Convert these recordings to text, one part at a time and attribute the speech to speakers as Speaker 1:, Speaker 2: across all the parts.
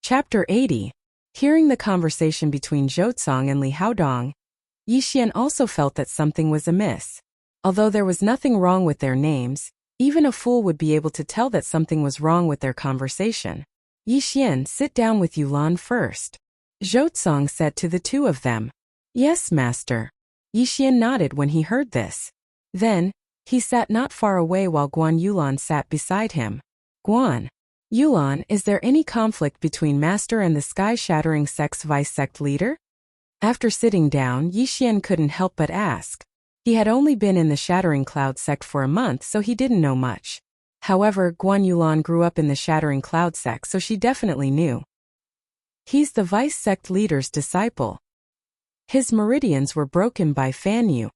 Speaker 1: Chapter 80. Hearing the conversation between Zhou and Li Haodong, Yixian also felt that something was amiss. Although there was nothing wrong with their names, even a fool would be able to tell that something was wrong with their conversation. Yixian, sit down with Yulan first. Zhou said to the two of them. Yes, master. Yixian nodded when he heard this. Then, he sat not far away while Guan Yulan sat beside him. Guan Yulan, is there any conflict between master and the sky-shattering sect's vice-sect leader? After sitting down, Yixian couldn't help but ask. He had only been in the Shattering Cloud sect for a month, so he didn't know much. However, Guan Yulan grew up in the Shattering Cloud sect, so she definitely knew. He's the vice-sect leader's disciple. His meridians were broken by Fan Yu.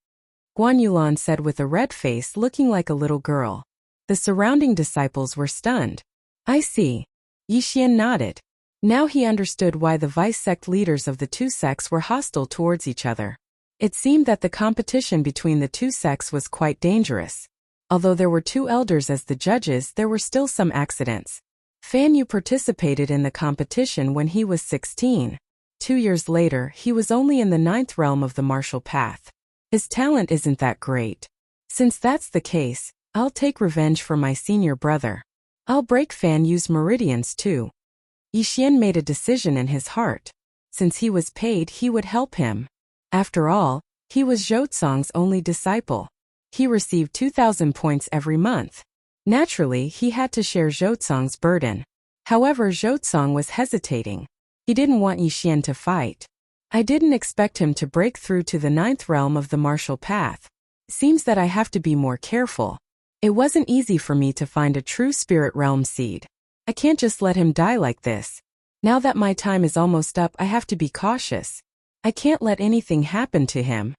Speaker 1: Guan Yulan said with a red face, looking like a little girl. The surrounding disciples were stunned. I see. Yixian nodded. Now he understood why the vice-sect leaders of the two sects were hostile towards each other. It seemed that the competition between the two sects was quite dangerous. Although there were two elders as the judges, there were still some accidents. Fan Yu participated in the competition when he was 16. 2 years later, he was only in the 9th realm of the martial path. His talent isn't that great. Since that's the case, I'll take revenge for my senior brother. I'll break Fan Yu's meridians too. Yixian made a decision in his heart. Since he was paid, he would help him. After all, he was Zhou only disciple. He received 2,000 points every month. Naturally, he had to share Zhou burden. However, Zhou was hesitating. He didn't want Yixian to fight. I didn't expect him to break through to the 9th realm of the martial path. Seems that I have to be more careful. It wasn't easy for me to find a true spirit realm seed. I can't just let him die like this. Now that my time is almost up, I have to be cautious. I can't let anything happen to him.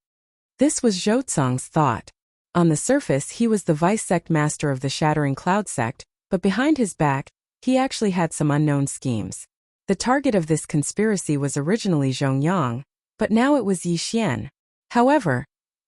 Speaker 1: This was Zhou thought. On the surface, he was the vice-sect master of the Shattering Cloud sect, but behind his back, he actually had some unknown schemes. The target of this conspiracy was originally Zhongyang, but now it was Yixian. However,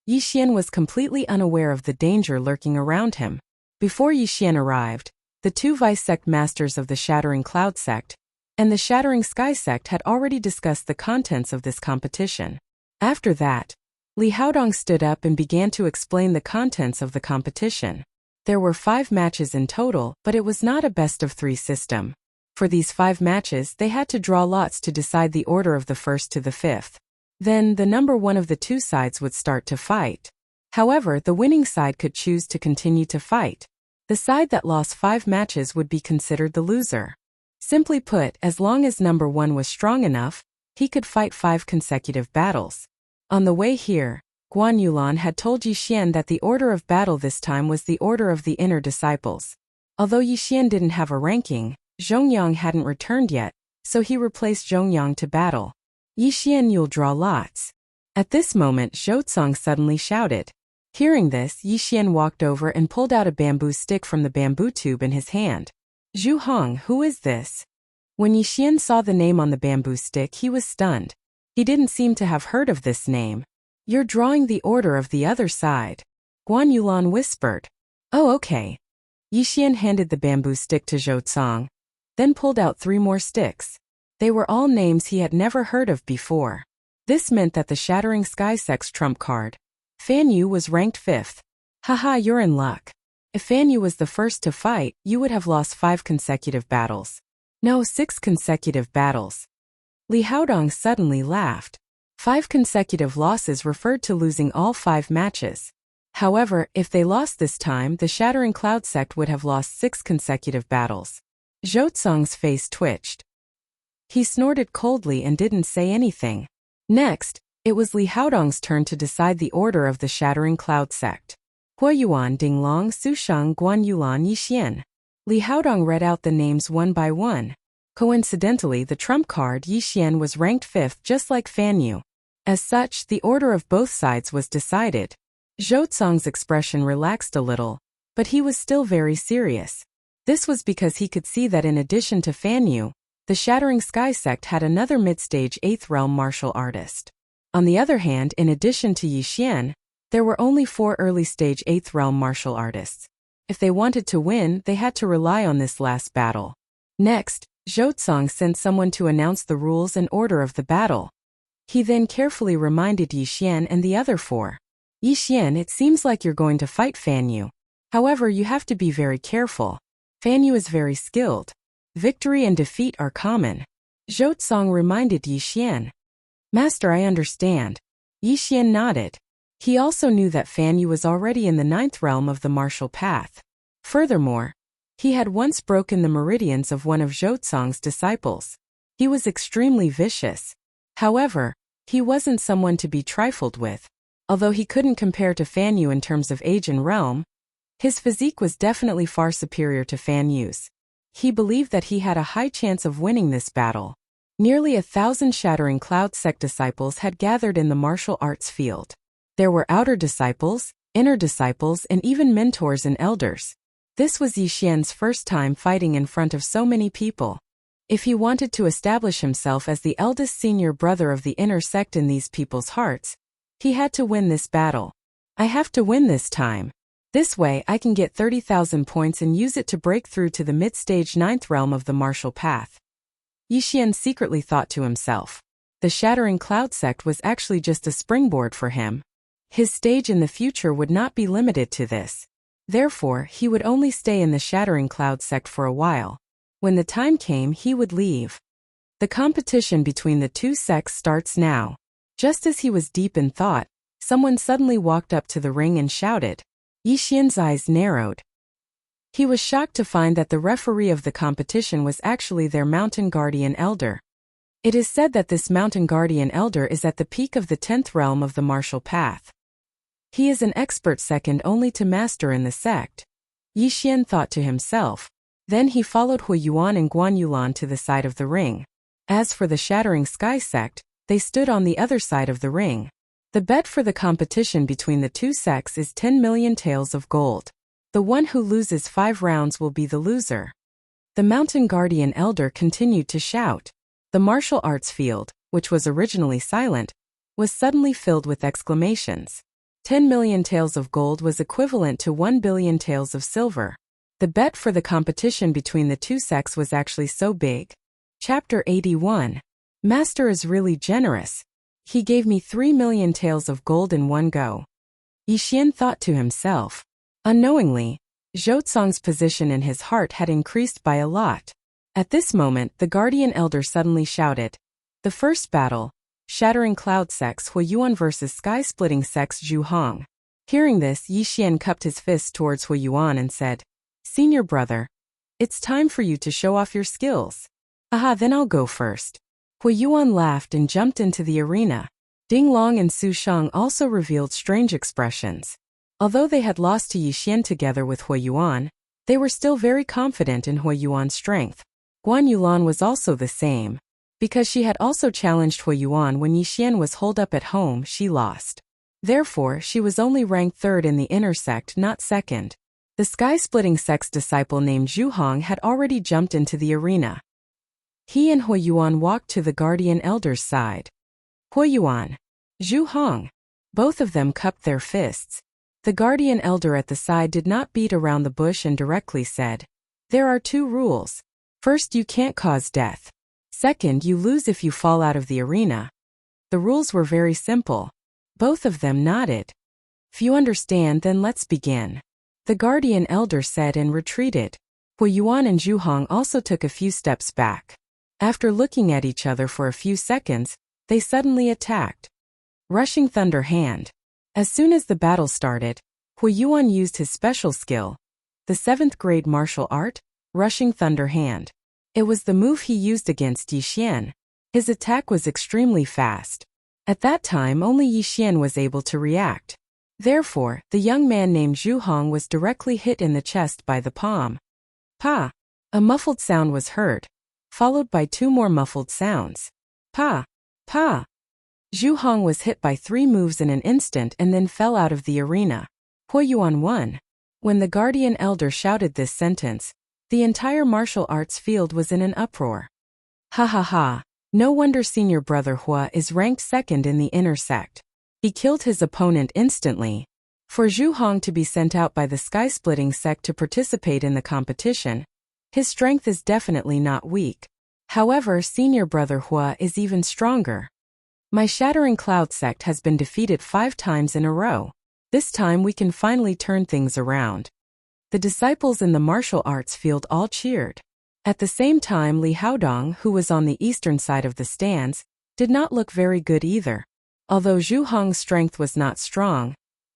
Speaker 1: Yixian was completely unaware of the danger lurking around him. Before Yixian arrived, the two vice-sect masters of the Shattering Cloud sect and the Shattering Sky sect had already discussed the contents of this competition. After that, Li Haodong stood up and began to explain the contents of the competition. There were 5 matches in total, but it was not a best-of-3 system. For these 5 matches, they had to draw lots to decide the order of the first to the 5th. Then, the number 1 of the two sides would start to fight. However, the winning side could choose to continue to fight. The side that lost 5 matches would be considered the loser. Simply put, as long as number 1 was strong enough, he could fight 5 consecutive battles. On the way here, Guan Yulan had told Yixian that the order of battle this time was the order of the inner disciples. Although Yixian didn't have a ranking, Zhongyang hadn't returned yet, so he replaced Zhongyang to battle. Yixian, you'll draw lots. At this moment, Zhou suddenly shouted. Hearing this, Yixian walked over and pulled out a bamboo stick from the bamboo tube in his hand. Zhu Hong, who is this? When Yixian saw the name on the bamboo stick, he was stunned. He didn't seem to have heard of this name. You're drawing the order of the other side. Guan Yulan whispered. Oh, okay. Yixian handed the bamboo stick to Zhou, then pulled out 3 more sticks. They were all names he had never heard of before. This meant that the Shattering Sky sect's trump card, Fan Yu, was ranked 5th. Haha, you're in luck. If Fan Yu was the first to fight, you would have lost 5 consecutive battles. No, 6 consecutive battles. Li Haodong suddenly laughed. 5 consecutive losses referred to losing all 5 matches. However, if they lost this time, the Shattering Cloud sect would have lost 6 consecutive battles. Zhou face twitched. He snorted coldly and didn't say anything. Next, it was Li Haodong's turn to decide the order of the Shattering Cloud sect. Huayuan, Dinglong, Susheng, Guan Yulan, Yixian. Li Haodong read out the names one by one. Coincidentally, the trump card Yixian was ranked 5th just like Fan Yu. As such, the order of both sides was decided. Zhou expression relaxed a little, but he was still very serious. This was because he could see that in addition to Fan Yu, the Shattering Sky sect had another mid-stage 8th realm martial artist. On the other hand, in addition to Yixian, there were only 4 early-stage 8th realm martial artists. If they wanted to win, they had to rely on this last battle. Next, Zhou sent someone to announce the rules and order of the battle. He then carefully reminded Yixian and the other four. Yixian, it seems like you're going to fight Fan Yu. However, you have to be very careful. Fan Yu is very skilled. Victory and defeat are common. Zhou reminded Yixian. Master, I understand. Yixian nodded. He also knew that Fan Yu was already in the 9th realm of the martial path. Furthermore, he had once broken the meridians of one of Zhou disciples. He was extremely vicious. However, he wasn't someone to be trifled with. Although he couldn't compare to Fan Yu in terms of age and realm, his physique was definitely far superior to Fan Yu's. He believed that he had a high chance of winning this battle. Nearly 1,000 Shattering Cloud sect disciples had gathered in the martial arts field. There were outer disciples, inner disciples, and even mentors and elders. This was Yixian's first time fighting in front of so many people. If he wanted to establish himself as the eldest senior brother of the inner sect in these people's hearts, he had to win this battle. I have to win this time. This way I can get 30,000 points and use it to break through to the mid-stage 9th realm of the martial path. Yixian secretly thought to himself. The Shattering Cloud sect was actually just a springboard for him. His stage in the future would not be limited to this. Therefore, he would only stay in the Shattering Cloud sect for a while. When the time came, he would leave. The competition between the two sects starts now. Just as he was deep in thought, someone suddenly walked up to the ring and shouted. Yixian's eyes narrowed. He was shocked to find that the referee of the competition was actually their Mountain Guardian Elder. It is said that this Mountain Guardian Elder is at the peak of the 10th realm of the martial path. He is an expert second only to Master in the sect. Yixian thought to himself. Then he followed Huiyuan and Guanyulan to the side of the ring. As for the Shattering Sky sect, they stood on the other side of the ring. The bet for the competition between the two sects is 10 million taels of gold. The one who loses 5 rounds will be the loser. The Mountain Guardian Elder continued to shout. The martial arts field, which was originally silent, was suddenly filled with exclamations. 10 million taels of gold was equivalent to 1 billion taels of silver. The bet for the competition between the two sects was actually so big. Chapter 81. Master is really generous. He gave me 3 million taels of gold in one go. Yixian thought to himself. Unknowingly, Zhou position in his heart had increased by a lot. At this moment, the Guardian Elder suddenly shouted. The first battle, Shattering Cloud sects Huiyuan versus Sky-Splitting sects Zhu Hong. Hearing this, Yixian cupped his fist towards Huiyuan and said, Senior brother, it's time for you to show off your skills. Aha, then I'll go first. Huiyuan laughed and jumped into the arena. Ding Long and Su Shang also revealed strange expressions. Although they had lost to Yixian together with Huiyuan, they were still very confident in Huiyuan's strength. Guanyulan was also the same. Because she had also challenged Huiyuan when Yixian was holed up at home, she lost. Therefore, she was only ranked 3rd in the inner sect, not 2nd. The Sky-Splitting sect's disciple named Zhu Hong had already jumped into the arena. He and Huiyuan walked to the Guardian Elder's side. Huiyuan, Zhu Hong. Both of them cupped their fists. The Guardian Elder at the side did not beat around the bush and directly said, There are 2 rules. First, you can't cause death. Second, you lose if you fall out of the arena. The rules were very simple. Both of them nodded. If you understand, then let's begin. The Guardian Elder said and retreated. Huiyuan and Zhu Hong also took a few steps back. After looking at each other for a few seconds, they suddenly attacked. Rushing Thunder Hand. As soon as the battle started, Huiyuan used his special skill, the 7th grade martial art, Rushing Thunder Hand. It was the move he used against Yixian. His attack was extremely fast. At that time, only Yixian was able to react. Therefore, the young man named Zhu Hong was directly hit in the chest by the palm. Pa! A muffled sound was heard, followed by 2 more muffled sounds. Pa! Pa! Zhu Hong was hit by 3 moves in an instant and then fell out of the arena. Huiyuan won. When the Guardian Elder shouted this sentence, the entire martial arts field was in an uproar. Ha ha ha! No wonder senior brother Hua is ranked 2nd in the inner sect. He killed his opponent instantly. For Zhu Hong to be sent out by the Sky-Splitting sect to participate in the competition, his strength is definitely not weak. However, senior brother Hua is even stronger. My Shattering Cloud sect has been defeated 5 times in a row. This time we can finally turn things around. The disciples in the martial arts field all cheered. At the same time, Li Haodong, who was on the eastern side of the stands, did not look very good either. Although Zhu Hong's strength was not strong,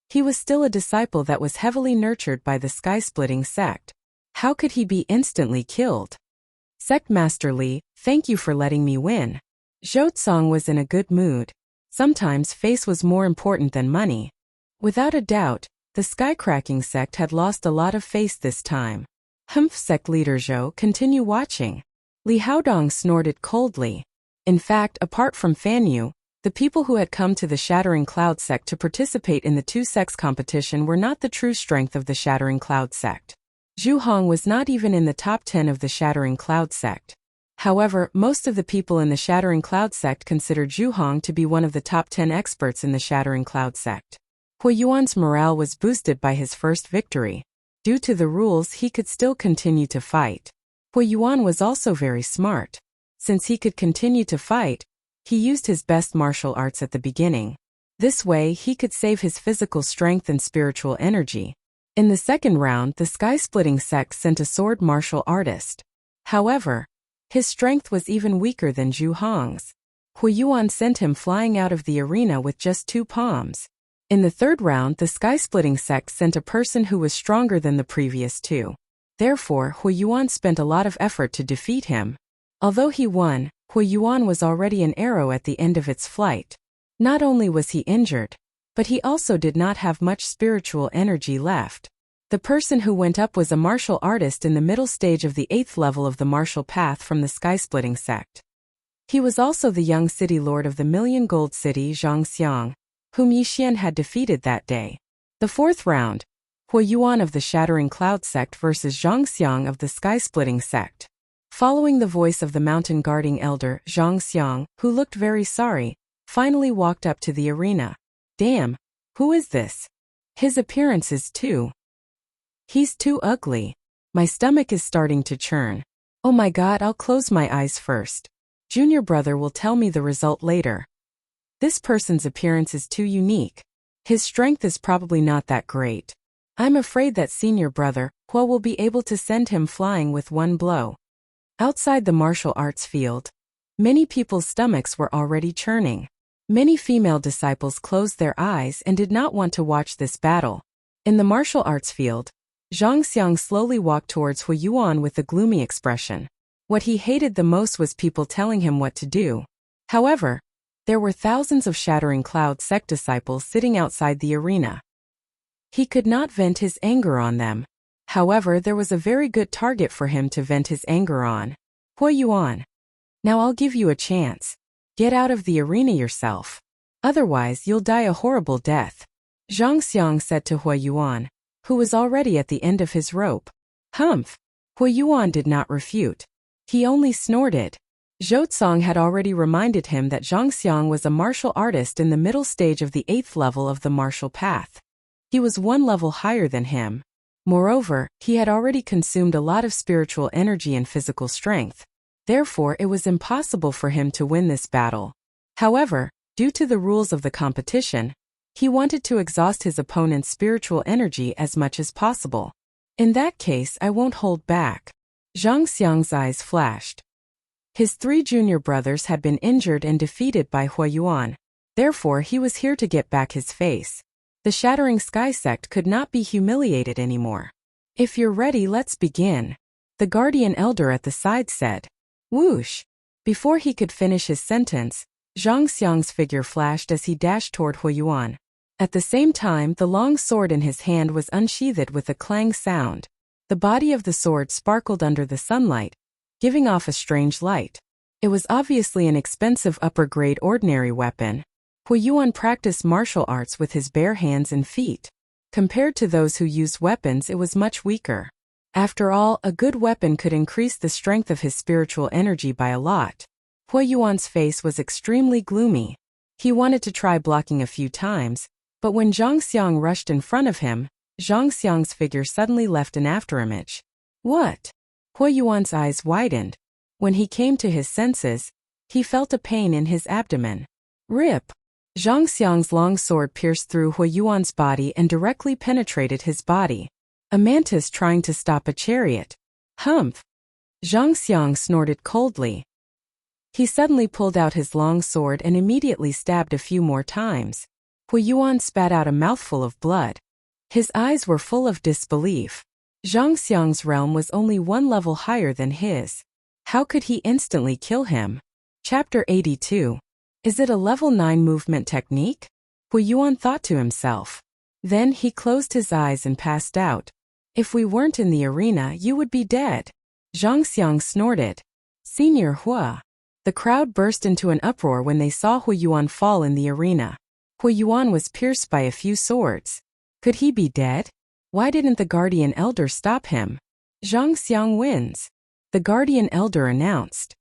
Speaker 1: he was still a disciple that was heavily nurtured by the sky-splitting sect. How could he be instantly killed? Sect Master Li, thank you for letting me win. Zhou was in a good mood. Sometimes face was more important than money. Without a doubt, the sky-cracking sect had lost a lot of face this time. Humph, sect leader Zhou, continue watching. Li Haodong snorted coldly. In fact, apart from Fan Yu, the people who had come to the Shattering Cloud sect to participate in the 2 sects competition were not the true strength of the Shattering Cloud sect. Zhu Hong was not even in the top 10 of the Shattering Cloud sect. However, most of the people in the Shattering Cloud sect considered Zhu Hong to be one of the top 10 experts in the Shattering Cloud sect. Hu Yuan's morale was boosted by his first victory. Due to the rules, he could still continue to fight. Hu Yuan was also very smart. Since he could continue to fight, he used his best martial arts at the beginning. This way, he could save his physical strength and spiritual energy. In the second round, the sky-splitting sect sent a sword martial artist. However, his strength was even weaker than Zhu Hong's. Hu Yuan sent him flying out of the arena with just 2 palms. In the third round, the sky-splitting sect sent a person who was stronger than the previous 2. Therefore, Hu Yuan spent a lot of effort to defeat him. Although he won, Hu Yuan was already an arrow at the end of its flight. Not only was he injured, but he also did not have much spiritual energy left. The person who went up was a martial artist in the middle stage of the 8th level of the martial path from the sky-splitting sect. He was also the young city lord of the Million Gold City, Zhang Xiang, whom Yixian had defeated that day. The fourth round, Hu Yuan of the Shattering Cloud sect versus Zhang Xiang of the sky-splitting sect. Following the voice of the mountain guarding elder, Zhang Xiang, who looked very sorry, finally walked up to the arena. Damn, who is this? His appearance is too. He's too ugly. My stomach is starting to churn. Oh my god, I'll close my eyes first. Junior brother will tell me the result later. This person's appearance is too unique. His strength is probably not that great. I'm afraid that senior brother, Hua, will be able to send him flying with one blow. Outside the martial arts field, many people's stomachs were already churning. Many female disciples closed their eyes and did not want to watch this battle. In the martial arts field, Zhang Xiang slowly walked towards Hu Yuan with a gloomy expression. What he hated the most was people telling him what to do. However, there were thousands of Shattering Cloud sect disciples sitting outside the arena. He could not vent his anger on them. However, there was a very good target for him to vent his anger on. Hu Yuan. Now I'll give you a chance. Get out of the arena yourself. Otherwise you'll die a horrible death. Zhang Xiang said to Hu Yuan, who was already at the end of his rope. Humph. Hu Yuan did not refute. He only snorted. Zhou had already reminded him that Zhang Xiang was a martial artist in the middle stage of the 8th level of the martial path. He was 1 level higher than him. Moreover, he had already consumed a lot of spiritual energy and physical strength. Therefore, it was impossible for him to win this battle. However, due to the rules of the competition, he wanted to exhaust his opponent's spiritual energy as much as possible. In that case, I won't hold back. Zhang Xiang's eyes flashed. His 3 junior brothers had been injured and defeated by Hu Yuan. Therefore, he was here to get back his face. The Shattering Sky sect could not be humiliated anymore. If you're ready, let's begin. The guardian elder at the side said. Whoosh! Before he could finish his sentence, Zhang Xiang's figure flashed as he dashed toward Hu Yuan. At the same time, the long sword in his hand was unsheathed with a clang sound. The body of the sword sparkled under the sunlight, giving off a strange light. It was obviously an expensive upper-grade ordinary weapon. Hu Yuan practiced martial arts with his bare hands and feet. Compared to those who used weapons, it was much weaker. After all, a good weapon could increase the strength of his spiritual energy by a lot. Hu Yuan's face was extremely gloomy. He wanted to try blocking a few times, but when Zhang Xiang rushed in front of him, Zhang Xiang's figure suddenly left an afterimage. What? Hu Yuan's eyes widened. When he came to his senses, he felt a pain in his abdomen. Rip! Zhang Xiang's long sword pierced through Hui Yuan's body and directly penetrated his body. A mantis trying to stop a chariot. Humph! Zhang Xiang snorted coldly. He suddenly pulled out his long sword and immediately stabbed a few more times. Hui Yuan spat out a mouthful of blood. His eyes were full of disbelief. Zhang Xiang's realm was only one level higher than his. How could he instantly kill him? Chapter 82. Is it a level 9 movement technique? Hui Yuan thought to himself. Then he closed his eyes and passed out. If we weren't in the arena, you would be dead. Zhang Xiang snorted. Senior Hua. The crowd burst into an uproar when they saw Hui Yuan fall in the arena. Hui Yuan was pierced by a few swords. Could he be dead? Why didn't the Guardian Elder stop him? Zhang Xiang wins. The Guardian Elder announced.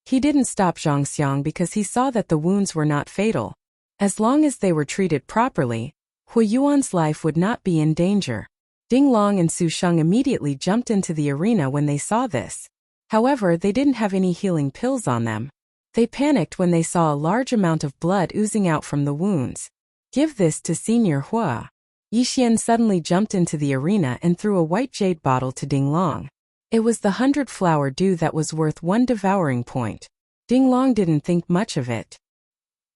Speaker 1: He didn't stop Zhang Xiang because he saw that the wounds were not fatal. As long as they were treated properly, Hui Yuan's life would not be in danger. Ding Long and Su Sheng immediately jumped into the arena when they saw this. However, they didn't have any healing pills on them. They panicked when they saw a large amount of blood oozing out from the wounds. Give this to Senior Hua. Yixian suddenly jumped into the arena and threw a white jade bottle to Ding Long. It was the 100-flower dew that was worth 1 devouring point. Ding Long didn't think much of it.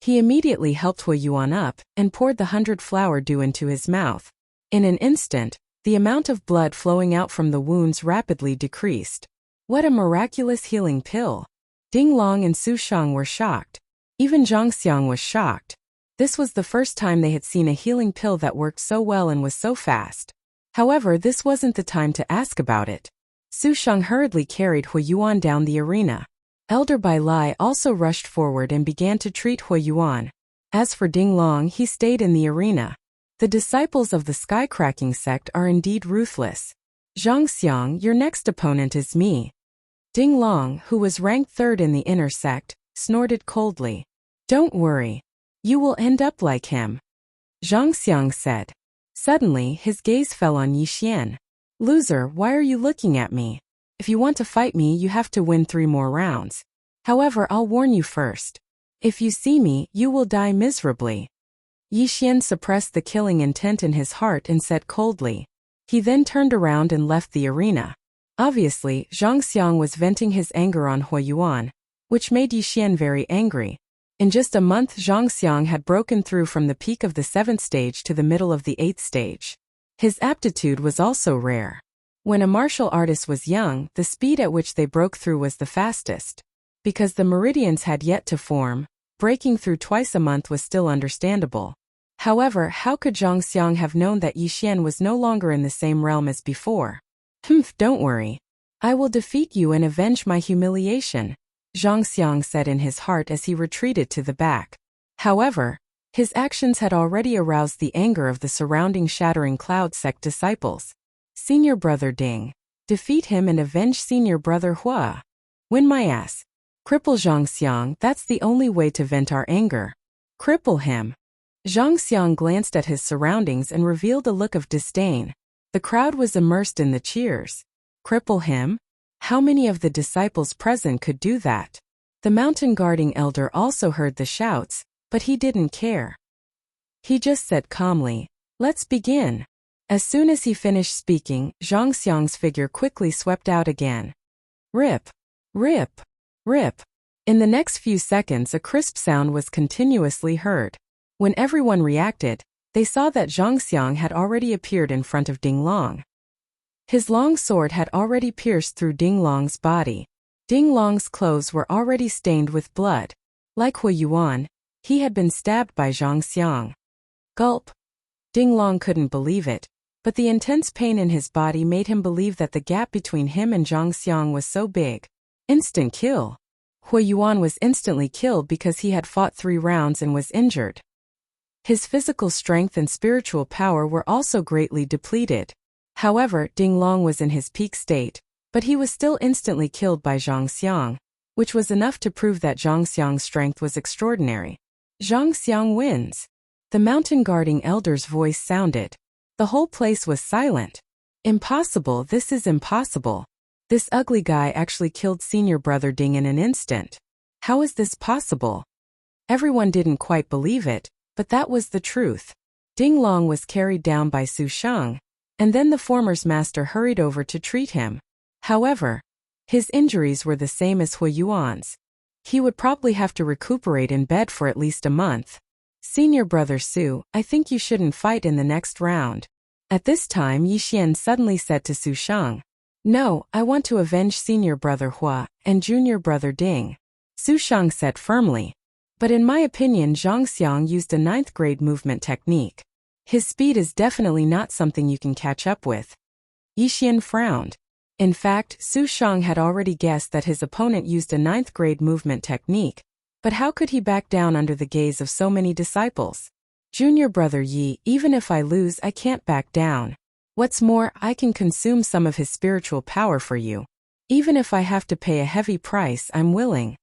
Speaker 1: He immediately helped Hui Yuan up and poured the 100-flower dew into his mouth. In an instant, the amount of blood flowing out from the wounds rapidly decreased. What a miraculous healing pill! Ding Long and Su Sheng were shocked. Even Zhang Xiang was shocked. This was the first time they had seen a healing pill that worked so well and was so fast. However, this wasn't the time to ask about it. Su Sheng hurriedly carried Hui Yuan down the arena. Elder Bai Lai also rushed forward and began to treat Hui Yuan. As for Ding Long, he stayed in the arena. The disciples of the Sky-Cracking sect are indeed ruthless. Zhang Xiang, your next opponent is me. Ding Long, who was ranked 3rd in the inner sect, snorted coldly. Don't worry. You will end up like him. Zhang Xiang said. Suddenly, his gaze fell on Yixian. Loser, why are you looking at me? If you want to fight me, you have to win 3 more rounds. However, I'll warn you first. If you see me, you will die miserably. Yixian suppressed the killing intent in his heart and said coldly. He then turned around and left the arena. Obviously, Zhang Xiang was venting his anger on Hui Yuan, which made Yixian very angry. In just a month, Zhang Xiang had broken through from the peak of the 7th stage to the middle of the 8th stage. His aptitude was also rare. When a martial artist was young, the speed at which they broke through was the fastest. Because the meridians had yet to form, breaking through twice a month was still understandable. However, how could Zhang Xiang have known that Yixian was no longer in the same realm as before? Don't worry. I will defeat you and avenge my humiliation, Zhang Xiang said in his heart as he retreated to the back. However, his actions had already aroused the anger of the surrounding Shattering Cloud sect disciples. Senior brother Ding. Defeat him and avenge senior brother Hua. Win my ass. Cripple Zhang Xiang, that's the only way to vent our anger. Cripple him. Zhang Xiang glanced at his surroundings and revealed a look of disdain. The crowd was immersed in the cheers. Cripple him? How many of the disciples present could do that? The mountain guarding elder also heard the shouts, but he didn't care. He just said calmly, let's begin. As soon as he finished speaking, Zhang Xiang's figure quickly swept out again. Rip, rip, rip. In the next few seconds, a crisp sound was continuously heard. When everyone reacted, they saw that Zhang Xiang had already appeared in front of Ding Long. His long sword had already pierced through Ding Long's body. Ding Long's clothes were already stained with blood. Like Hui Yuan, he had been stabbed by Zhang Xiang. Gulp. Ding Long couldn't believe it, but the intense pain in his body made him believe that the gap between him and Zhang Xiang was so big. Instant kill. Hui Yuan was instantly killed because he had fought 3 rounds and was injured. His physical strength and spiritual power were also greatly depleted. However, Ding Long was in his peak state, but he was still instantly killed by Zhang Xiang, which was enough to prove that Zhang Xiang's strength was extraordinary. Zhang Xiang wins. The mountain guarding elder's voice sounded. The whole place was silent. Impossible, this is impossible. This ugly guy actually killed senior brother Ding in an instant. How is this possible? Everyone didn't quite believe it, but that was the truth. Ding Long was carried down by Su Shang, and then the former's master hurried over to treat him. However, his injuries were the same as Hui Yuan's. He would probably have to recuperate in bed for at least a month. Senior brother Su, I think you shouldn't fight in the next round. At this time Yixian suddenly said to Su Shang, No, I want to avenge senior brother Hua and junior brother Ding. Su Shang said firmly. But in my opinion Zhang Xiang used a 9th grade movement technique. His speed is definitely not something you can catch up with. Yixian frowned. In fact, Su Shang had already guessed that his opponent used a 9th grade movement technique. But how could he back down under the gaze of so many disciples? Junior brother Yi, even if I lose I can't back down. What's more, I can consume some of his spiritual power for you. Even if I have to pay a heavy price, I'm willing.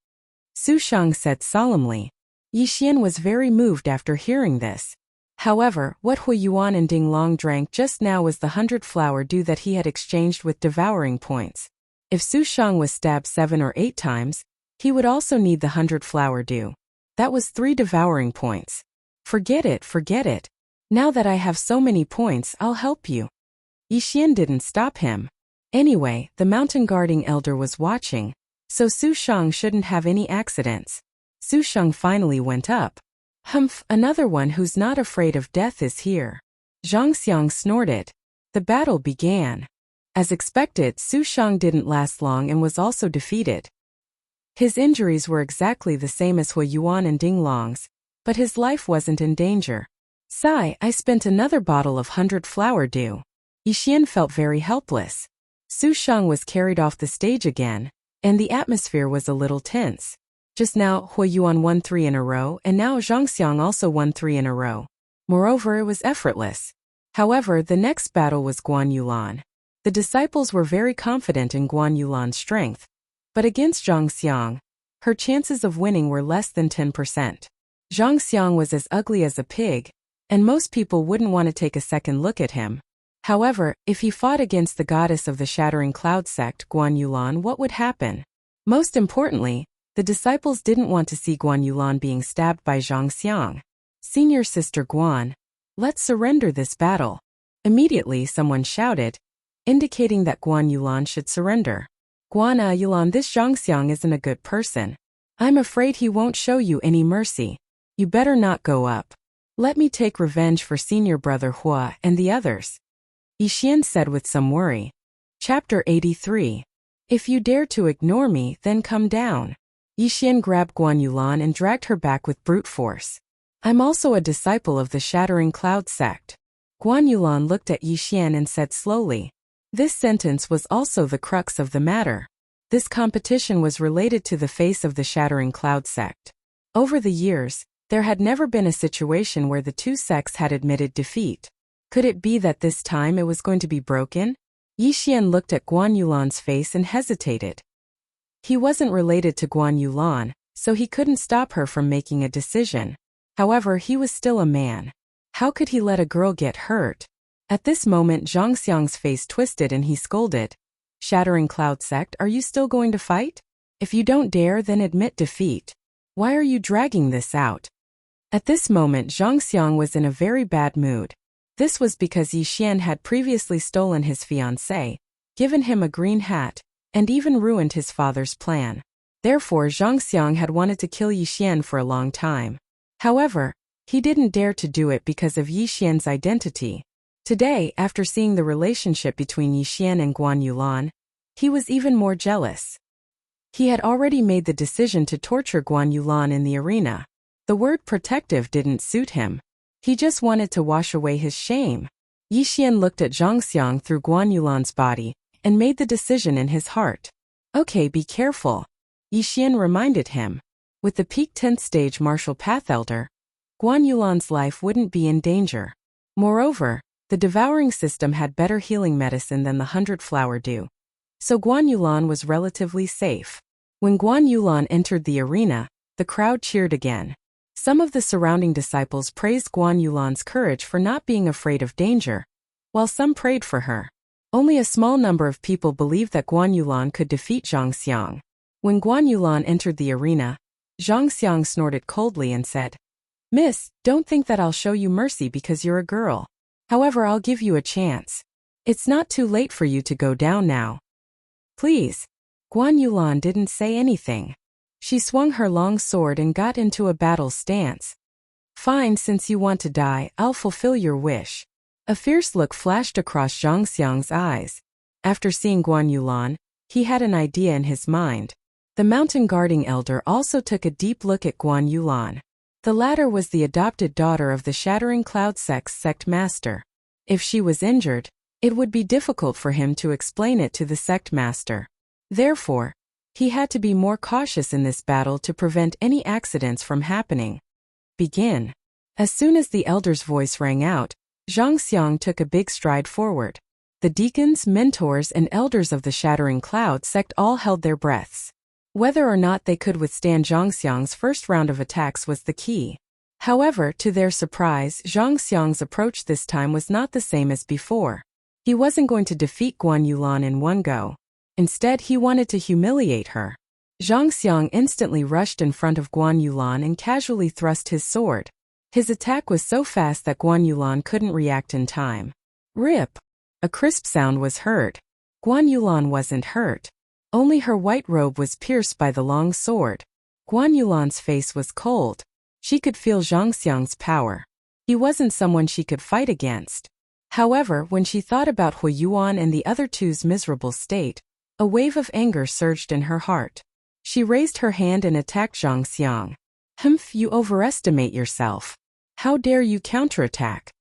Speaker 1: Su Shang said solemnly. Yixian was very moved after hearing this. However, what Hui Yuan and Ding Long drank just now was the 100 flower dew that he had exchanged with devouring points. If Su Shang was stabbed 7 or 8 times, he would also need the 100 flower dew. That was 3 devouring points. Forget it, forget it. Now that I have so many points, I'll help you. Yixian didn't stop him. Anyway, the mountain guarding elder was watching, so Su Shang shouldn't have any accidents. Su Shang finally went up. Humph, another one who's not afraid of death is here. Zhang Xiang snorted. The battle began. As expected, Su Shang didn't last long and was also defeated. His injuries were exactly the same as Hui Yuan and Ding Long's, but his life wasn't in danger. Sigh, I spent another bottle of 100 flower dew. Yixian felt very helpless. Su Shang was carried off the stage again, and the atmosphere was a little tense. Just now, Hui Yuan won 3 in a row, and now Zhang Xiang also won 3 in a row. Moreover, it was effortless. However, the next battle was Guan Yulan. The disciples were very confident in Guan Yulan's strength, but against Zhang Xiang, her chances of winning were less than 10%. Zhang Xiang was as ugly as a pig, and most people wouldn't want to take a second look at him. However, if he fought against the goddess of the Shattering Cloud sect, Guan Yulan, what would happen? Most importantly, the disciples didn't want to see Guan Yulan being stabbed by Zhang Xiang. Senior sister Guan, let's surrender this battle. Immediately someone shouted, indicating that Guan Yulan should surrender. Guan Yulan, this Zhang Xiang isn't a good person. I'm afraid he won't show you any mercy. You better not go up. Let me take revenge for senior brother Hua and the others. Yixian said with some worry. Chapter 83. If you dare to ignore me, then come down. Yixian grabbed Guan Yulan and dragged her back with brute force. I'm also a disciple of the Shattering Cloud sect. Guan Yulan looked at Yixian and said slowly. This sentence was also the crux of the matter. This competition was related to the face of the Shattering Cloud sect. Over the years, there had never been a situation where the two sects had admitted defeat. Could it be that this time it was going to be broken? Yixian looked at Guan Yulan's face and hesitated. He wasn't related to Guan Yulan, so he couldn't stop her from making a decision. However, he was still a man. How could he let a girl get hurt? At this moment Zhang Xiang's face twisted and he scolded. Shattering Cloud sect, are you still going to fight? If you don't dare, then admit defeat. Why are you dragging this out? At this moment Zhang Xiang was in a very bad mood. This was because Yixian had previously stolen his fiancée, given him a green hat, and even ruined his father's plan. Therefore Zhang Xiang had wanted to kill Yixian for a long time. However, he didn't dare to do it because of Yixian's identity. Today, after seeing the relationship between Yixian and Guan Yulan, he was even more jealous. He had already made the decision to torture Guan Yulan in the arena. The word protective didn't suit him. He just wanted to wash away his shame. Yixian looked at Zhang Xiang through Guan Yulan's body, and made the decision in his heart. Okay, be careful. Yixian reminded him. With the peak 10th stage martial path elder, Guan Yulan's life wouldn't be in danger. Moreover, the devouring system had better healing medicine than the 100 flower dew. So Guan Yulan was relatively safe. When Guan Yulan entered the arena, the crowd cheered again. Some of the surrounding disciples praised Guan Yulan's courage for not being afraid of danger, while some prayed for her. Only a small number of people believed that Guan Yulan could defeat Zhang Xiang. When Guan Yulan entered the arena, Zhang Xiang snorted coldly and said, "Miss, don't think that I'll show you mercy because you're a girl. However, I'll give you a chance. It's not too late for you to go down now." "Please." Guan Yulan didn't say anything. She swung her long sword and got into a battle stance. "Fine, since you want to die, I'll fulfill your wish." A fierce look flashed across Zhang Xiang's eyes. After seeing Guan Yulan, he had an idea in his mind. The mountain guarding elder also took a deep look at Guan Yulan. The latter was the adopted daughter of the Shattering Cloud sect master. If she was injured, it would be difficult for him to explain it to the sect master. Therefore, he had to be more cautious in this battle to prevent any accidents from happening. "Begin." As soon as the elder's voice rang out, Zhang Xiang took a big stride forward. The deacons, mentors, and elders of the Shattering Cloud sect all held their breaths. Whether or not they could withstand Zhang Xiang's first round of attacks was the key. However, to their surprise, Zhang Xiang's approach this time was not the same as before. He wasn't going to defeat Guan Yulan in one go. Instead, he wanted to humiliate her. Zhang Xiang instantly rushed in front of Guan Yulan and casually thrust his sword. His attack was so fast that Guan Yulan couldn't react in time. Rip! A crisp sound was heard. Guan Yulan wasn't hurt. Only her white robe was pierced by the long sword. Guan Yulan's face was cold. She could feel Zhang Xiang's power. He wasn't someone she could fight against. However, when she thought about Hu Yuan and the other two's miserable state, a wave of anger surged in her heart. She raised her hand and attacked Zhang Xiang. "Humph, you overestimate yourself. How dare you counterattack?"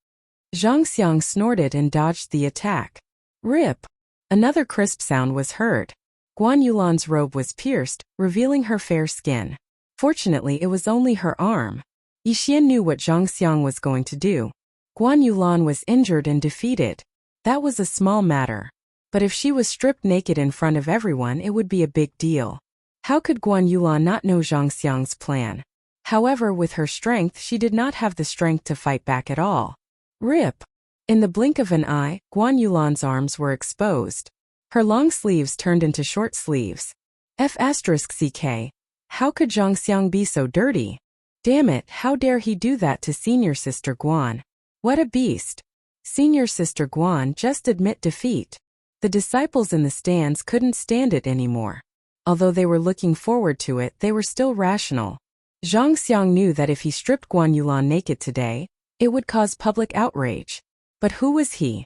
Speaker 1: Zhang Xiang snorted and dodged the attack. Rip! Another crisp sound was heard. Guan Yulan's robe was pierced, revealing her fair skin. Fortunately, it was only her arm. Yixian knew what Zhang Xiang was going to do. Guan Yulan was injured and defeated. That was a small matter. But if she was stripped naked in front of everyone, it would be a big deal. How could Guan Yulan not know Zhang Xiang's plan? However, with her strength, she did not have the strength to fight back at all. Rip! In the blink of an eye, Guan Yulan's arms were exposed. Her long sleeves turned into short sleeves. F***ck. How could Zhang Xiang be so dirty? Damn it, how dare he do that to senior sister Guan? What a beast. Senior sister Guan, just admit defeat. The disciples in the stands couldn't stand it anymore. Although they were looking forward to it, they were still rational. Zhang Xiang knew that if he stripped Guan Yulan naked today, it would cause public outrage. But who was he?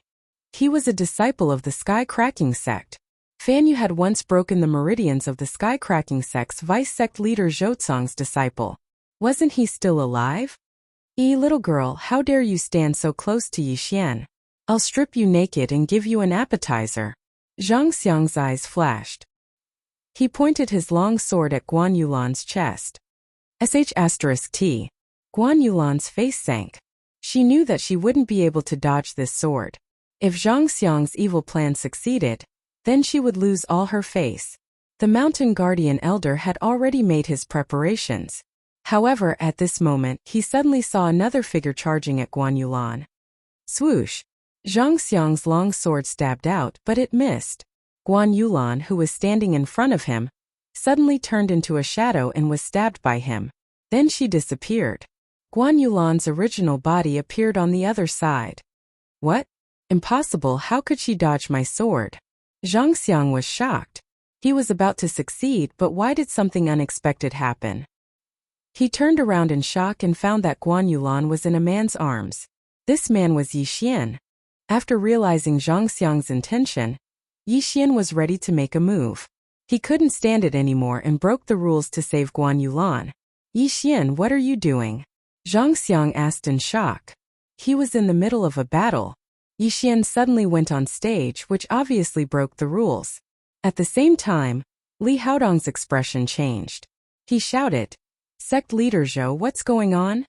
Speaker 1: He was a disciple of the Sky-Cracking sect. Fan Yu had once broken the meridians of the Sky-Cracking sect's vice-sect leader Zhouzong's disciple. Wasn't he still alive? Little girl, how dare you stand so close to Yixian? I'll strip you naked and give you an appetizer. Zhang Xiang's eyes flashed. He pointed his long sword at Guan Yulan's chest. **T. Guan Yulan's face sank. She knew that she wouldn't be able to dodge this sword. If Zhang Xiang's evil plan succeeded, then she would lose all her face. The mountain guardian elder had already made his preparations. However, at this moment, he suddenly saw another figure charging at Guan Yulan. Swoosh! Zhang Xiang's long sword stabbed out, but it missed. Guan Yulan, who was standing in front of him, suddenly turned into a shadow and was stabbed by him. Then she disappeared. Guan Yulan's original body appeared on the other side. What? Impossible, how could she dodge my sword? Zhang Xiang was shocked. He was about to succeed, but why did something unexpected happen? He turned around in shock and found that Guan Yulan was in a man's arms. This man was Yixian. After realizing Zhang Xiang's intention, Yixian was ready to make a move. He couldn't stand it anymore and broke the rules to save Guan Yulan. Yixian, what are you doing? Zhang Xiang asked in shock. He was in the middle of a battle. Yixian suddenly went on stage, which obviously broke the rules. At the same time, Li Haodong's expression changed. He shouted, "Sect leader Zhou, what's going on?"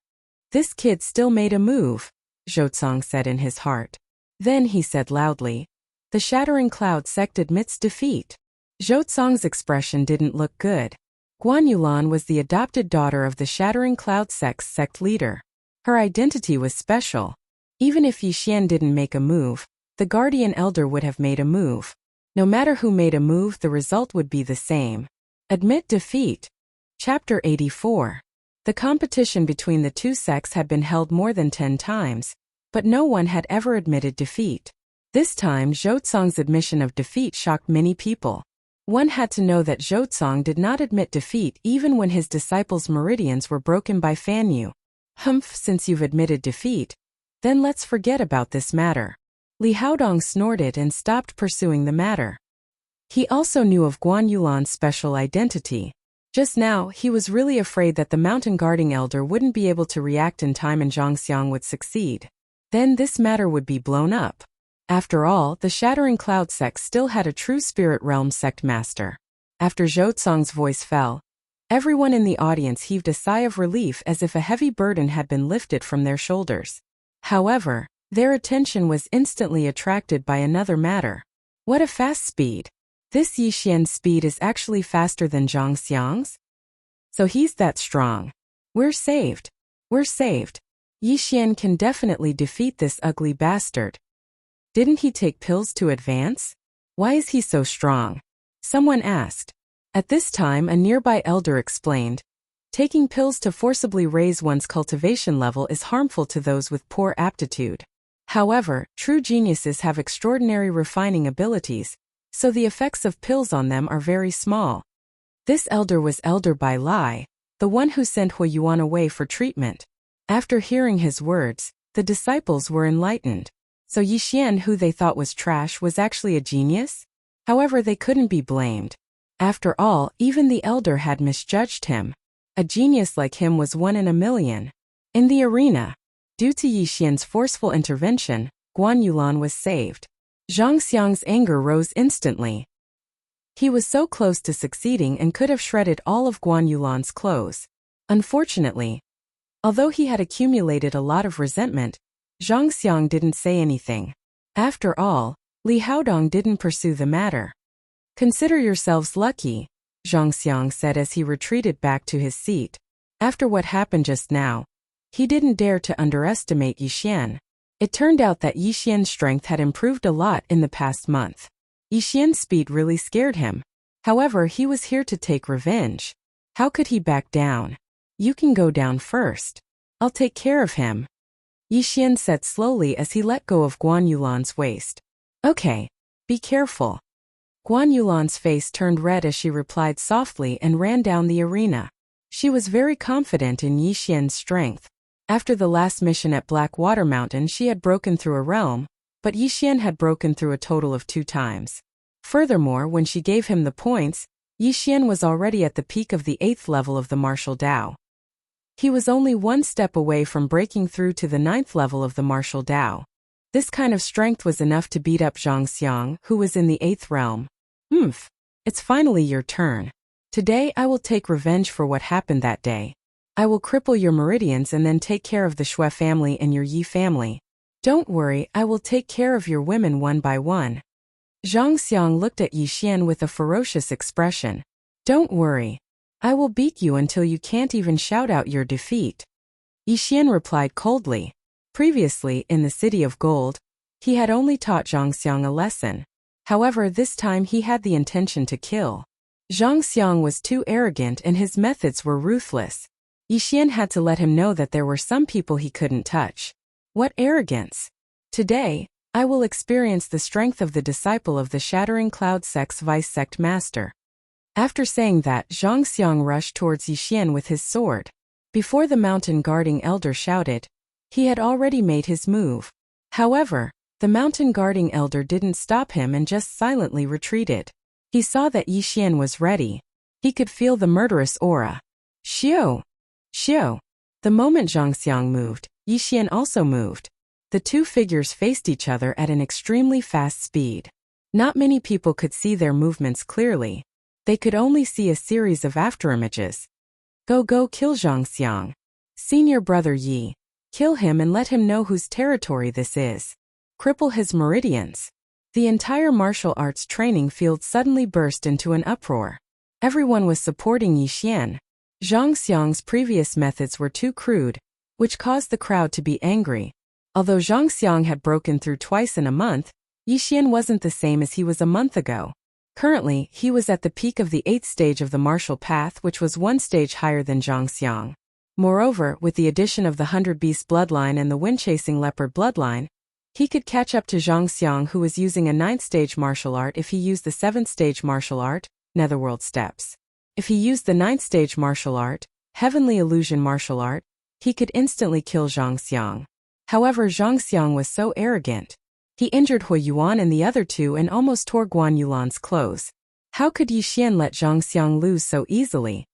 Speaker 1: "This kid still made a move," Zhouzong said in his heart. Then he said loudly, "The Shattering Cloud sect admits defeat." Zhouzong's expression didn't look good. Guan Yulan was the adopted daughter of the Shattering Cloud sect's sect leader. Her identity was special. Even if Yixian didn't make a move, the guardian elder would have made a move. No matter who made a move, the result would be the same. Admit defeat. Chapter 84. The competition between the two sects had been held more than 10 times, but no one had ever admitted defeat. This time, Zhouzong's admission of defeat shocked many people. One had to know that Zhouzong did not admit defeat even when his disciples' meridians were broken by Fanyu. Humph, since you've admitted defeat, then let's forget about this matter. Li Haodong snorted and stopped pursuing the matter. He also knew of Guan Yulan's special identity. Just now, he was really afraid that the mountain guarding elder wouldn't be able to react in time and Zhongxiang would succeed. Then this matter would be blown up. After all, the Shattering Cloud sect still had a true spirit realm sect master. After Zhouzong's voice fell, everyone in the audience heaved a sigh of relief as if a heavy burden had been lifted from their shoulders. However, their attention was instantly attracted by another matter. What a fast speed! This Yixian's speed is actually faster than Zhongxiang's? So he's that strong. We're saved. We're saved. Yixian can definitely defeat this ugly bastard. Didn't he take pills to advance? Why is he so strong? Someone asked. At this time, a nearby elder explained, taking pills to forcibly raise one's cultivation level is harmful to those with poor aptitude. However, true geniuses have extraordinary refining abilities, so the effects of pills on them are very small. This elder was Elder Bai Lai, the one who sent Huiyuan away for treatment. After hearing his words, the disciples were enlightened. So Yixian, who they thought was trash, was actually a genius? However, they couldn't be blamed. After all, even the elder had misjudged him. A genius like him was 1 in a million. In the arena, due to Yixian's forceful intervention, Guan Yulan was saved. Zhongxiang's anger rose instantly. He was so close to succeeding and could have shredded all of Guan Yulan's clothes. Unfortunately, although he had accumulated a lot of resentment, Zhongxiang didn't say anything. After all, Li Haodong didn't pursue the matter. Consider yourselves lucky, Zhongxiang said as he retreated back to his seat. After what happened just now, he didn't dare to underestimate Yixian. It turned out that Yixian's strength had improved a lot in the past month. Yixian's speed really scared him. However, he was here to take revenge. How could he back down? You can go down first. I'll take care of him, Yixian said slowly as he let go of Guan Yulan's waist. Okay, be careful. Guan Yulan's face turned red as she replied softly and ran down the arena. She was very confident in Yixian's strength. After the last mission at Black Water Mountain, she had broken through a realm, but Yixian had broken through a total of 2 times. Furthermore, when she gave him the points, Yixian was already at the peak of the 8th level of the martial Dao. He was only 1 step away from breaking through to the 9th level of the martial Dao. This kind of strength was enough to beat up Zhongxiang, who was in the 8th realm. It's finally your turn. Today I will take revenge for what happened that day. I will cripple your meridians and then take care of the Shui family and your Yi family. Don't worry, I will take care of your women one by one. Zhongxiang looked at Yixian with a ferocious expression. Don't worry. I will beat you until you can't even shout out your defeat. Yixian replied coldly. Previously, in the City of Gold, he had only taught Zhongxiang a lesson. However, this time he had the intention to kill. Zhongxiang was too arrogant and his methods were ruthless. Yixian had to let him know that there were some people he couldn't touch. What arrogance! Today, I will experience the strength of the disciple of the Shattering Cloud sect's vice sect master. After saying that, Zhongxiang rushed towards Yixian with his sword. Before the mountain guarding elder shouted, he had already made his move. However, the mountain guarding elder didn't stop him and just silently retreated. He saw that Yixian was ready. He could feel the murderous aura. Xiu! Xiu! The moment Zhongxiang moved, Yixian also moved. The two figures faced each other at an extremely fast speed. Not many people could see their movements clearly. They could only see a series of afterimages. Go kill Zhongxiang. Senior brother Yi. Kill him and let him know whose territory this is. Cripple his meridians. The entire martial arts training field suddenly burst into an uproar. Everyone was supporting Yixian. Zhongxiang's previous methods were too crude, which caused the crowd to be angry. Although Zhongxiang had broken through twice in a month, Yixian wasn't the same as he was a month ago. Currently, he was at the peak of the 8th stage of the martial path, which was one stage higher than Zhangxiang. Moreover, with the addition of the 100 Beast bloodline and the wind-chasing leopard bloodline, he could catch up to Zhangxiang, who was using a 9th stage martial art if he used the 7th stage martial art, Netherworld Steps. If he used the 9th stage martial art, Heavenly Illusion martial art, he could instantly kill Zhangxiang. However, Zhangxiang was so arrogant. He injured Hui Yuan and the other two and almost tore Guan Yulan's clothes. How could Yixian let Zhangxiang lose so easily?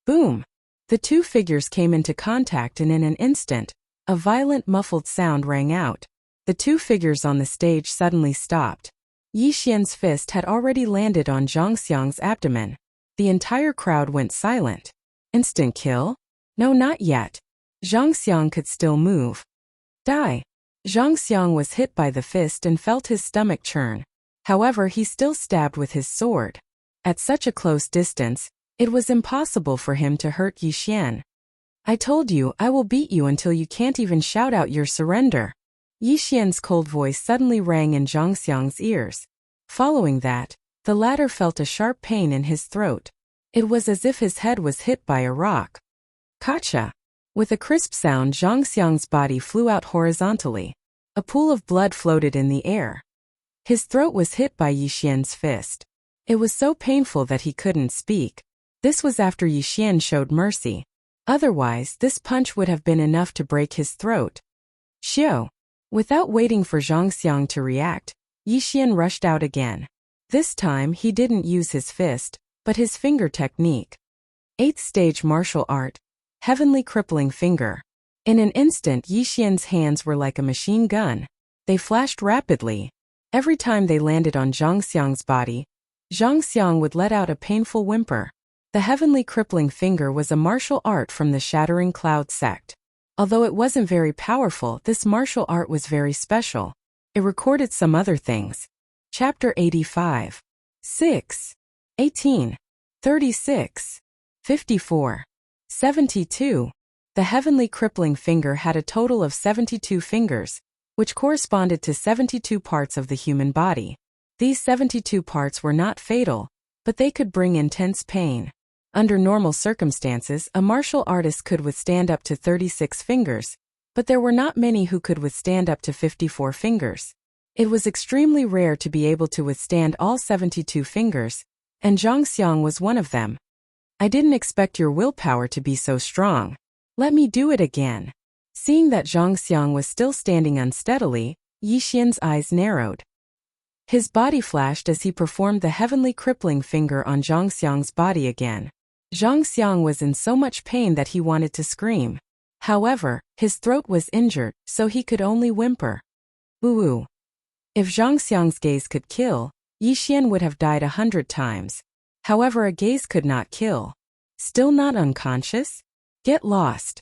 Speaker 1: Boom! The two figures came into contact, and in an instant, a violent muffled sound rang out. The two figures on the stage suddenly stopped. Yixian's fist had already landed on Zhangxiang's abdomen. The entire crowd went silent. Instant kill? No, not yet. Zhangxiang could still move. Die. Zhangxiang was hit by the fist and felt his stomach churn. However, he still stabbed with his sword. At such a close distance, it was impossible for him to hurt Yixian. I told you, I will beat you until you can't even shout out your surrender. Yixian's cold voice suddenly rang in Zhangxiang's ears. Following that, the latter felt a sharp pain in his throat. It was as if his head was hit by a rock. Kacha! With a crisp sound, Zhangxiang's body flew out horizontally. A pool of blood floated in the air. His throat was hit by Yixian's fist. It was so painful that he couldn't speak. This was after Yixian showed mercy. Otherwise, this punch would have been enough to break his throat. Xiao! Without waiting for Zhangxiang to react, Yixian rushed out again. This time he didn't use his fist, but his finger technique. 8th stage martial art, Heavenly Crippling Finger. In an instant, Yixian's hands were like a machine gun. They flashed rapidly. Every time they landed on Zhangxiang's body, Zhangxiang would let out a painful whimper. The Heavenly Crippling Finger was a martial art from the Shattering Cloud sect. Although it wasn't very powerful, this martial art was very special. It recorded some other things. Chapter 85. 6. 18. 36. 54. 72. The Heavenly Crippling Finger had a total of 72 fingers, which corresponded to 72 parts of the human body. These 72 parts were not fatal, but they could bring intense pain. Under normal circumstances, a martial artist could withstand up to 36 fingers, but there were not many who could withstand up to 54 fingers. It was extremely rare to be able to withstand all 72 fingers, and Zhangxiang was one of them. I didn't expect your willpower to be so strong. Let me do it again. Seeing that Zhangxiang was still standing unsteadily, Yixian's eyes narrowed. His body flashed as he performed the Heavenly Crippling Finger on Zhangxiang's body again. Zhangxiang was in so much pain that he wanted to scream. However, his throat was injured, so he could only whimper. Ooh. If Zhangxiang's gaze could kill, Yixian would have died 100 times. However, a gaze could not kill. Still not unconscious? Get lost.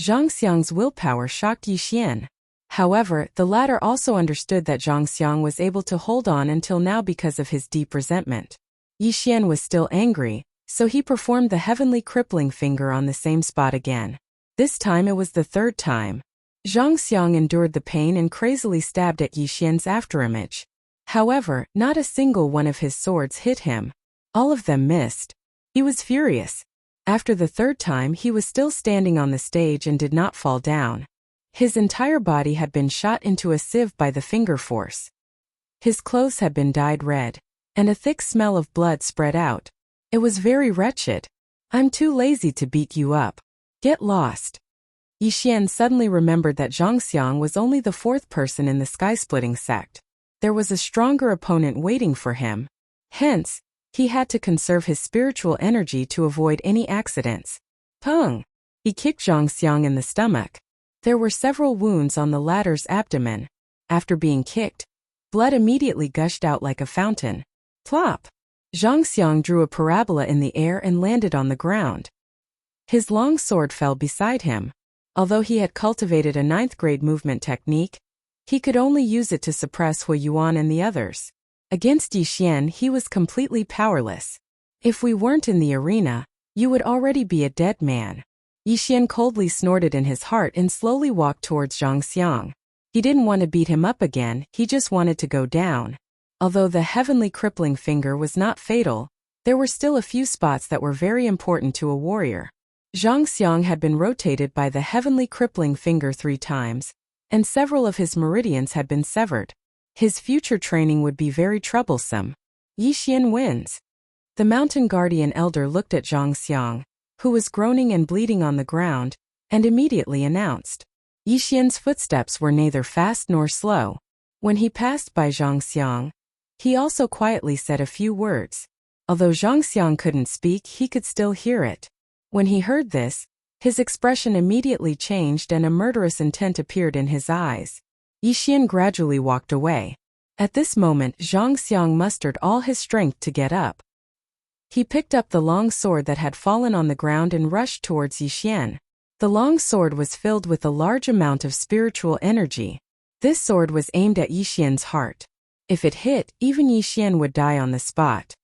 Speaker 1: Zhangxiang's willpower shocked Yixian. However, the latter also understood that Zhangxiang was able to hold on until now because of his deep resentment. Yixian was still angry, so he performed the Heavenly Crippling Finger on the same spot again. This time it was the third time. Zhangxiang endured the pain and crazily stabbed at Yixian's afterimage. However, not a single one of his swords hit him. All of them missed. He was furious. After the third time, he was still standing on the stage and did not fall down. His entire body had been shot into a sieve by the finger force. His clothes had been dyed red, and a thick smell of blood spread out. It was very wretched. I'm too lazy to beat you up. Get lost. Yixian suddenly remembered that Zhangxiang was only the fourth person in the sky-splitting sect. There was a stronger opponent waiting for him. Hence, he had to conserve his spiritual energy to avoid any accidents. Pung! He kicked Zhangxiang in the stomach. There were several wounds on the latter's abdomen. After being kicked, blood immediately gushed out like a fountain. Plop! Zhangxiang drew a parabola in the air and landed on the ground. His long sword fell beside him. Although he had cultivated a 9th grade movement technique, he could only use it to suppress Hui Yuan and the others. Against Yixian, he was completely powerless. If we weren't in the arena, you would already be a dead man. Yixian coldly snorted in his heart and slowly walked towards Zhangxiang. He didn't want to beat him up again, he just wanted to go down. Although the heavenly crippling finger was not fatal, there were still a few spots that were very important to a warrior. Zhang Xiang had been rotated by the heavenly crippling finger 3 times, and several of his meridians had been severed. His future training would be very troublesome. Yixian wins. The mountain guardian elder looked at Zhang Xiang, who was groaning and bleeding on the ground, and immediately announced. Yixian's footsteps were neither fast nor slow. When he passed by Zhang Xiang, he also quietly said a few words. Although Zhang Xiang couldn't speak, he could still hear it. When he heard this, his expression immediately changed and a murderous intent appeared in his eyes. Yixian gradually walked away. At this moment, Zhang Xiang mustered all his strength to get up. He picked up the long sword that had fallen on the ground and rushed towards Yixian. The long sword was filled with a large amount of spiritual energy. This sword was aimed at Yixian's heart. If it hit, even Yixian would die on the spot.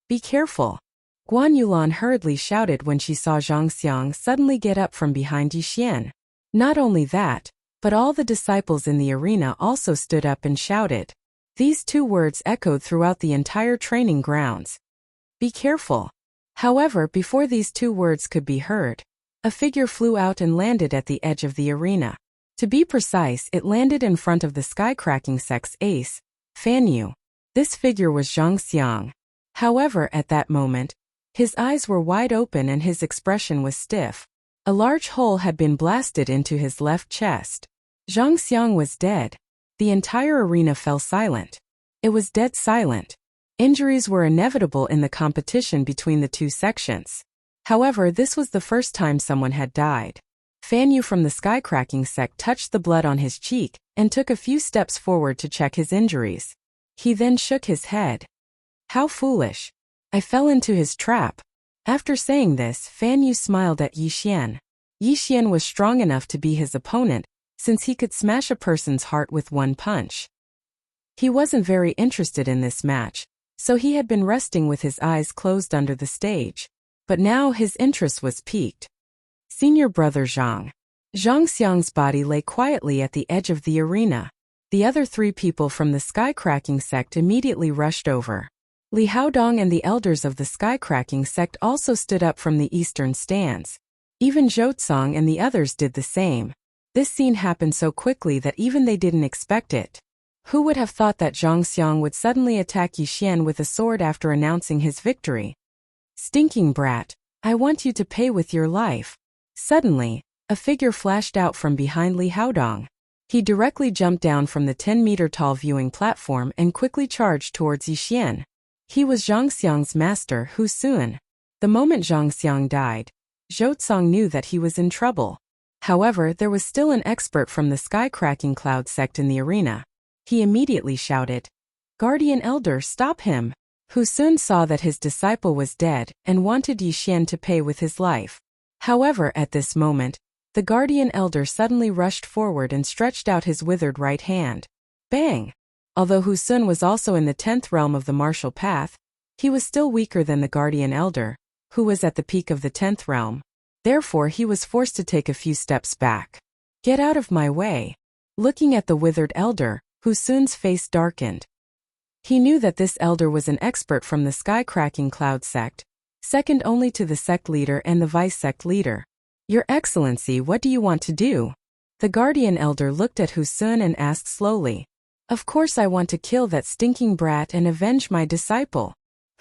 Speaker 1: Be careful! Guan Yulan hurriedly shouted when she saw Zhang Xiang suddenly get up from behind Yixian. Not only that, but all the disciples in the arena also stood up and shouted. These 2 words echoed throughout the entire training grounds. Be careful! However, before these 2 words could be heard, a figure flew out and landed at the edge of the arena. To be precise, it landed in front of the sky-cracking sect's ace, Fan Yu. This figure was Zhang Xiang. However, at that moment, his eyes were wide open and his expression was stiff. A large hole had been blasted into his left chest. Zhang Xiang was dead. The entire arena fell silent. It was dead silent. Injuries were inevitable in the competition between the 2 sections. However, this was the first time someone had died. Fan Yu from the sky-cracking sect touched the blood on his cheek and took a few steps forward to check his injuries. He then shook his head. How foolish! I fell into his trap. After saying this, Fan Yu smiled at Yixian. Yixian was strong enough to be his opponent, since he could smash a person's heart with 1 punch. He wasn't very interested in this match, so he had been resting with his eyes closed under the stage. But now his interest was piqued. Senior brother Zhang. Zhang Xiang's body lay quietly at the edge of the arena. The other 3 people from the sky-cracking sect immediately rushed over. Li Haodong and the elders of the sky-cracking sect also stood up from the eastern stands. Even Zhouzong and the others did the same. This scene happened so quickly that even they didn't expect it. Who would have thought that Zhang Xiang would suddenly attack Yixian with a sword after announcing his victory? Stinking brat, I want you to pay with your life. Suddenly, a figure flashed out from behind Li Haodong. He directly jumped down from the 10-meter-tall viewing platform and quickly charged towards Yixian. He was Zhang Xiang's master, Hu Sun. The moment Zhang Xiang died, Zhouzong knew that he was in trouble. However, there was still an expert from the sky-cracking cloud sect in the arena. He immediately shouted, Guardian Elder, stop him! Hu Sun saw that his disciple was dead and wanted Yixian to pay with his life. However, at this moment, the Guardian Elder suddenly rushed forward and stretched out his withered right hand. Bang! Although Hu Sun was also in the 10th realm of the martial path, he was still weaker than the Guardian Elder, who was at the peak of the 10th realm. Therefore, he was forced to take a few steps back. Get out of my way! Looking at the withered elder, Hu Sun's face darkened. He knew that this elder was an expert from the sky-cracking cloud sect, second only to the sect leader and the vice-sect leader. Your Excellency, what do you want to do? The Guardian Elder looked at Hu Sun and asked slowly. Of course I want to kill that stinking brat and avenge my disciple.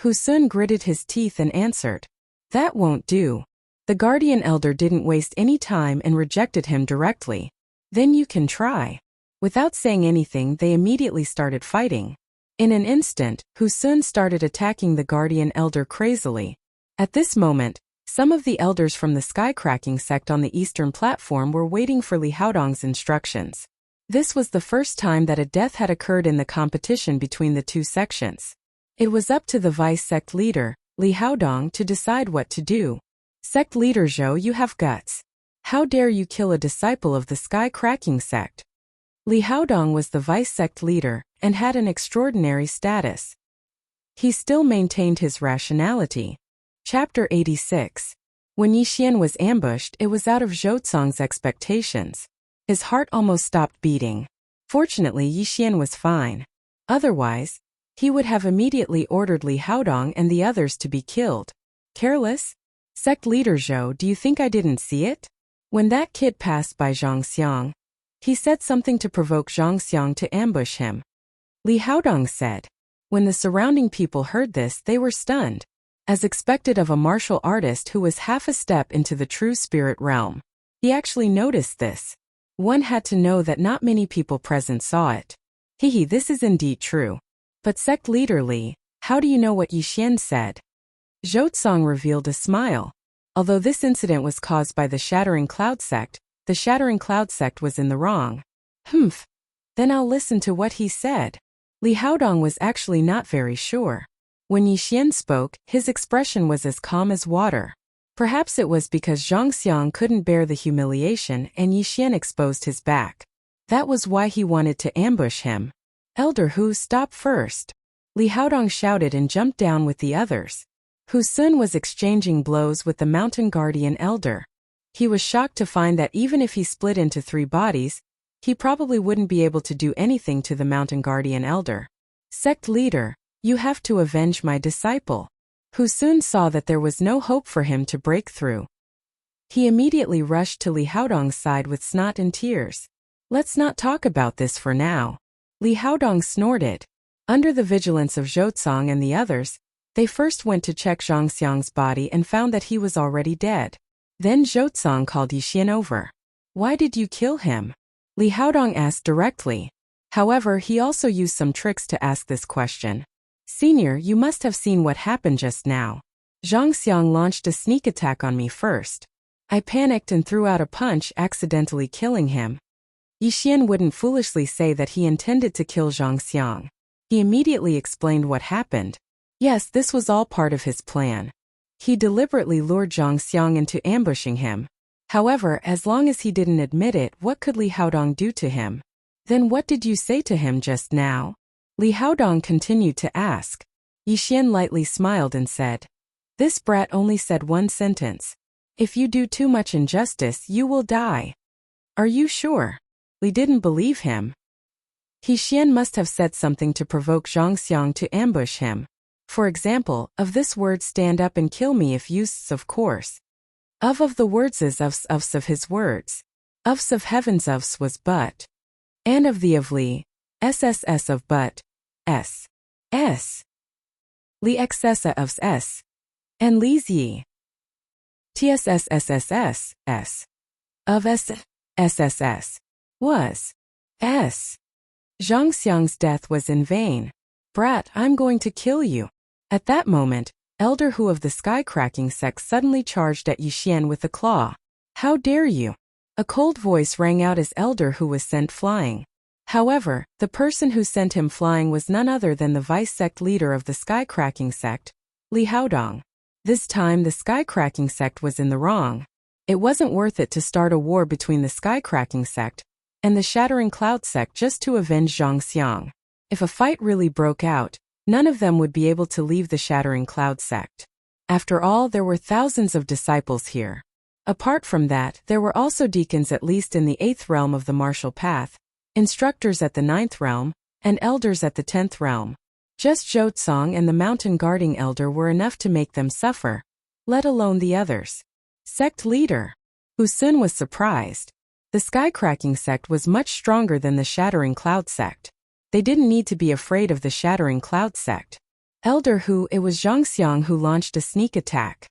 Speaker 1: Hu Sun gritted his teeth and answered. That won't do. The Guardian Elder didn't waste any time and rejected him directly. Then you can try. Without saying anything, they immediately started fighting. In an instant, Hu Sun started attacking the Guardian Elder crazily. At this moment, some of the elders from the sky-cracking sect on the eastern platform were waiting for Li Haodong's instructions. This was the first time that a death had occurred in the competition between the 2 sections. It was up to the vice-sect leader, Li Haodong, to decide what to do. Sect leader Zhou, you have guts. How dare you kill a disciple of the sky-cracking sect? Li Haodong was the vice-sect leader and had an extraordinary status. He still maintained his rationality. Chapter 86. When Yixian was ambushed, it was out of Zhouzong's expectations. His heart almost stopped beating. Fortunately, Yixian was fine. Otherwise, he would have immediately ordered Li Haodong and the others to be killed. Careless? Sect leader Zhou, do you think I didn't see it? When that kid passed by Zhangxiang, he said something to provoke Zhangxiang to ambush him. Li Haodong said. When the surrounding people heard this, they were stunned, as expected of a martial artist who was half a step into the true spirit realm. He actually noticed this. One had to know that not many people present saw it. Hehe, this is indeed true. But sect leader Li, how do you know what Yixian said? Zhoutsong revealed a smile. Although this incident was caused by the Shattering Cloud sect, the Shattering Cloud sect was in the wrong. Humph. Then I'll listen to what he said. Li Haodong was actually not very sure. When Yixian spoke, his expression was as calm as water. Perhaps it was because Zhangxiang couldn't bear the humiliation and Yixian exposed his back. That was why he wanted to ambush him. Elder Hu, stop first. Li Haodong shouted and jumped down with the others. Hu Sun was exchanging blows with the mountain guardian elder. He was shocked to find that even if he split into 3 bodies, he probably wouldn't be able to do anything to the mountain guardian elder. Sect leader, you have to avenge my disciple. Hu Sun saw that there was no hope for him to break through. He immediately rushed to Li Haodong's side with snot and tears. Let's not talk about this for now. Li Haodong snorted. Under the vigilance of Zhoutsong and the others, they first went to check Zhangxiang's body and found that he was already dead. Then Zhoutsong called Yixian over. Why did you kill him? Li Haodong asked directly. However, he also used some tricks to ask this question. Senior, you must have seen what happened just now. Zhangxiang launched a sneak attack on me first. I panicked and threw out a punch, accidentally killing him. Yixian wouldn't foolishly say that he intended to kill Zhangxiang. He immediately explained what happened. Yes, this was all part of his plan. He deliberately lured Zhangxiang into ambushing him. However, as long as he didn't admit it, what could Li Haodong do to him? Then what did you say to him just now? Li Haodong continued to ask. Yixian lightly smiled and said, this brat only said one sentence. If you do too much injustice, you will die. Are you sure? Li didn't believe him. Yixian must have said something to provoke Zhangxiang to ambush him. For example, of this word stand up and kill me if used, of course. Of the words is of his words. Of heavens was but. And of the of Li, sss of but, s. Li excessa of s. And Li's ye. Tssss, s. Of sss. Was. S. Zhangxiang's death was in vain. Brat, I'm going to kill you. At that moment, Elder Hu of the Sky-Cracking sect suddenly charged at Yixian with a claw. How dare you? A cold voice rang out as Elder Hu was sent flying. However, the person who sent him flying was none other than the vice-sect leader of the Sky-Cracking sect, Li Haodong. This time the Sky-Cracking sect was in the wrong. It wasn't worth it to start a war between the Sky-Cracking sect and the Shattering Cloud sect just to avenge Zhangxiang. If a fight really broke out, none of them would be able to leave the Shattering Cloud sect. After all, there were thousands of disciples here. Apart from that, there were also deacons at least in the 8th realm of the martial path, instructors at the 9th realm, and elders at the 10th realm. Just Zhoutsong and the mountain guarding elder were enough to make them suffer, let alone the others. Sect leader. Hu Sun was surprised. The Sky-Cracking sect was much stronger than the Shattering Cloud sect. They didn't need to be afraid of the Shattering Cloud sect. Elder Hu, it was Zhangxiang who launched a sneak attack.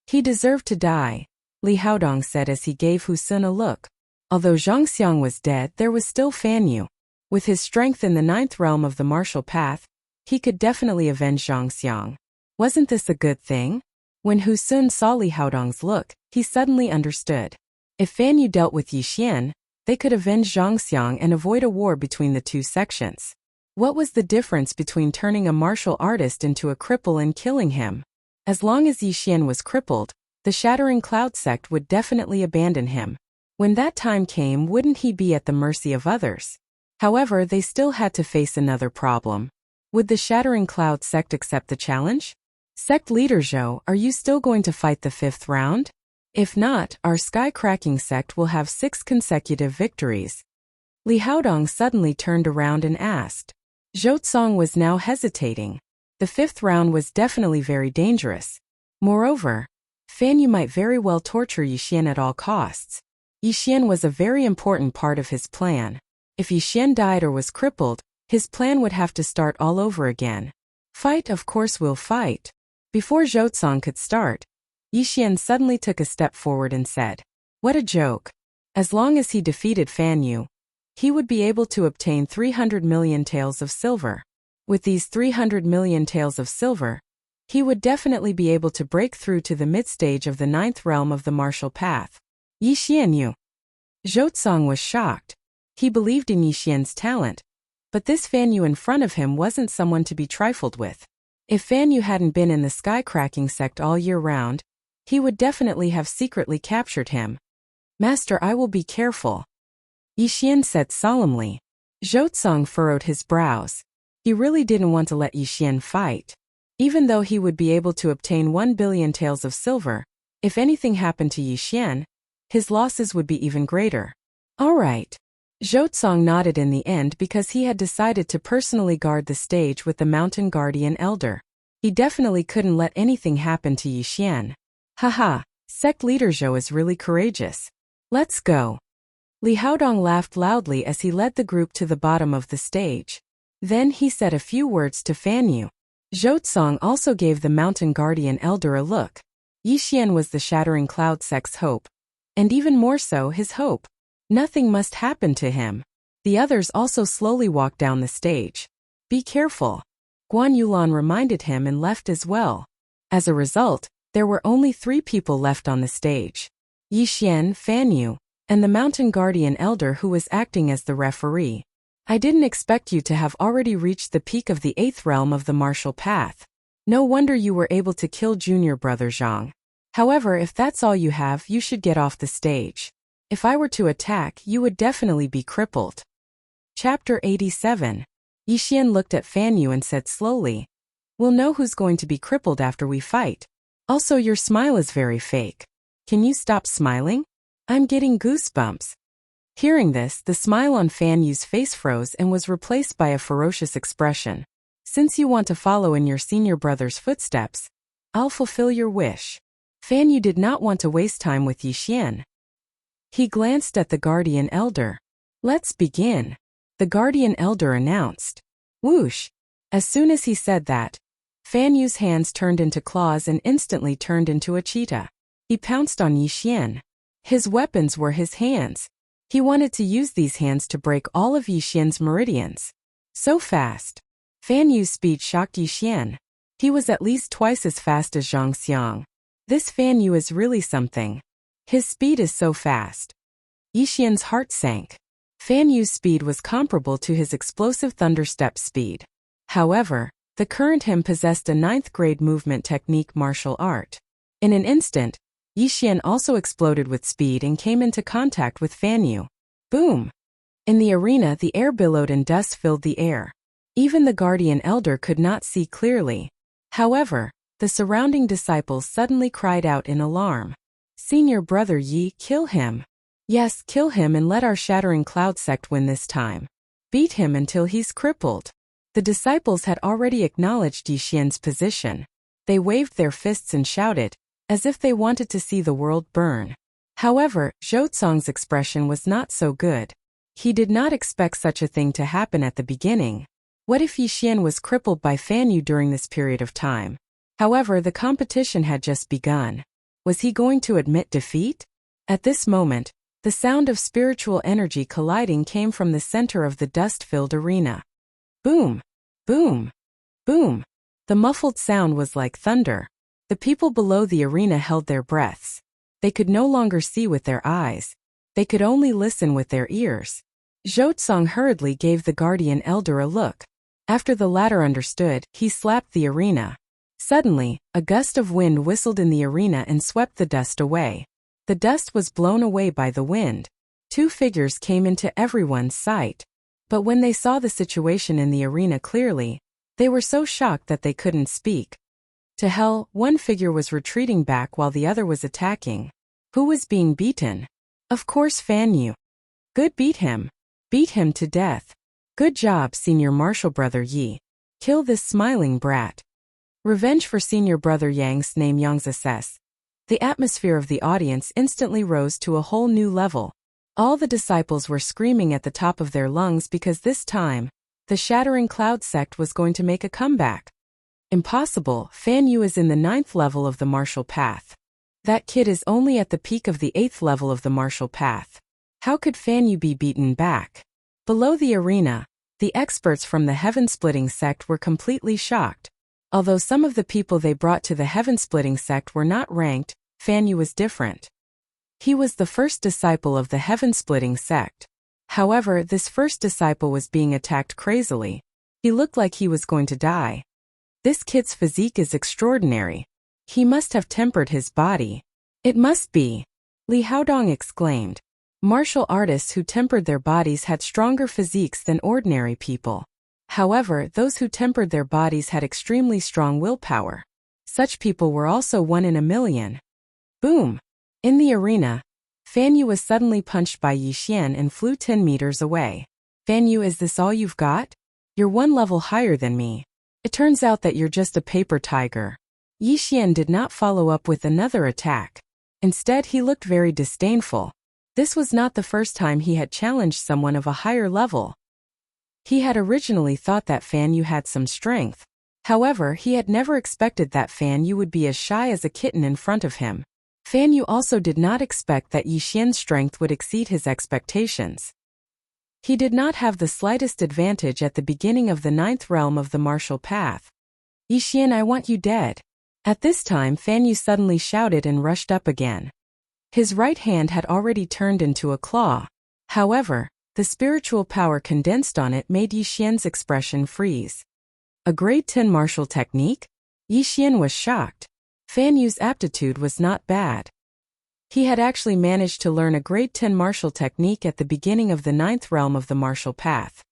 Speaker 1: He deserved to die, Li Haodong said as he gave Hu Sun a look. Although Zhangxiang was dead, there was still Fan Yu. With his strength in the 9th realm of the martial path, he could definitely avenge Zhangxiang. Wasn't this a good thing? When Hu Sun saw Li Haodong's look, he suddenly understood. If Fan Yu dealt with Yixian, they could avenge Zhangxiang and avoid a war between the two sections. What was the difference between turning a martial artist into a cripple and killing him? As long as Yixian was crippled, the Shattering Cloud sect would definitely abandon him. When that time came, wouldn't he be at the mercy of others? However, they still had to face another problem. Would the Shattering Cloud sect accept the challenge? Sect leader Zhou, are you still going to fight the 5th round? If not, our Sky-Cracking sect will have 6 consecutive victories. Li Haodong suddenly turned around and asked. Zhou was now hesitating. The fifth round was definitely very dangerous. Moreover, Fan Yu might very well torture Yixian at all costs. Yixian was a very important part of his plan. If Yixian died or was crippled, his plan would have to start all over again. Fight, of course we'll fight. Before Zhou could start, Yixian suddenly took a step forward and said, "What a joke. As long as he defeated Fan Yu, he would be able to obtain 300 million taels of silver. With these 300 million taels of silver, he would definitely be able to break through to the mid-stage of the 9th realm of the martial path." Yixian Yu. Zhou was shocked. He believed in Yixian's talent, but this Fan Yu in front of him wasn't someone to be trifled with. If Fan Yu hadn't been in the sky-cracking sect all year round, he would definitely have secretly captured him. "Master, I will be careful," Yixian said solemnly. Zhou furrowed his brows. He really didn't want to let Yixian fight. Even though he would be able to obtain 1 billion taels of silver, if anything happened to Yixian, his losses would be even greater. All right. Zhou nodded in the end because he had decided to personally guard the stage with the Mountain Guardian Elder. He definitely couldn't let anything happen to Yixian. Haha, sect leader Zhou is really courageous. Let's go. Li Haodong laughed loudly as he led the group to the bottom of the stage. Then he said a few words to Fan Yu. Zhou also gave the Mountain Guardian Elder a look. Yixian was the Shattering Cloud sect's hope. And even more so his hope. Nothing must happen to him. The others also slowly walked down the stage. Be careful. Guan Yulan reminded him and left as well. As a result, there were only 3 people left on the stage. Yixian, Fan Yu, and the Mountain Guardian Elder who was acting as the referee. I didn't expect you to have already reached the peak of the 8th realm of the martial path. No wonder you were able to kill junior brother Zhang. However, if that's all you have, you should get off the stage. If I were to attack, you would definitely be crippled. Chapter 87. Yixian looked at Fan Yu and said slowly, "We'll know who's going to be crippled after we fight. Also, your smile is very fake. Can you stop smiling? I'm getting goosebumps." Hearing this, the smile on Fan Yu's face froze and was replaced by a ferocious expression. "Since you want to follow in your senior brother's footsteps, I'll fulfill your wish." Fan Yu did not want to waste time with Yixian. He glanced at the Guardian Elder. "Let's begin," the Guardian Elder announced. Whoosh! As soon as he said that, Fan Yu's hands turned into claws and instantly turned into a cheetah. He pounced on Yixian. His weapons were his hands. He wanted to use these hands to break all of Yixian's meridians. So fast. Fan Yu's speed shocked Yixian. He was at least twice as fast as Zhang Xiang. This Fan Yu is really something. His speed is so fast. Yixian's heart sank. Fan Yu's speed was comparable to his explosive thunderstep speed. However, the current him possessed a 9th grade movement technique martial art. In an instant, Yixian also exploded with speed and came into contact with Fan Yu. Boom! In the arena, the air billowed and dust filled the air. Even the Guardian Elder could not see clearly. However, the surrounding disciples suddenly cried out in alarm. "Senior brother Yi, kill him. Yes, kill him and let our Shattering Cloud sect win this time. Beat him until he's crippled." The disciples had already acknowledged Yixian's position. They waved their fists and shouted, as if they wanted to see the world burn. However, Zhou expression was not so good. He did not expect such a thing to happen at the beginning. What if Yixian was crippled by Fan Yu during this period of time? However, the competition had just begun. Was he going to admit defeat? At this moment, the sound of spiritual energy colliding came from the center of the dust-filled arena. Boom! Boom! Boom! The muffled sound was like thunder. The people below the arena held their breaths. They could no longer see with their eyes. They could only listen with their ears. Zhou hurriedly gave the Guardian Elder a look. After the latter understood, he slapped the arena. Suddenly, a gust of wind whistled in the arena and swept the dust away. The dust was blown away by the wind. 2 figures came into everyone's sight. But when they saw the situation in the arena clearly, they were so shocked that they couldn't speak. To hell, one figure was retreating back while the other was attacking. Who was being beaten? Of course Fan Yu. Good, beat him. Beat him to death. Good job, Senior Martial Brother Yi. Kill this smiling brat. Revenge for Senior Brother Yang's name Yang's assess. The atmosphere of the audience instantly rose to a whole new level. All the disciples were screaming at the top of their lungs because this time, the Shattering Cloud sect was going to make a comeback. Impossible, Fan Yu is in the 9th level of the martial path. That kid is only at the peak of the 8th level of the martial path. How could Fan Yu be beaten back? Below the arena, the experts from the Heaven-Splitting sect were completely shocked. Although some of the people they brought to the Heaven-Splitting sect were not ranked, Fan Yu was different. He was the first disciple of the Heaven-Splitting sect. However, this first disciple was being attacked crazily. He looked like he was going to die. This kid's physique is extraordinary. He must have tempered his body. It must be. Li Haodong exclaimed. Martial artists who tempered their bodies had stronger physiques than ordinary people. However, those who tempered their bodies had extremely strong willpower. Such people were also 1 in a million. Boom! In the arena, Fan Yu was suddenly punched by Yi Xian and flew 10 meters away. Fan Yu, is this all you've got? You're 1 level higher than me. It turns out that you're just a paper tiger. Yi Xian did not follow up with another attack. Instead, he looked very disdainful. This was not the first time he had challenged someone of a higher level. He had originally thought that Fan Yu had some strength. However, he had never expected that Fan Yu would be as shy as a kitten in front of him. Fan Yu also did not expect that Yi Xian's strength would exceed his expectations. He did not have the slightest advantage at the beginning of the 9th realm of the martial path. Yi Xian, I want you dead. At this time, Fan Yu suddenly shouted and rushed up again. His right hand had already turned into a claw. However, the spiritual power condensed on it made Yi Xian's expression freeze. A grade 10 martial technique? Yi Xian was shocked. Fan Yu's aptitude was not bad. He had actually managed to learn a grade 10 martial technique at the beginning of the 9th realm of the martial path.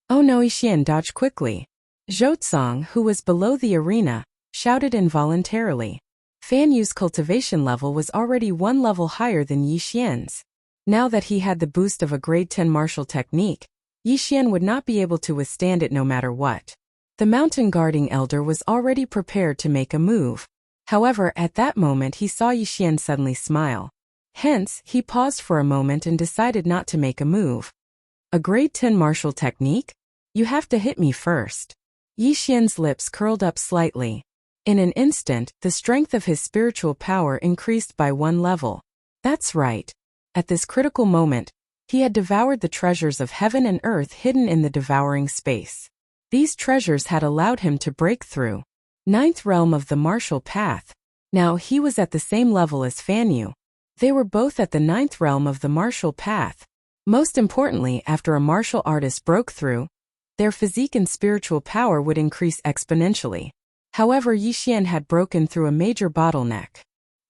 Speaker 1: Oh no, Yi Xian dodged quickly. Zhouzong, who was below the arena, shouted involuntarily. Fan Yu's cultivation level was already 1 level higher than Yi Xian's. Now that he had the boost of a grade 10 martial technique, Yi Xian would not be able to withstand it no matter what. The mountain guarding elder was already prepared to make a move. However, at that moment he saw Yi Xian suddenly smile. Hence, he paused for a moment and decided not to make a move. A grade 10 martial technique? You have to hit me first. Yi Xian's lips curled up slightly. In an instant, the strength of his spiritual power increased by 1 level. That's right. At this critical moment, he had devoured the treasures of heaven and earth hidden in the devouring space. These treasures had allowed him to break through 9th realm of the martial path. Now he was at the same level as Fan Yu. They were both at the 9th realm of the martial path. Most importantly, after a martial artist broke through, their physique and spiritual power would increase exponentially. However, Yi Xian had broken through a major bottleneck.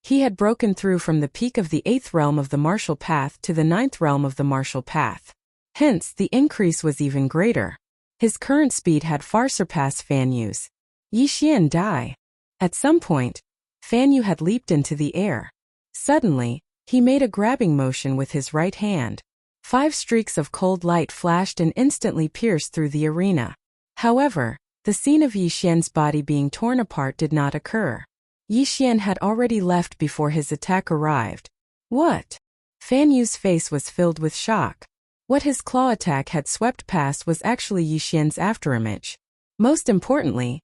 Speaker 1: He had broken through from the peak of the 8th realm of the martial path to the 9th realm of the martial path. Hence, the increase was even greater. His current speed had far surpassed Fan Yu's. Yi Xian died. At some point, Fan Yu had leaped into the air. Suddenly, he made a grabbing motion with his right hand. 5 streaks of cold light flashed and instantly pierced through the arena. However, the scene of Yi Xian's body being torn apart did not occur. Yi Xian had already left before his attack arrived. What? Fan Yu's face was filled with shock. What his claw attack had swept past was actually Yi Xian's afterimage. Most importantly,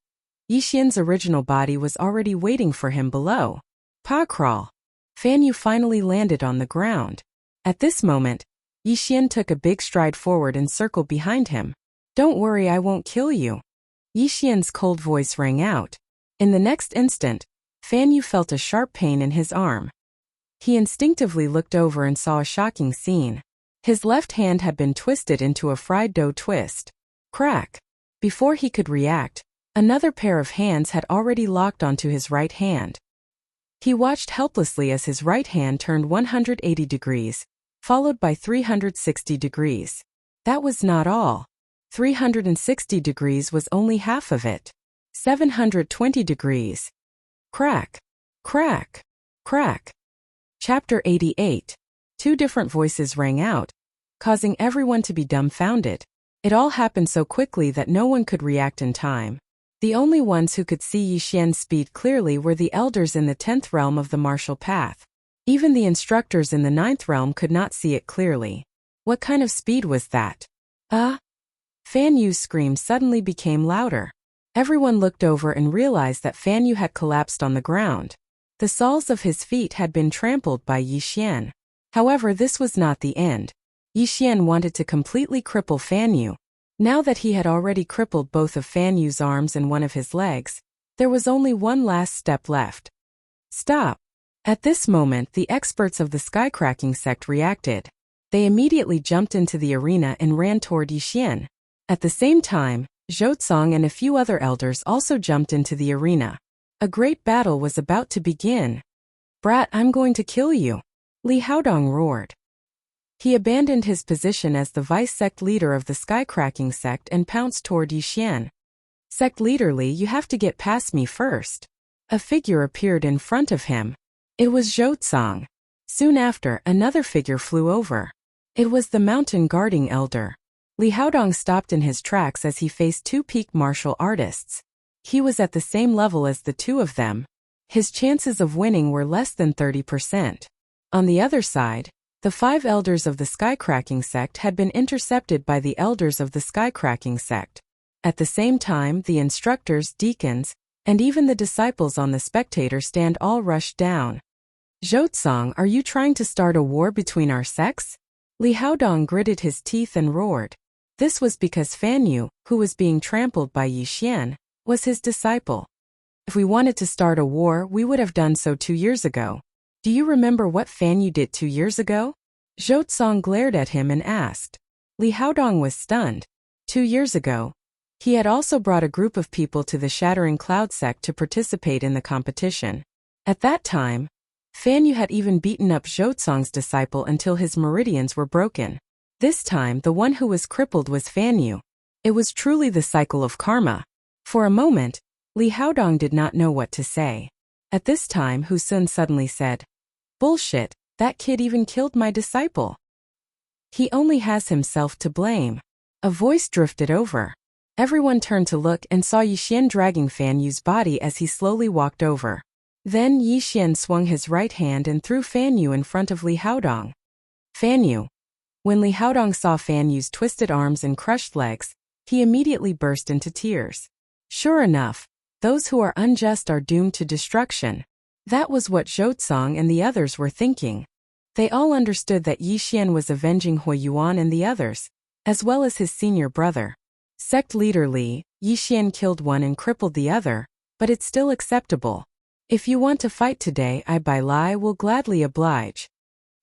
Speaker 1: Yi Xian's original body was already waiting for him below. Paw crawl. Fan Yu finally landed on the ground. At this moment, Yi Xian took a big stride forward and circled behind him. Don't worry, I won't kill you. Yi Xian's cold voice rang out. In the next instant, Fan Yu felt a sharp pain in his arm. He instinctively looked over and saw a shocking scene. His left hand had been twisted into a fried dough twist. Crack! Before he could react, another pair of hands had already locked onto his right hand. He watched helplessly as his right hand turned 180 degrees, followed by 360 degrees. That was not all. 360 degrees was only half of it. 720 degrees. Crack! Crack! Crack! Chapter 88. 2 different voices rang out. causing everyone to be dumbfounded. It all happened so quickly that no one could react in time. The only ones who could see Yixian's speed clearly were the elders in the 10th realm of the martial path. Even the instructors in the 9th realm could not see it clearly. What kind of speed was that? Fan Yu's scream suddenly became louder. Everyone looked over and realized that Fan Yu had collapsed on the ground. The soles of his feet had been trampled by Yixian. However, this was not the end. Yixian wanted to completely cripple Fan Yu. Now that he had already crippled both of Fan Yu's arms and one of his legs, there was only one last step left. Stop! At this moment, the experts of the Skycracking sect reacted. They immediately jumped into the arena and ran toward Yixian. At the same time, Zhouzong and a few other elders also jumped into the arena. A great battle was about to begin. "Brat, I'm going to kill you!" Li Haodong roared. He abandoned his position as the vice-sect leader of the Skycracking sect and pounced toward Yixian. "Sect leader Li, you have to get past me first." A figure appeared in front of him. It was Zhouzong. Soon after, another figure flew over. It was the mountain guarding elder. Li Haodong stopped in his tracks as he faced two peak martial artists. He was at the same level as the two of them. His chances of winning were less than 30%. On the other side, the 5 elders of the Skycracking sect had been intercepted by the elders of the Skycracking sect. At the same time, the instructors, deacons, and even the disciples on the spectator stand all rushed down. "Zhouzong, are you trying to start a war between our sects?" Li Haodong gritted his teeth and roared. This was because Fan Yu, who was being trampled by Yixian, was his disciple. "If we wanted to start a war, we would have done so 2 years ago. Do you remember what Fan Yu did 2 years ago?" Zhouzong glared at him and asked. Li Haodong was stunned. 2 years ago, he had also brought a group of people to the Shattering Cloud sect to participate in the competition. At that time, Fan Yu had even beaten up Zhouzong's disciple until his meridians were broken. This time, the one who was crippled was Fan Yu. It was truly the cycle of karma. For a moment, Li Haodong did not know what to say. At this time, Hu Sun suddenly said, "Bullshit, that kid even killed my disciple. He only has himself to blame." A voice drifted over. Everyone turned to look and saw Yixian dragging Fan Yu's body as he slowly walked over. Then Yixian swung his right hand and threw Fan Yu in front of Li Haodong. "Fan Yu." When Li Haodong saw Fan Yu's twisted arms and crushed legs, he immediately burst into tears. Sure enough, those who are unjust are doomed to destruction. That was what Zhouzong and the others were thinking. They all understood that Yixian was avenging Hui Yuan and the others, as well as his senior brother. Sect leader Li, Yixian killed one and crippled the other, but it's still acceptable. "If you want to fight today, I Bai Lai will gladly oblige."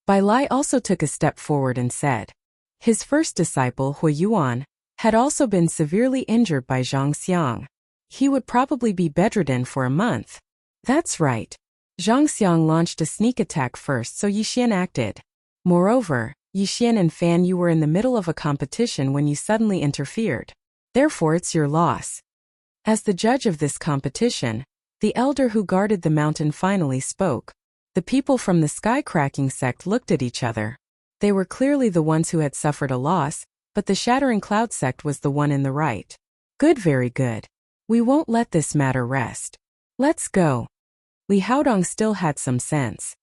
Speaker 1: Bai Lai also took a step forward and said. His first disciple, Hui Yuan, had also been severely injured by Zhang Xiang. He would probably be bedridden for a month. That's right. Zhang Xiang launched a sneak attack first, so Yixian acted. Moreover, Yixian and Fan Yu were in the middle of a competition when you suddenly interfered. Therefore, it's your loss. As the judge of this competition, the elder who guarded the mountain finally spoke. The people from the Skycracking sect looked at each other. They were clearly the ones who had suffered a loss, but the Shattering Cloud sect was the one in the right. Good, very good. We won't let this matter rest. Let's go. Li Haodong still had some sense.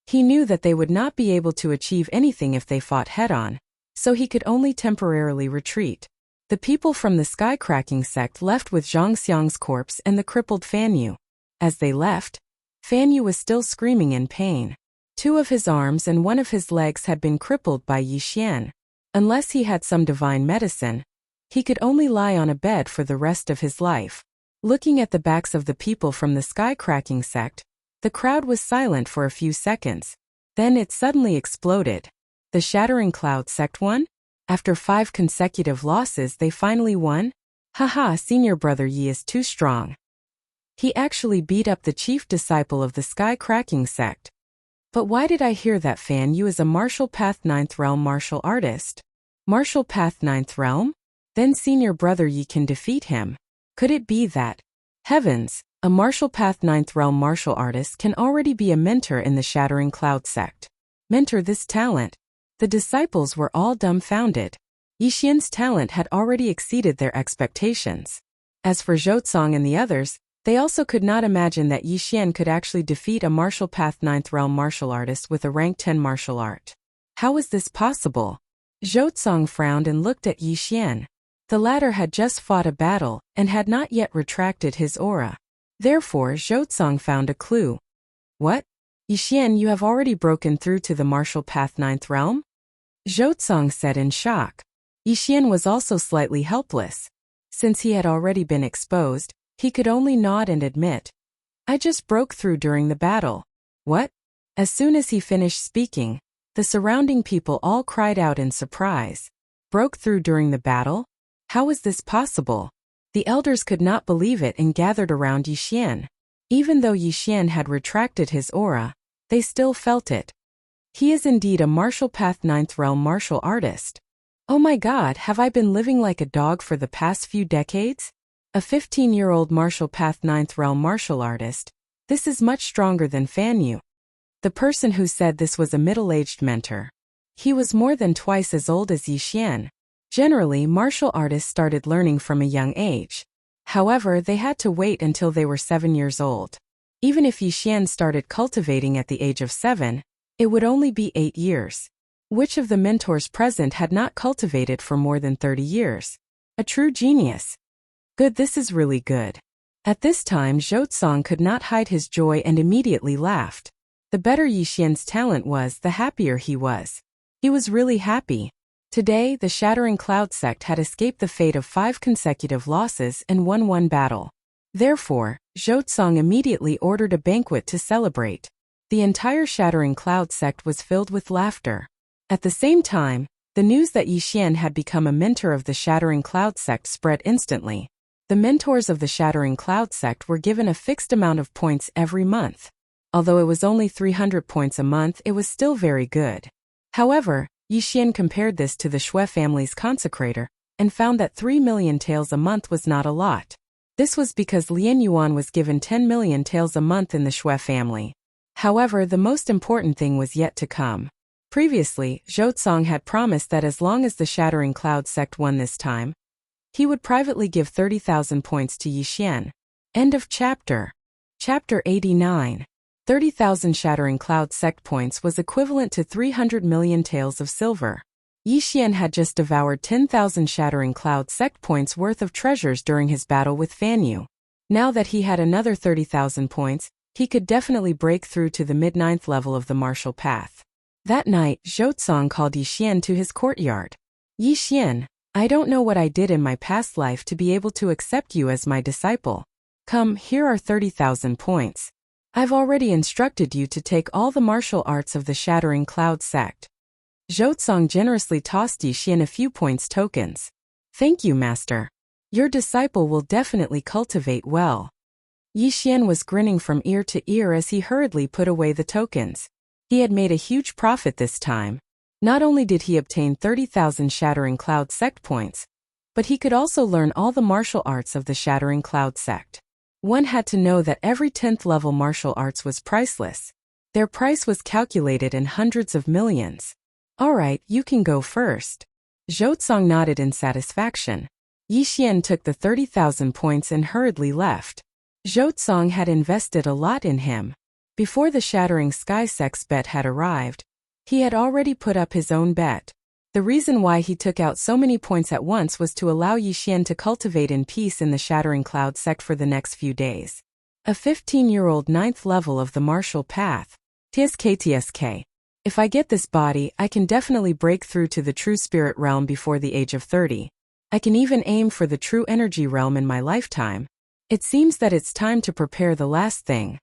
Speaker 1: He knew that they would not be able to achieve anything if they fought head-on, so he could only temporarily retreat. The people from the Skycracking sect left with Zhang Xiang's corpse and the crippled Fan Yu. As they left, Fan Yu was still screaming in pain. 2 of his arms and 1 of his legs had been crippled by Yixian. Unless he had some divine medicine, he could only lie on a bed for the rest of his life. Looking at the backs of the people from the Skycracking sect, the crowd was silent for a few seconds. Then it suddenly exploded. The Shattering Cloud sect won? After 5 consecutive losses, they finally won? Haha, senior brother Yi is too strong. He actually beat up the chief disciple of the Skycracking sect. But why did I hear that Fan Yu is a Martial Path 9th Realm martial artist? Martial Path 9th Realm? Then senior brother Yi can defeat him. Could it be that? Heavens, a Martial Path 9th Realm martial artist can already be a mentor in the Shattering Cloud sect. Mentor this talent. The disciples were all dumbfounded. Yixian's talent had already exceeded their expectations. As for Zhouzong and the others, they also could not imagine that Yixian could actually defeat a martial path 9th realm martial artist with a rank 10 martial art. How was this possible? Zhouzong frowned and looked at Yixian. The latter had just fought a battle and had not yet retracted his aura. Therefore, Zhouzong found a clue. What? Yixian, you have already broken through to the martial path 9th realm? Zhouzong said in shock. Yixian was also slightly helpless. Since he had already been exposed, he could only nod and admit, I just broke through during the battle. What? As soon as he finished speaking, the surrounding people all cried out in surprise. Broke through during the battle? How was this possible? The elders could not believe it and gathered around Yixian. Even though Yixian had retracted his aura, they still felt it. He is indeed a martial path 9th realm martial artist. Oh my God, have I been living like a dog for the past few decades? A 15-year-old martial path 9th realm martial artist. This is much stronger than Fan Yu. The person who said this was a middle-aged mentor. He was more than twice as old as Yixian. Generally, martial artists started learning from a young age. However, they had to wait until they were 7 years old. Even if Yixian started cultivating at the age of 7, it would only be 8 years. Which of the mentors present had not cultivated for more than 30 years? A true genius. Good, this is really good. At this time, Zhouzong could not hide his joy and immediately laughed. The better Yixian's talent was, the happier he was. He was really happy. Today, the Shattering Cloud sect had escaped the fate of 5 consecutive losses and won one battle. Therefore, Zhouzong immediately ordered a banquet to celebrate. The entire Shattering Cloud sect was filled with laughter. At the same time, the news that Yixian had become a mentor of the Shattering Cloud sect spread instantly. The mentors of the Shattering Cloud sect were given a fixed amount of points every month. Although it was only 300 points a month, it was still very good. However, Yixian compared this to the Shui family's consecrator, and found that 3 million taels a month was not a lot. This was because Lian Yuan was given 10 million taels a month in the Shui family. However, the most important thing was yet to come. Previously, Zhouzong had promised that as long as the Shattering Cloud sect won this time, he would privately give 30,000 points to Yixian. End of chapter. Chapter 89. 30,000 Shattering Cloud sect points was equivalent to 300 million taels of silver. Yixian had just devoured 10,000 Shattering Cloud sect points worth of treasures during his battle with Fan Yu. Now that he had another 30,000 points, he could definitely break through to the mid-9th level of the martial path. That night, Zhouzong called Yixian to his courtyard. Yixian, I don't know what I did in my past life to be able to accept you as my disciple. Come, here are 30,000 points. I've already instructed you to take all the martial arts of the Shattering Cloud sect. Zhouzong generously tossed Yixian a few points tokens. Thank you, master. Your disciple will definitely cultivate well. Yixian was grinning from ear to ear as he hurriedly put away the tokens. He had made a huge profit this time. Not only did he obtain 30,000 Shattering Cloud sect points, but he could also learn all the martial arts of the Shattering Cloud sect. One had to know that every 10th level martial arts was priceless. Their price was calculated in hundreds of millions. Alright, you can go first. Zhouzong nodded in satisfaction. Yixian took the 30,000 points and hurriedly left. Zhouzong had invested a lot in him. Before the Shattering Sky sect's bet had arrived, he had already put up his own bet. The reason why he took out so many points at once was to allow Yixian to cultivate in peace in the Shattering Cloud sect for the next few days. A 15-year-old 9th level of the martial path. TSK. If I get this body, I can definitely break through to the true spirit realm before the age of 30. I can even aim for the true energy realm in my lifetime. It seems that it's time to prepare the last thing.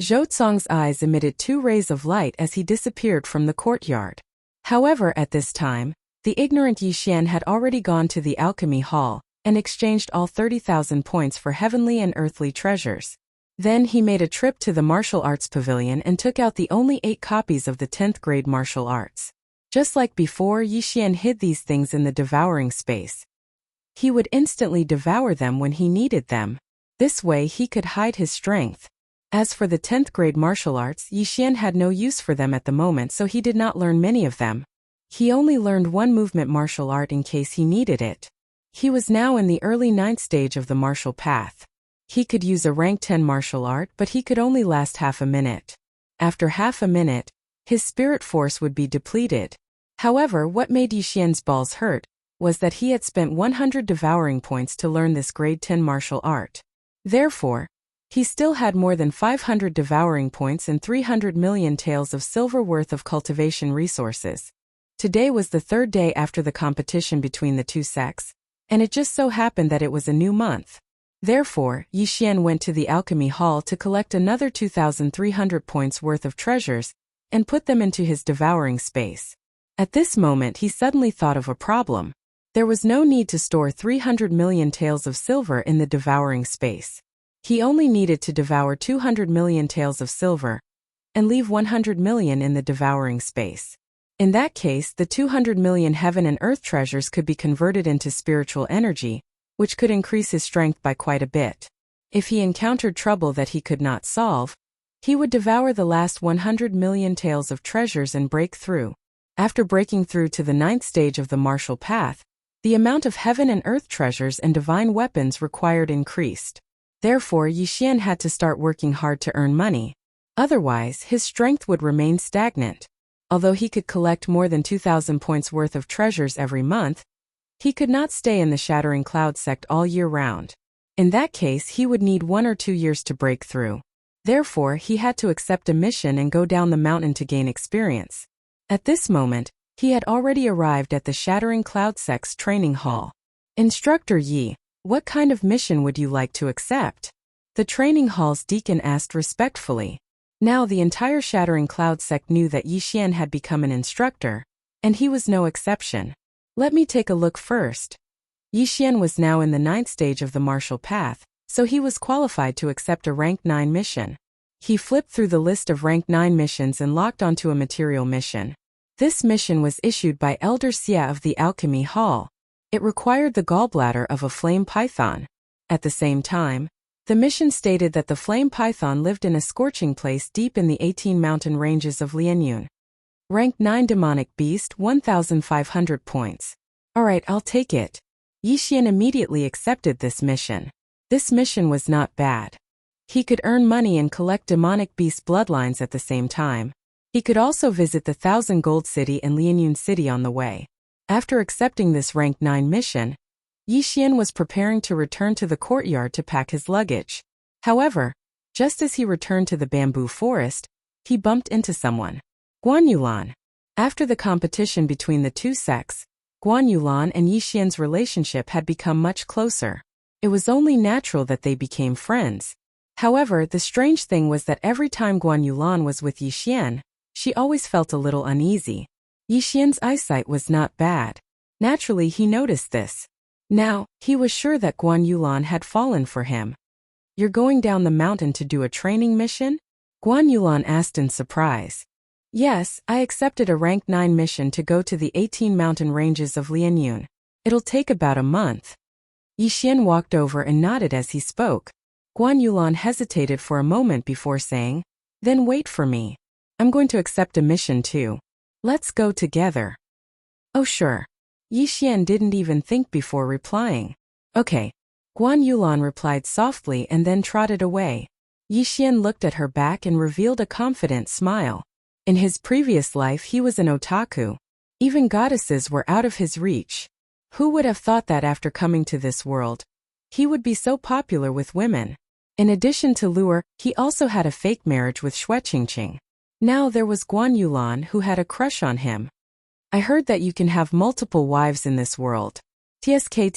Speaker 1: Zhouzong's eyes emitted 2 rays of light as he disappeared from the courtyard. However, at this time, the ignorant Yixian had already gone to the alchemy hall and exchanged all 30,000 points for heavenly and earthly treasures. Then he made a trip to the martial arts pavilion and took out the only 8 copies of the 10th grade martial arts. Just like before, Yixian hid these things in the devouring space. He would instantly devour them when he needed them. This way he could hide his strength. As for the 10th grade martial arts, Yixian had no use for them at the moment, so he did not learn many of them. He only learned one movement martial art in case he needed it. He was now in the early 9th stage of the martial path. He could use a rank 10 martial art, but he could only last half a minute. After half a minute, his spirit force would be depleted. However, what made Yixian's balls hurt was that he had spent 100 devouring points to learn this grade 10 martial art. Therefore, he still had more than 500 devouring points and 300 million taels of silver worth of cultivation resources. Today was the 3rd day after the competition between the two sects, and it just so happened that it was a new month. Therefore, Yixian went to the alchemy hall to collect another 2,300 points worth of treasures and put them into his devouring space. At this moment he suddenly thought of a problem. There was no need to store 300 million taels of silver in the devouring space. He only needed to devour 200 million taels of silver and leave 100 million in the devouring space. In that case, the 200 million heaven and earth treasures could be converted into spiritual energy, which could increase his strength by quite a bit. If he encountered trouble that he could not solve, he would devour the last 100 million taels of treasures and break through. After breaking through to the 9th stage of the martial path, the amount of heaven and earth treasures and divine weapons required increased. Therefore, Yixian had to start working hard to earn money. Otherwise, his strength would remain stagnant. Although he could collect more than 2,000 points worth of treasures every month, he could not stay in the Shattering Cloud sect all year round. In that case, he would need 1 or 2 years to break through. Therefore, he had to accept a mission and go down the mountain to gain experience. At this moment, he had already arrived at the Shattering Cloud sect's training hall. "Instructor Yi, what kind of mission would you like to accept?" the training hall's deacon asked respectfully. Now the entire Shattering Cloud sect knew that Yixian had become an instructor, and he was no exception. "Let me take a look first." Yixian was now in the 9th stage of the martial path, so he was qualified to accept a rank 9 mission. He flipped through the list of rank 9 missions and locked onto a material mission. This mission was issued by Elder Xia of the Alchemy Hall. It required the gallbladder of a flame python. At the same time, the mission stated that the flame python lived in a scorching place deep in the 18 mountain ranges of Lianyun. Rank 9 demonic beast, 1,500 points. Alright, I'll take it. Yixian immediately accepted this mission. This mission was not bad. He could earn money and collect demonic beast bloodlines at the same time. He could also visit the 1,000 Gold City and Lianyun City on the way. After accepting this rank 9 mission, Yixian was preparing to return to the courtyard to pack his luggage. However, just as he returned to the bamboo forest, he bumped into someone. Guan Yulan. After the competition between the two sects, Guan Yulan and Yixian's relationship had become much closer. It was only natural that they became friends. However, the strange thing was that every time Guan Yulan was with Yixian, she always felt a little uneasy. Yixian's eyesight was not bad. Naturally, he noticed this. Now, he was sure that Guan Yulan had fallen for him. "You're going down the mountain to do a training mission?" Guan Yulan asked in surprise. "Yes, I accepted a rank 9 mission to go to the 18 mountain ranges of Lianyun. It'll take about a month." Yixian walked over and nodded as he spoke. Guan Yulan hesitated for a moment before saying, "Then wait for me. I'm going to accept a mission too. Let's go together." "Oh sure." Yixian didn't even think before replying. "Okay." Guan Yulan replied softly and then trotted away. Yixian looked at her back and revealed a confident smile. In his previous life he was an otaku. Even goddesses were out of his reach. Who would have thought that after coming to this world, he would be so popular with women? In addition to lure, he also had a fake marriage with Shueqingqing. Now there was Guan Yulan who had a crush on him. "I heard that you can have multiple wives in this world. TSK.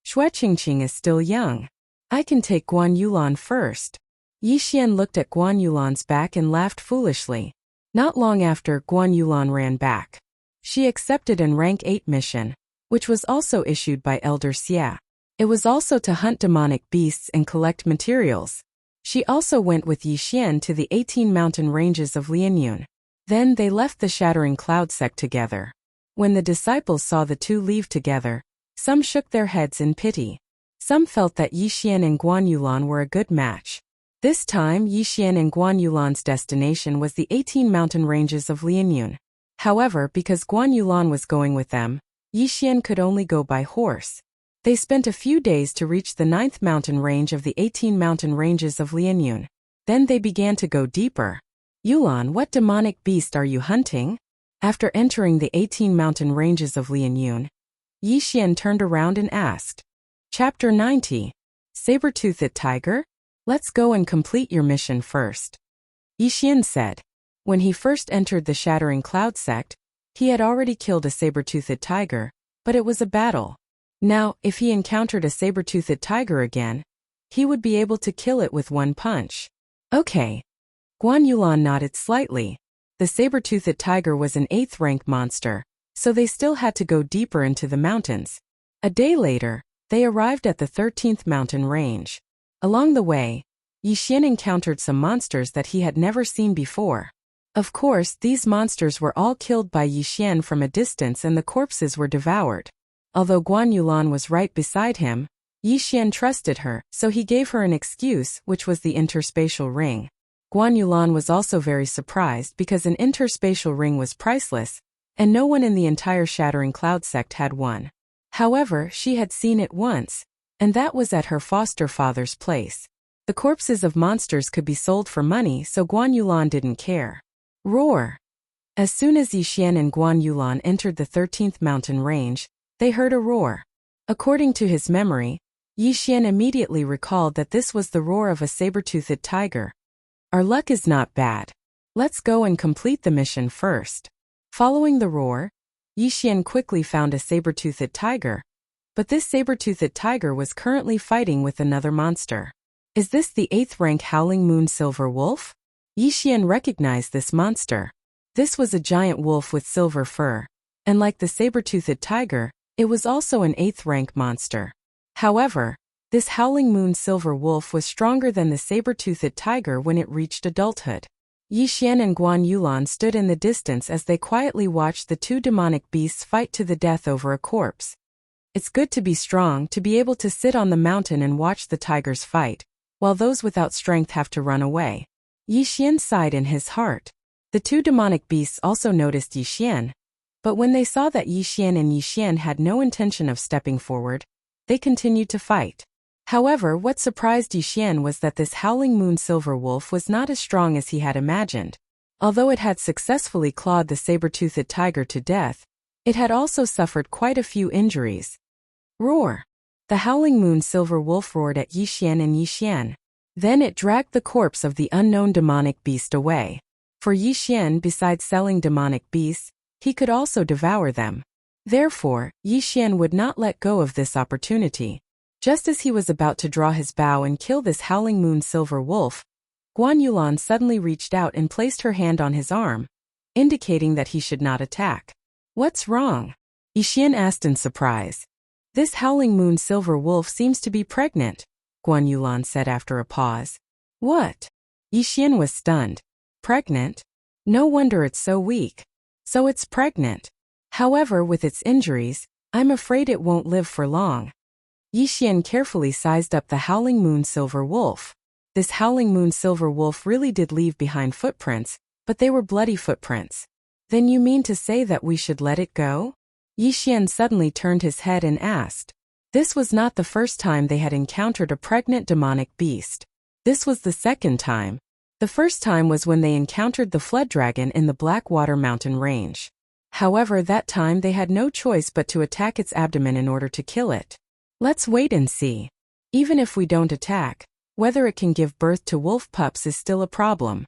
Speaker 1: Shueqingqing is still young. I can take Guan Yulan first." Yixian looked at Guan Yulan's back and laughed foolishly. Not long after, Guan Yulan ran back. She accepted an rank 8 mission, which was also issued by Elder Xia. It was also to hunt demonic beasts and collect materials. She also went with Yixian to the 18 mountain ranges of Lianyun. Then they left the Shattering Cloud sect together. When the disciples saw the two leave together, some shook their heads in pity. Some felt that Yixian and Guan Yulan were a good match. This time, Yixian and Guan Yulan's destination was the 18 mountain ranges of Lianyun. However, because Guan Yulan was going with them, Yixian could only go by horse. They spent a few days to reach the 9th mountain range of the 18 mountain ranges of Lianyun. Then they began to go deeper. Yulan, what demonic beast are you hunting? After entering the 18 mountain ranges of Lianyun, Yixian turned around and asked. Chapter 90. Saber-toothed tiger? Let's go and complete your mission first. Yixian said. When he first entered the Shattering Cloud sect, he had already killed a saber-toothed tiger, but it was a battle. Now, if he encountered a saber-toothed tiger again, he would be able to kill it with one punch. Okay. Guan Yulan nodded slightly. The saber-toothed tiger was an 8th rank monster, so they still had to go deeper into the mountains. A day later, they arrived at the 13th mountain range. Along the way, Yixian encountered some monsters that he had never seen before. Of course, these monsters were all killed by Yixian from a distance and the corpses were devoured. Although Guan Yulan was right beside him, Yixian trusted her, so he gave her an excuse, which was the interspatial ring. Guan Yulan was also very surprised because an interspatial ring was priceless, and no one in the entire Shattering Cloud sect had one. However, she had seen it once, and that was at her foster father's place. The corpses of monsters could be sold for money, so Guan Yulan didn't care. Roar! As soon as Yixian and Guan Yulan entered the 13th mountain range, they heard a roar. According to his memory, Yixian immediately recalled that this was the roar of a saber-toothed tiger. Our luck is not bad. Let's go and complete the mission first. Following the roar, Yixian quickly found a saber-toothed tiger, but this saber-toothed tiger was currently fighting with another monster. Is this the 8th rank Howling Moon Silver Wolf? Yixian recognized this monster. This was a giant wolf with silver fur, and like the saber-toothed tiger, it was also an 8th rank monster. However, this Howling Moon Silver Wolf was stronger than the saber-toothed tiger when it reached adulthood. Yixian and Guan Yulan stood in the distance as they quietly watched the two demonic beasts fight to the death over a corpse. It's good to be strong, to be able to sit on the mountain and watch the tigers fight, while those without strength have to run away. Yixian sighed in his heart. The two demonic beasts also noticed Yixian, but when they saw that Yixian and Yixian had no intention of stepping forward, they continued to fight. However, what surprised Yixian was that this Howling Moon Silver Wolf was not as strong as he had imagined. Although it had successfully clawed the saber-toothed tiger to death, it had also suffered quite a few injuries. Roar! The Howling Moon Silver Wolf roared at Yixian and Yixian. Then it dragged the corpse of the unknown demonic beast away. For Yixian, besides selling demonic beasts, he could also devour them. Therefore, Yixian would not let go of this opportunity. Just as he was about to draw his bow and kill this Howling Moon Silver Wolf, Guan Yulan suddenly reached out and placed her hand on his arm, indicating that he should not attack. What's wrong? Yixian asked in surprise. This Howling Moon Silver Wolf seems to be pregnant, Guan Yulan said after a pause. What? Yixian was stunned. Pregnant? No wonder it's so weak. So it's pregnant. However, with its injuries, I'm afraid it won't live for long. Yixian carefully sized up the Howling Moon Silver Wolf. This Howling Moon Silver Wolf really did leave behind footprints, but they were bloody footprints. Then you mean to say that we should let it go? Yixian suddenly turned his head and asked. This was not the first time they had encountered a pregnant demonic beast. This was the second time. The first time was when they encountered the flood dragon in the Blackwater Mountain Range. However, that time they had no choice but to attack its abdomen in order to kill it. Let's wait and see. Even if we don't attack, whether it can give birth to wolf pups is still a problem.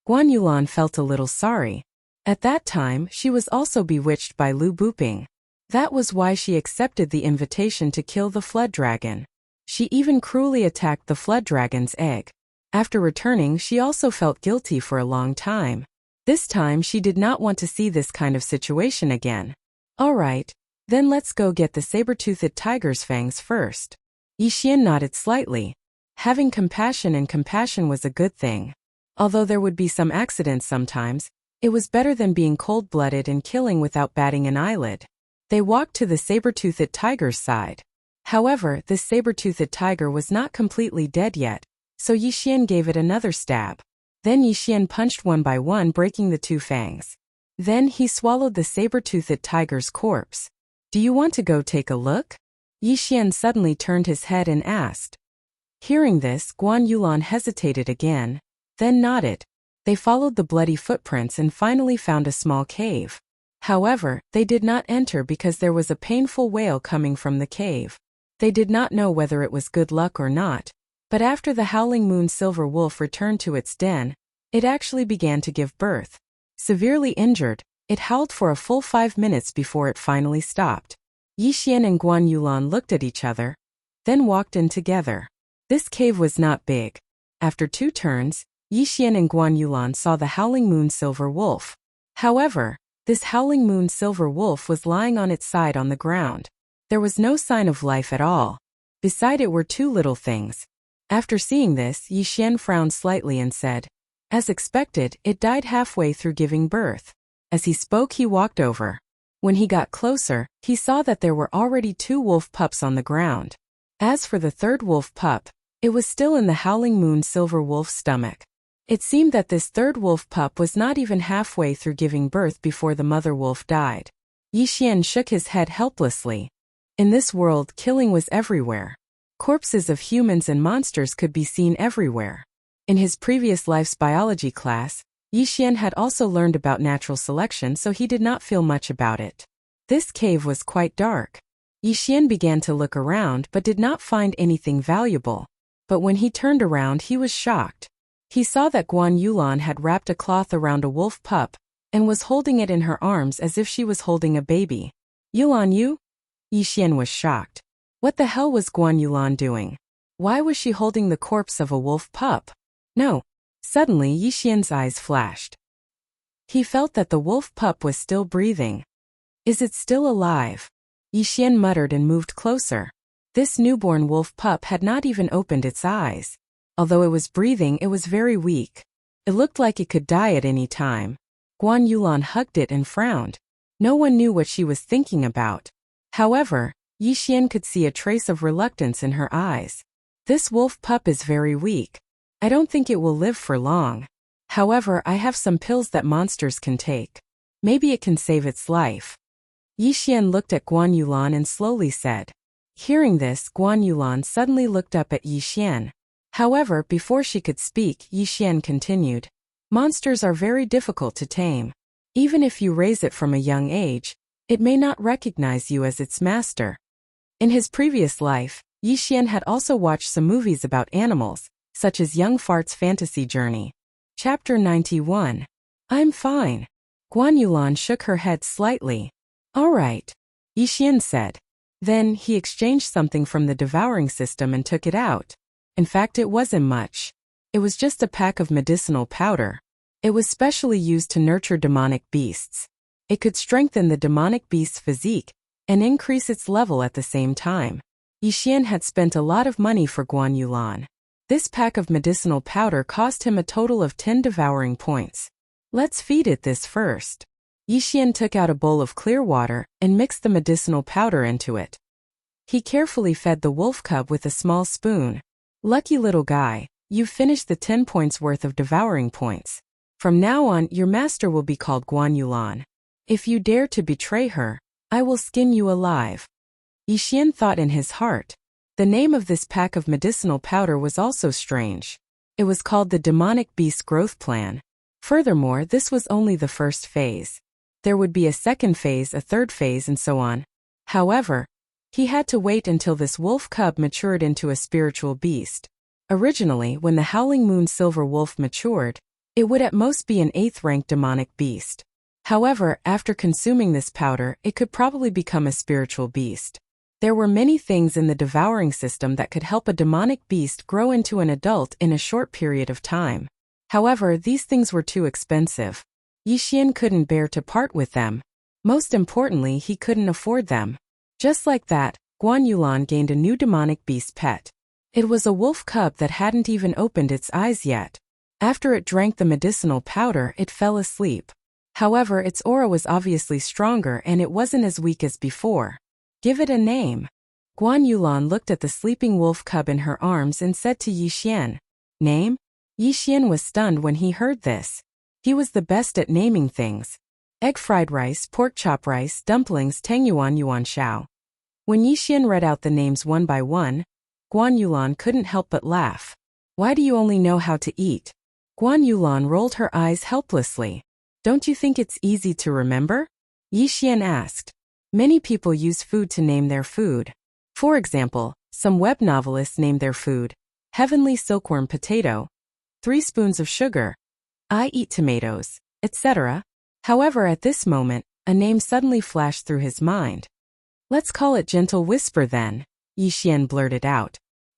Speaker 1: Guan Yulan felt a little sorry. At that time, she was also bewitched by Lu Buping. That was why she accepted the invitation to kill the flood dragon. She even cruelly attacked the flood dragon's egg. After returning, she also felt guilty for a long time. This time she did not want to see this kind of situation again. Alright, then let's go get the saber-toothed tiger's fangs first. Yixian nodded slightly. Having compassion and compassion was a good thing. Although there would be some accidents sometimes, it was better than being cold-blooded and killing without batting an eyelid. They walked to the saber-toothed tiger's side. However, this saber-toothed tiger was not completely dead yet, so Yixian gave it another stab. Then Yixian punched one by one, breaking the two fangs. Then he swallowed the saber-toothed tiger's corpse. Do you want to go take a look? Yixian suddenly turned his head and asked. Hearing this, Guan Yulan hesitated again, then nodded. They followed the bloody footprints and finally found a small cave. However, they did not enter because there was a painful wail coming from the cave. They did not know whether it was good luck or not, but after the Howling Moon Silver Wolf returned to its den, it actually began to give birth. Severely injured, it howled for a full 5 minutes before it finally stopped. Yixian and Guan Yulan looked at each other, then walked in together. This cave was not big. After 2 turns, Yixian and Guan Yulan saw the Howling Moon Silver Wolf. However, this Howling Moon Silver Wolf was lying on its side on the ground. There was no sign of life at all. Beside it were 2 little things. After seeing this, Yixian frowned slightly and said, as expected, it died halfway through giving birth. As he spoke, he walked over. When he got closer, he saw that there were already 2 wolf pups on the ground. As for the 3rd wolf pup, it was still in the Howling Moon Silver Wolf's stomach. It seemed that this 3rd wolf pup was not even halfway through giving birth before the mother wolf died. Yixian shook his head helplessly. In this world, killing was everywhere. Corpses of humans and monsters could be seen everywhere. In his previous life's biology class, Yixian had also learned about natural selection, so he did not feel much about it. This cave was quite dark. Yixian began to look around but did not find anything valuable. But when he turned around, he was shocked. He saw that Guan Yulan had wrapped a cloth around a wolf pup and was holding it in her arms as if she was holding a baby. Yulan you? Yixian was shocked. What the hell was Guan Yulan doing? Why was she holding the corpse of a wolf pup? No. Suddenly Yixian's eyes flashed. He felt that the wolf pup was still breathing. Is it still alive? Yixian muttered and moved closer. This newborn wolf pup had not even opened its eyes. Although it was breathing, it was very weak. It looked like it could die at any time. Guan Yulan hugged it and frowned. No one knew what she was thinking about. However, Yixian could see a trace of reluctance in her eyes. This wolf pup is very weak. I don't think it will live for long. However, I have some pills that monsters can take. Maybe it can save its life. Yixian looked at Guan Yulan and slowly said. Hearing this, Guan Yulan suddenly looked up at Yixian. However, before she could speak, Yixian continued. Monsters are very difficult to tame. Even if you raise it from a young age, it may not recognize you as its master. In his previous life, Yixian had also watched some movies about animals, such as Young Fart's Fantasy Journey. Chapter 91. I'm fine. Guan Yulan shook her head slightly. All right, Yixian said. Then he exchanged something from the devouring system and took it out. In fact, it wasn't much. It was just a pack of medicinal powder. It was specially used to nurture demonic beasts. It could strengthen the demonic beast's physique and increase its level at the same time. Yixian had spent a lot of money for Guan Yulan. This pack of medicinal powder cost him a total of 10 devouring points. Let's feed it this first. Yixian took out a bowl of clear water and mixed the medicinal powder into it. He carefully fed the wolf cub with a small spoon. Lucky little guy, you've finished the 10 points worth of devouring points. From now on, your master will be called Guan Yulan. If you dare to betray her, I will skin you alive. Yixian thought in his heart. The name of this pack of medicinal powder was also strange. It was called the Demonic Beast Growth Plan. Furthermore, this was only the first phase. There would be a second phase, a third phase, and so on. However, he had to wait until this wolf cub matured into a spiritual beast. Originally, when the Howling Moon Silver Wolf matured, it would at most be an 8th-rank demonic beast. However, after consuming this powder, it could probably become a spiritual beast. There were many things in the devouring system that could help a demonic beast grow into an adult in a short period of time. However, these things were too expensive. Yixian couldn't bear to part with them. Most importantly, he couldn't afford them. Just like that, Guan Yulan gained a new demonic beast pet. It was a wolf cub that hadn't even opened its eyes yet. After it drank the medicinal powder, it fell asleep. However, its aura was obviously stronger and it wasn't as weak as before. Give it a name. Guan Yulan looked at the sleeping wolf cub in her arms and said to Yixian. Name? Yixian was stunned when he heard this. He was the best at naming things. egg fried rice, pork chop rice, dumplings, tang yuan yuan xiao. When Yixian read out the names one by one, Guan Yulan couldn't help but laugh. Why do you only know how to eat? Guan Yulan rolled her eyes helplessly. Don't you think it's easy to remember? Yixian asked. Many people use food to name their food. For example, some web novelists name their food Heavenly Silkworm Potato, 3 spoons of sugar, I eat tomatoes, etc. However, at this moment, a name suddenly flashed through his mind. Let's call it Gentle Whisper then, Yixian blurted out.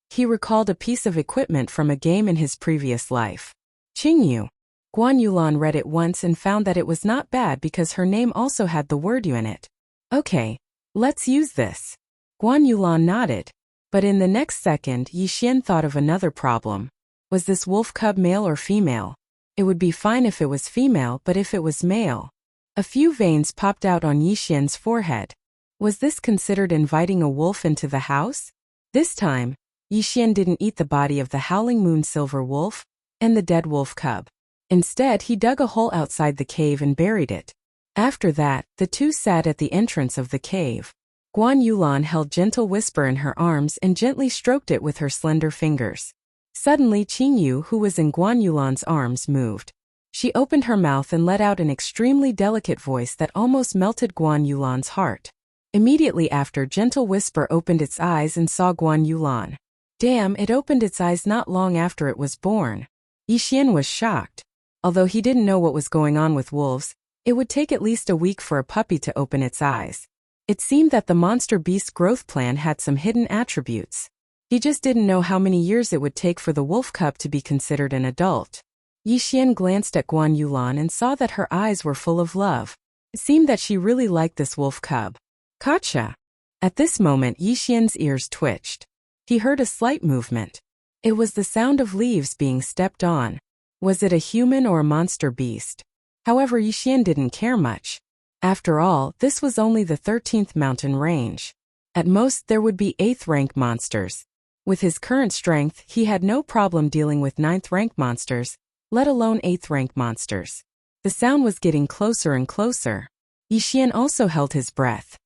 Speaker 1: He recalled a piece of equipment from a game in his previous life. Qingyu. Guan Yulan read it once and found that it was not bad because her name also had the word yu in it. Okay, let's use this. Guan Yulan nodded. But in the next second, Yixian thought of another problem. Was this wolf cub male or female? It would be fine if it was female, but if it was male? A few veins popped out on Yixian's forehead. Was this considered inviting a wolf into the house? This time, Yixian didn't eat the body of the howling moon silver wolf and the dead wolf cub. Instead, he dug a hole outside the cave and buried it. After that, the two sat at the entrance of the cave. Guan Yulan held Gentle Whisper in her arms and gently stroked it with her slender fingers. Suddenly Qingyu, who was in Guan Yulan's arms, moved. She opened her mouth and let out an extremely delicate voice that almost melted Guan Yulan's heart. Immediately after, Gentle Whisper opened its eyes and saw Guan Yulan. Damn, it opened its eyes not long after it was born. Yixian was shocked. Although he didn't know what was going on with wolves, it would take at least a week for a puppy to open its eyes. It seemed that the monster beast growth plan had some hidden attributes. He just didn't know how many years it would take for the wolf cub to be considered an adult. Yixian glanced at Guan Yulan and saw that her eyes were full of love. It seemed that she really liked this wolf cub. Gotcha! At this moment, Yixian's ears twitched. He heard a slight movement. It was the sound of leaves being stepped on. Was it a human or a monster beast? However, Yixian didn't care much. After all, this was only the 13th mountain range. At most, there would be 8th rank monsters. With his current strength, he had no problem dealing with 9th rank monsters, let alone 8th rank monsters. The sound was getting closer and closer. Yixian also held his breath.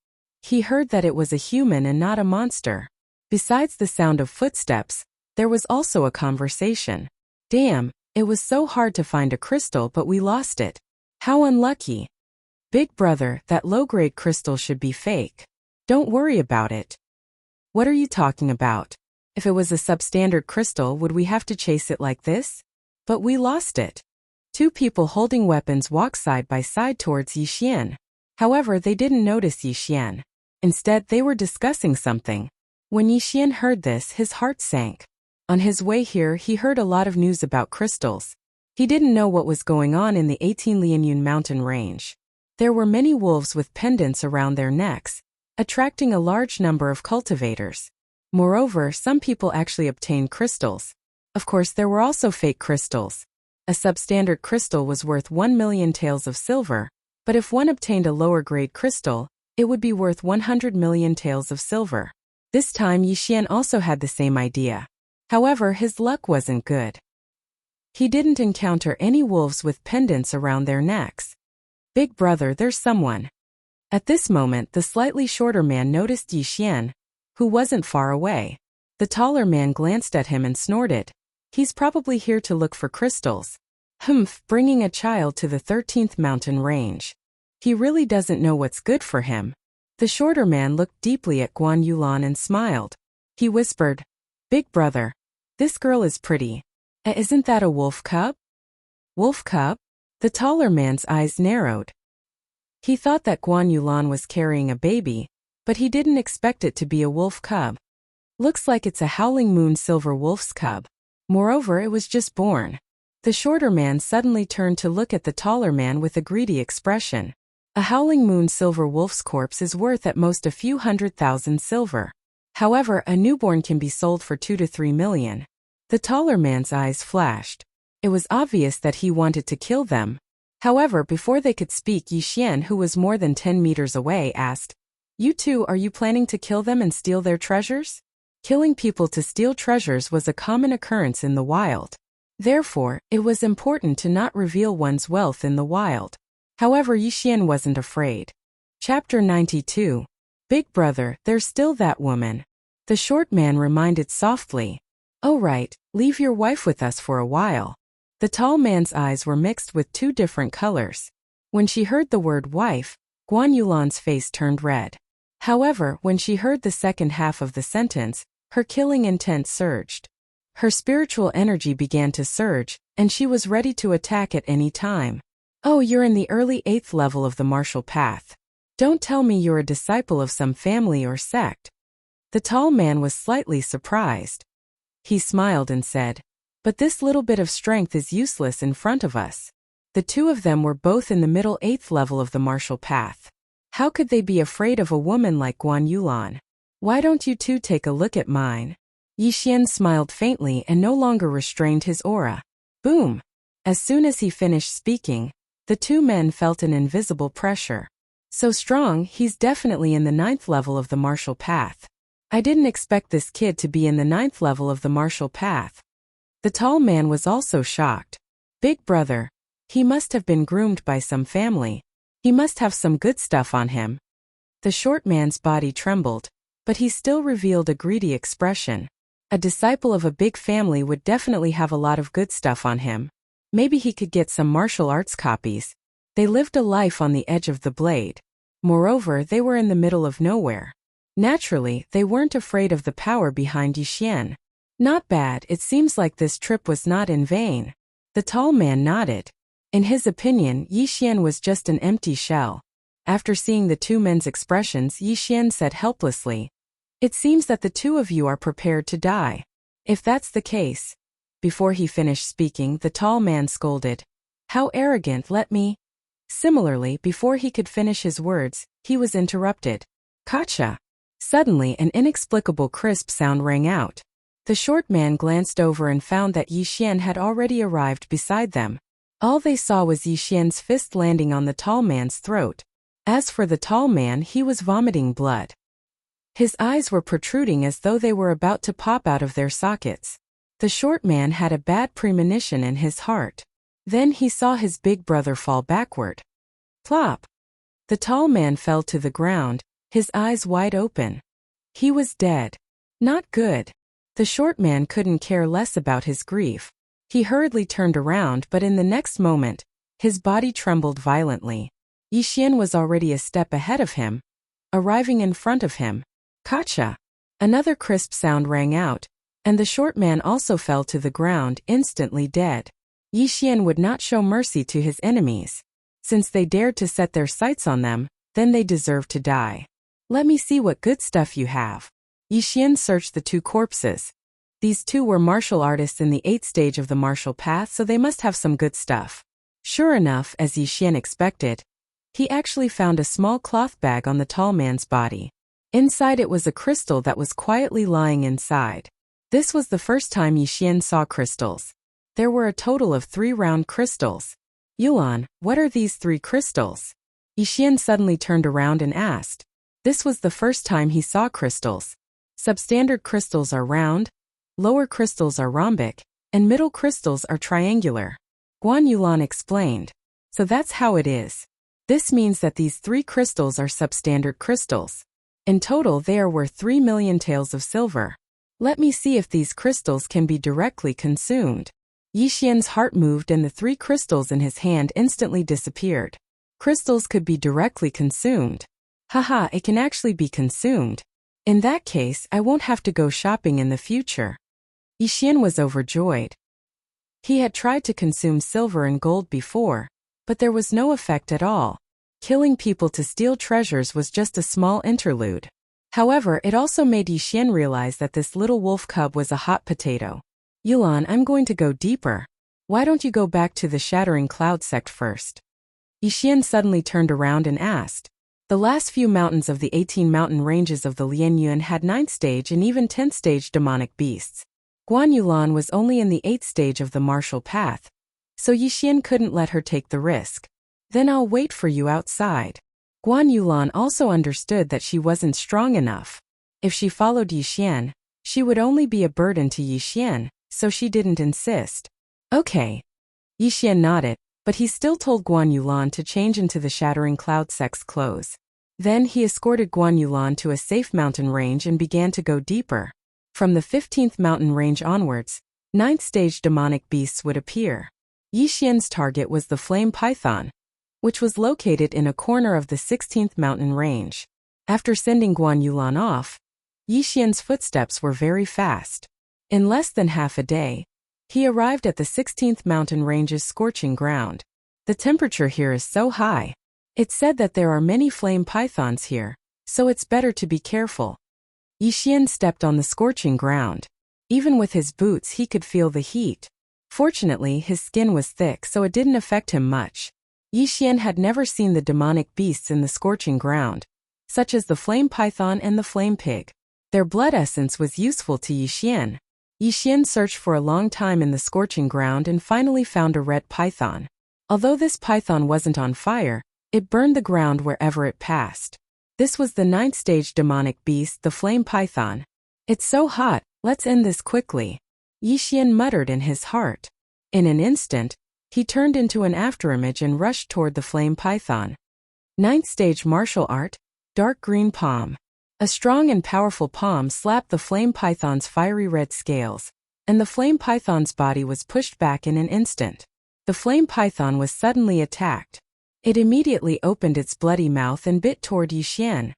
Speaker 1: He heard that it was a human and not a monster. Besides the sound of footsteps, there was also a conversation. Damn, it was so hard to find a crystal, but we lost it. How unlucky. Big brother, that low-grade crystal should be fake. Don't worry about it. What are you talking about? If it was a substandard crystal, would we have to chase it like this? But we lost it. Two people holding weapons walked side by side towards Yixian. However, they didn't notice Yixian. Instead, they were discussing something. When Yixian heard this, his heart sank. On his way here, he heard a lot of news about crystals. He didn't know what was going on in the 18 Lianyun mountain range. There were many wolves with pendants around their necks, attracting a large number of cultivators. Moreover, some people actually obtained crystals. Of course, there were also fake crystals. A substandard crystal was worth 1 million taels of silver, but if one obtained a lower-grade crystal, it would be worth 100 million taels of silver. This time, Yixian also had the same idea. However, his luck wasn't good. He didn't encounter any wolves with pendants around their necks. Big brother, there's someone. At this moment, the slightly shorter man noticed Yixian, who wasn't far away. The taller man glanced at him and snorted. He's probably here to look for crystals. Humph, bringing a child to the 13th mountain range. He really doesn't know what's good for him. The shorter man looked deeply at Guan Yulan and smiled. He whispered, Big brother, this girl is pretty. Isn't that a wolf cub? Wolf cub? The taller man's eyes narrowed. He thought that Guan Yulan was carrying a baby, but he didn't expect it to be a wolf cub. Looks like it's a howling moon silver wolf's cub. Moreover, it was just born. The shorter man suddenly turned to look at the taller man with a greedy expression. A howling moon silver wolf's corpse is worth at most a few 100,000 silver. However, a newborn can be sold for 2 to 3 million. The taller man's eyes flashed. It was obvious that he wanted to kill them. However, before they could speak, Yixian, who was more than 10 meters away, asked, You two, are you planning to kill them and steal their treasures? Killing people to steal treasures was a common occurrence in the wild. Therefore, it was important to not reveal one's wealth in the wild. However, Yixian wasn't afraid. Chapter 92. Big brother, there's still that woman. The short man reminded softly. Oh right, leave your wife with us for a while. The tall man's eyes were mixed with two different colors. When she heard the word wife, Guan Yulan's face turned red. However, when she heard the second half of the sentence, her killing intent surged. Her spiritual energy began to surge, and she was ready to attack at any time. Oh, you're in the early 8th level of the martial path. Don't tell me you're a disciple of some family or sect. The tall man was slightly surprised. He smiled and said, but this little bit of strength is useless in front of us. The two of them were both in the middle 8th level of the martial path. How could they be afraid of a woman like Guan Yulan? Why don't you two take a look at mine? Yixian smiled faintly and no longer restrained his aura. Boom! As soon as he finished speaking, the two men felt an invisible pressure. So strong, he's definitely in the 9th level of the martial path. I didn't expect this kid to be in the 9th level of the martial path. The tall man was also shocked. Big brother. He must have been groomed by some family. He must have some good stuff on him. The short man's body trembled, but he still revealed a greedy expression. A disciple of a big family would definitely have a lot of good stuff on him. Maybe he could get some martial arts copies. They lived a life on the edge of the blade. Moreover, they were in the middle of nowhere. Naturally, they weren't afraid of the power behind Yixian. Not bad, it seems like this trip was not in vain. The tall man nodded. In his opinion, Yixian was just an empty shell. After seeing the two men's expressions, Yixian said helplessly, it seems that the two of you are prepared to die. If that's the case. Before he finished speaking, the tall man scolded. How arrogant, let me. Similarly, before he could finish his words, he was interrupted. Gotcha. Suddenly, an inexplicable crisp sound rang out. The short man glanced over and found that Yixian had already arrived beside them. All they saw was Yixian's fist landing on the tall man's throat. As for the tall man, he was vomiting blood. His eyes were protruding as though they were about to pop out of their sockets. The short man had a bad premonition in his heart. Then he saw his big brother fall backward. Plop! The tall man fell to the ground, his eyes wide open. He was dead. Not good. The short man couldn't care less about his grief. He hurriedly turned around, but in the next moment, his body trembled violently. Yixian was already a step ahead of him, arriving in front of him. Gotcha! Another crisp sound rang out, and the short man also fell to the ground, instantly dead. Yixian would not show mercy to his enemies. Since they dared to set their sights on them, then they deserved to die. Let me see what good stuff you have. Yixian searched the two corpses. These two were martial artists in the 8th stage of the martial path, so they must have some good stuff. Sure enough, as Yixian expected, he actually found a small cloth bag on the tall man's body. Inside it was a crystal that was quietly lying inside. This was the first time Yixian saw crystals. There were a total of 3 round crystals. Yuan, what are these 3 crystals? Yixian suddenly turned around and asked. This was the first time he saw crystals. Substandard crystals are round, lower crystals are rhombic, and middle crystals are triangular. Guan Yulan explained. So that's how it is. This means that these 3 crystals are substandard crystals. In total, they are worth 3 million taels of silver. Let me see if these crystals can be directly consumed. Yixian's heart moved and the 3 crystals in his hand instantly disappeared. Crystals could be directly consumed. Haha, it can actually be consumed. In that case, I won't have to go shopping in the future. Yixian was overjoyed. He had tried to consume silver and gold before, but there was no effect at all. Killing people to steal treasures was just a small interlude. However, it also made Yixian realize that this little wolf cub was a hot potato. Yulan, I'm going to go deeper. Why don't you go back to the Shattering Cloud sect first? Yixian suddenly turned around and asked. The last few mountains of the 18 mountain ranges of the Lianyuan had 9th stage and even 10th stage demonic beasts. Guan Yulan was only in the 8th stage of the martial path, so Yixian couldn't let her take the risk. Then I'll wait for you outside. Guan Yulan also understood that she wasn't strong enough. If she followed Yixian, she would only be a burden to Yixian, so she didn't insist. Okay. Yixian nodded. but he still told Guan Yulan to change into the shattering cloud sex clothes. Then he escorted Guan Yulan to a safe mountain range and began to go deeper. From the 15th mountain range onwards, 9th stage demonic beasts would appear. Yixian's target was the flame python, which was located in a corner of the 16th mountain range. After sending Guan Yulan off, Yixian's footsteps were very fast. In less than half a day, he arrived at the 16th mountain range's scorching ground. The temperature here is so high. It's said that there are many flame pythons here, so it's better to be careful. Yixian stepped on the scorching ground. Even with his boots he could feel the heat. Fortunately, his skin was thick so it didn't affect him much. Yixian had never seen the demonic beasts in the scorching ground, such as the flame python and the flame pig. Their blood essence was useful to Yixian. Yixian searched for a long time in the scorching ground and finally found a red python. Although this python wasn't on fire, it burned the ground wherever it passed. This was the 9th stage demonic beast, the flame python. It's so hot, let's end this quickly, Yixian muttered in his heart. In an instant, he turned into an afterimage and rushed toward the flame python. 9th stage martial art, dark green palm. A strong and powerful palm slapped the flame python's fiery red scales, and the flame python's body was pushed back in an instant. The flame python was suddenly attacked. It immediately opened its bloody mouth and bit toward Yixian.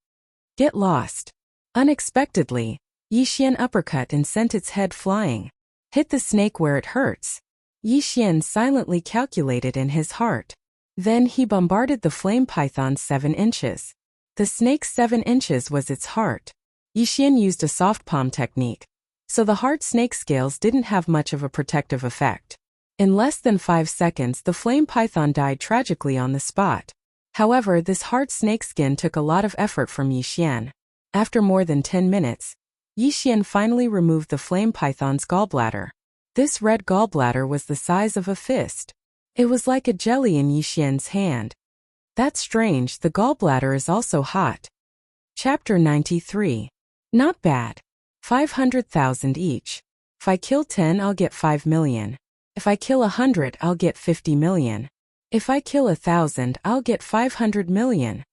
Speaker 1: Get lost. Unexpectedly, Yixian uppercut and sent its head flying. Hit the snake where it hurts, Yixian silently calculated in his heart. Then he bombarded the flame python 7 inches. The snake's 7 inches was its heart. Yixian used a soft palm technique, so the hard snake scales didn't have much of a protective effect. In less than 5 seconds the flame python died tragically on the spot. However, this hard snakeskin took a lot of effort from Yixian. After more than 10 minutes, Yixian finally removed the flame python's gallbladder. This red gallbladder was the size of a fist. It was like a jelly in Yixian's hand. That's strange, the gallbladder is also hot. Chapter 93. Not bad. 500,000 each. If I kill 10 I'll get 5 million. If I kill 100 I'll get 50 million. If I kill 1,000 I'll get 500 million.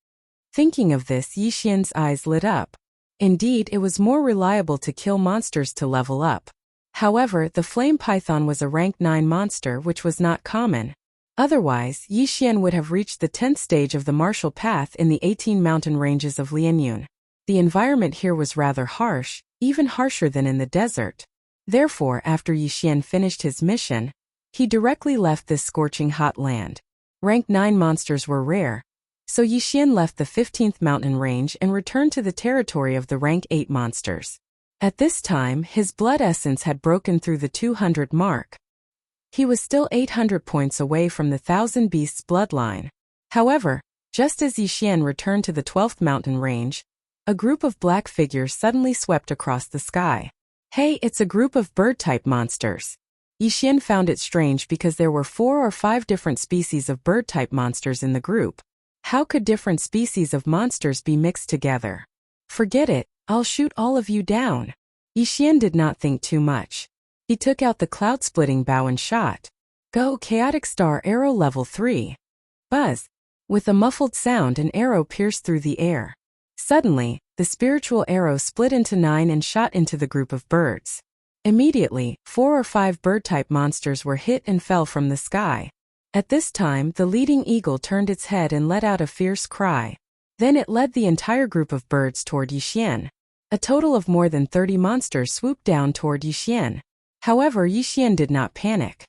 Speaker 1: Thinking of this, Yixian's eyes lit up. Indeed, it was more reliable to kill monsters to level up. However, the flame python was a rank 9 monster, which was not common. Otherwise, Yixian would have reached the 10th stage of the martial path in the 18 mountain ranges of Lianyun. The environment here was rather harsh, even harsher than in the desert. Therefore, after Yixian finished his mission, he directly left this scorching hot land. Rank 9 monsters were rare, so Yixian left the 15th mountain range and returned to the territory of the rank 8 monsters. At this time, his blood essence had broken through the 200 mark. He was still 800 points away from the 1,000 beasts bloodline. However, just as Yixian returned to the 12th mountain range, a group of black figures suddenly swept across the sky. Hey, it's a group of bird-type monsters. Yixian found it strange because there were 4 or 5 different species of bird-type monsters in the group. How could different species of monsters be mixed together? Forget it, I'll shoot all of you down. Yixian did not think too much. He took out the cloud-splitting bow and shot. Go, Chaotic Star Arrow Level 3. Buzz. With a muffled sound, an arrow pierced through the air. Suddenly, the spiritual arrow split into 9 and shot into the group of birds. Immediately, 4 or 5 bird-type monsters were hit and fell from the sky. At this time, the leading eagle turned its head and let out a fierce cry. Then it led the entire group of birds toward Yixian. A total of more than 30 monsters swooped down toward Yixian. However, Yixian did not panic.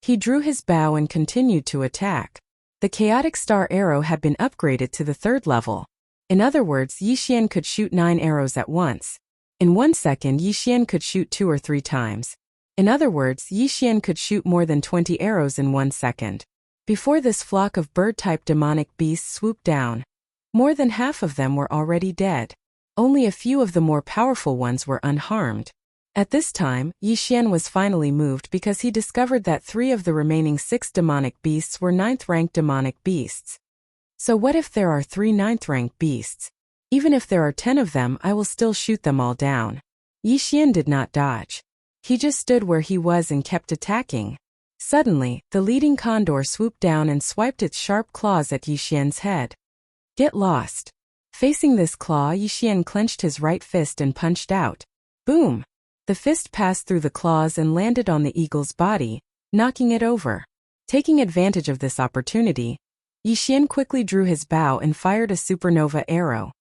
Speaker 1: He drew his bow and continued to attack. The Chaotic Star Arrow had been upgraded to the 3rd level. In other words, Yixian could shoot 9 arrows at once. In 1 second, Yixian could shoot 2 or 3 times. In other words, Yixian could shoot more than 20 arrows in 1 second. Before this flock of bird-type demonic beasts swooped down, more than half of them were already dead. Only a few of the more powerful ones were unharmed. At this time, Yixian was finally moved because he discovered that 3 of the remaining 6 demonic beasts were 9th-rank demonic beasts. So what if there are 3 9th-rank beasts? Even if there are 10 of them, I will still shoot them all down. Yixian did not dodge. He just stood where he was and kept attacking. Suddenly, the leading condor swooped down and swiped its sharp claws at Yixian's head. Get lost. Facing this claw, Yixian clenched his right fist and punched out. Boom! The fist passed through the claws and landed on the eagle's body, knocking it over. Taking advantage of this opportunity, Yixian quickly drew his bow and fired a supernova arrow.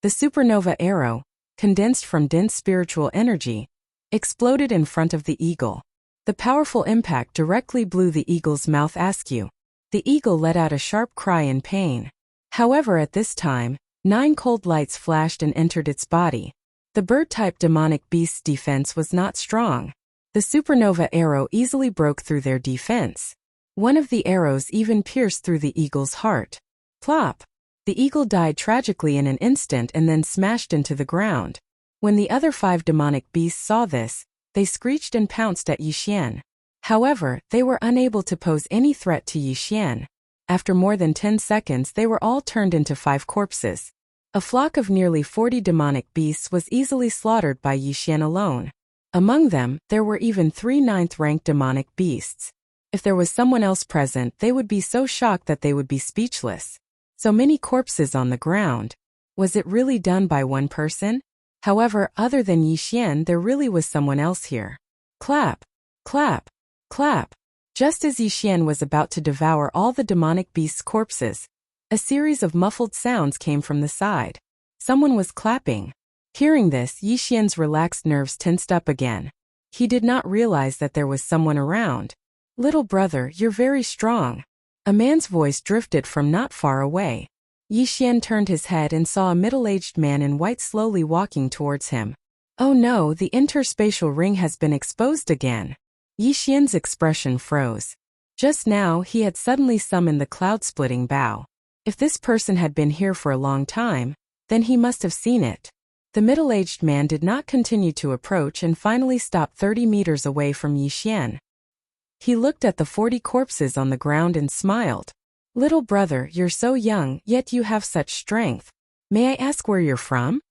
Speaker 1: The supernova arrow, condensed from dense spiritual energy, exploded in front of the eagle. The powerful impact directly blew the eagle's mouth askew. The eagle let out a sharp cry in pain. However, at this time, 9 cold lights flashed and entered its body. The bird-type demonic beast's defense was not strong. The supernova arrow easily broke through their defense. One of the arrows even pierced through the eagle's heart. Plop! The eagle died tragically in an instant and then smashed into the ground. When the other 5 demonic beasts saw this, they screeched and pounced at Yixian. However, they were unable to pose any threat to Yixian. After more than 10 seconds, they were all turned into 5 corpses. A flock of nearly 40 demonic beasts was easily slaughtered by Yixian alone. Among them, there were even 3 9th-ranked demonic beasts. If there was someone else present, they would be so shocked that they would be speechless. So many corpses on the ground. Was it really done by one person? However, other than Yixian, there really was someone else here. Clap! Clap! Clap! Just as Yixian was about to devour all the demonic beasts' corpses, a series of muffled sounds came from the side. Someone was clapping. Hearing this, Yixian's relaxed nerves tensed up again. He did not realize that there was someone around. Little brother, you're very strong. A man's voice drifted from not far away. Yixian turned his head and saw a middle-aged man in white slowly walking towards him. Oh no, the interspatial ring has been exposed again. Yixian's expression froze. Just now, he had suddenly summoned the cloud-splitting bow. If this person had been here for a long time, then he must have seen it. The middle-aged man did not continue to approach and finally stopped 30 meters away from Yixian. He looked at the 40 corpses on the ground and smiled. Little brother, you're so young, yet you have such strength. May I ask where you're from?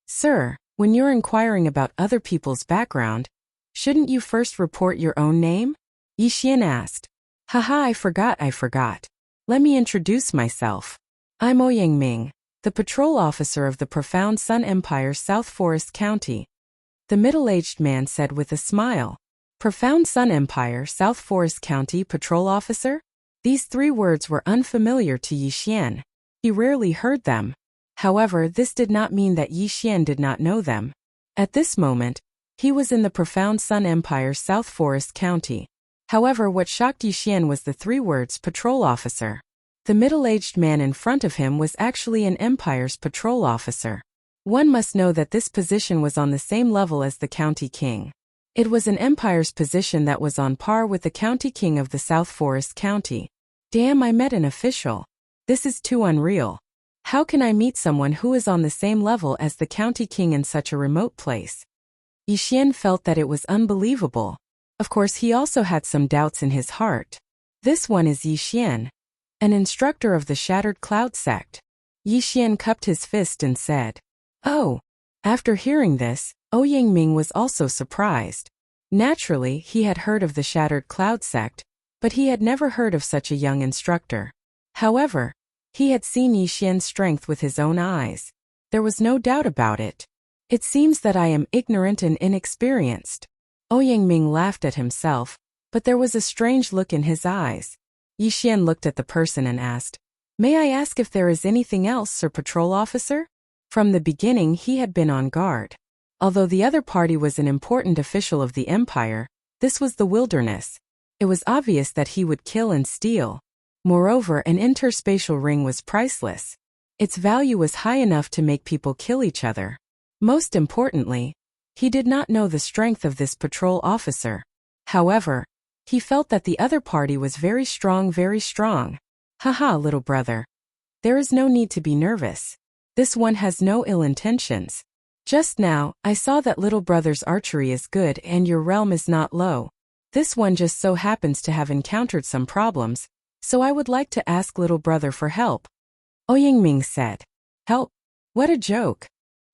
Speaker 1: Sir, when you're inquiring about other people's background, shouldn't you first report your own name? Yixian asked. Haha, I forgot. Let me introduce myself. I'm Ouyangming, the patrol officer of the Profound Sun Empire's South Forest County. The middle-aged man said with a smile. Profound Sun Empire, South Forest County patrol officer? These 3 words were unfamiliar to Yixian. He rarely heard them. However, this did not mean that Yixian did not know them. At this moment, he was in the Profound Sun Empire's South Forest County. However, what shocked Yixian was the 3 words patrol officer. The middle-aged man in front of him was actually an Empire's patrol officer. One must know that this position was on the same level as the county king. It was an Empire's position that was on par with the county king of the South Forest County. Damn, I met an official. This is too unreal. How can I meet someone who is on the same level as the county king in such a remote place? Yixian felt that it was unbelievable. Of course, he also had some doubts in his heart. This one is Yixian, an instructor of the Shattered Cloud sect. Yixian cupped his fist and said, Oh! After hearing this, Ouyangming was also surprised. Naturally, he had heard of the Shattered Cloud sect, but he had never heard of such a young instructor. However, he had seen Yixian's strength with his own eyes. There was no doubt about it. It seems that I am ignorant and inexperienced. Ouyangming laughed at himself, but there was a strange look in his eyes. Yixian looked at the person and asked, May I ask if there is anything else, Sir Patrol Officer? From the beginning he had been on guard. Although the other party was an important official of the Empire, this was the wilderness. It was obvious that he would kill and steal. Moreover, an interspatial ring was priceless. Its value was high enough to make people kill each other. Most importantly, he did not know the strength of this patrol officer. However, he felt that the other party was very strong, very strong. Haha, little brother. There is no need to be nervous. This one has no ill intentions. Just now, I saw that little brother's archery is good and your realm is not low. This one just so happens to have encountered some problems, so I would like to ask little brother for help. Ouyangming said. Help? What a joke.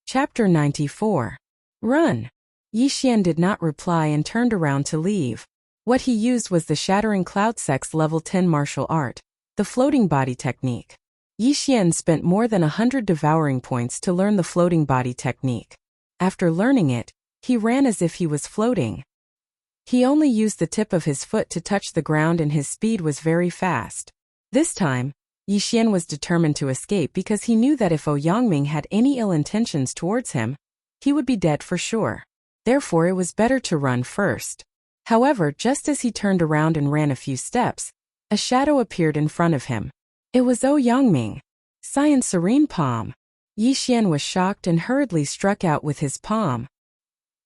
Speaker 1: Chapter 94. Run. Yixian did not reply and turned around to leave. What he used was the Shattering Cloud Sex Level 10 martial art, the floating body technique. Yixian spent more than 100 devouring points to learn the floating body technique. After learning it, he ran as if he was floating. He only used the tip of his foot to touch the ground and his speed was very fast. This time, Yixian was determined to escape because he knew that if Ouyangming had any ill intentions towards him, he would be dead for sure. Therefore it was better to run first. However, just as he turned around and ran a few steps, a shadow appeared in front of him. It was Ouyangming. Science Serene Palm. Yixian was shocked and hurriedly struck out with his palm.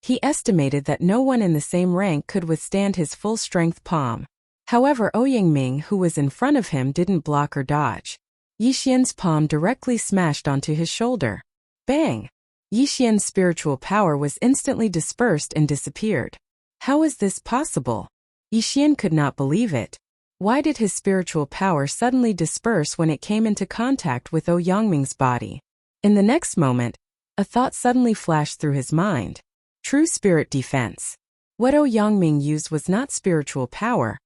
Speaker 1: He estimated that no one in the same rank could withstand his full-strength palm. However, Ouyangming, who was in front of him, didn't block or dodge. Yixian's palm directly smashed onto his shoulder. Bang! Yixian's spiritual power was instantly dispersed and disappeared. How is this possible? Yixian could not believe it. Why did his spiritual power suddenly disperse when it came into contact with Ouyangming's body? In the next moment, a thought suddenly flashed through his mind. True spirit defense. What Ouyangming used was not spiritual power,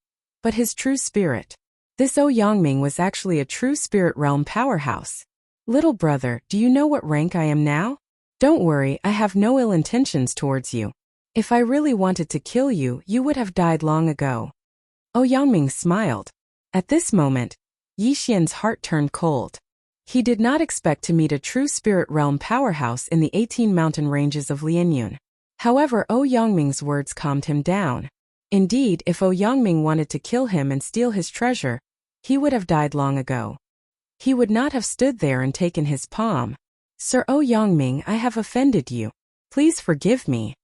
Speaker 1: but his true spirit. This Ouyangming was actually a true spirit realm powerhouse. Little brother, do you know what rank I am now? Don't worry, I have no ill intentions towards you. If I really wanted to kill you, you would have died long ago. Ouyangming smiled. At this moment, Yixian's heart turned cold. He did not expect to meet a true spirit realm powerhouse in the 18 mountain ranges of Lianyun. However, Ouyangming's words calmed him down. Indeed, if Ouyangming wanted to kill him and steal his treasure, he would have died long ago. He would not have stood there and taken his palm. Sir Ouyangming, I have offended you. Please forgive me.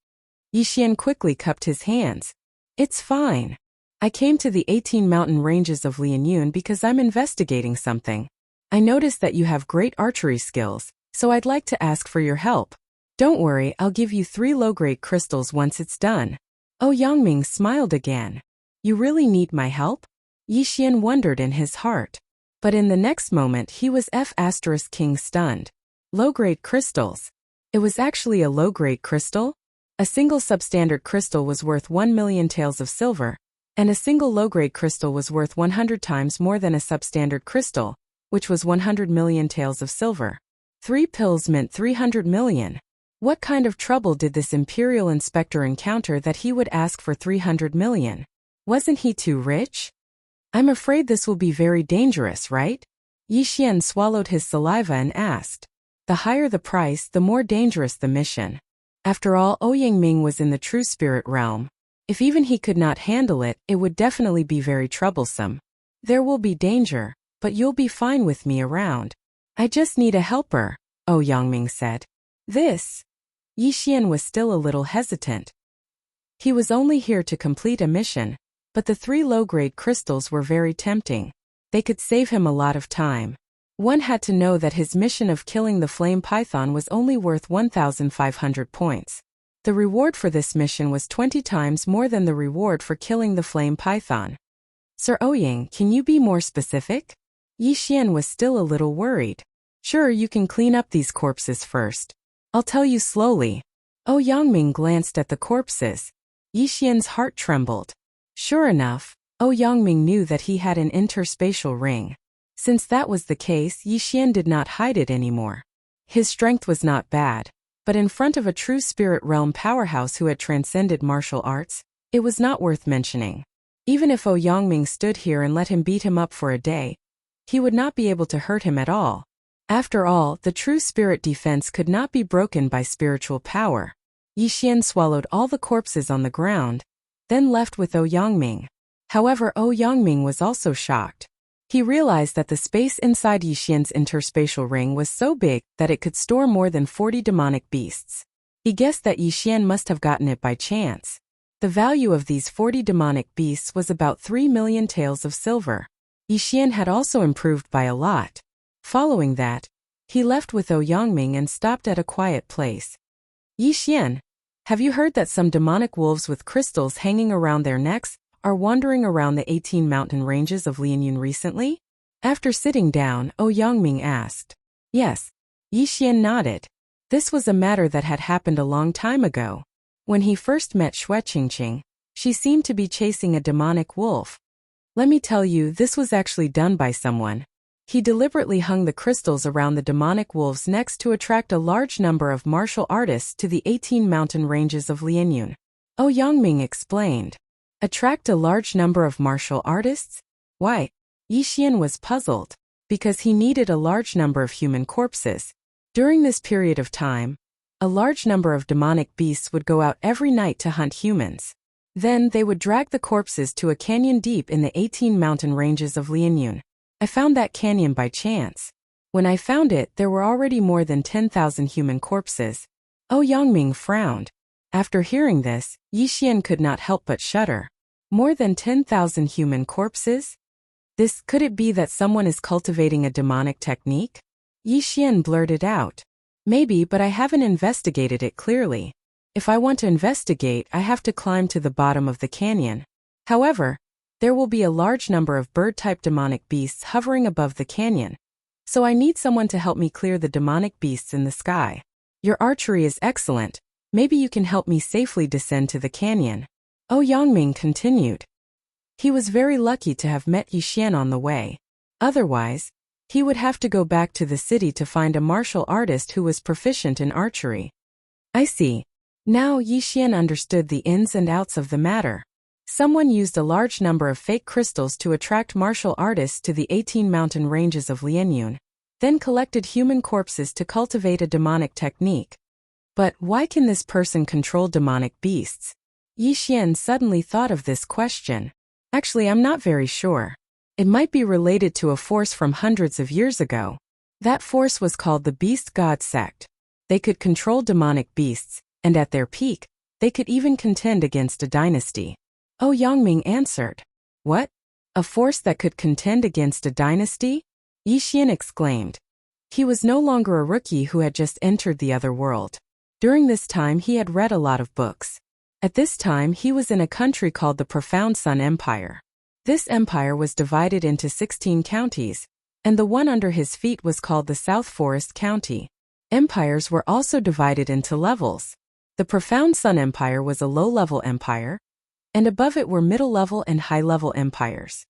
Speaker 1: Yixian quickly cupped his hands. It's fine. I came to the 18 mountain ranges of Lianyun because I'm investigating something. I noticed that you have great archery skills, so I'd like to ask for your help. Don't worry, I'll give you 3 low-grade crystals once it's done. Ouyangming smiled again. You really need my help? Yixian wondered in his heart. But in the next moment he was King stunned. Low-grade crystals. It was actually a low-grade crystal? A single substandard crystal was worth 1 million taels of silver, and a single low-grade crystal was worth 100 times more than a substandard crystal, which was 100 million taels of silver. 3 pills meant 300 million. What kind of trouble did this imperial inspector encounter that he would ask for 300 million? Wasn't he too rich? I'm afraid this will be very dangerous, right? Yixian swallowed his saliva and asked. The higher the price, the more dangerous the mission. After all, Ouyangming was in the true spirit realm. If even he could not handle it, it would definitely be very troublesome. There will be danger, but you'll be fine with me around. I just need a helper, Ouyangming said. Yixian was still a little hesitant. He was only here to complete a mission, but the 3 low-grade crystals were very tempting. They could save him a lot of time. One had to know that his mission of killing the flame python was only worth 1,500 points. The reward for this mission was 20 times more than the reward for killing the flame python. Sir Ouyang, can you be more specific? Yixian was still a little worried. Sure, you can clean up these corpses first. I'll tell you slowly. Ouyangming glanced at the corpses. Yixian's heart trembled. Sure enough, Ouyangming knew that he had an interspatial ring. Since that was the case, Yixian did not hide it anymore. His strength was not bad, but in front of a true spirit realm powerhouse who had transcended martial arts, it was not worth mentioning. Even if Ouyangming stood here and let him beat him up for a day, he would not be able to hurt him at all. After all, the true spirit defense could not be broken by spiritual power. Yixian swallowed all the corpses on the ground, then left with Ouyangming. However, Ouyangming was also shocked. He realized that the space inside Yixian's interspatial ring was so big that it could store more than 40 demonic beasts. He guessed that Yixian must have gotten it by chance. The value of these 40 demonic beasts was about 3 million taels of silver. Yixian had also improved by a lot. Following that, he left with Ouyangming and stopped at a quiet place. Yixian, have you heard that some demonic wolves with crystals hanging around their necks are wandering around the 18 mountain ranges of Lianyun recently? After sitting down, Ouyangming asked. Yes. Yixian nodded. This was a matter that had happened a long time ago. When he first met Shueqingqing, She seemed to be chasing a demonic wolf. Let me tell you, this was actually done by someone. He deliberately hung the crystals around the demonic wolf's necks to attract a large number of martial artists to the 18 mountain ranges of Lianyun. Oh, Yangming explained. Attract a large number of martial artists? Why? Yixian was puzzled. Because he needed a large number of human corpses. During this period of time, a large number of demonic beasts would go out every night to hunt humans. Then they would drag the corpses to a canyon deep in the 18 mountain ranges of Lianyun. I found that canyon by chance. When I found it, there were already more than 10,000 human corpses. Oh, Yangming frowned. After hearing this, Yixian could not help but shudder. More than 10,000 human corpses? Could it be that someone is cultivating a demonic technique? Yixian blurted out. Maybe, but I haven't investigated it clearly. If I want to investigate, I have to climb to the bottom of the canyon. However, there will be a large number of bird-type demonic beasts hovering above the canyon. So I need someone to help me clear the demonic beasts in the sky. Your archery is excellent. Maybe you can help me safely descend to the canyon. Oh, Yangming continued. He was very lucky to have met Yixian on the way. Otherwise, he would have to go back to the city to find a martial artist who was proficient in archery. I see. Now Yixian understood the ins and outs of the matter. Someone used a large number of fake crystals to attract martial artists to the 18 mountain ranges of Lianyun, then collected human corpses to cultivate a demonic technique. But why can this person control demonic beasts? Yixian suddenly thought of this question. Actually, I'm not very sure. It might be related to a force from hundreds of years ago. That force was called the Beast God Sect. They could control demonic beasts, and at their peak, they could even contend against a dynasty. Oh, Yangming answered. What? A force that could contend against a dynasty? Yixian exclaimed. He was no longer a rookie who had just entered the other world. During this time he had read a lot of books. At this time he was in a country called the Profound Sun Empire. This empire was divided into 16 counties, and the one under his feet was called the South Forest County. Empires were also divided into levels. The Profound Sun Empire was a low-level empire, and above it were middle-level and high-level empires.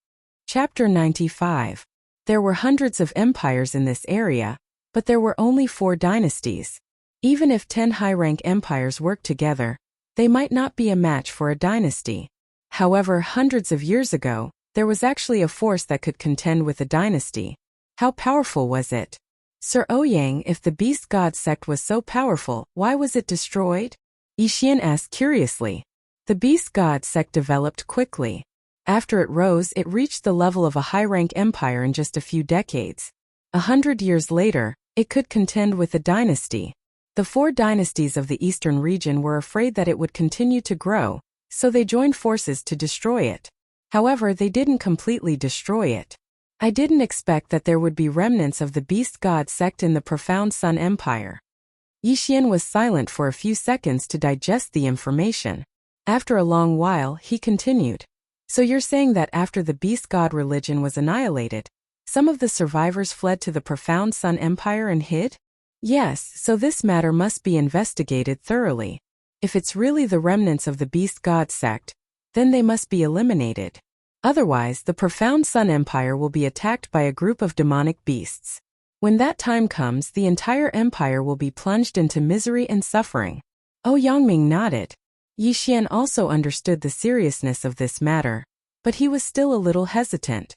Speaker 1: Chapter 95. There were hundreds of empires in this area, but there were only 4 dynasties. Even if 10 high-rank empires worked together, they might not be a match for a dynasty. However, hundreds of years ago, there was actually a force that could contend with a dynasty. How powerful was it? Sir Ouyang, if the Beast God Sect was so powerful, why was it destroyed? Yixian asked curiously. The Beast God Sect developed quickly. After it rose, it reached the level of a high-rank empire in just a few decades. 100 years later, it could contend with a dynasty. The 4 dynasties of the eastern region were afraid that it would continue to grow, so they joined forces to destroy it. However, they didn't completely destroy it. I didn't expect that there would be remnants of the Beast God Sect in the Profound Sun Empire. Yixian was silent for a few seconds to digest the information. After a long while, he continued. So you're saying that after the Beast God religion was annihilated, some of the survivors fled to the Profound Sun Empire and hid? Yes, so this matter must be investigated thoroughly. If it's really the remnants of the Beast God Sect, then they must be eliminated. Otherwise, the Profound Sun Empire will be attacked by a group of demonic beasts. When that time comes, the entire empire will be plunged into misery and suffering. Oh, Yangming nodded. Yixian also understood the seriousness of this matter, but he was still a little hesitant.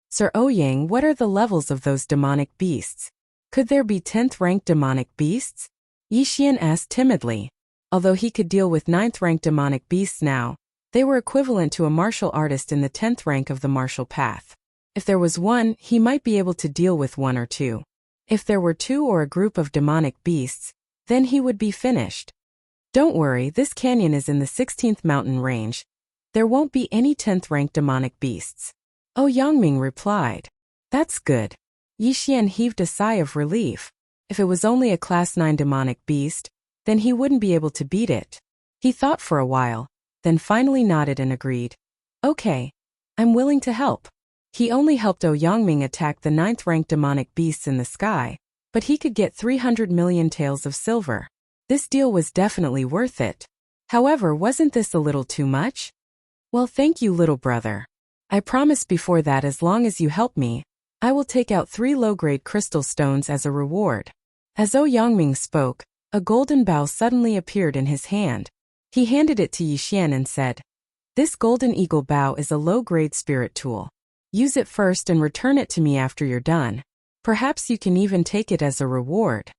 Speaker 1: Sir Ouyang, what are the levels of those demonic beasts? Could there be 10th-ranked demonic beasts? Yixian asked timidly. Although he could deal with 9th-ranked demonic beasts now, they were equivalent to a martial artist in the 10th rank of the martial path. If there was one, he might be able to deal with 1 or 2. If there were 2 or a group of demonic beasts, then he would be finished. Don't worry, this canyon is in the 16th mountain range. There won't be any 10th-ranked demonic beasts. Oh, Yangming replied. That's good. Yixian heaved a sigh of relief. If it was only a class 9 demonic beast, then he wouldn't be able to beat it. He thought for a while, then finally nodded and agreed. Okay, I'm willing to help. He only helped Yangming attack the 9th-ranked demonic beasts in the sky, but he could get 300 million taels of silver. This deal was definitely worth it. However, wasn't this a little too much? Well, thank you, little brother. I promise before that as long as you help me, I will take out 3 low-grade crystal stones as a reward. As Yangming spoke, a golden bow suddenly appeared in his hand. He handed it to Yixian and said, "This golden eagle bow is a low-grade spirit tool. Use it first and return it to me after you're done. Perhaps you can even take it as a reward."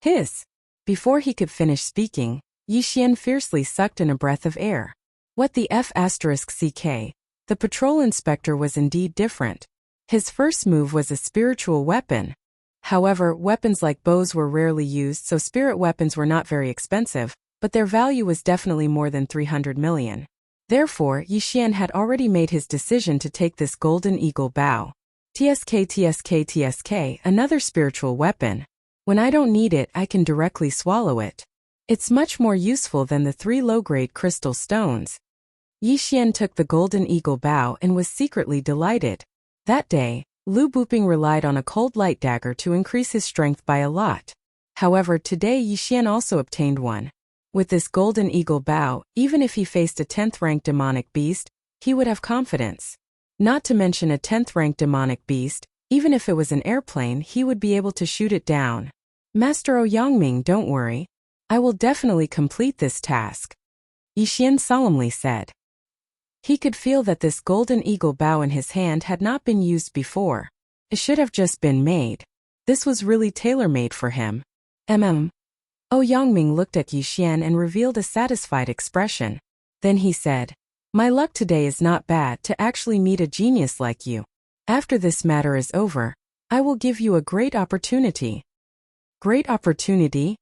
Speaker 1: Hiss! Before he could finish speaking, Yixian fiercely sucked in a breath of air. What the F***ck? The patrol inspector was indeed different. His first move was a spiritual weapon. However, weapons like bows were rarely used, so spirit weapons were not very expensive, but their value was definitely more than 300 million. Therefore, Yixian had already made his decision to take this golden eagle bow. TSK, another spiritual weapon. When I don't need it, I can directly swallow it. It's much more useful than the 3 low-grade crystal stones. Yixian took the golden eagle bow and was secretly delighted. That day, Lu Buping relied on a cold light dagger to increase his strength by a lot. However, today Yixian also obtained one. With this golden eagle bow, even if he faced a 10th-rank demonic beast, he would have confidence. Not to mention a 10th-rank demonic beast, even if it was an airplane, he would be able to shoot it down. Master Yangming, don't worry. I will definitely complete this task, Yixian solemnly said. He could feel that this golden eagle bow in his hand had not been used before. It should have just been made. This was really tailor-made for him. Yangming looked at Yixian and revealed a satisfied expression. Then he said, "My luck today is not bad to actually meet a genius like you. After this matter is over, I will give you a great opportunity." Great opportunity?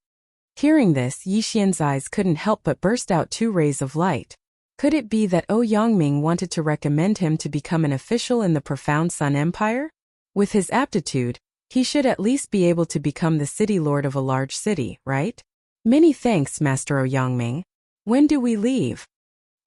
Speaker 1: Hearing this, Yixian's eyes couldn't help but burst out 2 rays of light. Could it be that Yangming wanted to recommend him to become an official in the Profound Sun Empire? With his aptitude, he should at least be able to become the city lord of a large city, right? Many thanks, Master Yangming. When do we leave?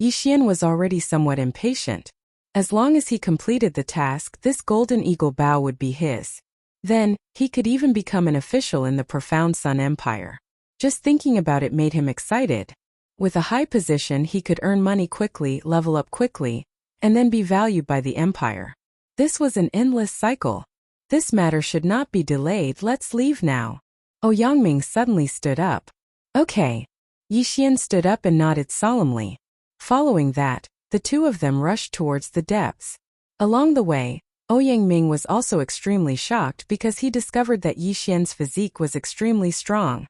Speaker 1: Yixian was already somewhat impatient. As long as he completed the task, this golden eagle bow would be his. Then, he could even become an official in the Profound Sun Empire. Just thinking about it made him excited. With a high position, he could earn money quickly, level up quickly, and then be valued by the empire. This was an endless cycle. This matter should not be delayed. Let's leave now. Yangming suddenly stood up. Okay. Yixian stood up and nodded solemnly. Following that, the 2 of them rushed towards the depths. Along the way, Yangming was also extremely shocked because he discovered that Yixian's physique was extremely strong.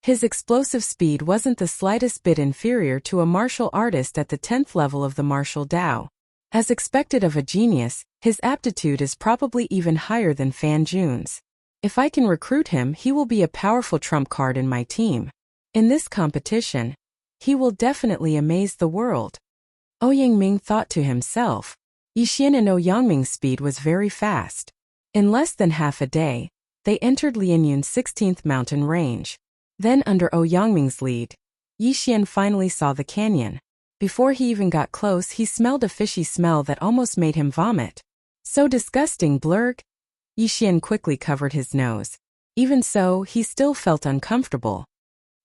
Speaker 1: His explosive speed wasn't the slightest bit inferior to a martial artist at the 10th level of the martial Dao. As expected of a genius, his aptitude is probably even higher than Fan Jun's. If I can recruit him, he will be a powerful trump card in my team. In this competition, he will definitely amaze the world. Yangming thought to himself. Yixian and Yangming's speed was very fast. In less than half a day, they entered Lianyun's 16th mountain range. Then under Yangming's lead, Yixian finally saw the canyon. Before he even got close, he smelled a fishy smell that almost made him vomit. So disgusting, blurg. Yixian quickly covered his nose. Even so, he still felt uncomfortable.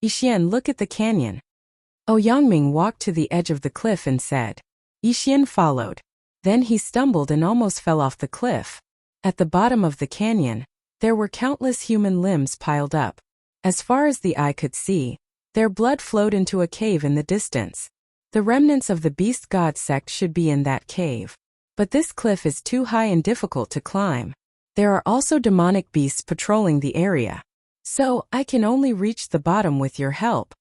Speaker 1: Yixian, look at the canyon. Yangming walked to the edge of the cliff and said. Yixian followed. Then he stumbled and almost fell off the cliff. At the bottom of the canyon, there were countless human limbs piled up. As far as the eye could see, their blood flowed into a cave in the distance. The remnants of the beast god sect should be in that cave. But this cliff is too high and difficult to climb. There are also demonic beasts patrolling the area. So, I can only reach the bottom with your help.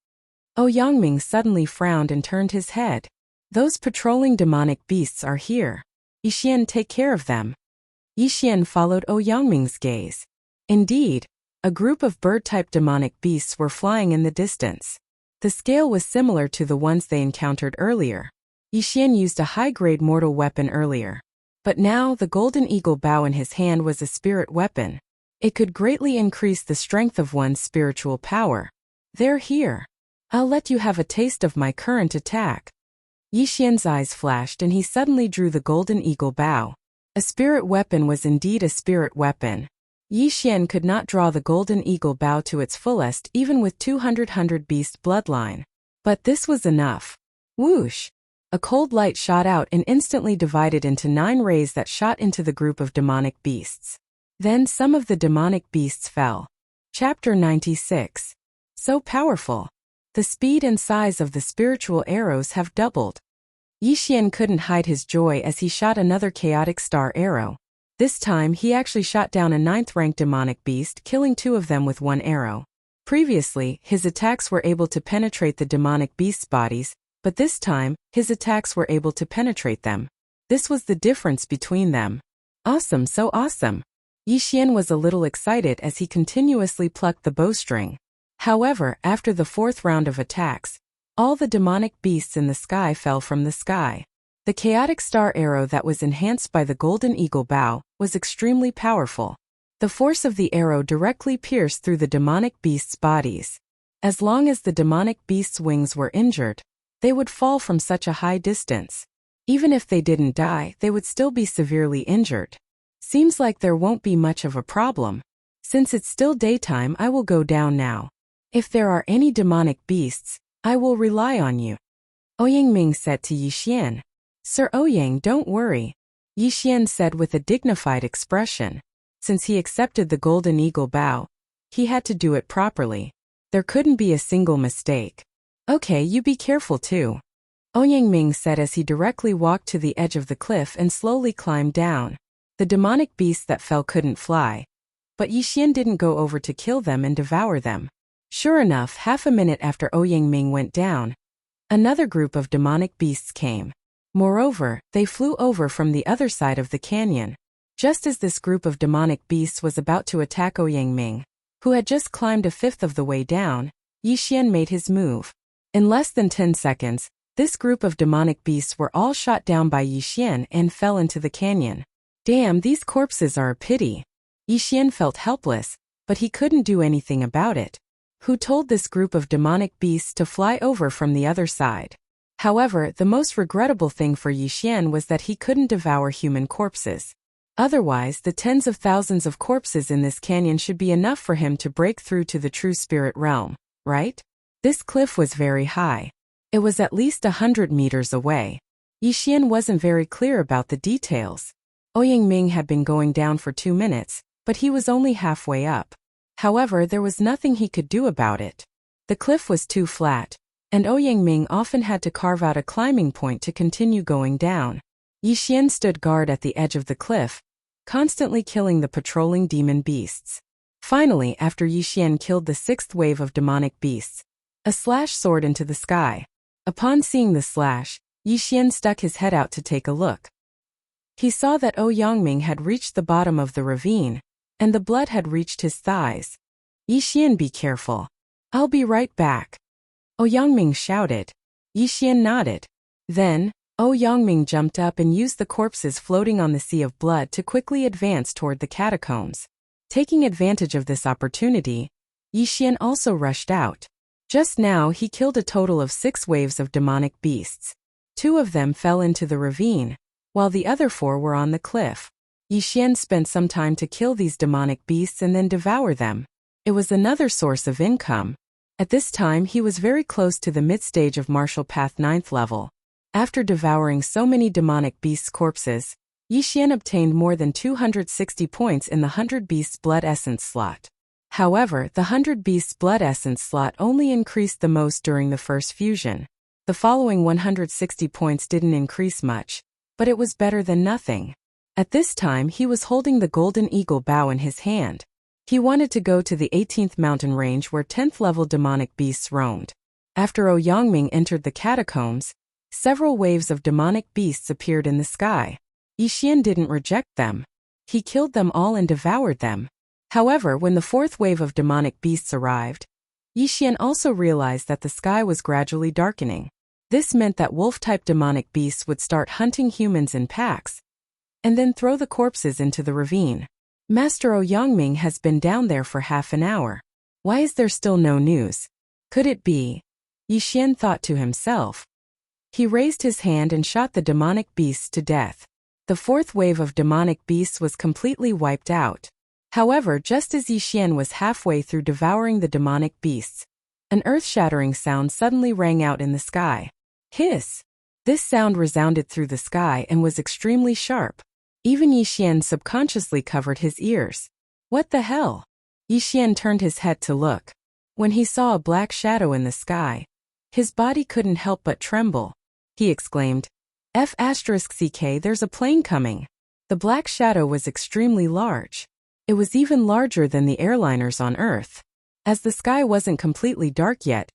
Speaker 1: Yangming suddenly frowned and turned his head. Those patrolling demonic beasts are here. Yixian, take care of them. Yixian followed Yangming's gaze. Indeed, a group of bird-type demonic beasts were flying in the distance. The scale was similar to the ones they encountered earlier. Yixian used a high-grade mortal weapon earlier. But now, the golden eagle bow in his hand was a spirit weapon. It could greatly increase the strength of one's spiritual power. They're here. I'll let you have a taste of my current attack. Yixian's eyes flashed and he suddenly drew the golden eagle bow. A spirit weapon was indeed a spirit weapon. Yixian could not draw the golden eagle bow to its fullest even with 200 beast bloodline. But this was enough. Whoosh! A cold light shot out and instantly divided into 9 rays that shot into the group of demonic beasts. Then some of the demonic beasts fell. Chapter 96. So powerful. The speed and size of the spiritual arrows have doubled. Yixian couldn't hide his joy as he shot another chaotic star arrow. This time he actually shot down a 9th-ranked demonic beast, killing 2 of them with 1 arrow. Previously, his attacks were able to penetrate the demonic beasts' bodies, but this time, his attacks were able to penetrate them. This was the difference between them. Awesome, so awesome. Yixian was a little excited as he continuously plucked the bowstring. However, after the 4th round of attacks, all the demonic beasts in the sky fell from the sky. The chaotic star arrow that was enhanced by the golden eagle bow was extremely powerful. The force of the arrow directly pierced through the demonic beasts' bodies. As long as the demonic beasts' wings were injured, they would fall from such a high distance. Even if they didn't die, they would still be severely injured. Seems like there won't be much of a problem. Since it's still daytime, I will go down now. If there are any demonic beasts, I will rely on you. Ouyangming said to Yixian. Sir Ouyang, don't worry, Yixian said with a dignified expression. Since he accepted the golden eagle bow, he had to do it properly. There couldn't be a single mistake. Okay, you be careful too, Ouyangming said as he directly walked to the edge of the cliff and slowly climbed down. The demonic beasts that fell couldn't fly, but Yixian didn't go over to kill them and devour them. Sure enough, half a minute after Ouyangming went down, another group of demonic beasts came. Moreover, they flew over from the other side of the canyon. Just as this group of demonic beasts was about to attack Ouyangming, who had just climbed a 5th of the way down, Yixian made his move. In less than 10 seconds, this group of demonic beasts were all shot down by Yixian and fell into the canyon. Damn, these corpses are a pity. Yixian felt helpless, but he couldn't do anything about it. Who told this group of demonic beasts to fly over from the other side? However, the most regrettable thing for Yixian was that he couldn't devour human corpses. Otherwise, the tens of thousands of corpses in this canyon should be enough for him to break through to the true spirit realm, right? This cliff was very high. It was at least 100 meters away. Yixian wasn't very clear about the details. Ouyangming had been going down for 2 minutes, but he was only halfway up. However, there was nothing he could do about it. The cliff was too flat, and Ouyangming often had to carve out a climbing point to continue going down. Yixian stood guard at the edge of the cliff, constantly killing the patrolling demon beasts. Finally, after Yixian killed the 6th wave of demonic beasts, a slash soared into the sky. Upon seeing the slash, Yixian stuck his head out to take a look. He saw that Ouyangming had reached the bottom of the ravine, and the blood had reached his thighs. Yixian, be careful. I'll be right back, Ouyangming shouted. Yixian nodded. Then, Ouyangming jumped up and used the corpses floating on the sea of blood to quickly advance toward the catacombs. Taking advantage of this opportunity, Yixian also rushed out. Just now he killed a total of 6 waves of demonic beasts. 2 of them fell into the ravine, while the other 4 were on the cliff. Yixian spent some time to kill these demonic beasts and then devour them. It was another source of income. At this time he was very close to the mid-stage of martial path 9th level. After devouring so many demonic beasts' corpses, Yixian obtained more than 260 points in the 100 Beasts Blood Essence slot. However, the 100 Beasts Blood Essence slot only increased the most during the first fusion. The following 160 points didn't increase much, but it was better than nothing. At this time he was holding the Golden Eagle bow in his hand. He wanted to go to the 18th mountain range where 10th level demonic beasts roamed. After Ouyangming entered the catacombs, several waves of demonic beasts appeared in the sky. Yixian didn't reject them. He killed them all and devoured them. However, when the 4th wave of demonic beasts arrived, Yixian also realized that the sky was gradually darkening. This meant that wolf-type demonic beasts would start hunting humans in packs, and then throw the corpses into the ravine. Master Ouyangming has been down there for half an hour. Why is there still no news? Could it be? Yixian thought to himself. He raised his hand and shot the demonic beasts to death. The 4th wave of demonic beasts was completely wiped out. However, just as Yixian was halfway through devouring the demonic beasts, an earth-shattering sound suddenly rang out in the sky. Hiss! This sound resounded through the sky and was extremely sharp. Even Yixian subconsciously covered his ears. What the hell? Yixian turned his head to look. When he saw a black shadow in the sky, his body couldn't help but tremble. He exclaimed, F***ck, there's a plane coming. The black shadow was extremely large. It was even larger than the airliners on Earth. As the sky wasn't completely dark yet,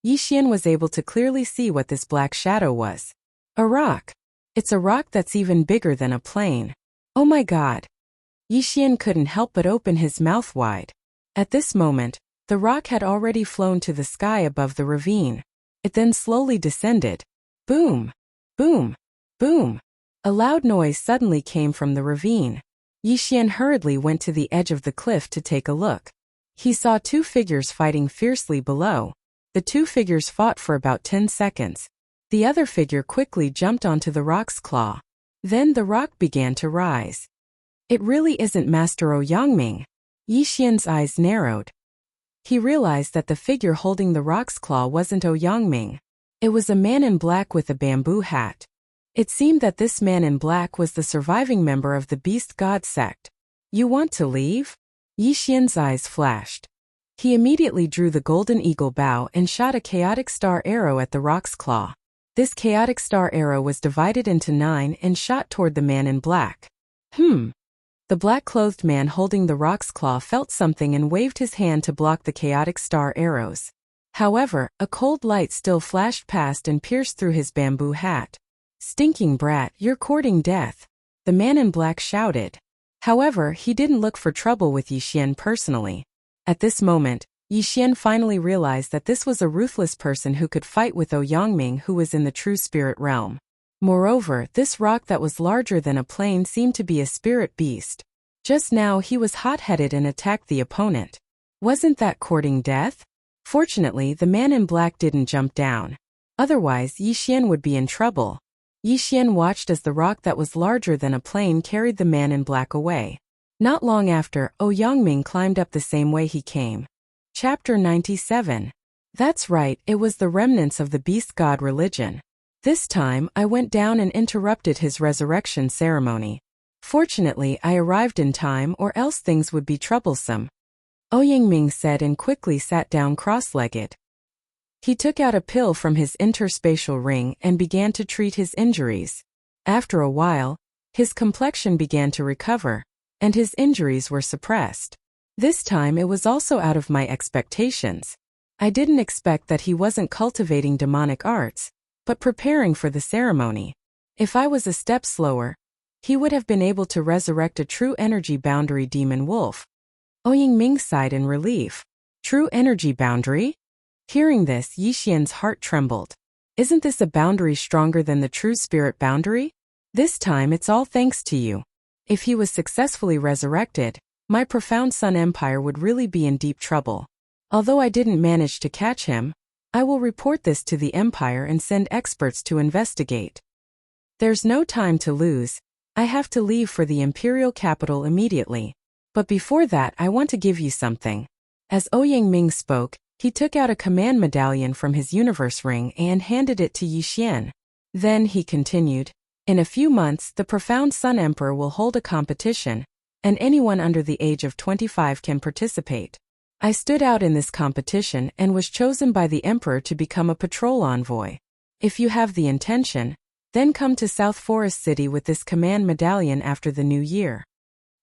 Speaker 1: Yixian was able to clearly see what this black shadow was. A rock. It's a rock that's even bigger than a plane. Oh my god. Yixian couldn't help but open his mouth wide. At this moment, the rock had already flown to the sky above the ravine. It then slowly descended. Boom! Boom! Boom! A loud noise suddenly came from the ravine. Yixian hurriedly went to the edge of the cliff to take a look. He saw two figures fighting fiercely below. The two figures fought for about 10 seconds. The other figure quickly jumped onto the rock's claw. Then the rock began to rise. It really isn't Master Ouyangming. Yixian's eyes narrowed. He realized that the figure holding the rock's claw wasn't Ouyangming. It was a man in black with a bamboo hat. It seemed that this man in black was the surviving member of the Beast God sect. You want to leave? Yixian's eyes flashed. He immediately drew the golden eagle bow and shot a chaotic star arrow at the rock's claw. This chaotic star arrow was divided into 9 and shot toward the man in black. The black-clothed man holding the rock's claw felt something and waved his hand to block the chaotic star arrows. However, a cold light still flashed past and pierced through his bamboo hat. Stinking brat, you're courting death, the man in black shouted. However, he didn't look for trouble with Yixian personally. At this moment, Yixian finally realized that this was a ruthless person who could fight with Ouyangming, who was in the true spirit realm. Moreover, this rock that was larger than a plane seemed to be a spirit beast. Just now he was hot-headed and attacked the opponent. Wasn't that courting death? Fortunately, the man in black didn't jump down. Otherwise, Yixian would be in trouble. Yixian watched as the rock that was larger than a plane carried the man in black away. Not long after, Ouyangming climbed up the same way he came. Chapter 97. That's right, it was the remnants of the beast god religion. This time, I went down and interrupted his resurrection ceremony. Fortunately, I arrived in time, or else things would be troublesome. Ouyangming said and quickly sat down cross-legged. He took out a pill from his interspatial ring and began to treat his injuries. After a while, his complexion began to recover, and his injuries were suppressed. This time it was also out of my expectations. I didn't expect that he wasn't cultivating demonic arts, but preparing for the ceremony. If I was a step slower, he would have been able to resurrect a true energy boundary demon wolf. Ouyangming sighed in relief. True energy boundary? Hearing this, Yixian's heart trembled. Isn't this a boundary stronger than the true spirit boundary? This time it's all thanks to you. If he was successfully resurrected, my profound Sun Empire would really be in deep trouble. Although I didn't manage to catch him, I will report this to the Empire and send experts to investigate. There's no time to lose. I have to leave for the Imperial capital immediately. But before that, I want to give you something. As Ouyangming spoke, he took out a command medallion from his universe ring and handed it to Yixian. Then he continued, in a few months, the profound Sun Emperor will hold a competition, and anyone under the age of 25 can participate. I stood out in this competition and was chosen by the Emperor to become a patrol envoy. If you have the intention, then come to South Forest City with this command medallion after the new year.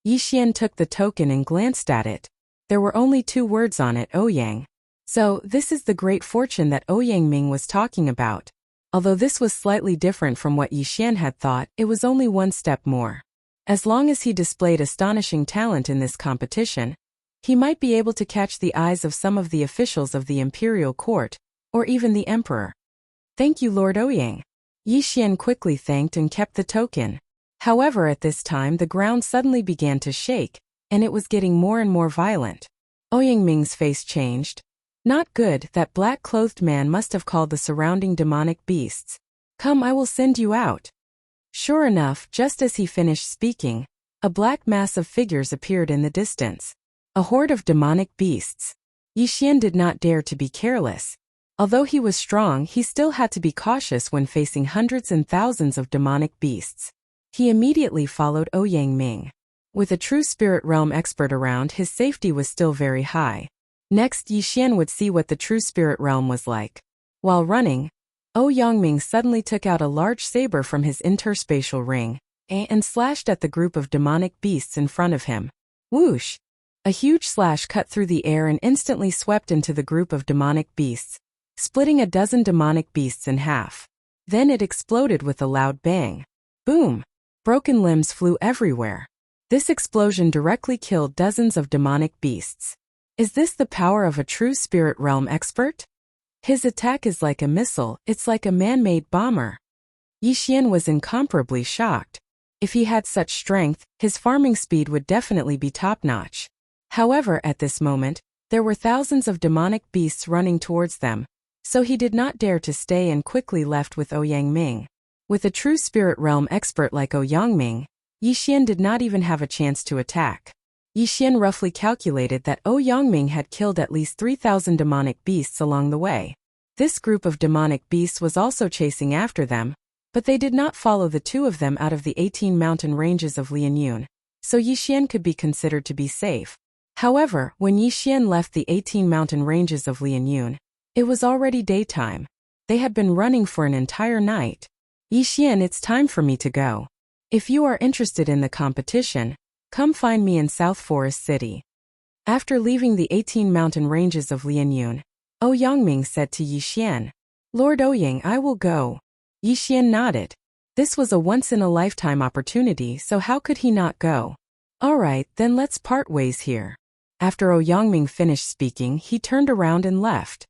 Speaker 1: Yixian took the token and glanced at it. There were only 2 words on it, Ouyang. So, this is the great fortune that Ouyangming was talking about. Although this was slightly different from what Yixian had thought, it was only one step more. As long as he displayed astonishing talent in this competition, he might be able to catch the eyes of some of the officials of the imperial court, or even the emperor. Thank you, Lord Ouyang. Yixian quickly thanked and kept the token. However, at this time the ground suddenly began to shake, and it was getting more and more violent. Ouyangming's face changed. Not good, that black-clothed man must have called the surrounding demonic beasts. Come, I will send you out. Sure enough, just as he finished speaking, a black mass of figures appeared in the distance. A horde of demonic beasts. Yixian did not dare to be careless. Although he was strong, he still had to be cautious when facing hundreds and thousands of demonic beasts. He immediately followed Ouyang Ming. With a true spirit realm expert around, his safety was still very high. Next, Yixian would see what the true spirit realm was like. While running, Ouyang Ming suddenly took out a large saber from his interspatial ring and slashed at the group of demonic beasts in front of him. Whoosh! A huge slash cut through the air and instantly swept into the group of demonic beasts, splitting a dozen demonic beasts in half. Then it exploded with a loud bang. Boom! Broken limbs flew everywhere. This explosion directly killed dozens of demonic beasts. Is this the power of a true spirit realm expert? His attack is like a missile, it's like a man-made bomber. Yixian was incomparably shocked. If he had such strength, his farming speed would definitely be top-notch. However, at this moment, there were thousands of demonic beasts running towards them, so he did not dare to stay and quickly left with Ouyang Ming. With a true spirit realm expert like Ouyang Ming, Yixian did not even have a chance to attack. Yixian roughly calculated that Ouyang Ming had killed at least 3,000 demonic beasts along the way. This group of demonic beasts was also chasing after them, but they did not follow the two of them out of the 18 mountain ranges of Lianyun, so Yixian could be considered to be safe. However, when Yixian left the 18 mountain ranges of Lianyun, it was already daytime. They had been running for an entire night. Yixian, it's time for me to go. If you are interested in the competition, come find me in South Forest City. After leaving the 18 mountain ranges of Lianyun, Ouyang Ming said to Yixian, Lord Ouyang, I will go. Yixian nodded. This was a once-in-a-lifetime opportunity, so how could he not go? Alright, then let's part ways here. After Ouyang Ming finished speaking, he turned around and left.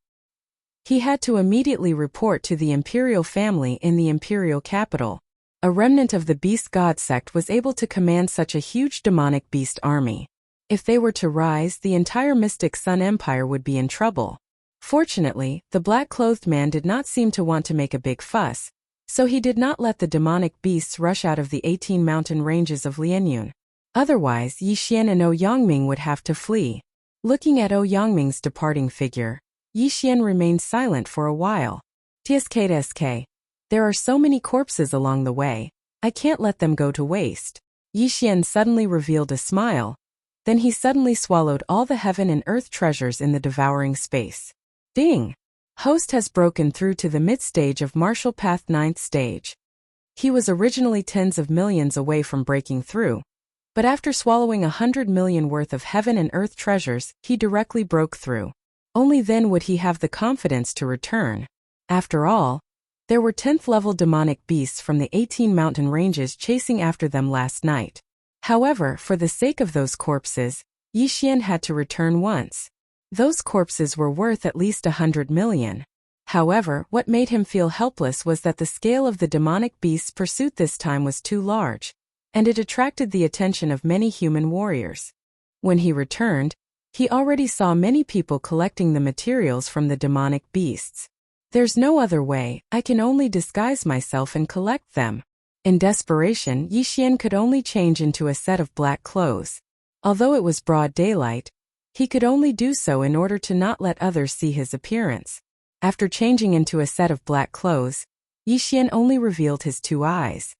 Speaker 1: He had to immediately report to the imperial family in the imperial capital. A remnant of the beast god sect was able to command such a huge demonic beast army. If they were to rise, the entire Mystic Sun Empire would be in trouble. Fortunately, the black-clothed man did not seem to want to make a big fuss, so he did not let the demonic beasts rush out of the 18 mountain ranges of Lianyun. Otherwise, Yixian and Ouyang Ming would have to flee. Looking at Ouyang Ming's departing figure, Yixian remained silent for a while. TSK. There are so many corpses along the way, I can't let them go to waste. Yixian suddenly revealed a smile. Then he suddenly swallowed all the heaven and earth treasures in the devouring space. Ding! Host has broken through to the mid-stage of Martial Path 9th stage. He was originally tens of millions away from breaking through, but after swallowing 100 million worth of heaven and earth treasures, he directly broke through. Only then would he have the confidence to return. After all, there were 10th level demonic beasts from the 18 mountain ranges chasing after them last night. However, for the sake of those corpses, Yixian had to return once. Those corpses were worth at least 100 million. However, what made him feel helpless was that the scale of the demonic beast's pursuit this time was too large, and it attracted the attention of many human warriors. When he returned, he already saw many people collecting the materials from the demonic beasts. There's no other way, I can only disguise myself and collect them. In desperation, Yixian could only change into a set of black clothes. Although it was broad daylight, he could only do so in order to not let others see his appearance. After changing into a set of black clothes, Yixian only revealed his two eyes.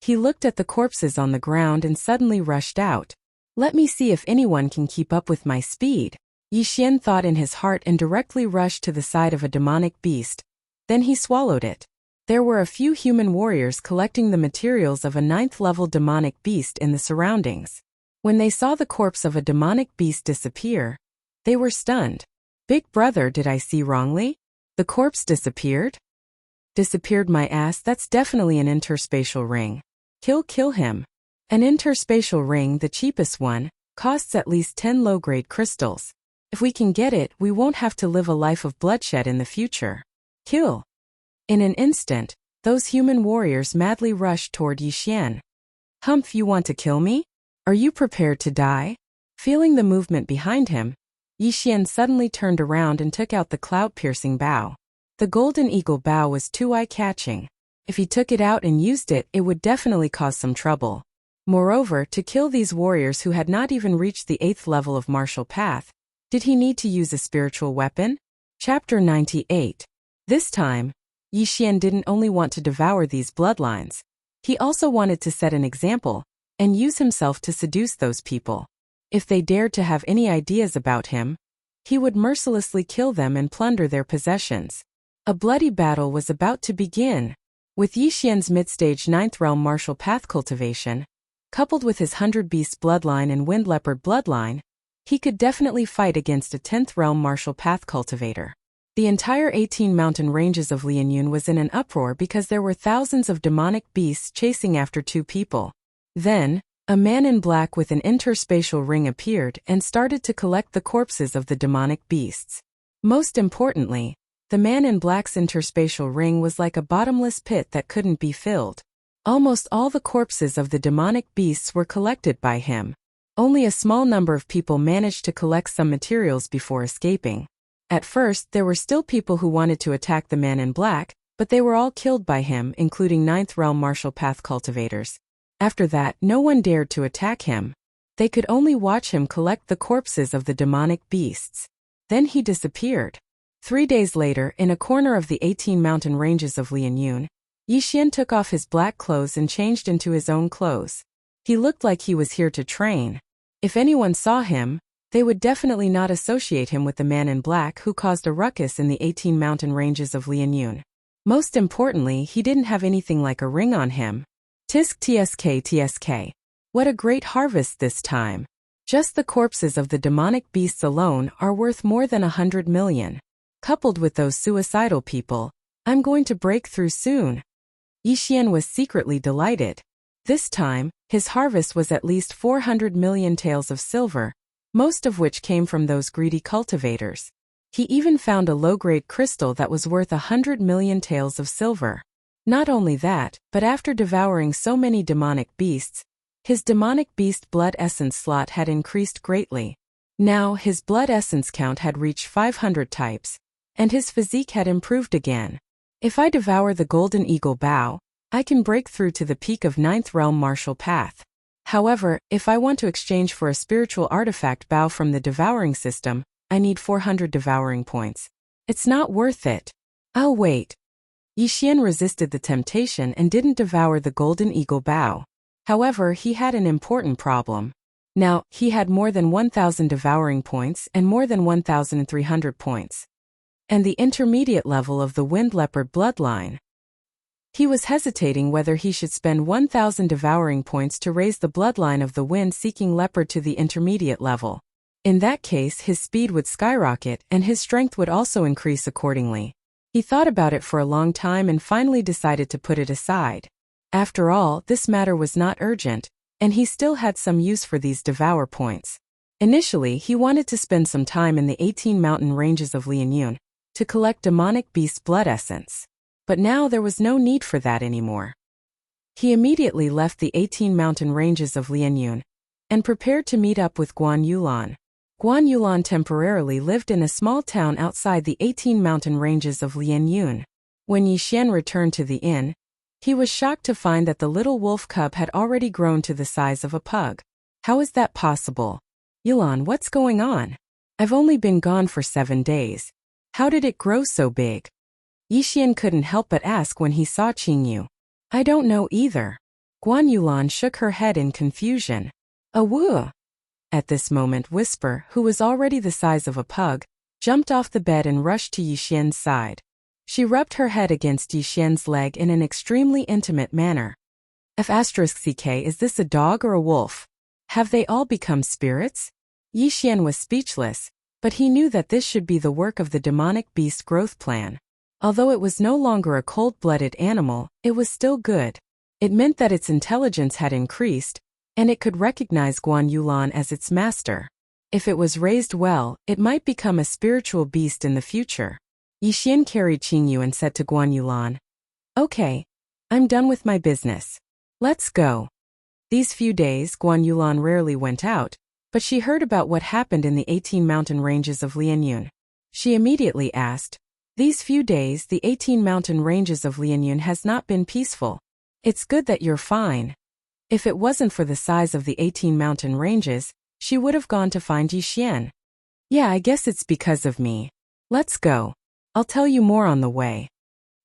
Speaker 1: He looked at the corpses on the ground and suddenly rushed out. Let me see if anyone can keep up with my speed. Yixian thought in his heart and directly rushed to the side of a demonic beast. Then he swallowed it. There were a few human warriors collecting the materials of a 9th level demonic beast in the surroundings. When they saw the corpse of a demonic beast disappear, they were stunned. Big brother, did I see wrongly? The corpse disappeared? Disappeared my ass, that's definitely an interspatial ring. Kill him. An interspatial ring, the cheapest one, costs at least 10 low-grade crystals. If we can get it, we won't have to live a life of bloodshed in the future. Kill. In an instant, those human warriors madly rushed toward Yixian. Humph, you want to kill me? Are you prepared to die? Feeling the movement behind him, Yixian suddenly turned around and took out the cloud-piercing bow. The golden eagle bow was too eye-catching. If he took it out and used it, it would definitely cause some trouble. Moreover, to kill these warriors who had not even reached the 8th level of martial path, did he need to use a spiritual weapon? Chapter 98. This time, Yixian didn't only want to devour these bloodlines. He also wanted to set an example and use himself to seduce those people. If they dared to have any ideas about him, he would mercilessly kill them and plunder their possessions. A bloody battle was about to begin. With Yixian's mid-stage 9th realm martial path cultivation, coupled with his 100 beast bloodline and wind leopard bloodline, he could definitely fight against a 10th realm martial path cultivator. The entire 18 mountain ranges of Lianyun was in an uproar because there were thousands of demonic beasts chasing after two people. Then, a man in black with an interspatial ring appeared and started to collect the corpses of the demonic beasts. Most importantly, the man in black's interspatial ring was like a bottomless pit that couldn't be filled. Almost all the corpses of the demonic beasts were collected by him. Only a small number of people managed to collect some materials before escaping. At first, there were still people who wanted to attack the man in black, but they were all killed by him, including 9th realm martial path cultivators. After that, no one dared to attack him. They could only watch him collect the corpses of the demonic beasts. Then he disappeared. 3 days later, in a corner of the 18 mountain ranges of Lianyun, Yixian took off his black clothes and changed into his own clothes. He looked like he was here to train. If anyone saw him, they would definitely not associate him with the man in black who caused a ruckus in the 18 mountain ranges of Lianyun. Most importantly, he didn't have anything like a ring on him. Tisk tsk. What a great harvest this time. Just the corpses of the demonic beasts alone are worth more than 100 million. Coupled with those suicidal people, I'm going to break through soon. Yixian was secretly delighted. This time, his harvest was at least 400 million taels of silver, most of which came from those greedy cultivators. He even found a low-grade crystal that was worth 100 million taels of silver. Not only that, but after devouring so many demonic beasts, his demonic beast blood essence slot had increased greatly. Now his blood essence count had reached 500 types, and his physique had improved again. If I devour the golden eagle bow, I can break through to the peak of 9th realm martial path. However, if I want to exchange for a spiritual artifact bow from the devouring system, I need 400 devouring points. It's not worth it. I'll wait. Yixian resisted the temptation and didn't devour the golden eagle bow. However, he had an important problem. Now, he had more than 1,000 devouring points and more than 1,300 points. And the intermediate level of the wind leopard bloodline. He was hesitating whether he should spend 1,000 devouring points to raise the bloodline of the wind-seeking leopard to the intermediate level. In that case, his speed would skyrocket and his strength would also increase accordingly. He thought about it for a long time and finally decided to put it aside. After all, this matter was not urgent, and he still had some use for these devour points. Initially, he wanted to spend some time in the 18 mountain ranges of Lianyun to collect demonic beast blood essence. But now there was no need for that anymore. He immediately left the 18 mountain ranges of Lianyun and prepared to meet up with Guan Yulan. Guan Yulan temporarily lived in a small town outside the 18 mountain ranges of Lianyun. When Yixian returned to the inn, he was shocked to find that the little wolf cub had already grown to the size of a pug. How is that possible? Yulan, what's going on? I've only been gone for 7 days. How did it grow so big? Yixian couldn't help but ask when he saw Qingyu. I don't know either. Guan Yulan shook her head in confusion. Awoo! At this moment, Whisper, who was already the size of a pug, jumped off the bed and rushed to Yixian's side. She rubbed her head against Yixian's leg in an extremely intimate manner. F*ck, is this a dog or a wolf? Have they all become spirits? Yixian was speechless, but he knew that this should be the work of the demonic beast growth plan. Although it was no longer a cold-blooded animal, it was still good. It meant that its intelligence had increased, and it could recognize Guan Yulan as its master. If it was raised well, it might become a spiritual beast in the future. Yixian carried Qingyu and said to Guan Yulan, Okay, I'm done with my business. Let's go. These few days, Guan Yulan rarely went out, but she heard about what happened in the 18 mountain ranges of Lianyun. She immediately asked, These few days, the 18 mountain ranges of Lianyun has not been peaceful. It's good that you're fine. If it wasn't for the size of the 18 mountain ranges, she would have gone to find Yixian. Yeah, I guess it's because of me. Let's go. I'll tell you more on the way.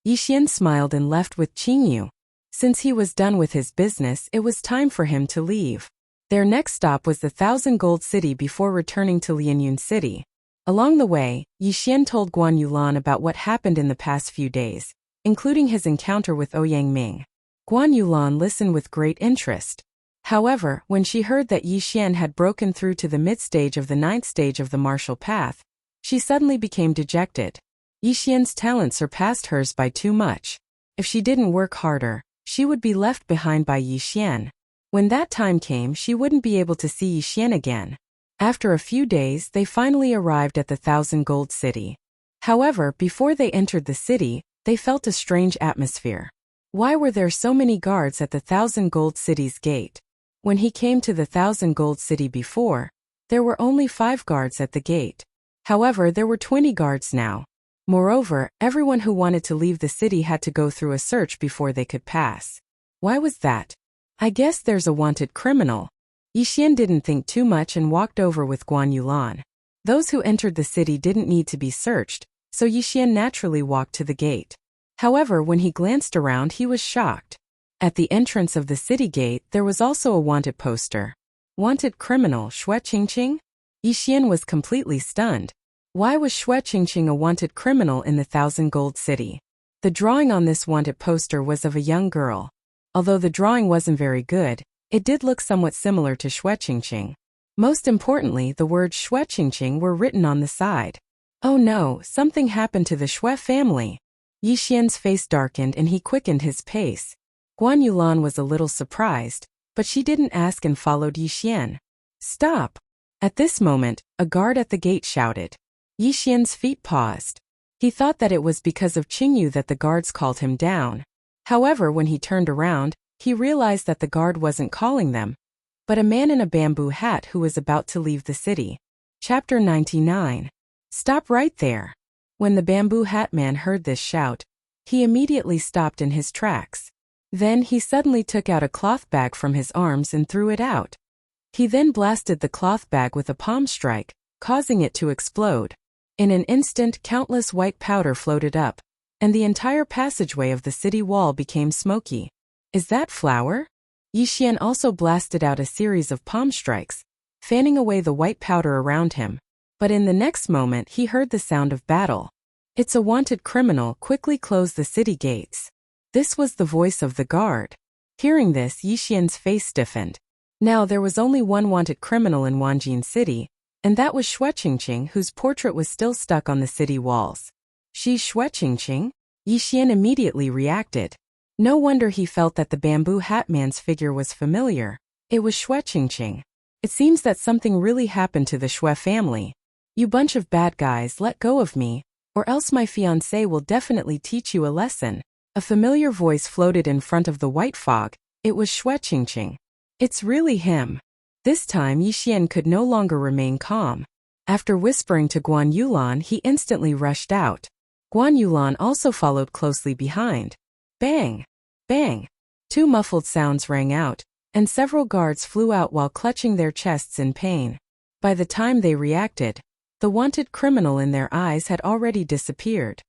Speaker 1: Yixian smiled and left with Qingyu. Since he was done with his business, it was time for him to leave. Their next stop was the 1,000-gold city before returning to Lianyun City. Along the way, Yixian told Guan Yulan about what happened in the past few days, including his encounter with Ouyang Ming. Guan Yulan listened with great interest. However, when she heard that Yixian had broken through to the mid-stage of the 9th stage of the martial path, she suddenly became dejected. Yixian's talent surpassed hers by too much. If she didn't work harder, she would be left behind by Yixian. When that time came, she wouldn't be able to see Yixian again. After a few days, they finally arrived at the 1,000-gold city. However, before they entered the city, they felt a strange atmosphere. Why were there so many guards at the 1,000-gold city's gate? When he came to the 1,000-gold city before, there were only 5 guards at the gate. However, there were 20 guards now. Moreover, everyone who wanted to leave the city had to go through a search before they could pass. Why was that? I guess there's a wanted criminal. Yixian didn't think too much and walked over with Guan Yulan. Those who entered the city didn't need to be searched, so Yixian naturally walked to the gate. However, when he glanced around, he was shocked. At the entrance of the city gate, there was also a wanted poster. Wanted criminal Xue Qingqing? Yixian was completely stunned. Why was Xue Qingqing a wanted criminal in the 1,000-gold city? The drawing on this wanted poster was of a young girl. Although the drawing wasn't very good, it did look somewhat similar to Xue Qingqing. Most importantly, the words Xue Qingqing were written on the side. Oh no, something happened to the Xue family. Yixian's face darkened and he quickened his pace. Guan Yulan was a little surprised, but she didn't ask and followed Yixian. Stop! At this moment, a guard at the gate shouted. Yixian's feet paused. He thought that it was because of Qingyu that the guards called him down. However, when he turned around, he realized that the guard wasn't calling them, but a man in a bamboo hat who was about to leave the city. Chapter 99. Stop right there. When the bamboo hat man heard this shout, he immediately stopped in his tracks. Then he suddenly took out a cloth bag from his arms and threw it out. He then blasted the cloth bag with a palm strike, causing it to explode. In an instant, countless white powder floated up, and the entire passageway of the city wall became smoky. Is that flour? Yixian also blasted out a series of palm strikes, fanning away the white powder around him. But in the next moment he heard the sound of battle. It's a wanted criminal, quickly close the city gates. This was the voice of the guard. Hearing this, Yixian's face stiffened. Now there was only one wanted criminal in Wanjin City, and that was Xue Qingqing, whose portrait was still stuck on the city walls. She's Xue Qingqing? Yixian immediately reacted. No wonder he felt that the bamboo hat man's figure was familiar. It was Xue Qingqing. It seems that something really happened to the Xue family. You bunch of bad guys, let go of me, or else my fiancé will definitely teach you a lesson. A familiar voice floated in front of the white fog. It was Xue Qingqing. It's really him. This time Yixian could no longer remain calm. After whispering to Guan Yulan, he instantly rushed out. Guan Yulan also followed closely behind. Bang! Bang! 2 muffled sounds rang out, and several guards flew out while clutching their chests in pain. By the time they reacted, the wanted criminal in their eyes had already disappeared.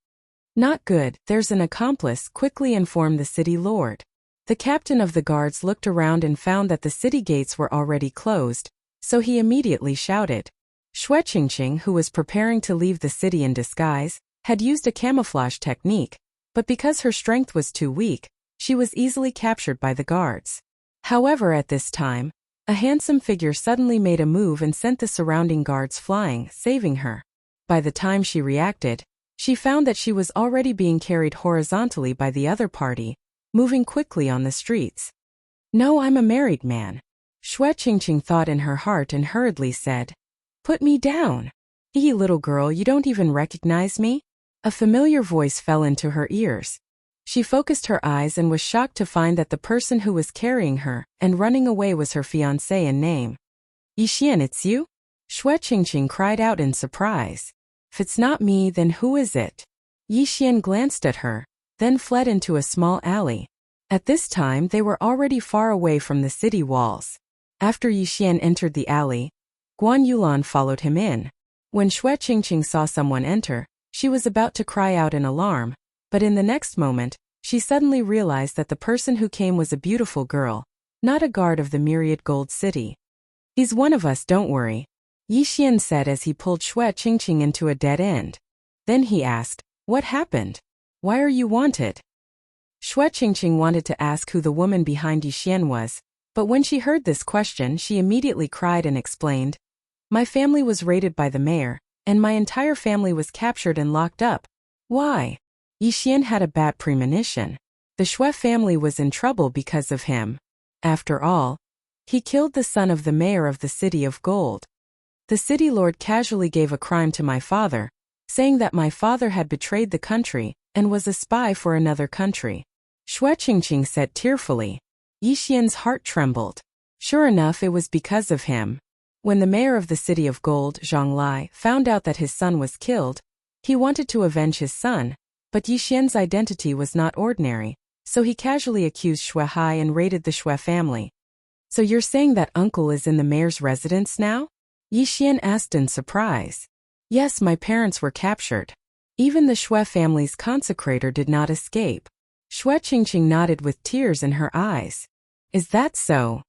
Speaker 1: Not good, there's an accomplice, quickly informed the city lord. The captain of the guards looked around and found that the city gates were already closed, so he immediately shouted. Xue Qingqing, who was preparing to leave the city in disguise, had used a camouflage technique, but because her strength was too weak, she was easily captured by the guards. However, at this time, a handsome figure suddenly made a move and sent the surrounding guards flying, saving her. By the time she reacted, she found that she was already being carried horizontally by the other party, moving quickly on the streets. No, I'm a married man. Xue Qingqing thought in her heart and hurriedly said. Put me down. Little girl, you don't even recognize me? A familiar voice fell into her ears. She focused her eyes and was shocked to find that the person who was carrying her and running away was her fiancé in name. Yixian, it's you? Xue Qingqing cried out in surprise. If it's not me, then who is it? Yixian glanced at her, then fled into a small alley. At this time they were already far away from the city walls. After Yixian entered the alley, Guan Yulan followed him in. When Xue Qingqing saw someone enter, She was about to cry out in alarm, but in the next moment, she suddenly realized that the person who came was a beautiful girl, not a guard of the myriad gold city. "He's one of us, don't worry," Yixian said as he pulled Xue Qingqing into a dead end. Then he asked, "What happened? Why are you wanted?" Xue Qingqing wanted to ask who the woman behind Yixian was, but when she heard this question she immediately cried and explained, "My family was raided by the mayor, and my entire family was captured and locked up." Why? Yixian had a bad premonition. The Xue family was in trouble because of him. After all, he killed the son of the mayor of the City of Gold. The city lord casually gave a crime to my father, saying that my father had betrayed the country and was a spy for another country. Xue Qingqing said tearfully. Yixian's heart trembled. Sure enough, it was because of him. When the mayor of the City of Gold, Zhang Lai, found out that his son was killed, he wanted to avenge his son, but Yixian's identity was not ordinary, so he casually accused Xue Hai and raided the Xue family. "So you're saying that uncle is in the mayor's residence now?" Yixian asked in surprise. "Yes, my parents were captured. Even the Xue family's consecrator did not escape." Xue Qingqing nodded with tears in her eyes. "Is that so?"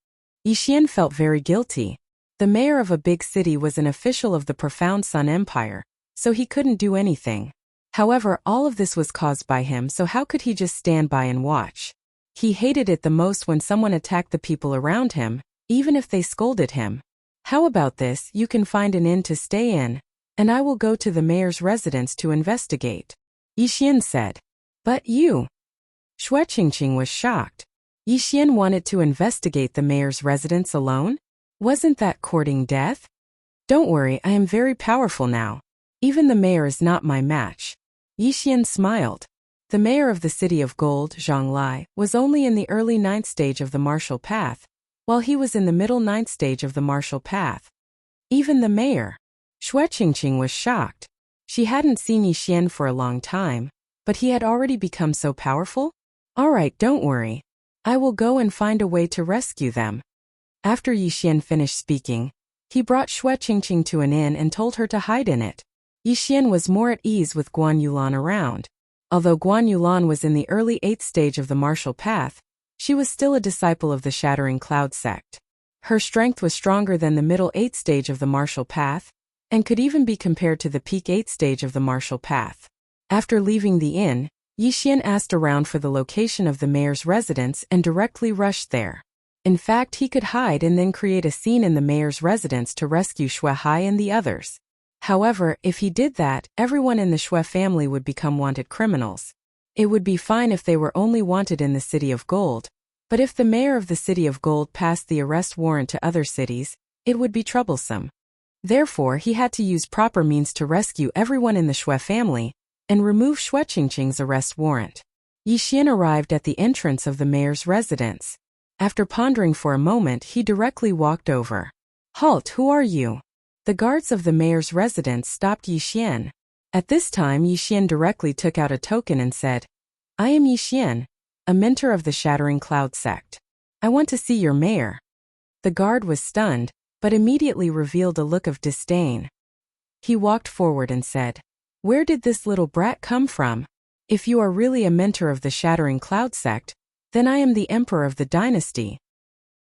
Speaker 1: Yixian felt very guilty. The mayor of a big city was an official of the Profound Sun Empire, so he couldn't do anything. However, all of this was caused by him, so how could he just stand by and watch? He hated it the most when someone attacked the people around him, even if they scolded him. "How about this? You can find an inn to stay in, and I will go to the mayor's residence to investigate," Yixian said. "But you..." Xue Qingqing was shocked. Yixian wanted to investigate the mayor's residence alone? Wasn't that courting death? "Don't worry, I am very powerful now. Even the mayor is not my match." Yixian smiled. The mayor of the City of Gold, Zhang Lai, was only in the early 9th stage of the martial path, while he was in the middle 9th stage of the martial path. Even the mayor? Xue Qingqing was shocked. She hadn't seen Yixian for a long time, but he had already become so powerful? "All right, don't worry. I will go and find a way to rescue them." After Yixian finished speaking, he brought Xue Qingqing to an inn and told her to hide in it. Yixian was more at ease with Guan Yulan around. Although Guan Yulan was in the early 8th stage of the martial path, she was still a disciple of the Shattering Cloud sect. Her strength was stronger than the middle 8th stage of the martial path, and could even be compared to the peak 8th stage of the martial path. After leaving the inn, Yixian asked around for the location of the mayor's residence and directly rushed there. In fact, he could hide and then create a scene in the mayor's residence to rescue Xue Hai and the others. However, if he did that, everyone in the Xue family would become wanted criminals. It would be fine if they were only wanted in the City of Gold, but if the mayor of the City of Gold passed the arrest warrant to other cities, it would be troublesome. Therefore, he had to use proper means to rescue everyone in the Xue family and remove Xue Qingqing's arrest warrant. Yixian arrived at the entrance of the mayor's residence. After pondering for a moment, he directly walked over. "Halt, who are you?" The guards of the mayor's residence stopped Yixian. At this time, Yixian directly took out a token and said, "I am Yixian, a mentor of the Shattering Cloud sect. I want to see your mayor." The guard was stunned, but immediately revealed a look of disdain. He walked forward and said, "Where did this little brat come from? If you are really a mentor of the Shattering Cloud sect, then I am the emperor of the dynasty."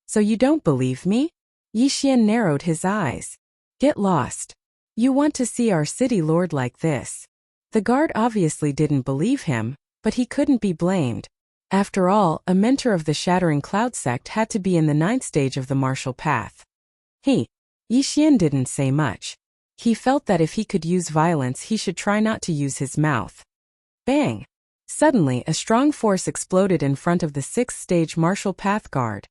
Speaker 1: "So you don't believe me?" Yixian narrowed his eyes. "Get lost. You want to see our city lord like this?" The guard obviously didn't believe him, but he couldn't be blamed. After all, a mentor of the Shattering Cloud sect had to be in the 9th stage of the martial path. Yixian didn't say much. He felt that if he could use violence, he should try not to use his mouth. Bang! Suddenly, a strong force exploded in front of the 6th stage martial path guard,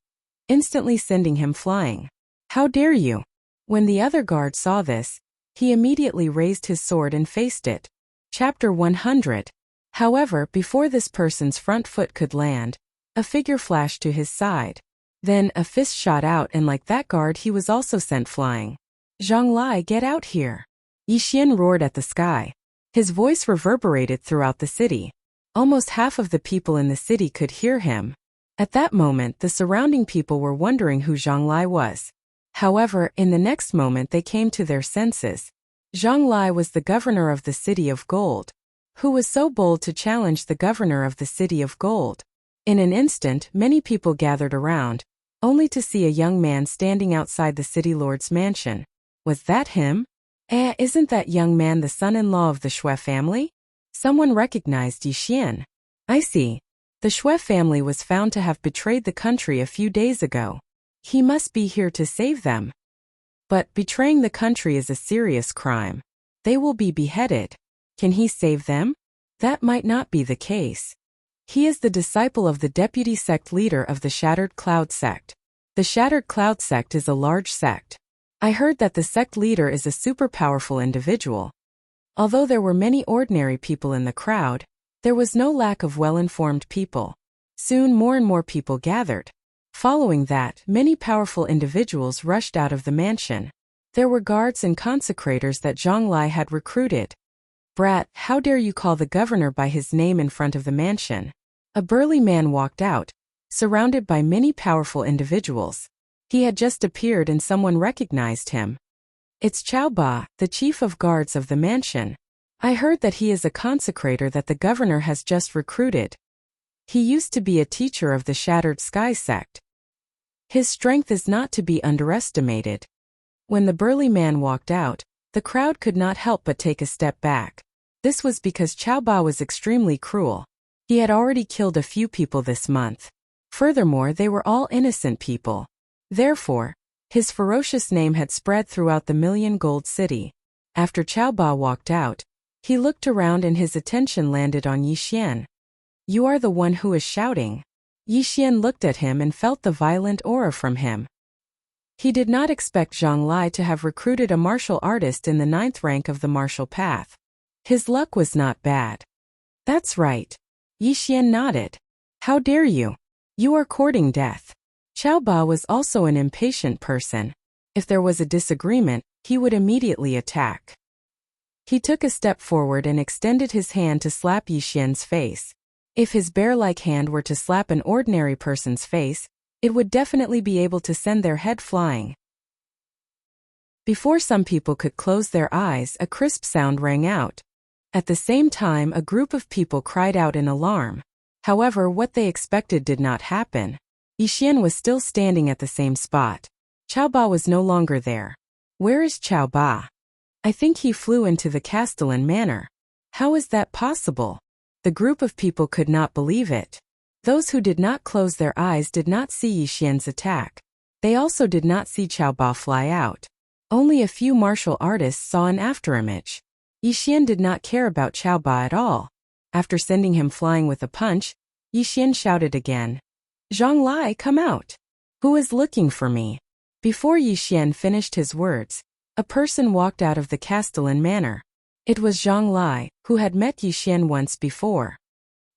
Speaker 1: instantly sending him flying. "How dare you!" When the other guard saw this, he immediately raised his sword and faced it. Chapter 100. However, before this person's front foot could land, a figure flashed to his side. Then, a fist shot out and like that guard he was also sent flying. "Zhang Lai, get out here!" Yixian roared at the sky. His voice reverberated throughout the city. Almost half of the people in the city could hear him. At that moment, the surrounding people were wondering who Zhang Lai was. However, in the next moment they came to their senses. Zhang Lai was the governor of the City of Gold, who was so bold to challenge the governor of the City of Gold. In an instant, many people gathered around, only to see a young man standing outside the city lord's mansion. Was that him? Isn't that young man the son-in-law of the Shui family? Someone recognized Yi Xian. I see. The Shui family was found to have betrayed the country a few days ago. He must be here to save them. But betraying the country is a serious crime. They will be beheaded. Can he save them? That might not be the case. He is the disciple of the deputy sect leader of the Shattered Cloud sect. The Shattered Cloud sect is a large sect. I heard that the sect leader is a super powerful individual. Although there were many ordinary people in the crowd, there was no lack of well-informed people. Soon more and more people gathered. Following that, many powerful individuals rushed out of the mansion. There were guards and consecrators that Zhang Lai had recruited. Brat, how dare you call the governor by his name in front of the mansion? A burly man walked out, surrounded by many powerful individuals. He had just appeared and someone recognized him. It's Chao Ba, the chief of guards of the mansion. I heard that he is a consecrator that the governor has just recruited. He used to be a teacher of the Shattered Sky sect. His strength is not to be underestimated. When the burly man walked out, the crowd could not help but take a step back. This was because Chao Ba was extremely cruel. He had already killed a few people this month. Furthermore, they were all innocent people. Therefore, his ferocious name had spread throughout the Million Gold City. After Chao Ba walked out, he looked around and his attention landed on Yi Xian. You are the one who is shouting. Yi Xian looked at him and felt the violent aura from him. He did not expect Zhang Lai to have recruited a martial artist in the 9th rank of the martial path. His luck was not bad. That's right. Yi Xian nodded. How dare you? You are courting death. Chao Ba was also an impatient person. If there was a disagreement, he would immediately attack. He took a step forward and extended his hand to slap Yi Xian's face. If his bear-like hand were to slap an ordinary person's face, it would definitely be able to send their head flying. Before some people could close their eyes, a crisp sound rang out. At the same time, a group of people cried out in alarm. However, what they expected did not happen. Yi Xian was still standing at the same spot. Chao Ba was no longer there. Where is Chao Ba? I think he flew into the Castellan Manor. How is that possible? The group of people could not believe it. Those who did not close their eyes did not see Yi Xian's attack. They also did not see Chao Ba fly out. Only a few martial artists saw an afterimage. Yi Xian did not care about Chao Ba at all. After sending him flying with a punch, Yi Xian shouted again. Zhang Lai, come out. Who is looking for me? Before Yi Xian finished his words, a person walked out of the Castellan Manor. It was Zhang Lai, who had met Yi Xian once before.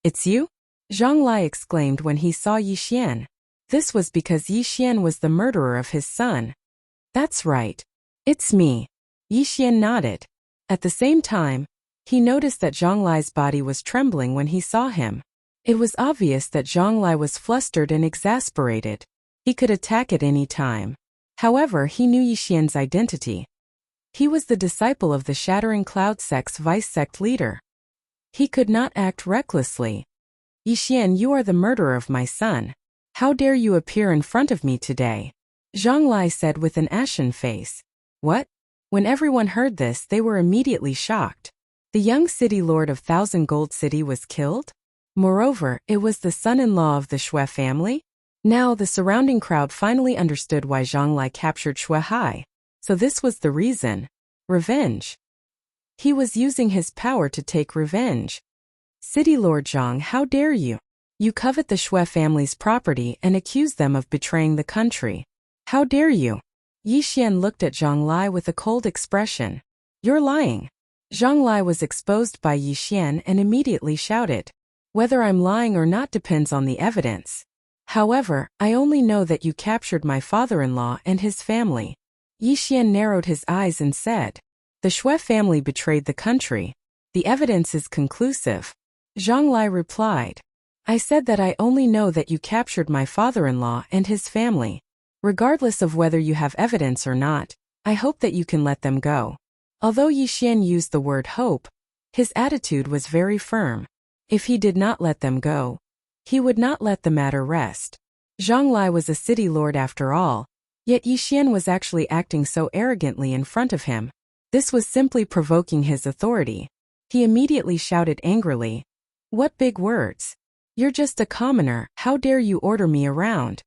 Speaker 1: It's you? Zhang Lai exclaimed when he saw Yi Xian. This was because Yi Xian was the murderer of his son. That's right. It's me. Yi Xian nodded. At the same time, he noticed that Zhang Lai's body was trembling when he saw him. It was obvious that Zhang Lai was flustered and exasperated. He could attack at any time. However, he knew Yi Xian's identity. He was the disciple of the Shattering Cloud sect's vice-sect leader. He could not act recklessly. Yi Xian, you are the murderer of my son. How dare you appear in front of me today? Zhang Lai said with an ashen face. What? When everyone heard this, they were immediately shocked. The young city lord of Thousand Gold City was killed? Moreover, it was the son-in-law of the Shui family? Now the surrounding crowd finally understood why Zhang Lai captured Shui Hai. So this was the reason. Revenge. He was using his power to take revenge. City Lord Zhang, how dare you? You covet the Shui family's property and accuse them of betraying the country. How dare you? Yi Xian looked at Zhang Lai with a cold expression. You're lying. Zhang Lai was exposed by Yi Xian and immediately shouted. Whether I'm lying or not depends on the evidence. However, I only know that you captured my father-in-law and his family. Yi Xian narrowed his eyes and said. The Shui family betrayed the country. The evidence is conclusive. Zhang Lai replied. I said that I only know that you captured my father-in-law and his family. Regardless of whether you have evidence or not, I hope that you can let them go. Although Yixian used the word hope, his attitude was very firm. If he did not let them go, he would not let the matter rest. Zhang Lai was a city lord after all, yet Yixian was actually acting so arrogantly in front of him. This was simply provoking his authority. He immediately shouted angrily, "What big words! You're just a commoner, how dare you order me around?"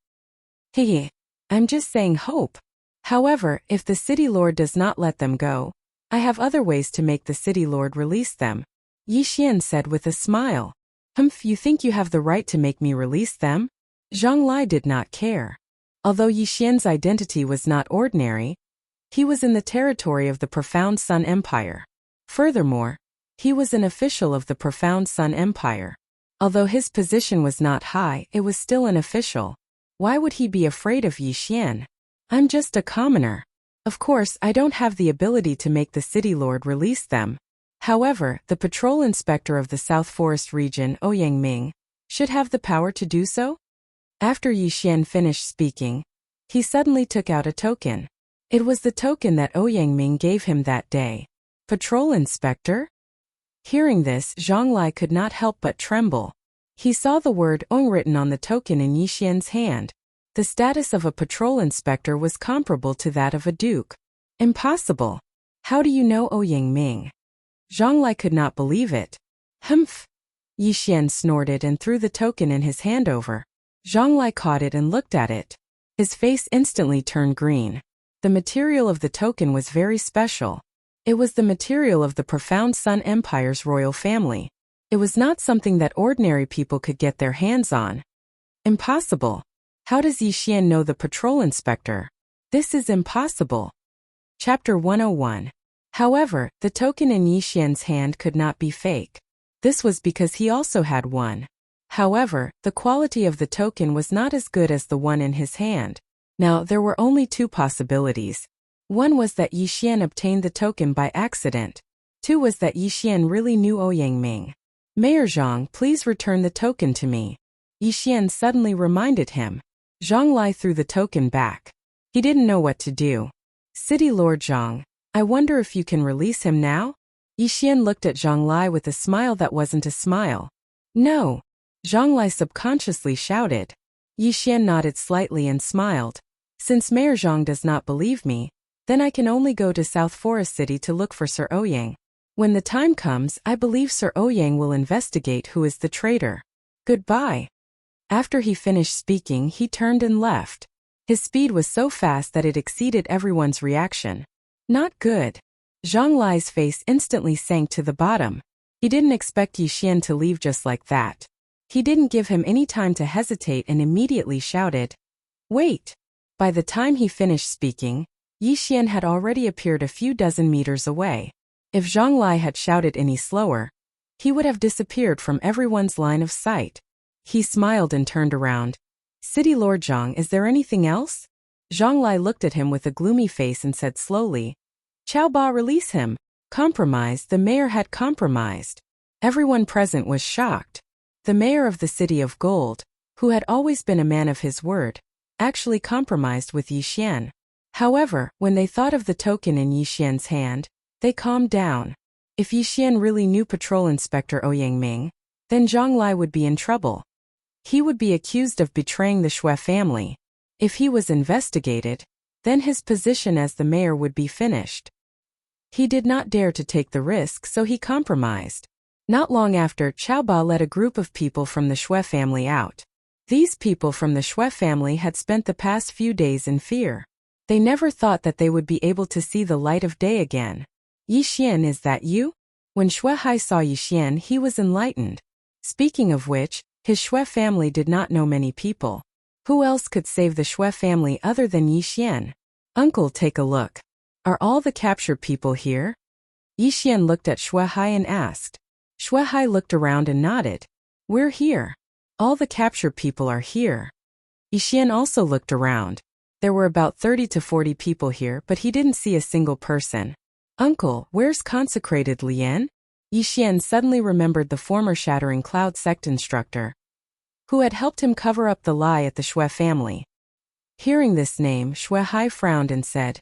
Speaker 1: "Hehe, I'm just saying hope. However, if the city lord does not let them go, I have other ways to make the city lord release them," Yixian said with a smile. "Humph, you think you have the right to make me release them?" Zhang Lai did not care. Although Yixian's identity was not ordinary, he was in the territory of the Profound Sun Empire. Furthermore, he was an official of the Profound Sun Empire. Although his position was not high, it was still an official. Why would he be afraid of Yixian? "I'm just a commoner. Of course, I don't have the ability to make the city lord release them. However, the patrol inspector of the South Forest region, Ouyang Ming, should have the power to do so." After Yixian finished speaking, he suddenly took out a token. It was the token that Ouyang Ming gave him that day. "Patrol inspector?" Hearing this, Zhang Lai could not help but tremble. He saw the word Ong written on the token in Yixian's hand. The status of a patrol inspector was comparable to that of a duke. "Impossible. How do you know Ouyang Ming?" Zhang Lai could not believe it. "Humph!" Yixian snorted and threw the token in his hand over. Zhang Lai caught it and looked at it. His face instantly turned green. The material of the token was very special. It was the material of the Profound Sun Empire's royal family. It was not something that ordinary people could get their hands on. "Impossible. How does Yixian know the patrol inspector? This is impossible." Chapter 101. However, the token in Yixian's hand could not be fake. This was because he also had one. However, the quality of the token was not as good as the one in his hand. Now, there were only two possibilities. One was that Yixian obtained the token by accident. Two was that Yixian really knew Ouyang Ming. "Mayor Zhang, please return the token to me," Yixian suddenly reminded him. Zhang Lai threw the token back. He didn't know what to do. "City Lord Zhang, I wonder if you can release him now?" Yixian looked at Zhang Lai with a smile that wasn't a smile. "No," Zhang Lai subconsciously shouted. Yixian nodded slightly and smiled. "Since Mayor Zhang does not believe me, then I can only go to South Forest City to look for Sir Ouyang. When the time comes, I believe Sir Ouyang will investigate who is the traitor. Goodbye." After he finished speaking, he turned and left. His speed was so fast that it exceeded everyone's reaction. "Not good." Zhang Lai's face instantly sank to the bottom. He didn't expect Yixian to leave just like that. He didn't give him any time to hesitate and immediately shouted, "Wait!" By the time he finished speaking, Yixian had already appeared a few dozen meters away. If Zhang Lai had shouted any slower, he would have disappeared from everyone's line of sight. He smiled and turned around. "City Lord Zhang, is there anything else?" Zhang Lai looked at him with a gloomy face and said slowly, "Chao Ba, release him." Compromise, the mayor had compromised. Everyone present was shocked. The mayor of the City of Gold, who had always been a man of his word, actually compromised with Yixian. However, when they thought of the token in Yixian's hand, they calmed down. If Yixian really knew Patrol Inspector Ouyang Ming, then Zhang Lai would be in trouble. He would be accused of betraying the Shui family. If he was investigated, then his position as the mayor would be finished. He did not dare to take the risk, so he compromised. Not long after, Chao Ba led a group of people from the Shui family out. These people from the Shui family had spent the past few days in fear. They never thought that they would be able to see the light of day again. "Yixian, is that you?" When Shui Hai saw Yixian, he was enlightened. Speaking of which, his Shui family did not know many people. Who else could save the Shui family other than Yixian? "Uncle, take a look. Are all the captured people here?" Yixian looked at Shui Hai and asked. Shui Hai looked around and nodded. "We're here. All the captured people are here." Yixian also looked around. There were about 30 to 40 people here, but he didn't see a single person. "Uncle, where's consecrated Lian?" Yixian suddenly remembered the former Shattering Cloud sect instructor, who had helped him cover up the lie at the Shui family. Hearing this name, Shui Hai frowned and said,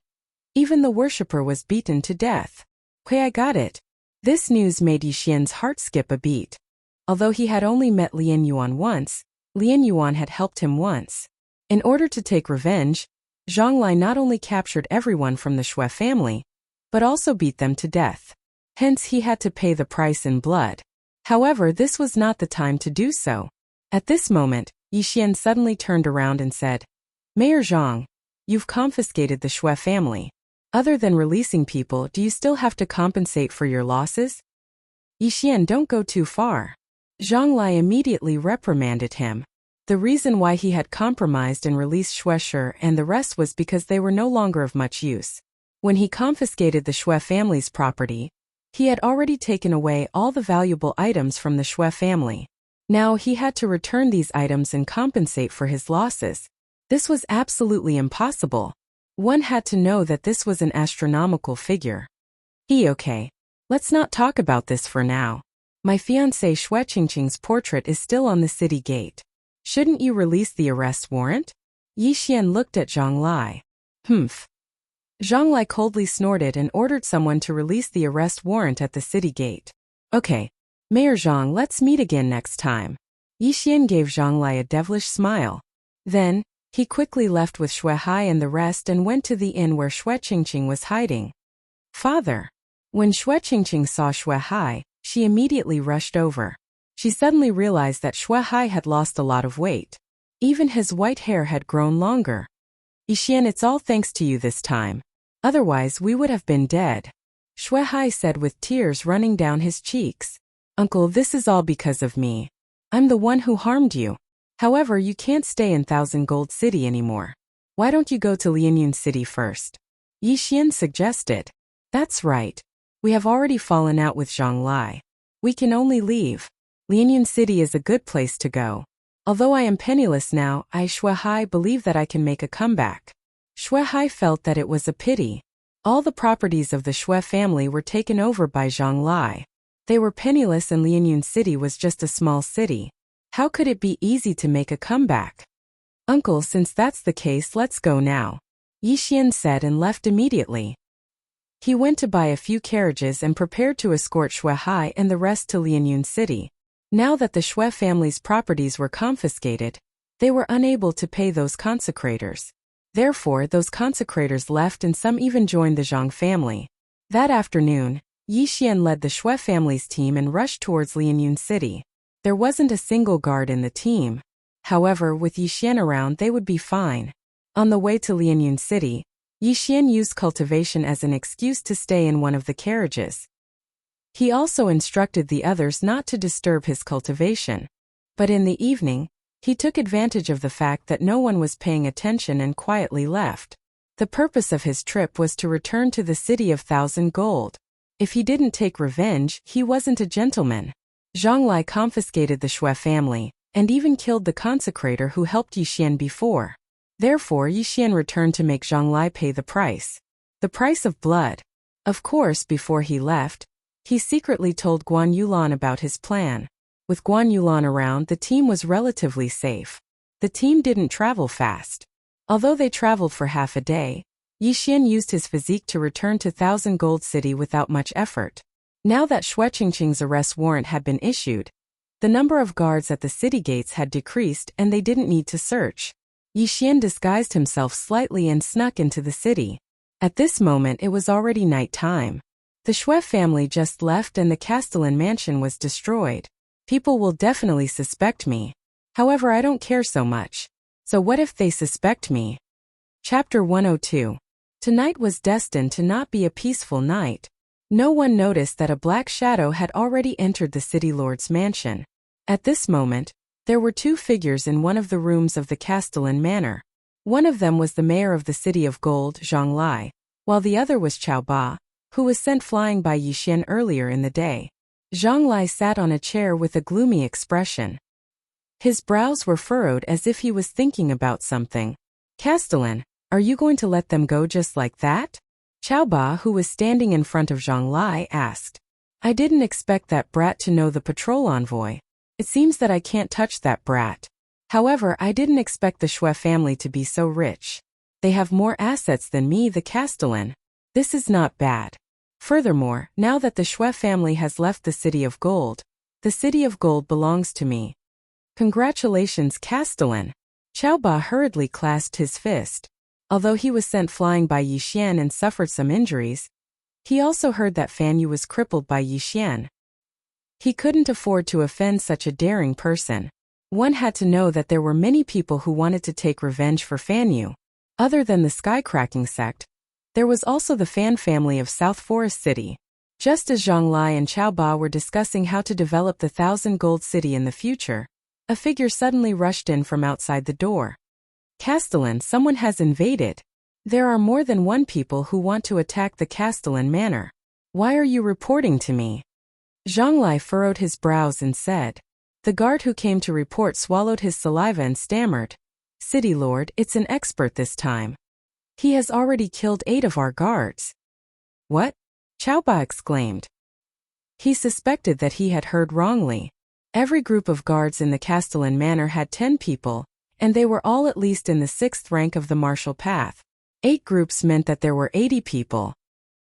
Speaker 1: "Even the worshipper was beaten to death. Okay, I got it. This news made Yixian's heart skip a beat. Although he had only met Lian Yuan once, Lian Yuan had helped him once. In order to take revenge, Zhang Lai not only captured everyone from the Shui family, but also beat them to death. Hence he had to pay the price in blood. However, this was not the time to do so. At this moment, Yixian suddenly turned around and said, Mayor Zhang, you've confiscated the Shui family. Other than releasing people, do you still have to compensate for your losses? Yixian, don't go too far. Zhang Lai immediately reprimanded him. The reason why he had compromised and released Shui Shi and the rest was because they were no longer of much use. When he confiscated the Shui family's property, he had already taken away all the valuable items from the Shui family. Now he had to return these items and compensate for his losses. This was absolutely impossible. One had to know that this was an astronomical figure. Okay. Let's not talk about this for now. My fiancé Shui Qingqing's portrait is still on the city gate. Shouldn't you release the arrest warrant? Yixian looked at Zhang Lai. Humph. Zhang Lai coldly snorted and ordered someone to release the arrest warrant at the city gate. Okay. Mayor Zhang, let's meet again next time. Yixian gave Zhang Lai a devilish smile. Then, he quickly left with Shui Hai and the rest and went to the inn where Shui Qingqing was hiding. Father. When Shui Qingqing saw Shui Hai, she immediately rushed over. She suddenly realized that Shui Hai had lost a lot of weight. Even his white hair had grown longer. Yixian, it's all thanks to you this time. Otherwise we would have been dead. Shui Hai said with tears running down his cheeks. Uncle, this is all because of me. I'm the one who harmed you. However, you can't stay in Thousand Gold City anymore. Why don't you go to Lianyun City first? Yixian suggested. That's right. We have already fallen out with Zhang Lai. We can only leave. Lianyun City is a good place to go. Although I am penniless now, I Shui Hai believe that I can make a comeback. Shui Hai felt that it was a pity. All the properties of the Shui family were taken over by Zhang Lai. They were penniless and Lianyun City was just a small city. How could it be easy to make a comeback? Uncle, since that's the case, let's go now. Yixian said and left immediately. He went to buy a few carriages and prepared to escort Shui Hai and the rest to Lianyun City. Now that the Shui family's properties were confiscated, they were unable to pay those consecrators. Therefore, those consecrators left and some even joined the Zhang family. That afternoon, Yixian led the Shui family's team and rushed towards Lianyun City. There wasn't a single guard in the team. However, with Yixian around, they would be fine. On the way to Lianyun City, Yixian used cultivation as an excuse to stay in one of the carriages. He also instructed the others not to disturb his cultivation. But in the evening, he took advantage of the fact that no one was paying attention and quietly left. The purpose of his trip was to return to the city of Thousand Gold. If he didn't take revenge, he wasn't a gentleman. Zhang Lai confiscated the Shui family, and even killed the consecrator who helped Yixian before. Therefore, Yixian returned to make Zhang Lai pay the price. The price of blood. Of course, before he left, he secretly told Guan Yulan about his plan. With Guan Yulan around, the team was relatively safe. The team didn't travel fast. Although they traveled for half a day, Yixian used his physique to return to Thousand Gold City without much effort. Now that Shui Qingqing's arrest warrant had been issued, the number of guards at the city gates had decreased and they didn't need to search. Yixian disguised himself slightly and snuck into the city. At this moment it was already night time. The Shui family just left and the Castellan mansion was destroyed. People will definitely suspect me. However, I don't care so much. So what if they suspect me? Chapter 102. Tonight was destined to not be a peaceful night. No one noticed that a black shadow had already entered the city lord's mansion. At this moment, there were two figures in one of the rooms of the Castellan manor. One of them was the mayor of the city of Gold, Zhang Lai, while the other was Chao Ba, who was sent flying by Yixian earlier in the day. Zhang Lai sat on a chair with a gloomy expression. His brows were furrowed as if he was thinking about something. Castellan, are you going to let them go just like that? Chao Ba, who was standing in front of Zhang Lai, asked. I didn't expect that brat to know the patrol envoy. It seems that I can't touch that brat. However, I didn't expect the Shui family to be so rich. They have more assets than me, the Castellan. This is not bad. Furthermore, now that the Shui family has left the City of Gold belongs to me. Congratulations, Castellan. Qiao Ba hurriedly clasped his fist. Although he was sent flying by Yi Xian and suffered some injuries, he also heard that Fan Yu was crippled by Yi Xian. He couldn't afford to offend such a daring person. One had to know that there were many people who wanted to take revenge for Fan Yu. Other than the Skycracking sect, there was also the Fan family of South Forest City. Just as Zhang Lai and Qiao Ba were discussing how to develop the 1,000 Gold City in the future, a figure suddenly rushed in from outside the door. Castellan, someone has invaded. There are more than one people who want to attack the Castellan manor. Why are you reporting to me? Zhang Lai furrowed his brows and said. The guard who came to report swallowed his saliva and stammered. City Lord, it's an expert this time. He has already killed 8 of our guards. What? Qiao Ba exclaimed. He suspected that he had heard wrongly. Every group of guards in the Castellan manor had 10 people, and they were all at least in the 6th rank of the martial path. 8 groups meant that there were 80 people.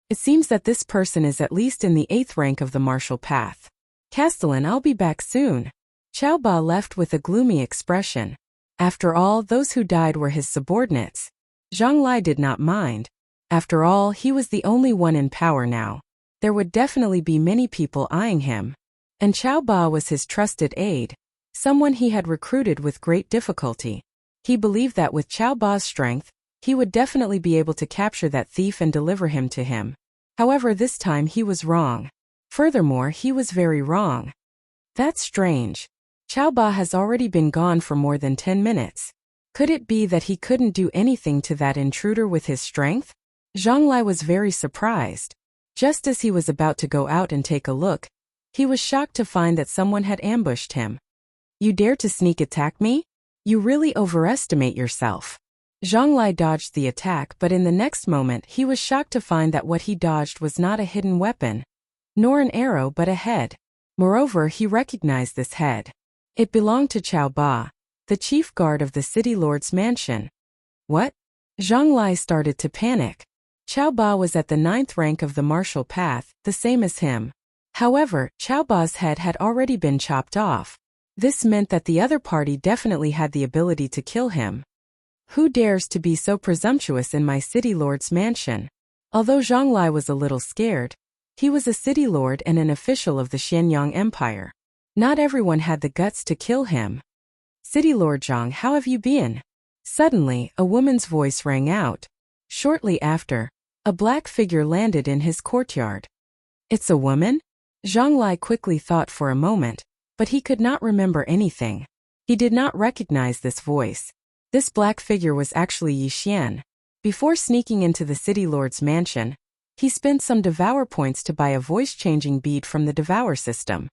Speaker 1: It seems that this person is at least in the 8th rank of the martial path. Castellan, I'll be back soon. Qiao Ba left with a gloomy expression. After all, those who died were his subordinates. Zhang Lai did not mind. After all, he was the only one in power now. There would definitely be many people eyeing him. And Qiao Ba was his trusted aide, someone he had recruited with great difficulty. He believed that with Qiao Ba's strength, he would definitely be able to capture that thief and deliver him to him. However, this time he was wrong. Furthermore, he was very wrong. That's strange. Qiao Ba has already been gone for more than 10 minutes. Could it be that he couldn't do anything to that intruder with his strength? Zhang Lai was very surprised. Just as he was about to go out and take a look, he was shocked to find that someone had ambushed him. You dare to sneak attack me? You really overestimate yourself. Zhang Lai dodged the attack, but in the next moment he was shocked to find that what he dodged was not a hidden weapon, nor an arrow but a head. Moreover, he recognized this head. It belonged to Qiao Ba, the chief guard of the city lord's mansion. What? Zhang Lai started to panic. Qiao Ba was at the 9th rank of the martial path, the same as him. However, Qiao Ba's head had already been chopped off. This meant that the other party definitely had the ability to kill him. Who dares to be so presumptuous in my city lord's mansion? Although Zhang Lai was a little scared, he was a city lord and an official of the Xianyang Empire. Not everyone had the guts to kill him. City Lord Zhang, how have you been? Suddenly, a woman's voice rang out. Shortly after, a black figure landed in his courtyard. It's a woman? Zhang Lai quickly thought for a moment, but he could not remember anything. He did not recognize this voice. This black figure was actually Yi Xian. Before sneaking into the city lord's mansion, he spent some devour points to buy a voice-changing bead from the devour system.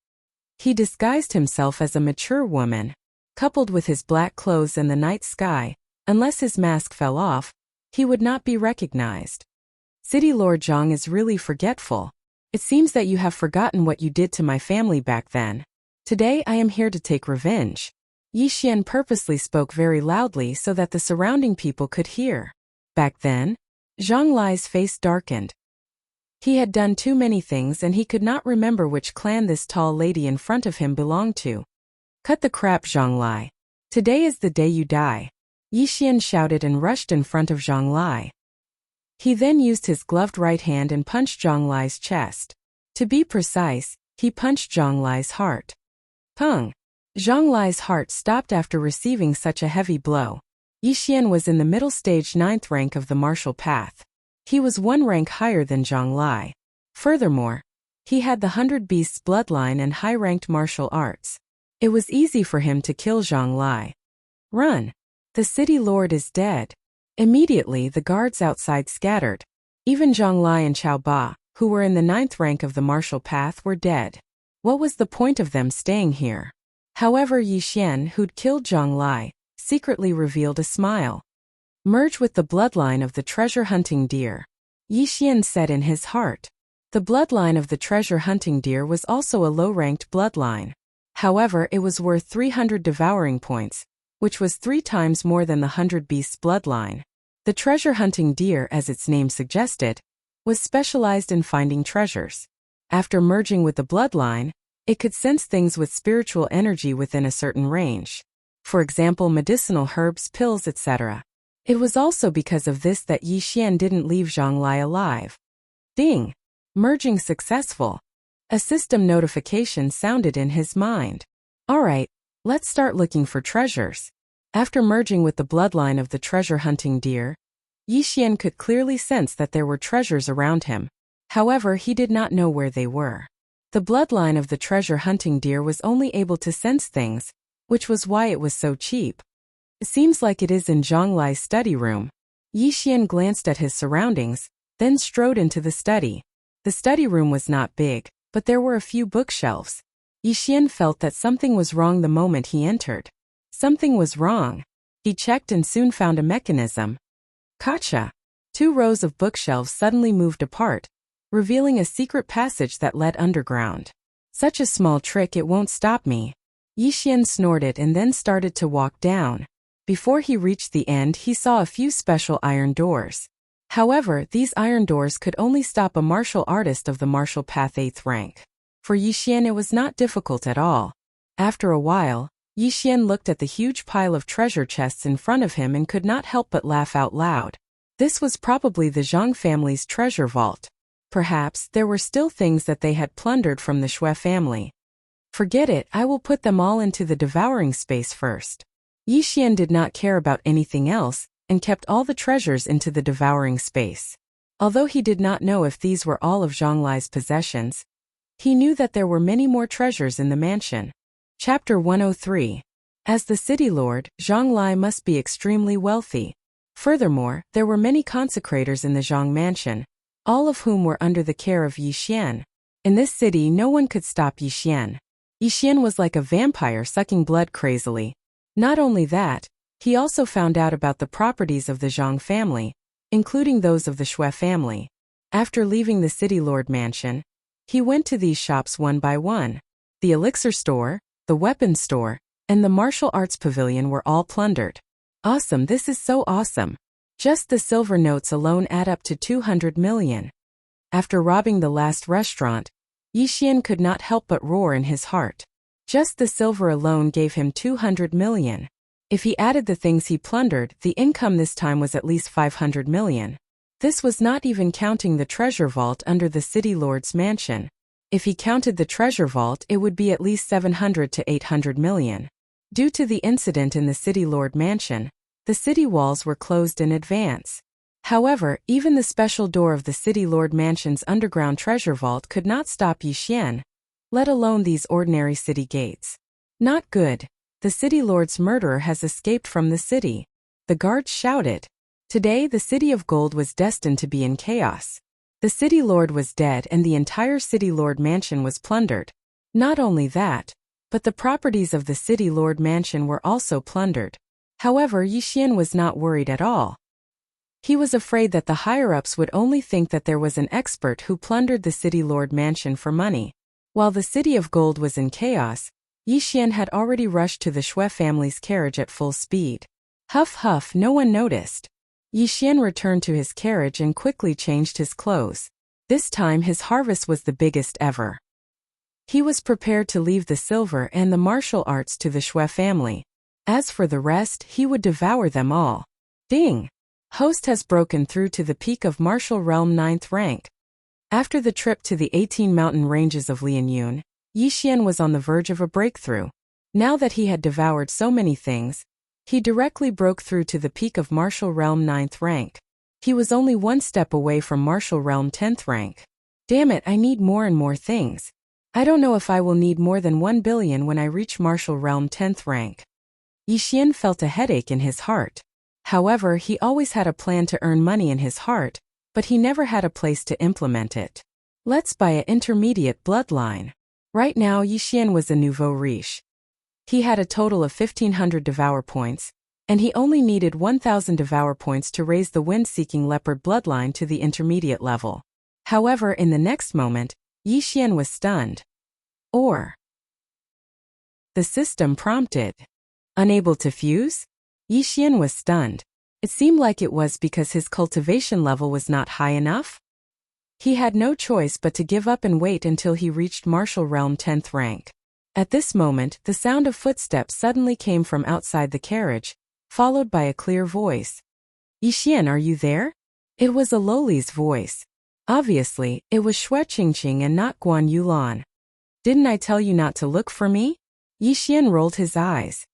Speaker 1: He disguised himself as a mature woman. Coupled with his black clothes and the night sky, unless his mask fell off, he would not be recognized. City Lord Zhang is really forgetful. It seems that you have forgotten what you did to my family back then. Today I am here to take revenge. Yi Xian purposely spoke very loudly so that the surrounding people could hear. Back then, Zhang Lai's face darkened. He had done too many things and he could not remember which clan this tall lady in front of him belonged to. Cut the crap, Zhang Lai. Today is the day you die. Yi Xian shouted and rushed in front of Zhang Lai. He then used his gloved right hand and punched Zhang Lai's chest. To be precise, he punched Zhang Lai's heart. Pung! Zhang Lai's heart stopped after receiving such a heavy blow. Yi Xian was in the middle stage 9th rank of the martial path. He was 1 rank higher than Zhang Lai. Furthermore, he had the 100 Beasts bloodline and high-ranked martial arts. It was easy for him to kill Zhang Lai. Run! The city lord is dead. Immediately the guards outside scattered. Even Zhang Lai and Qiao Ba, who were in the 9th rank of the martial path, were dead. What was the point of them staying here? However, Yi Xian, who'd killed Zhang Lai, secretly revealed a smile. Merge with the bloodline of the treasure-hunting deer. Yi Xian said in his heart. The bloodline of the treasure-hunting deer was also a low-ranked bloodline. However, it was worth 300 devouring points, which was 3 times more than the 100 Beasts bloodline. The treasure-hunting deer, as its name suggested, was specialized in finding treasures. After merging with the bloodline, it could sense things with spiritual energy within a certain range. For example, medicinal herbs, pills, etc. It was also because of this that Yi Xian didn't leave Zhonglai alive. Ding! Merging successful. A system notification sounded in his mind. Alright, let's start looking for treasures. After merging with the bloodline of the treasure-hunting deer, Yi Xian could clearly sense that there were treasures around him. However, he did not know where they were. The bloodline of the treasure-hunting deer was only able to sense things, which was why it was so cheap. It seems like it is in Zhonglai's study room. Yi Xian glanced at his surroundings, then strode into the study. The study room was not big, but there were a few bookshelves. Yi Xian felt that something was wrong the moment he entered. Something was wrong. He checked and soon found a mechanism. Gotcha! 2 rows of bookshelves suddenly moved apart, revealing a secret passage that led underground. Such a small trick, it won't stop me. Yi Xian snorted and then started to walk down. Before he reached the end, he saw a few special iron doors. However, these iron doors could only stop a martial artist of the martial path 8th rank. For Yi Xian it was not difficult at all. After a while, Yi Xian looked at the huge pile of treasure chests in front of him and could not help but laugh out loud. This was probably the Zhang family's treasure vault. Perhaps there were still things that they had plundered from the Shui family. Forget it, I will put them all into the devouring space first. Yi Xian did not care about anything else, and kept all the treasures into the devouring space. Although he did not know if these were all of Zhonglai's possessions, he knew that there were many more treasures in the mansion. Chapter 103. As the city lord, Zhonglai must be extremely wealthy. Furthermore, there were many consecrators in the Zhang mansion, all of whom were under the care of Yi Xian. In this city, no one could stop Yi Xian. Yi Xian was like a vampire sucking blood crazily. Not only that, he also found out about the properties of the Zhang family, including those of the Shui family. After leaving the city lord mansion, he went to these shops one by one. The elixir store, the weapons store, and the martial arts pavilion were all plundered. Awesome, this is so awesome. Just the silver notes alone add up to 200 million. After robbing the last restaurant, Yi Xian could not help but roar in his heart. Just the silver alone gave him 200 million. If he added the things he plundered, the income this time was at least 500 million. This was not even counting the treasure vault under the city lord's mansion. If he counted the treasure vault, it would be at least 700 to 800 million. Due to the incident in the city lord mansion, the city walls were closed in advance. However, even the special door of the city lord mansion's underground treasure vault could not stop Yi Xian, let alone these ordinary city gates. Not good. The city lord's murderer has escaped from the city. The guards shouted. Today the city of gold was destined to be in chaos. The city lord was dead and the entire city lord mansion was plundered. Not only that, but the properties of the city lord mansion were also plundered. However, Yi Xian was not worried at all. He was afraid that the higher-ups would only think that there was an expert who plundered the city lord mansion for money. While the city of gold was in chaos, Yi Xian had already rushed to the Shui family's carriage at full speed. Huff huff, no one noticed. Yi Xian returned to his carriage and quickly changed his clothes. This time his harvest was the biggest ever. He was prepared to leave the silver and the martial arts to the Shui family. As for the rest, he would devour them all. Ding! Host has broken through to the peak of martial realm 9th rank. After the trip to the 18 mountain ranges of Lianyun, Yi Xian was on the verge of a breakthrough. Now that he had devoured so many things, he directly broke through to the peak of martial realm 9th rank. He was only one step away from martial realm 10th rank. Damn it, I need more and more things. I don't know if I will need more than 1 billion when I reach martial realm 10th rank. Yi Xian felt a headache in his heart. However, he always had a plan to earn money in his heart, but he never had a place to implement it. Let's buy an intermediate bloodline. Right now Yi Xian was a nouveau riche. He had a total of 1500 devour points, and he only needed 1000 devour points to raise the wind-seeking leopard bloodline to the intermediate level. However, in the next moment, Yi Xian was stunned. Or the system prompted. Unable to fuse? Yi Xian was stunned. It seemed like it was because his cultivation level was not high enough. He had no choice but to give up and wait until he reached Martial Realm 10th rank. At this moment, the sound of footsteps suddenly came from outside the carriage, followed by a clear voice. Yixian, are you there? It was a Loli's voice. Obviously, it was Xue Qingqing and not Guan Yulan. Didn't I tell you not to look for me? Yixian rolled his eyes.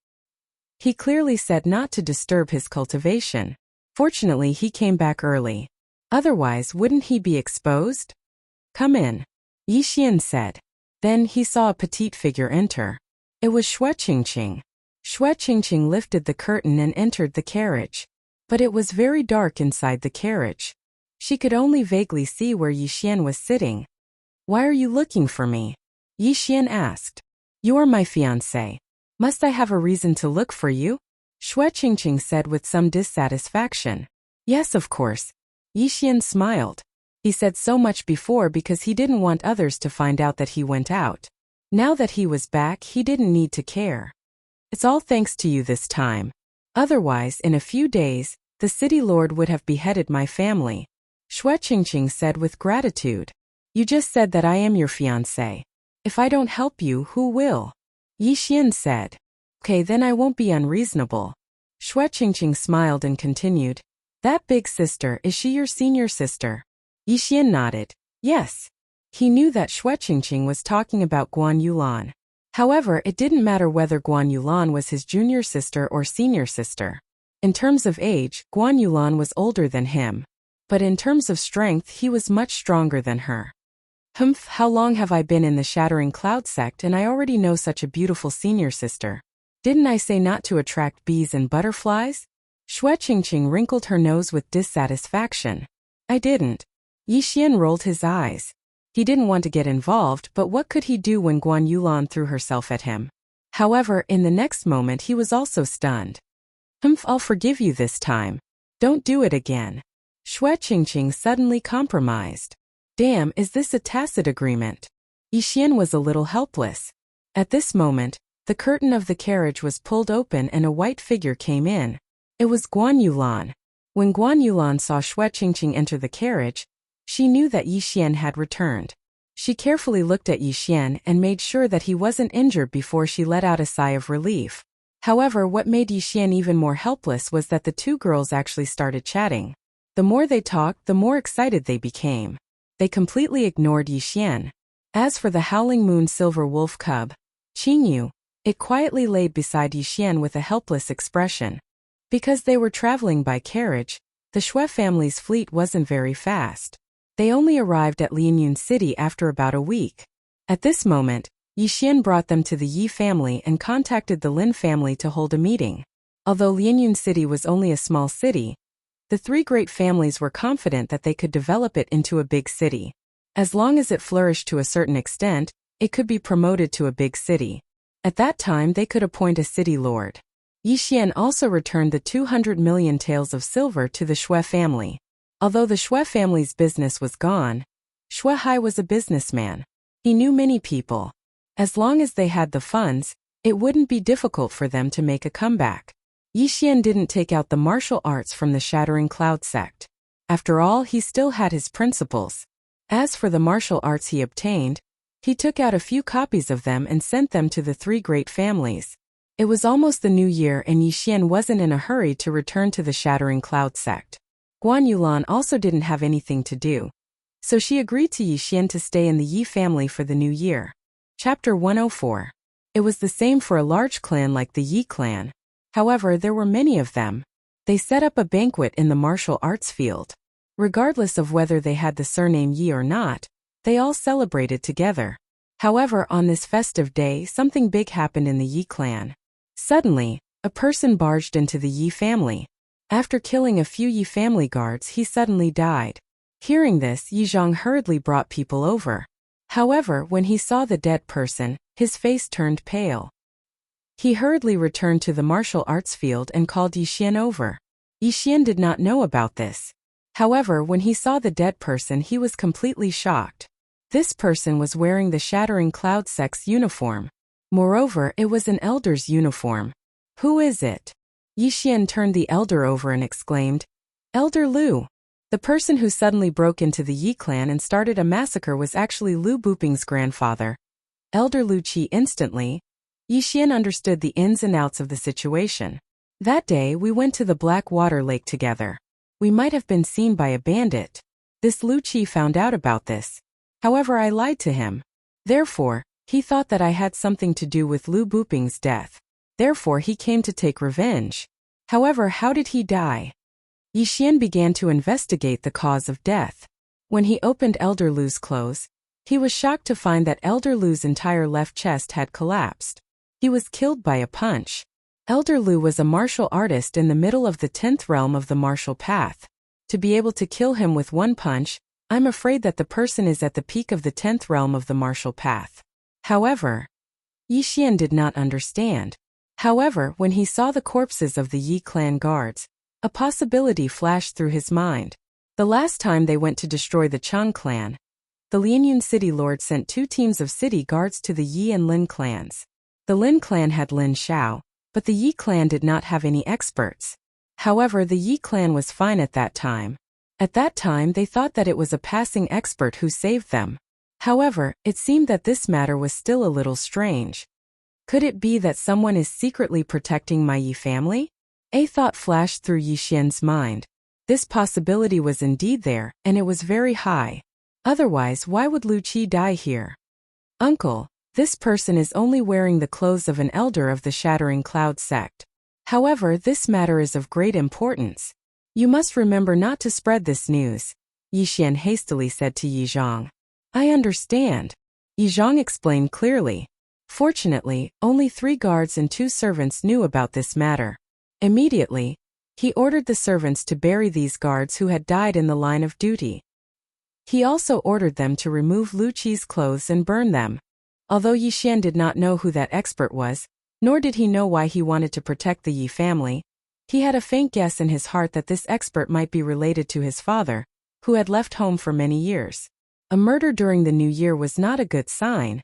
Speaker 1: He clearly said not to disturb his cultivation. Fortunately, he came back early. Otherwise, wouldn't he be exposed? Come in, Yixian said. Then he saw a petite figure enter. It was Xue Qingqing. Xue Qingqing lifted the curtain and entered the carriage. But it was very dark inside the carriage. She could only vaguely see where Yixian was sitting. Why are you looking for me? Yixian asked. You are my fiancé. Must I have a reason to look for you? Xue Qingqing said with some dissatisfaction. Yes, of course. Yixian smiled. He said so much before because he didn't want others to find out that he went out. Now that he was back, he didn't need to care. It's all thanks to you this time. Otherwise, in a few days, the city lord would have beheaded my family. Xue Qingqing said with gratitude. You just said that I am your fiancé. If I don't help you, who will? Yixian said. Okay, then I won't be unreasonable. Xue Qingqing smiled and continued. That big sister, is she your senior sister? Yixian nodded. Yes. He knew that Xue Qingqing was talking about Guan Yulan. However, it didn't matter whether Guan Yulan was his junior sister or senior sister. In terms of age, Guan Yulan was older than him. But in terms of strength, he was much stronger than her. Humph, how long have I been in the Shattering Cloud sect and I already know such a beautiful senior sister. Didn't I say not to attract bees and butterflies? Xue Qingqing wrinkled her nose with dissatisfaction. I didn't. Yixian rolled his eyes. He didn't want to get involved, but what could he do when Guan Yulan threw herself at him? However, in the next moment he was also stunned. Humph, I'll forgive you this time. Don't do it again. Xue Qingqing suddenly compromised. Damn, is this a tacit agreement? Yixian was a little helpless. At this moment, the curtain of the carriage was pulled open and a white figure came in. It was Guan Yulan. When Guan Yulan saw Xue Qingqing enter the carriage, she knew that Yixian had returned. She carefully looked at Yixian and made sure that he wasn't injured before she let out a sigh of relief. However, what made Yixian even more helpless was that the two girls actually started chatting. The more they talked, the more excited they became. They completely ignored Yixian. As for the Howling Moon Silver Wolf Cub, Qingyu, it quietly laid beside Yixian with a helpless expression. Because they were traveling by carriage, the Xue family's fleet wasn't very fast. They only arrived at Lianyun City after about a week. At this moment, Yixian brought them to the Yi family and contacted the Lin family to hold a meeting. Although Lianyun City was only a small city, the three great families were confident that they could develop it into a big city. As long as it flourished to a certain extent, it could be promoted to a big city. At that time, they could appoint a city lord. Yixian also returned the 200 million taels of silver to the Xue family. Although the Xue family's business was gone, Xue Hai was a businessman. He knew many people. As long as they had the funds, it wouldn't be difficult for them to make a comeback. Yixian didn't take out the martial arts from the Shattering Cloud sect. After all, he still had his principles. As for the martial arts he obtained, he took out a few copies of them and sent them to the three great families. It was almost the new year and Yixian wasn't in a hurry to return to the Shattering Cloud sect. Guan Yulan also didn't have anything to do. So she agreed to Yixian to stay in the Yi family for the new year. Chapter 104. It was the same for a large clan like the Yi clan. However, there were many of them. They set up a banquet in the martial arts field. Regardless of whether they had the surname Yi or not, they all celebrated together. However, on this festive day, something big happened in the Yi clan. Suddenly, a person barged into the Yi family. After killing a few Yi family guards, he suddenly died. Hearing this, Yi Zhang hurriedly brought people over. However, when he saw the dead person, his face turned pale. He hurriedly returned to the martial arts field and called Yixian over. Yixian did not know about this. However, when he saw the dead person, he was completely shocked. This person was wearing the Shattering Cloud sect's uniform. Moreover, it was an elder's uniform. Who is it? Yixian turned the elder over and exclaimed, Elder Lu. The person who suddenly broke into the Yi clan and started a massacre was actually Lu Buping's grandfather, Elder Lu Qi. Instantly, Yi Xian understood the ins and outs of the situation. That day we went to the Black Water Lake together. We might have been seen by a bandit. This Lu Qi found out about this. However, I lied to him. Therefore, he thought that I had something to do with Lu Buping's death. Therefore, he came to take revenge. However, how did he die? Yi Xian began to investigate the cause of death. When he opened Elder Lu's clothes, he was shocked to find that Elder Lu's entire left chest had collapsed. He was killed by a punch. Elder Lu was a martial artist in the middle of the 10th realm of the martial path. To be able to kill him with one punch, I'm afraid that the person is at the peak of the 10th realm of the martial path. However, Yi Xian did not understand. However, when he saw the corpses of the Yi clan guards, a possibility flashed through his mind. The last time they went to destroy the Chang clan, the Lianyun city lord sent 2 teams of city guards to the Yi and Lin clans. The Lin clan had Lin Xiao, but the Yi clan did not have any experts. However, the Yi clan was fine at that time. At that time they thought that it was a passing expert who saved them. However, it seemed that this matter was still a little strange. Could it be that someone is secretly protecting my Yi family? A thought flashed through Yi Xian's mind. This possibility was indeed there, and it was very high. Otherwise, why would Lu Qi die here? Uncle, this person is only wearing the clothes of an elder of the Shattering Cloud sect. However, this matter is of great importance. You must remember not to spread this news, Yi Xian hastily said to Yi Zhang. I understand. Yi Zhang explained clearly. Fortunately, only 3 guards and 2 servants knew about this matter. Immediately, he ordered the servants to bury these guards who had died in the line of duty. He also ordered them to remove Lu Qi's clothes and burn them. Although Yi Xian did not know who that expert was, nor did he know why he wanted to protect the Yi family, he had a faint guess in his heart that this expert might be related to his father, who had left home for many years. A murder during the new year was not a good sign,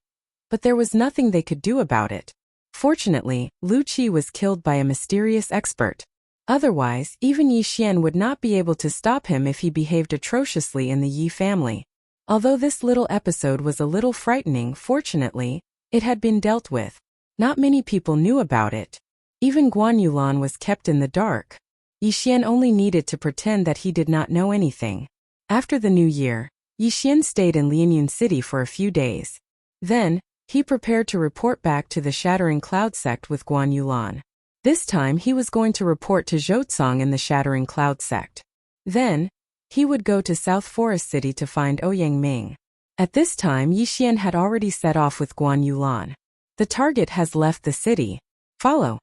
Speaker 1: but there was nothing they could do about it. Fortunately, Lu Qi was killed by a mysterious expert. Otherwise, even Yi Xian would not be able to stop him if he behaved atrociously in the Yi family. Although this little episode was a little frightening, fortunately, it had been dealt with. Not many people knew about it. Even Guan Yulan was kept in the dark. Yi Xian only needed to pretend that he did not know anything. After the new year, Yi Xian stayed in Lianyun City for a few days. Then, he prepared to report back to the Shattering Cloud sect with Guan Yulan. This time he was going to report to Zhouzong in the Shattering Cloud sect. Then, he would go to South Forest City to find Ouyang Ming. At this time Yi Xian had already set off with Guan Yulan. The target has left the city. Follow.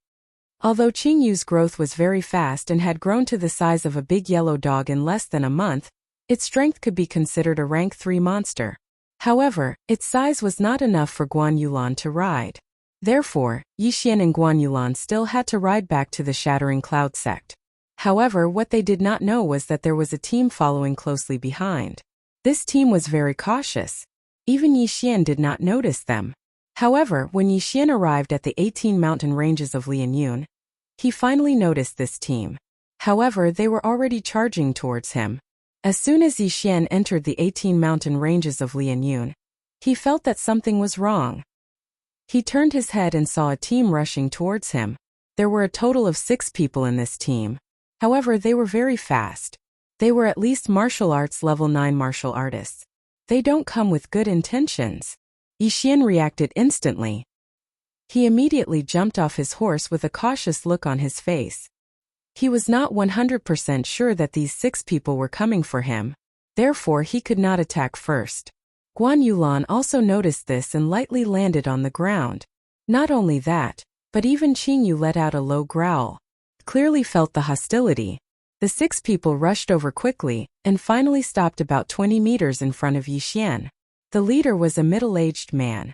Speaker 1: Although Qingyu's growth was very fast and had grown to the size of a big yellow dog in less than a month, its strength could be considered a rank 3 monster. However, its size was not enough for Guan Yulan to ride. Therefore, Yi Xian and Guan Yulan still had to ride back to the Shattering Cloud sect. However, what they did not know was that there was a team following closely behind. This team was very cautious. Even Yi Xian did not notice them. However, when Yi Xian arrived at the 18 mountain ranges of Lianyun, he finally noticed this team. However, they were already charging towards him. As soon as Yi Xian entered the 18 mountain ranges of Lianyun, he felt that something was wrong. He turned his head and saw a team rushing towards him. There were a total of 6 people in this team. However, they were very fast. They were at least martial arts level 9 martial artists. They don't come with good intentions. Yi Xian reacted instantly. He immediately jumped off his horse with a cautious look on his face. He was not 100% sure that these 6 people were coming for him. Therefore, he could not attack first. Guan Yulan also noticed this and lightly landed on the ground. Not only that, but even Qingyu let out a low growl. Clearly felt the hostility. The 6 people rushed over quickly, and finally stopped about 20 meters in front of Yi Xian. The leader was a middle-aged man.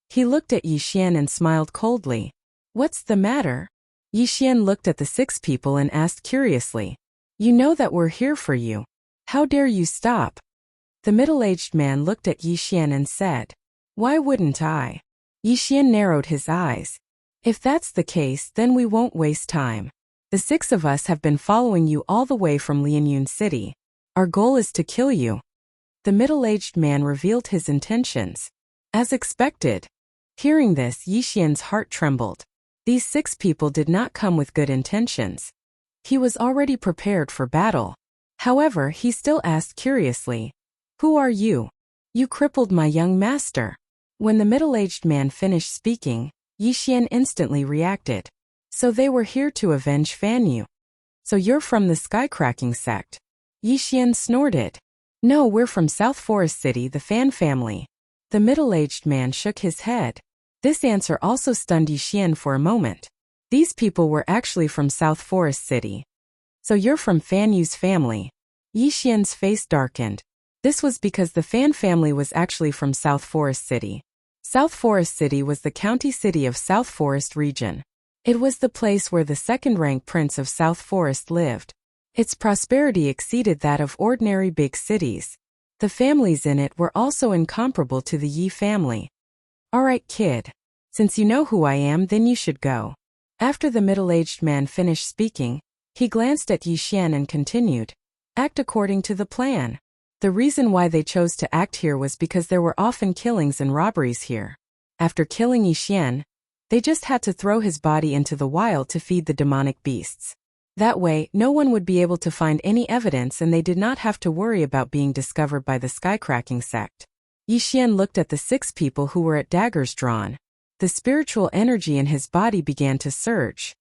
Speaker 1: He looked at Yi Xian and smiled coldly. What's the matter? Yi Xian looked at the 6 people and asked curiously. You know that we're here for you. How dare you stop? The middle-aged man looked at Yi Xian and said, Why wouldn't I? Yi Xian narrowed his eyes. If that's the case, then we won't waste time. The 6 of us have been following you all the way from Lianyun City. Our goal is to kill you. The middle-aged man revealed his intentions. As expected. Hearing this, Yixian's heart trembled. These 6 people did not come with good intentions. He was already prepared for battle. However, he still asked curiously, "Who are you? You crippled my young master." When the middle-aged man finished speaking, Yixian instantly reacted. "So they were here to avenge Fan Yu. So you're from the Skycracking sect?" Yixian snorted. "No, we're from South Forest City, the Fan family." The middle-aged man shook his head. This answer also stunned Yixian for a moment. These people were actually from South Forest City. "So you're from Fan Yu's family?" Yixian's face darkened. This was because the Fan family was actually from South Forest City. South Forest City was the county city of South Forest region. It was the place where the second-rank prince of South Forest lived. Its prosperity exceeded that of ordinary big cities. The families in it were also incomparable to the Yi family. "Alright, kid. Since you know who I am, then you should go." After the middle-aged man finished speaking, he glanced at Yixian and continued, "Act according to the plan." The reason why they chose to act here was because there were often killings and robberies here. After killing Yixian, they just had to throw his body into the wild to feed the demonic beasts. That way, no one would be able to find any evidence and they did not have to worry about being discovered by the Skycracking sect. Yixian looked at the 6 people who were at daggers drawn. The spiritual energy in his body began to surge.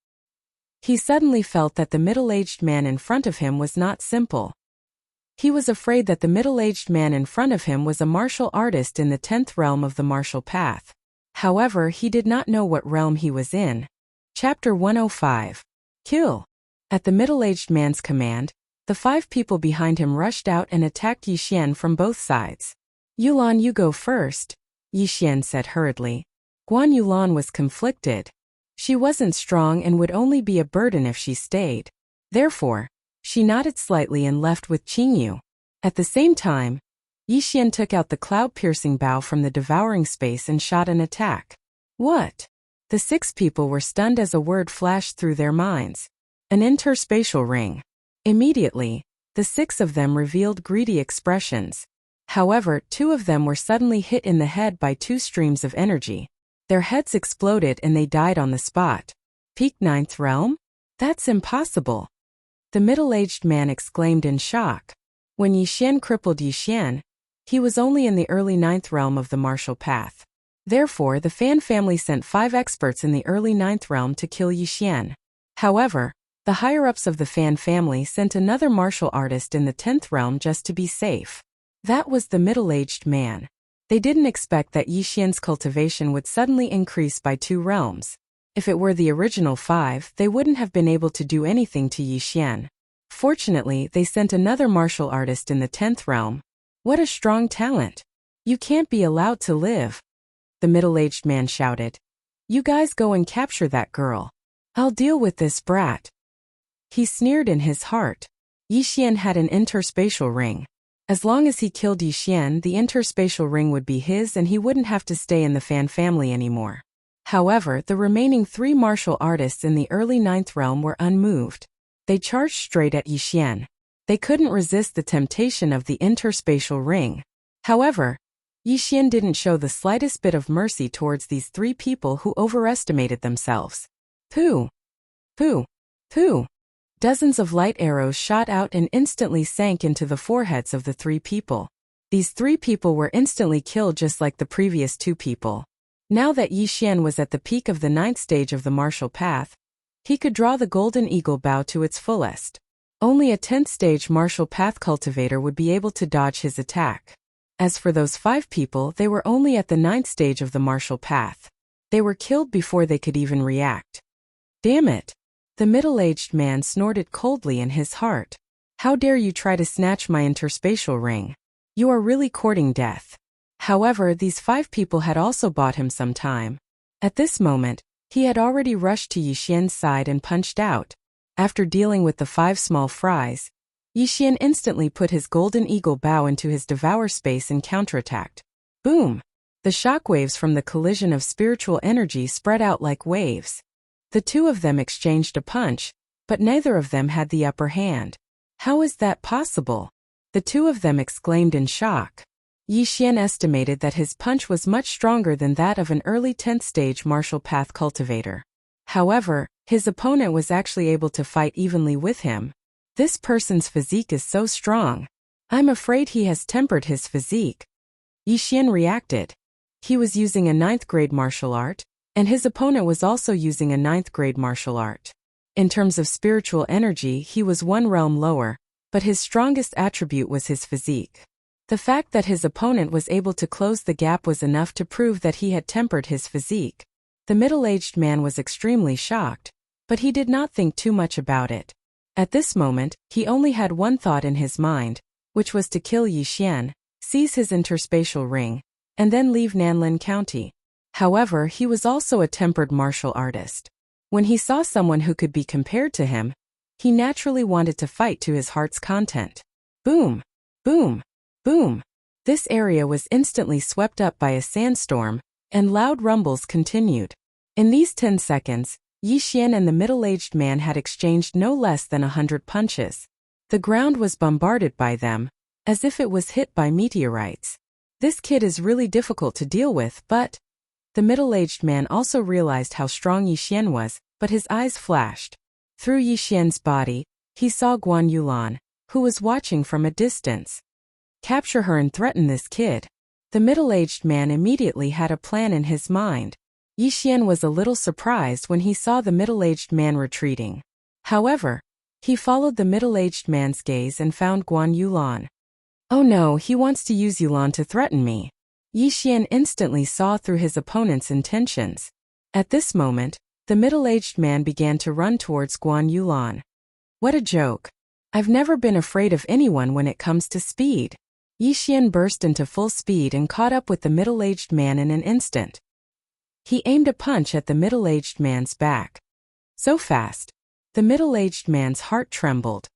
Speaker 1: He suddenly felt that the middle-aged man in front of him was not simple. He was afraid that the middle-aged man in front of him was a martial artist in the 10th realm of the martial path. However, he did not know what realm he was in. Chapter 105. Kill. At the middle-aged man's command, the 5 people behind him rushed out and attacked Yixian from both sides. "Yulan, you go first," Yixian said hurriedly. Guan Yulan was conflicted. She wasn't strong and would only be a burden if she stayed. Therefore, she nodded slightly and left with Qingyu. At the same time, Yixian took out the cloud-piercing bow from the devouring space and shot an attack. What? The 6 people were stunned as a word flashed through their minds. An interspatial ring. Immediately, the 6 of them revealed greedy expressions. However, 2 of them were suddenly hit in the head by 2 streams of energy. Their heads exploded and they died on the spot. Peak 9th realm? That's impossible. The middle-aged man exclaimed in shock. When Yixian crippled Yixian, he was only in the early 9th realm of the martial path. Therefore, the Fan family sent 5 experts in the early 9th realm to kill Yixian. However, the higher-ups of the Fan family sent another martial artist in the 10th realm just to be safe. That was the middle-aged man. They didn't expect that Yixian's cultivation would suddenly increase by 2 realms. If it were the original 5, they wouldn't have been able to do anything to Yixian. Fortunately, they sent another martial artist in the 10th realm. What a strong talent! You can't be allowed to live. The middle-aged man shouted. You guys go and capture that girl. I'll deal with this brat. He sneered in his heart. Yixian had an interspatial ring. As long as he killed Yixian, the interspatial ring would be his and he wouldn't have to stay in the Fan family anymore. However, the remaining 3 martial artists in the early 9th realm were unmoved. They charged straight at Yixian. They couldn't resist the temptation of the interspatial ring. However, Yixian didn't show the slightest bit of mercy towards these 3 people who overestimated themselves. Pooh! Pooh! Pooh! Dozens of light arrows shot out and instantly sank into the foreheads of the 3 people. These 3 people were instantly killed just like the previous 2 people. Now that Yixian was at the peak of the 9th stage of the martial path, he could draw the golden eagle bow to its fullest. Only a 10th stage martial path cultivator would be able to dodge his attack. As for those 5 people, they were only at the 9th stage of the martial path. They were killed before they could even react. Damn it! The middle-aged man snorted coldly in his heart. How dare you try to snatch my interspatial ring? You are really courting death. However, these 5 people had also bought him some time. At this moment, he had already rushed to Yixian's side and punched out. After dealing with the 5 small fries, Yixian instantly put his golden eagle bow into his devour space and counterattacked. Boom! The shockwaves from the collision of spiritual energy spread out like waves. The 2 of them exchanged a punch, but neither of them had the upper hand. How is that possible? The two of them exclaimed in shock. Yixian estimated that his punch was much stronger than that of an early 10th stage martial path cultivator. However, his opponent was actually able to fight evenly with him. This person's physique is so strong. I'm afraid he has tempered his physique. Yixian reacted. He was using a 9th grade martial art, and his opponent was also using a 9th grade martial art. In terms of spiritual energy, he was one realm lower, but his strongest attribute was his physique. The fact that his opponent was able to close the gap was enough to prove that he had tempered his physique. The middle-aged man was extremely shocked, but he did not think too much about it. At this moment, he only had one thought in his mind, which was to kill Yixian, seize his interspatial ring, and then leave Nanlin County. However, he was also a tempered martial artist. When he saw someone who could be compared to him, he naturally wanted to fight to his heart's content. Boom! Boom! Boom! This area was instantly swept up by a sandstorm, and loud rumbles continued. In these 10 seconds, Yixian and the middle-aged man had exchanged no less than 100 punches. The ground was bombarded by them, as if it was hit by meteorites. This kid is really difficult to deal with, but... The middle-aged man also realized how strong Yixian was, but his eyes flashed. Through Yixian's body, he saw Guan Yulan, who was watching from a distance. Capture her and threaten this kid. The middle-aged man immediately had a plan in his mind. Yixian was a little surprised when he saw the middle-aged man retreating. However, he followed the middle-aged man's gaze and found Guan Yulan. Oh no, he wants to use Yulan to threaten me. Yixian instantly saw through his opponent's intentions. At this moment, the middle-aged man began to run towards Guan Yulan. What a joke. I've never been afraid of anyone when it comes to speed. Yixian burst into full speed and caught up with the middle-aged man in an instant. He aimed a punch at the middle-aged man's back. So fast. The middle-aged man's heart trembled.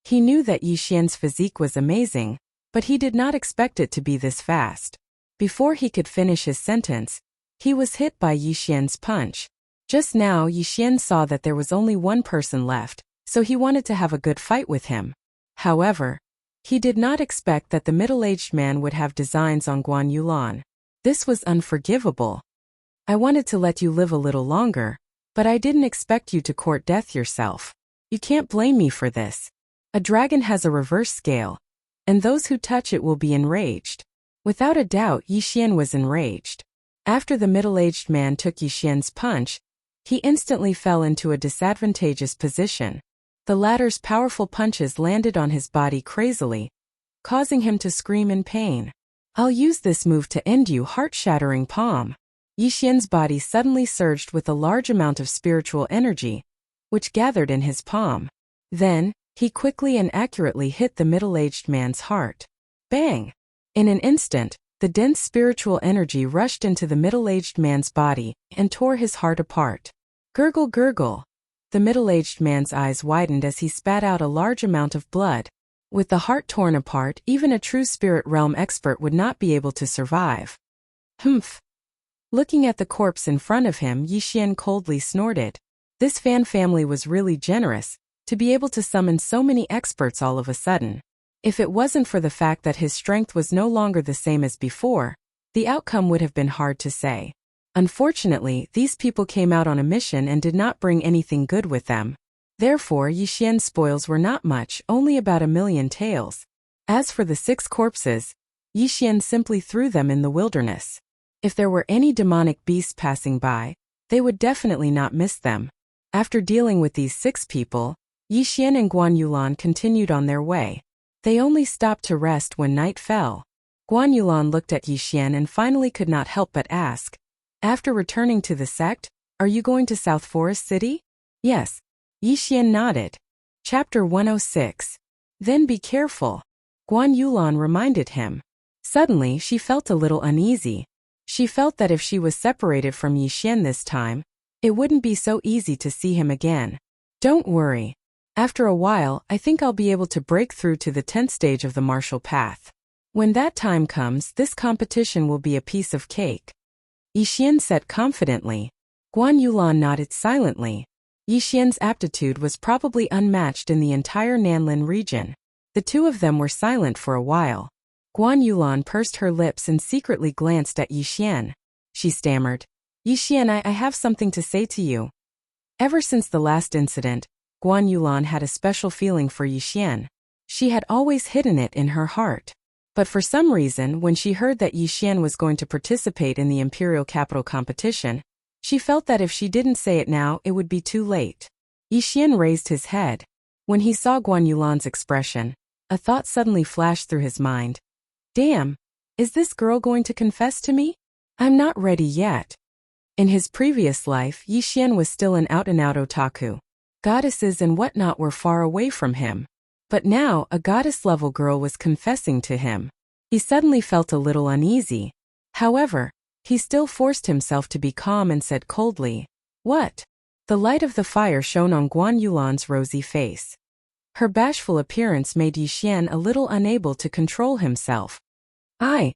Speaker 1: He knew that Yixian's physique was amazing, but he did not expect it to be this fast. Before he could finish his sentence, he was hit by Yixian's punch. Just now Yixian saw that there was only one person left, so he wanted to have a good fight with him. However, he did not expect that the middle-aged man would have designs on Guan Yulan. This was unforgivable. I wanted to let you live a little longer, but I didn't expect you to court death yourself. You can't blame me for this. A dragon has a reverse scale, and those who touch it will be enraged. Without a doubt, Yixian was enraged. After the middle-aged man took Yixian's punch, he instantly fell into a disadvantageous position. The latter's powerful punches landed on his body crazily, causing him to scream in pain. I'll use this move to end you, heart-shattering palm. Yixian's body suddenly surged with a large amount of spiritual energy, which gathered in his palm. Then, he quickly and accurately hit the middle-aged man's heart. Bang! In an instant, the dense spiritual energy rushed into the middle-aged man's body and tore his heart apart. Gurgle, gurgle. The middle-aged man's eyes widened as he spat out a large amount of blood. With the heart torn apart, even a true spirit realm expert would not be able to survive. Humph. Looking at the corpse in front of him, Yixian coldly snorted. This fan family was really generous, to be able to summon so many experts all of a sudden. If it wasn't for the fact that his strength was no longer the same as before, the outcome would have been hard to say. Unfortunately, these people came out on a mission and did not bring anything good with them. Therefore, Yixian's spoils were not much, only about 1,000,000 taels. As for the 6 corpses, Yixian simply threw them in the wilderness. If there were any demonic beasts passing by, they would definitely not miss them. After dealing with these 6 people, Yixian and Guan Yulan continued on their way. They only stopped to rest when night fell. Guan Yulan looked at Yixian and finally could not help but ask, after returning to the sect, are you going to South Forest City? Yes. Yixian nodded. Chapter 106. Then be careful. Guan Yulan reminded him. Suddenly she felt a little uneasy. She felt that if she was separated from Yixian this time, it wouldn't be so easy to see him again. Don't worry. After a while, I think I'll be able to break through to the 10th stage of the martial path. When that time comes, this competition will be a piece of cake. Yixian said confidently. Guan Yulan nodded silently. Yixian's aptitude was probably unmatched in the entire Nanlin region. The two of them were silent for a while. Guan Yulan pursed her lips and secretly glanced at Yixian. She stammered, "Yixian, I have something to say to you." Ever since the last incident, Guan Yulan had a special feeling for Yixian. She had always hidden it in her heart. But for some reason, when she heard that Yixian was going to participate in the imperial capital competition, she felt that if she didn't say it now, it would be too late. Yixian raised his head. When he saw Guan Yulan's expression, a thought suddenly flashed through his mind. Damn, is this girl going to confess to me? I'm not ready yet. In his previous life, Yixian was still an out-and-out otaku. Goddesses and whatnot were far away from him. But now, a goddess-level girl was confessing to him. He suddenly felt a little uneasy. However, he still forced himself to be calm and said coldly, "What?" The light of the fire shone on Guan Yulan's rosy face. Her bashful appearance made Yixian a little unable to control himself. Guan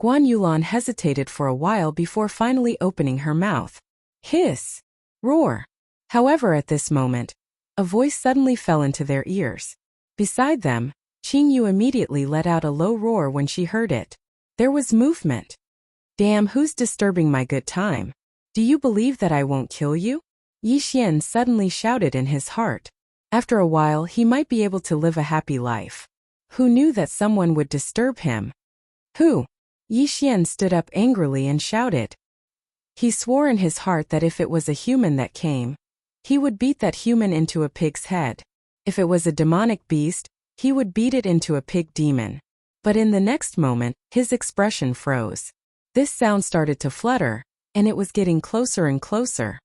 Speaker 1: Yulan hesitated for a while before finally opening her mouth. Hiss! Roar! However, at this moment, a voice suddenly fell into their ears. Beside them, Qing Yu immediately let out a low roar when she heard it. There was movement. Damn, who's disturbing my good time? Do you believe that I won't kill you? Yixian suddenly shouted in his heart. After a while, he might be able to live a happy life. Who knew that someone would disturb him? Who? Yixian stood up angrily and shouted. He swore in his heart that if it was a human that came, he would beat that human into a pig's head. If it was a demonic beast, he would beat it into a pig demon. But in the next moment, his expression froze. This sound started to flutter, and it was getting closer and closer.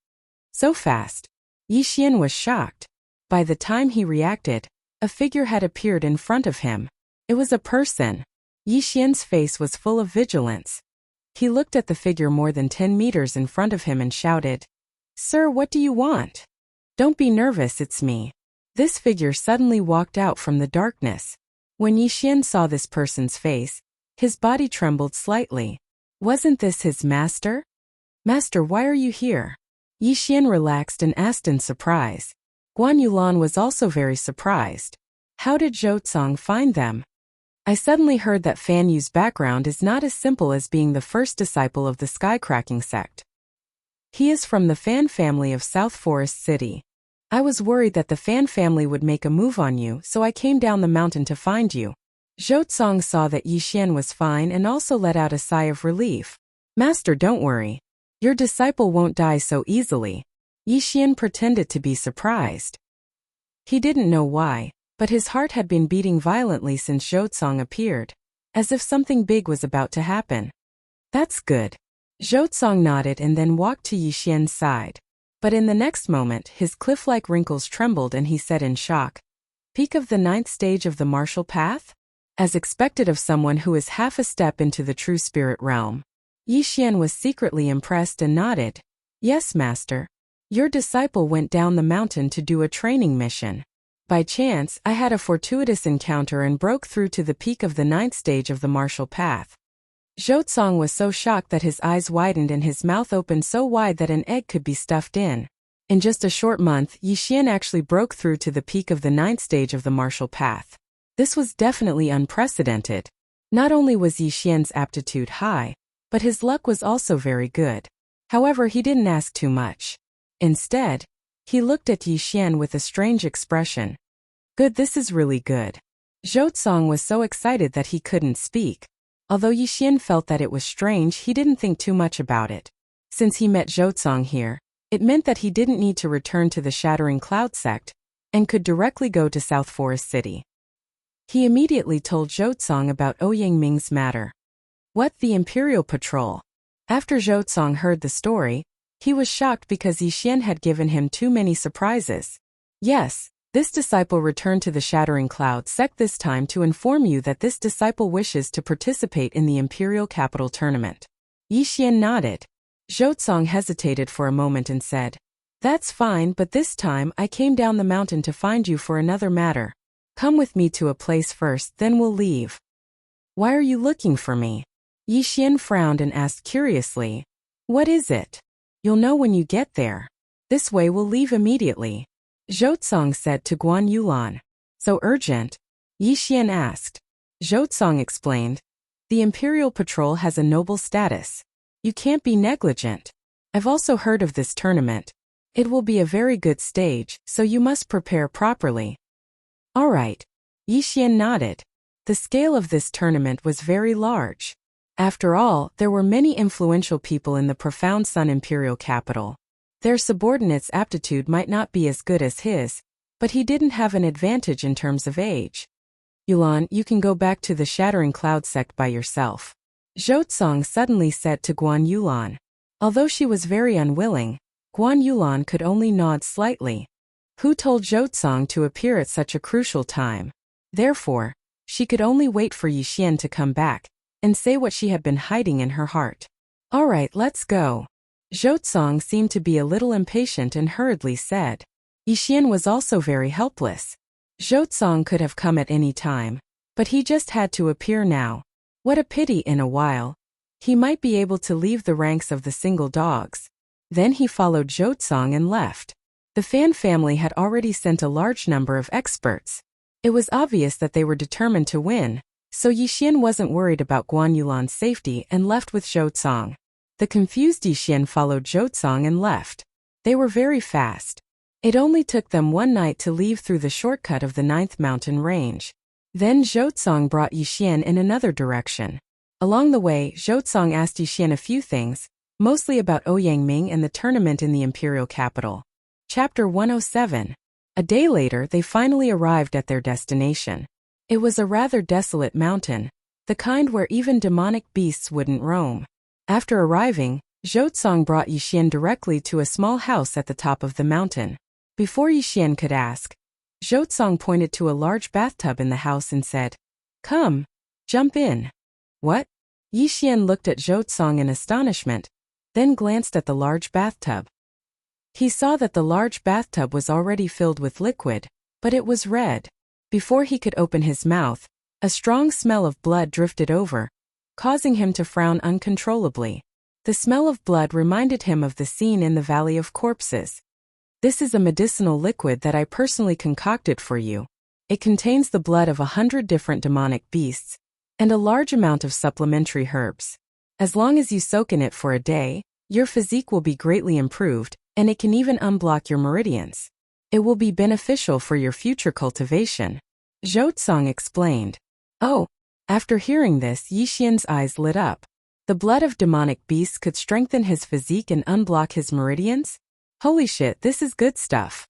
Speaker 1: So fast. Yixian was shocked. By the time he reacted, a figure had appeared in front of him. It was a person. Yixian's face was full of vigilance. He looked at the figure more than 10 meters in front of him and shouted, "Sir, what do you want?" "Don't be nervous, it's me." This figure suddenly walked out from the darkness. When Yixian saw this person's face, his body trembled slightly. Wasn't this his master? "Master, why are you here?" Yixian relaxed and asked in surprise. Guan Yulan was also very surprised. How did Zhou find them? I suddenly heard that Fan Yu's background is not as simple as being the first disciple of the Skycracking sect. He is from the Fan family of South Forest City. I was worried that the Fan family would make a move on you, so I came down the mountain to find you. Zhou saw that Yixian was fine and also let out a sigh of relief. "Master, don't worry. Your disciple won't die so easily." Yixian pretended to be surprised. He didn't know why, but his heart had been beating violently since Zhou appeared, as if something big was about to happen. "That's good." Zhou nodded and then walked to Yixian's side. But in the next moment, his cliff-like wrinkles trembled and he said in shock, "Peak of the 9th stage of the martial path?" As expected of someone who is half a step into the true spirit realm. Yixian was secretly impressed and nodded. "Yes, master. Your disciple went down the mountain to do a training mission. By chance, I had a fortuitous encounter and broke through to the peak of the 9th stage of the martial path." Zhou was so shocked that his eyes widened and his mouth opened so wide that an egg could be stuffed in. In just a short month, Yixian actually broke through to the peak of the 9th stage of the martial path. This was definitely unprecedented. Not only was Yixian's aptitude high, but his luck was also very good. However, he didn't ask too much. Instead, he looked at Yixian with a strange expression. "Good, this is really good." Zhou was so excited that he couldn't speak. Although Yixian felt that it was strange, he didn't think too much about it. Since he met Zhou here, it meant that he didn't need to return to the Shattering Cloud sect, and could directly go to South Forest City. He immediately told Zhou about Ouyang Ming's matter. What, the Imperial Patrol? After Zhou heard the story, he was shocked because Yixian had given him too many surprises. Yes, this disciple returned to the Shattering Cloud sect this time to inform you that this disciple wishes to participate in the Imperial Capital Tournament. Yixian nodded. Zhou hesitated for a moment and said, "That's fine, but this time I came down the mountain to find you for another matter. Come with me to a place first, then we'll leave." "Why are you looking for me?" Yixian frowned and asked curiously. "What is it?" "You'll know when you get there. This way we'll leave immediately," Zhou said to Guan Yulan. "So urgent?" Yi Xian asked. Zhou explained. The Imperial Patrol has a noble status. You can't be negligent. I've also heard of this tournament. It will be a very good stage, so you must prepare properly. All right. Yi Xian nodded. The scale of this tournament was very large. After all, there were many influential people in the profound Sun Imperial capital. Their subordinates' aptitude might not be as good as his, but he didn't have an advantage in terms of age. Yulan, you can go back to the Shattering Cloud sect by yourself. Zhou suddenly said to Guan Yulan. Although she was very unwilling, Guan Yulan could only nod slightly. Who told Zhou to appear at such a crucial time? Therefore, she could only wait for Yi Xian to come back and say what she had been hiding in her heart. All right, let's go. Zhou seemed to be a little impatient and hurriedly said. Yi Xian was also very helpless. Zhou could have come at any time, but he just had to appear now. What a pity in a while. He might be able to leave the ranks of the single dogs. Then he followed Zhou and left. The Fan family had already sent a large number of experts. It was obvious that they were determined to win, so Yi Xian wasn't worried about Guan Yulan's safety and left with Zhou. The confused Yi Xian followed Zhou and left. They were very fast. It only took them one night to leave through the shortcut of the 9th mountain range. Then Zhou brought Yi Xian in another direction. Along the way, Zhou asked Yi Xian a few things, mostly about Ouyangming and the tournament in the imperial capital. Chapter 107. A day later, they finally arrived at their destination. It was a rather desolate mountain, the kind where even demonic beasts wouldn't roam. After arriving, Zhou brought Yi Xian directly to a small house at the top of the mountain. Before Yi Xian could ask, Zhou pointed to a large bathtub in the house and said, "Come, jump in." What? Yi Xian looked at Zhou in astonishment, then glanced at the large bathtub. He saw that the large bathtub was already filled with liquid, but it was red. Before he could open his mouth, a strong smell of blood drifted over, causing him to frown uncontrollably. The smell of blood reminded him of the scene in the Valley of Corpses. This is a medicinal liquid that I personally concocted for you. It contains the blood of 100 different demonic beasts, and a large amount of supplementary herbs. As long as you soak in it for a day, your physique will be greatly improved, and it can even unblock your meridians. It will be beneficial for your future cultivation. Zhou explained. Oh, after hearing this, Yi Xian's eyes lit up. The blood of demonic beasts could strengthen his physique and unblock his meridians? Holy shit, this is good stuff.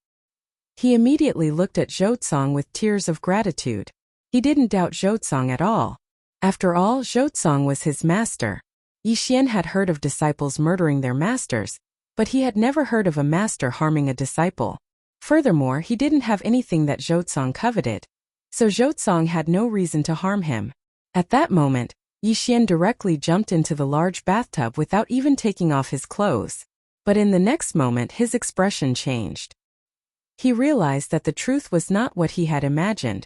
Speaker 1: He immediately looked at Zhou with tears of gratitude. He didn't doubt Zhou at all. After all, Zhou was his master. Yi Xian had heard of disciples murdering their masters, but he had never heard of a master harming a disciple. Furthermore, he didn't have anything that Zhou coveted, so Zhou had no reason to harm him. At that moment, Yi Xian directly jumped into the large bathtub without even taking off his clothes. But in the next moment his expression changed. He realized that the truth was not what he had imagined.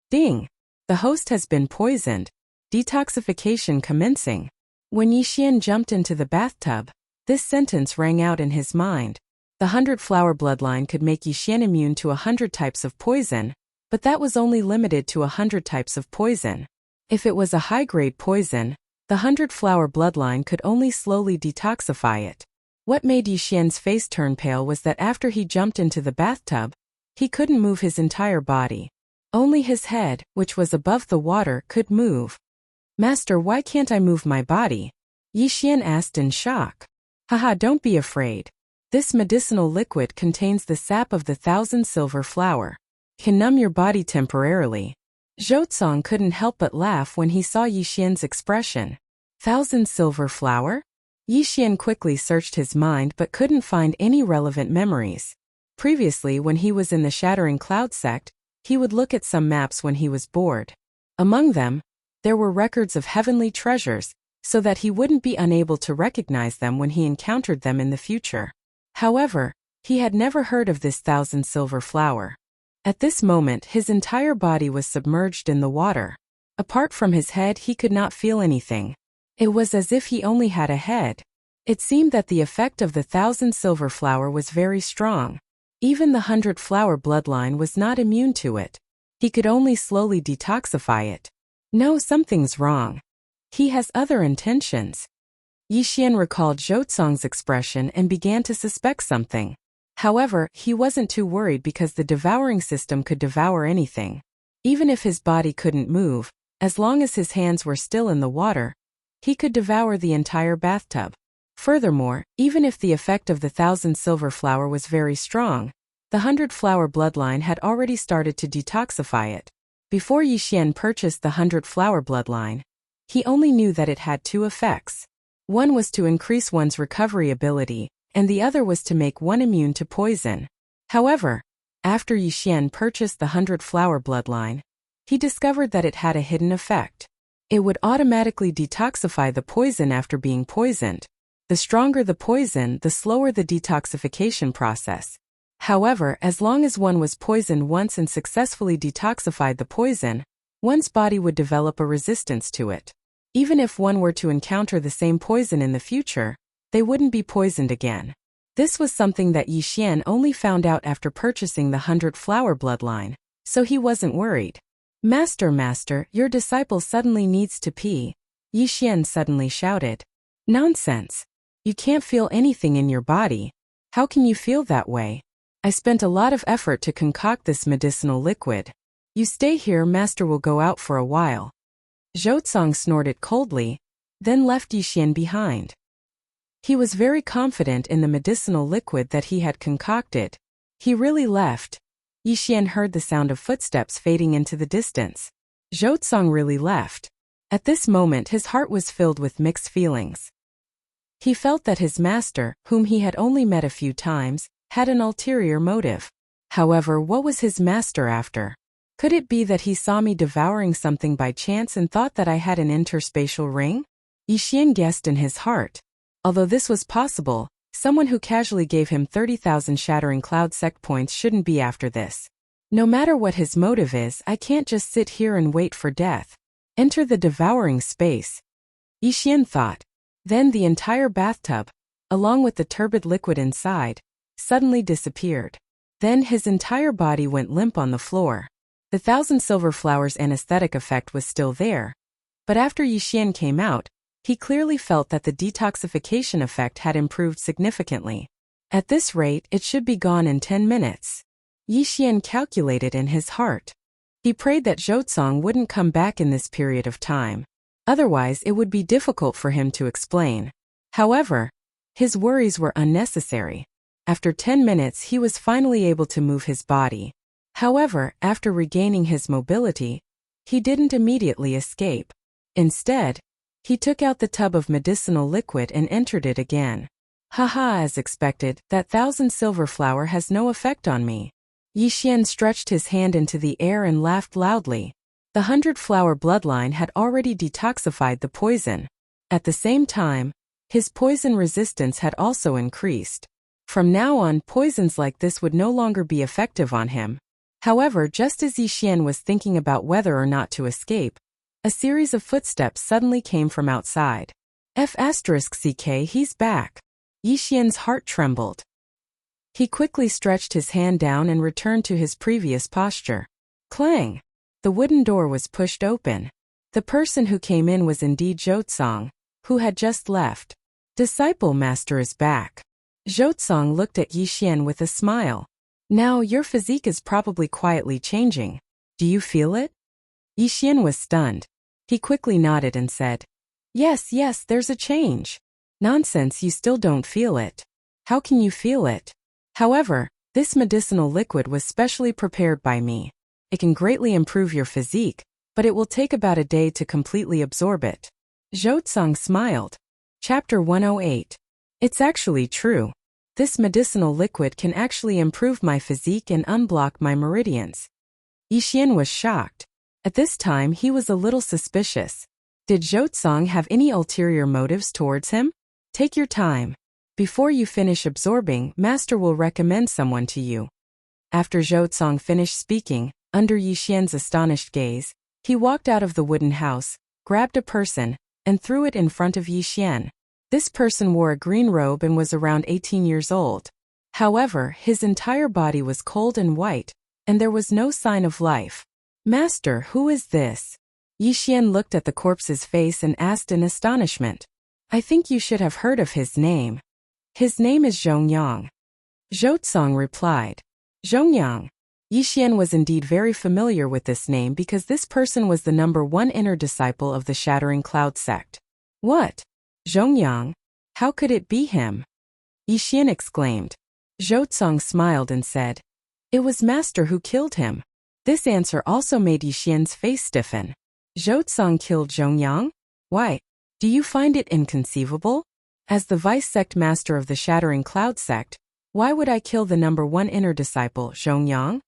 Speaker 1: Ding! The host has been poisoned. Detoxification commencing. When Yi Xian jumped into the bathtub, this sentence rang out in his mind. The 100-flower bloodline could make Yi Xian immune to 100 types of poison, but that was only limited to 100 types of poison. If it was a high-grade poison, the 100-flower bloodline could only slowly detoxify it. What made Yi Xian's face turn pale was that after he jumped into the bathtub, he couldn't move his entire body. Only his head, which was above the water, could move. "Master, why can't I move my body?" Yi Xian asked in shock. "Haha, don't be afraid. This medicinal liquid contains the sap of the 1,000 silver flower. Can numb your body temporarily." Zhou couldn't help but laugh when he saw Yi Xian's expression. 1,000 silver flower? Yi Xian quickly searched his mind but couldn't find any relevant memories. Previously, when he was in the Shattering Cloud sect, he would look at some maps when he was bored. Among them, there were records of heavenly treasures, so that he wouldn't be unable to recognize them when he encountered them in the future. However, he had never heard of this 1,000 silver flower. At this moment, his entire body was submerged in the water. Apart from his head, he could not feel anything. It was as if he only had a head. It seemed that the effect of the 1,000 silver flower was very strong. Even the 100-flower bloodline was not immune to it. He could only slowly detoxify it. No, something's wrong. He has other intentions. Yixian recalled Zhou expression and began to suspect something. However, he wasn't too worried because the devouring system could devour anything. Even if his body couldn't move, as long as his hands were still in the water, he could devour the entire bathtub. Furthermore, even if the effect of the 1,000 silver flower was very strong, the 100 flower bloodline had already started to detoxify it. Before Yixian purchased the 100 flower bloodline, he only knew that it had two effects. One was to increase one's recovery ability, and the other was to make one immune to poison. However, after Yixian purchased the 100 flower bloodline, he discovered that it had a hidden effect. It would automatically detoxify the poison after being poisoned. The stronger the poison, the slower the detoxification process. However, as long as one was poisoned once and successfully detoxified the poison, one's body would develop a resistance to it. Even if one were to encounter the same poison in the future, they wouldn't be poisoned again. This was something that Yixian only found out after purchasing the 100 flower bloodline, so he wasn't worried. Master, your disciple suddenly needs to pee," Yixian suddenly shouted. "Nonsense. You can't feel anything in your body. How can you feel that way? I spent a lot of effort to concoct this medicinal liquid. You stay here, Master will go out for a while." Zhou snorted coldly, then left Yixian behind. He was very confident in the medicinal liquid that he had concocted. He really left. Yixian heard the sound of footsteps fading into the distance. Zhou really left. At this moment his heart was filled with mixed feelings. He felt that his master, whom he had only met a few times, had an ulterior motive. However, what was his master after? Could it be that he saw me devouring something by chance and thought that I had an interspatial ring? Yixian guessed in his heart. Although this was possible, someone who casually gave him 30,000 shattering cloud sect points shouldn't be after this. No matter what his motive is, I can't just sit here and wait for death. Enter the devouring space, Yixian thought. Then the entire bathtub, along with the turbid liquid inside, suddenly disappeared. Then his entire body went limp on the floor. The 1,000 silver flowers anesthetic effect was still there, but after Yixian came out, he clearly felt that the detoxification effect had improved significantly. At this rate, it should be gone in 10 minutes. Yixian calculated in his heart. He prayed that Zhou wouldn't come back in this period of time. Otherwise, it would be difficult for him to explain. However, his worries were unnecessary. After 10 minutes, he was finally able to move his body. However, after regaining his mobility, he didn't immediately escape. Instead, he took out the tub of medicinal liquid and entered it again. Haha, as expected, that 1,000 silver flower has no effect on me. Yixian stretched his hand into the air and laughed loudly. The 100 flower bloodline had already detoxified the poison. At the same time, his poison resistance had also increased. From now on, poisons like this would no longer be effective on him. However, just as Yixian was thinking about whether or not to escape, a series of footsteps suddenly came from outside. F***CK, he's back. Yixian's heart trembled. He quickly stretched his hand down and returned to his previous posture. Clang! The wooden door was pushed open. The person who came in was indeed Zhou, who had just left. Disciple master is back. Zhou looked at Yixian with a smile. Now, your physique is probably quietly changing. Do you feel it? Yixian was stunned. He quickly nodded and said, Yes, there's a change. Nonsense, you still don't feel it. How can you feel it? However, this medicinal liquid was specially prepared by me. It can greatly improve your physique, but it will take about a day to completely absorb it. Zhou smiled. Chapter 108. It's actually true. This medicinal liquid can actually improve my physique and unblock my meridians. Yixian was shocked. At this time, he was a little suspicious. Did Zhou have any ulterior motives towards him? Take your time. Before you finish absorbing, Master will recommend someone to you. After Zhou finished speaking, under Yixian's astonished gaze, he walked out of the wooden house, grabbed a person, and threw it in front of Yixian. This person wore a green robe and was around 18 years old. However, his entire body was cold and white, and there was no sign of life. Master, who is this? Yixian looked at the corpse's face and asked in astonishment. I think you should have heard of his name. His name is Zhongyang. Zhouzong replied. Zhongyang. Yixian was indeed very familiar with this name because this person was the #1 inner disciple of the Shattering Cloud sect. What? Zhongyang? How could it be him? Yixian exclaimed. Zhouzong smiled and said, It was Master who killed him. This answer also made Yixian's face stiffen. Zhouzong killed Zhongyang? Why? Do you find it inconceivable? As the vice-sect master of the Shattering Cloud sect, why would I kill the #1 inner disciple, Zhongyang?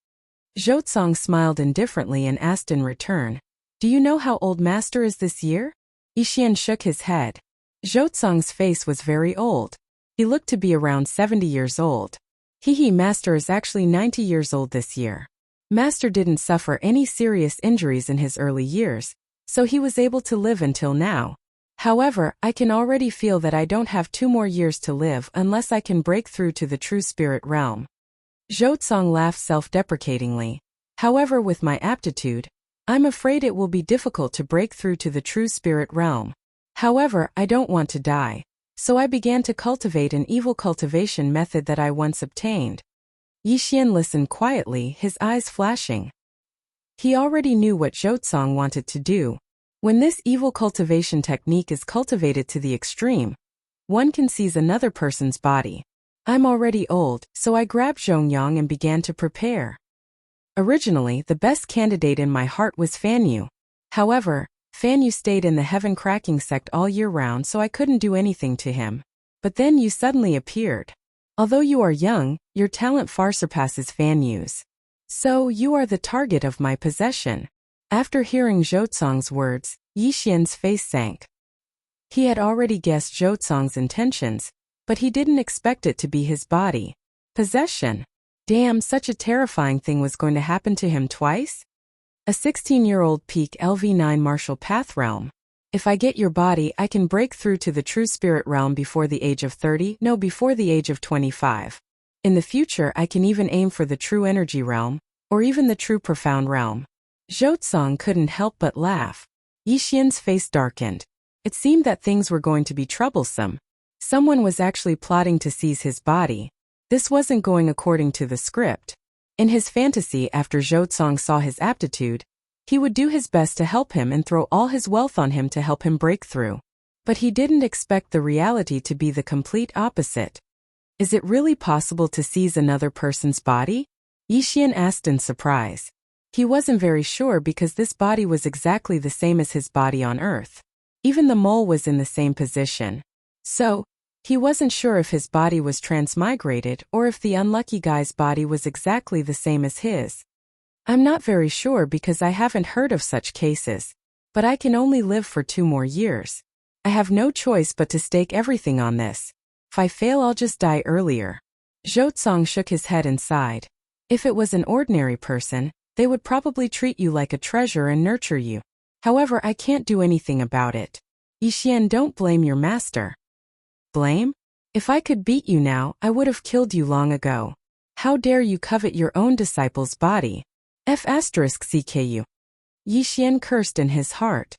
Speaker 1: Zhouzong smiled indifferently and asked in return, Do you know how old Master is this year? Yixian shook his head. Zhouzong's face was very old. He looked to be around 70 years old. Master is actually 90 years old this year. Master didn't suffer any serious injuries in his early years, so he was able to live until now. However, I can already feel that I don't have 2 more years to live unless I can break through to the true spirit realm. Zhouzong laughed self-deprecatingly. However, with my aptitude, I'm afraid it will be difficult to break through to the true spirit realm. However, I don't want to die, so I began to cultivate an evil cultivation method that I once obtained. Yixian listened quietly, his eyes flashing. He already knew what Zhouzong wanted to do. When this evil cultivation technique is cultivated to the extreme, one can seize another person's body. I'm already old, so I grabbed Zhongyang and began to prepare. Originally, the best candidate in my heart was Fan Yu. However, Fan Yu stayed in the Heaven Cracking sect all year round, so I couldn't do anything to him. But then you suddenly appeared. Although you are young, your talent far surpasses Fan Yu's. So, you are the target of my possession. After hearing Zhouzong's words, Yixian's face sank. He had already guessed Zhouzong's intentions, but he didn't expect it to be his body. Possession. Damn, such a terrifying thing was going to happen to him twice? A 16-year-old peak LV9 martial path realm. If I get your body, I can break through to the true spirit realm before the age of 30, no, before the age of 25. In the future, I can even aim for the true energy realm, or even the true profound realm. Zhouzong couldn't help but laugh. Yixian's face darkened. It seemed that things were going to be troublesome. Someone was actually plotting to seize his body. This wasn't going according to the script. In his fantasy, after Zhouzong saw his aptitude, he would do his best to help him and throw all his wealth on him to help him break through. But he didn't expect the reality to be the complete opposite. Is it really possible to seize another person's body? Yixian asked in surprise. He wasn't very sure because this body was exactly the same as his body on Earth. Even the mole was in the same position. So, he wasn't sure if his body was transmigrated or if the unlucky guy's body was exactly the same as his. I'm not very sure because I haven't heard of such cases, but I can only live for 2 more years. I have no choice but to stake everything on this. If I fail, I'll just die earlier. Zhouzong shook his head and sighed. If it was an ordinary person, they would probably treat you like a treasure and nurture you. However, I can't do anything about it. Yixian, don't blame your master. Blame? If I could beat you now, I would have killed you long ago. How dare you covet your own disciple's body? F***CKU. Yixian cursed in his heart.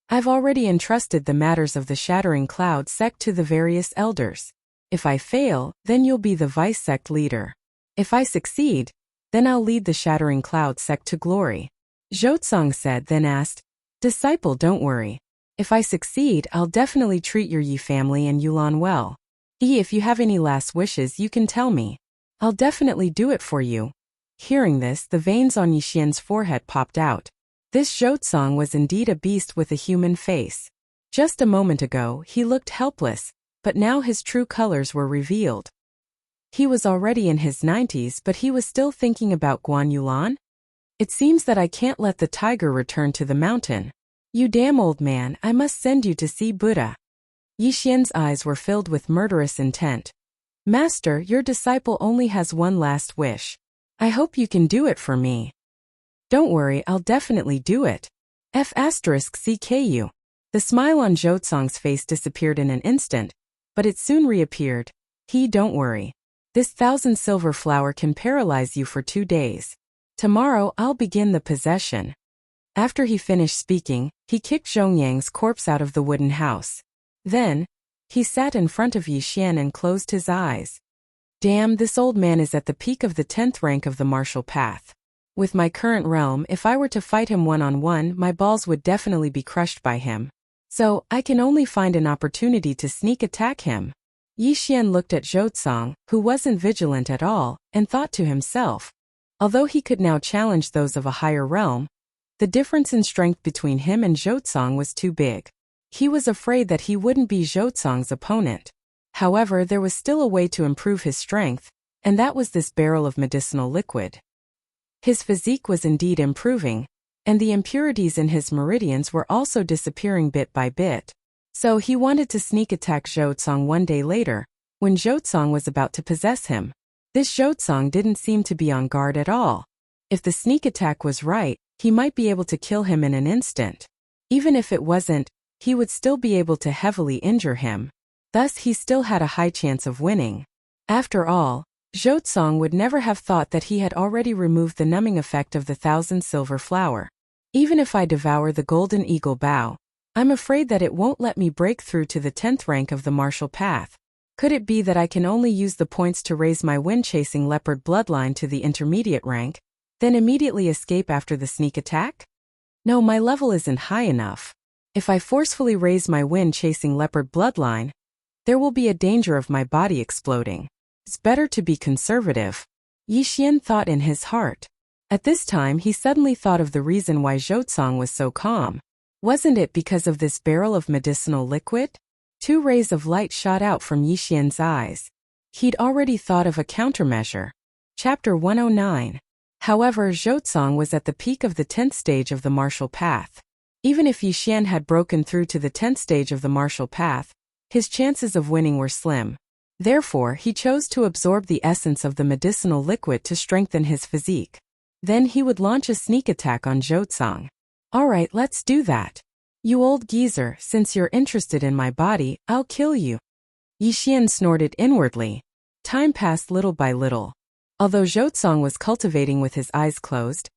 Speaker 1: I've already entrusted the matters of the Shattering Cloud sect to the various elders. If I fail, then you'll be the vice sect leader. If I succeed, then I'll lead the Shattering Cloud sect to glory. Zhouzong said, then asked, Disciple, don't worry. If I succeed, I'll definitely treat your Yi family and Yulan well. If you have any last wishes, you can tell me. I'll definitely do it for you. Hearing this, the veins on Yixian's forehead popped out. This Zhouzong was indeed a beast with a human face. Just a moment ago, he looked helpless, but now his true colors were revealed. He was already in his 90s, but he was still thinking about Guan Yulan? It seems that I can't let the tiger return to the mountain. You damn old man, I must send you to see Buddha. Yixian's eyes were filled with murderous intent. Master, your disciple only has one last wish. I hope you can do it for me. Don't worry, I'll definitely do it. F***CKU. The smile on Zhouzong's face disappeared in an instant, but it soon reappeared. Don't worry. This 1,000 silver flower can paralyze you for 2 days. Tomorrow I'll begin the possession. After he finished speaking, he kicked Zhongyang's corpse out of the wooden house. Then, he sat in front of Yixian and closed his eyes. Damn, this old man is at the peak of the 10th rank of the martial path. With my current realm, if I were to fight him one-on-one, my balls would definitely be crushed by him. So, I can only find an opportunity to sneak attack him. Yixian looked at Zhouzong, who wasn't vigilant at all, and thought to himself. Although he could now challenge those of a higher realm, the difference in strength between him and Zhouzong was too big. He was afraid that he wouldn't be Zhouzong's opponent. However, there was still a way to improve his strength, and that was this barrel of medicinal liquid. His physique was indeed improving, and the impurities in his meridians were also disappearing bit by bit. So he wanted to sneak attack Zhouzong one day later, when Zhouzong was about to possess him. This Zhouzong didn't seem to be on guard at all. If the sneak attack was right, he might be able to kill him in an instant. Even if it wasn't, he would still be able to heavily injure him. Thus he still had a high chance of winning. After all, Zhouzong would never have thought that he had already removed the numbing effect of the 1,000 silver flower. Even if I devour the golden eagle bow, I'm afraid that it won't let me break through to the 10th rank of the martial path. Could it be that I can only use the points to raise my wind-chasing leopard bloodline to the intermediate rank, then immediately escape after the sneak attack? No, my level isn't high enough. If I forcefully raise my wind-chasing leopard bloodline, there will be a danger of my body exploding. It's better to be conservative, Yixian thought in his heart. At this time he suddenly thought of the reason why Zhouzong was so calm. Wasn't it because of this barrel of medicinal liquid? 2 rays of light shot out from Yixian's eyes. He'd already thought of a countermeasure. Chapter 109. However, Zhouzong was at the peak of the 10th stage of the martial path. Even if Yixian had broken through to the 10th stage of the martial path, his chances of winning were slim. Therefore, he chose to absorb the essence of the medicinal liquid to strengthen his physique. Then he would launch a sneak attack on Zhouzong. Alright, let's do that. You old geezer, since you're interested in my body, I'll kill you. Yixian snorted inwardly. Time passed little by little. Although Zhouzong was cultivating with his eyes closed,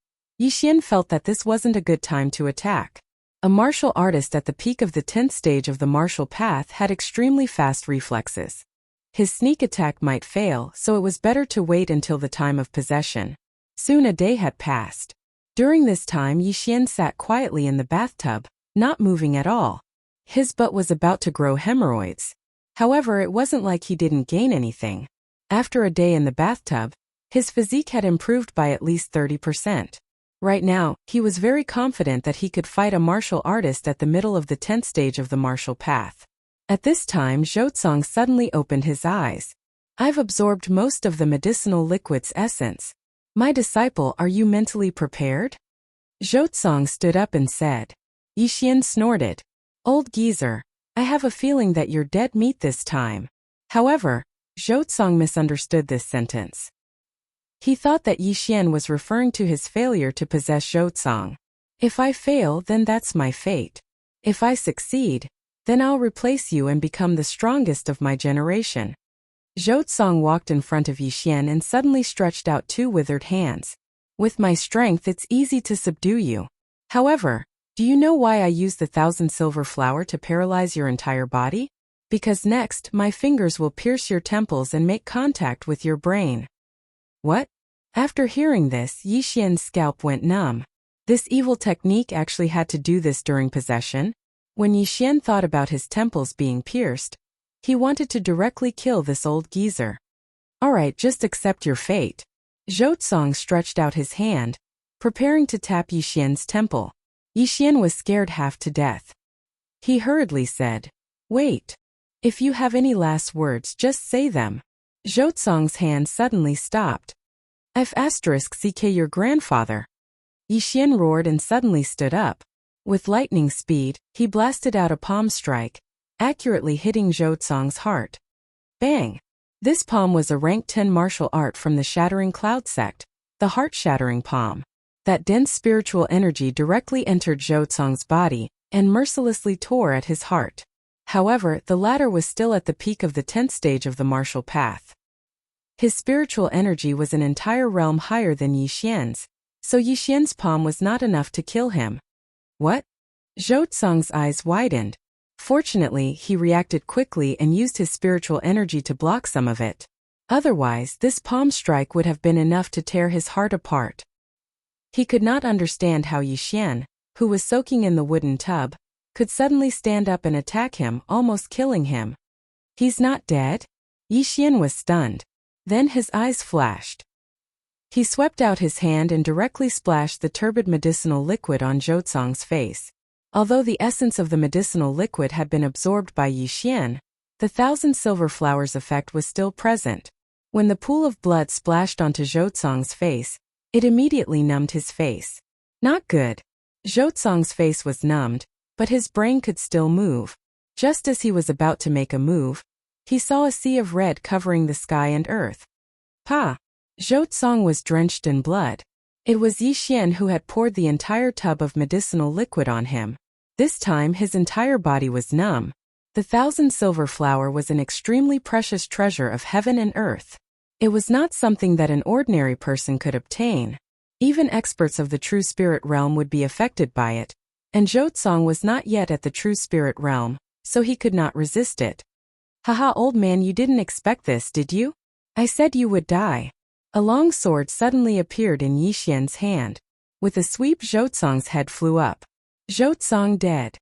Speaker 1: Yixian felt that this wasn't a good time to attack. A martial artist at the peak of the 10th stage of the martial path had extremely fast reflexes. His sneak attack might fail, so it was better to wait until the time of possession. Soon a day had passed. During this time Yixian sat quietly in the bathtub, not moving at all. His butt was about to grow hemorrhoids. However, it wasn't like he didn't gain anything. After a day in the bathtub, his physique had improved by at least 30%. Right now, he was very confident that he could fight a martial artist at the middle of the 10th stage of the martial path. At this time Zhouzong suddenly opened his eyes. I've absorbed most of the medicinal liquid's essence. My disciple, are you mentally prepared? Zhouzong stood up and said. Yixian snorted. Old geezer, I have a feeling that you're dead meat this time. However, Zhouzong misunderstood this sentence. He thought that Yixian was referring to his failure to possess Zhouzong. If I fail, then that's my fate. If I succeed, then I'll replace you and become the strongest of my generation. Zhouzong walked in front of Yixian and suddenly stretched out 2 withered hands. With my strength it's easy to subdue you. However, do you know why I use the 1,000 silver flower to paralyze your entire body? Because next, my fingers will pierce your temples and make contact with your brain. What? After hearing this, Yixian's scalp went numb. This evil technique actually had to do this during possession? When Yixian thought about his temples being pierced, he wanted to directly kill this old geezer. Alright, just accept your fate. Zhouzong stretched out his hand, preparing to tap Yixian's temple. Yixian was scared half to death. He hurriedly said, Wait. If you have any last words, just say them. Zhouzong's hand suddenly stopped. I've *CK your grandfather. Yixian roared and suddenly stood up. With lightning speed, he blasted out a palm strike, accurately hitting Zhouzong's heart. Bang! This palm was a rank 10 martial art from the Shattering Cloud sect, the heart-shattering palm. That dense spiritual energy directly entered Zhouzong's body and mercilessly tore at his heart. However, the latter was still at the peak of the 10th stage of the martial path. His spiritual energy was an entire realm higher than Yixian's. So Yixian's palm was not enough to kill him. What? Zhou Tsang's eyes widened. Fortunately, he reacted quickly and used his spiritual energy to block some of it. Otherwise, this palm strike would have been enough to tear his heart apart. He could not understand how Yixian, who was soaking in the wooden tub, could suddenly stand up and attack him, almost killing him. He's not dead? Yixian was stunned. Then his eyes flashed. He swept out his hand and directly splashed the turbid medicinal liquid on Zhou Tsang's face. Although the essence of the medicinal liquid had been absorbed by Yixian, the 1,000 silver flowers effect was still present. When the pool of blood splashed onto Zhou Tsang's face, it immediately numbed his face. Not good. Zhou Tsang's face was numbed, but his brain could still move. Just as he was about to make a move, he saw a sea of red covering the sky and earth. Pa! Zhou Tsang was drenched in blood. It was Yixian who had poured the entire tub of medicinal liquid on him. This time his entire body was numb. The 1,000 silver flower was an extremely precious treasure of heaven and earth. It was not something that an ordinary person could obtain. Even experts of the true spirit realm would be affected by it, and Zhou Tsang was not yet at the true spirit realm, so he could not resist it. Haha, old man, you didn't expect this, did you? I said you would die. A long sword suddenly appeared in Yixian's hand. With a sweep, Zhou Tsang's head flew up. Zhou Tsang dead.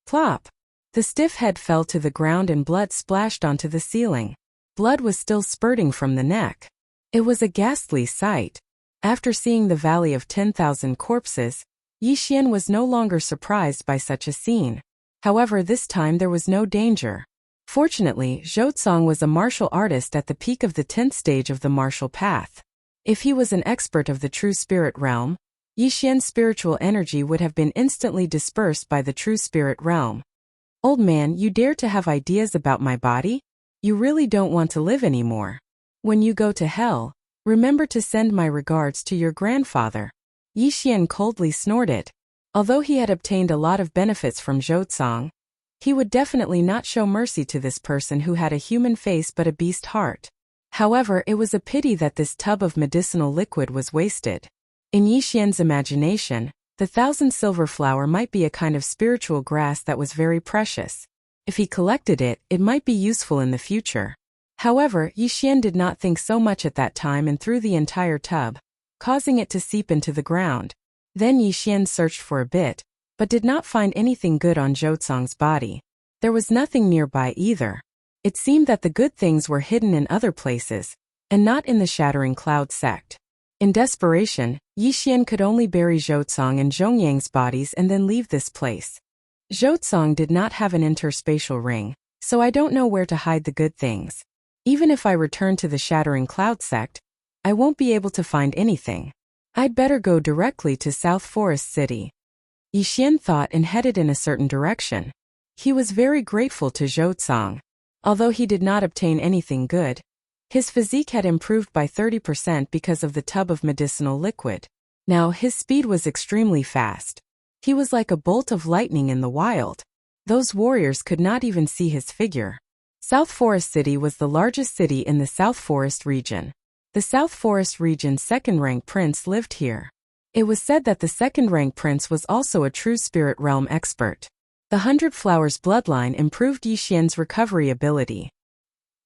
Speaker 1: Plop! The stiff head fell to the ground and blood splashed onto the ceiling. Blood was still spurting from the neck. It was a ghastly sight. After seeing the Valley of 10,000 Corpses, Yixian was no longer surprised by such a scene. However, this time there was no danger. Fortunately, Zhou Tsang was a martial artist at the peak of the 10th stage of the martial path. If he was an expert of the true spirit realm, Yixian's spiritual energy would have been instantly dispersed by the true spirit realm. Old man, you dare to have ideas about my body? You really don't want to live anymore. When you go to hell, remember to send my regards to your grandfather. Yixian coldly snorted. Although he had obtained a lot of benefits from Zhou Tsang, he would definitely not show mercy to this person who had a human face but a beast heart. However, it was a pity that this tub of medicinal liquid was wasted. In Yixian's imagination, the 1,000 silver flower might be a kind of spiritual grass that was very precious. If he collected it, it might be useful in the future. However, Yixian did not think so much at that time and threw the entire tub, causing it to seep into the ground. Then Yixian searched for a bit, but did not find anything good on Zhou Tsang's body. There was nothing nearby either. It seemed that the good things were hidden in other places, and not in the Shattering Cloud sect. In desperation, Yixian could only bury Zhou Tsang and Zhongyang's bodies and then leave this place. Zhou Tsang did not have an interspatial ring, so I don't know where to hide the good things. Even if I return to the Shattering Cloud sect, I won't be able to find anything. I'd better go directly to South Forest City. Yixian thought and headed in a certain direction. He was very grateful to Zhou Tsang. Although he did not obtain anything good, his physique had improved by 30% because of the tub of medicinal liquid. Now his speed was extremely fast. He was like a bolt of lightning in the wild. Those warriors could not even see his figure. South Forest City was the largest city in the South Forest region. The South Forest region's second-rank prince lived here. It was said that the second-rank prince was also a true spirit realm expert. The 100 Flowers bloodline improved Yixian's recovery ability.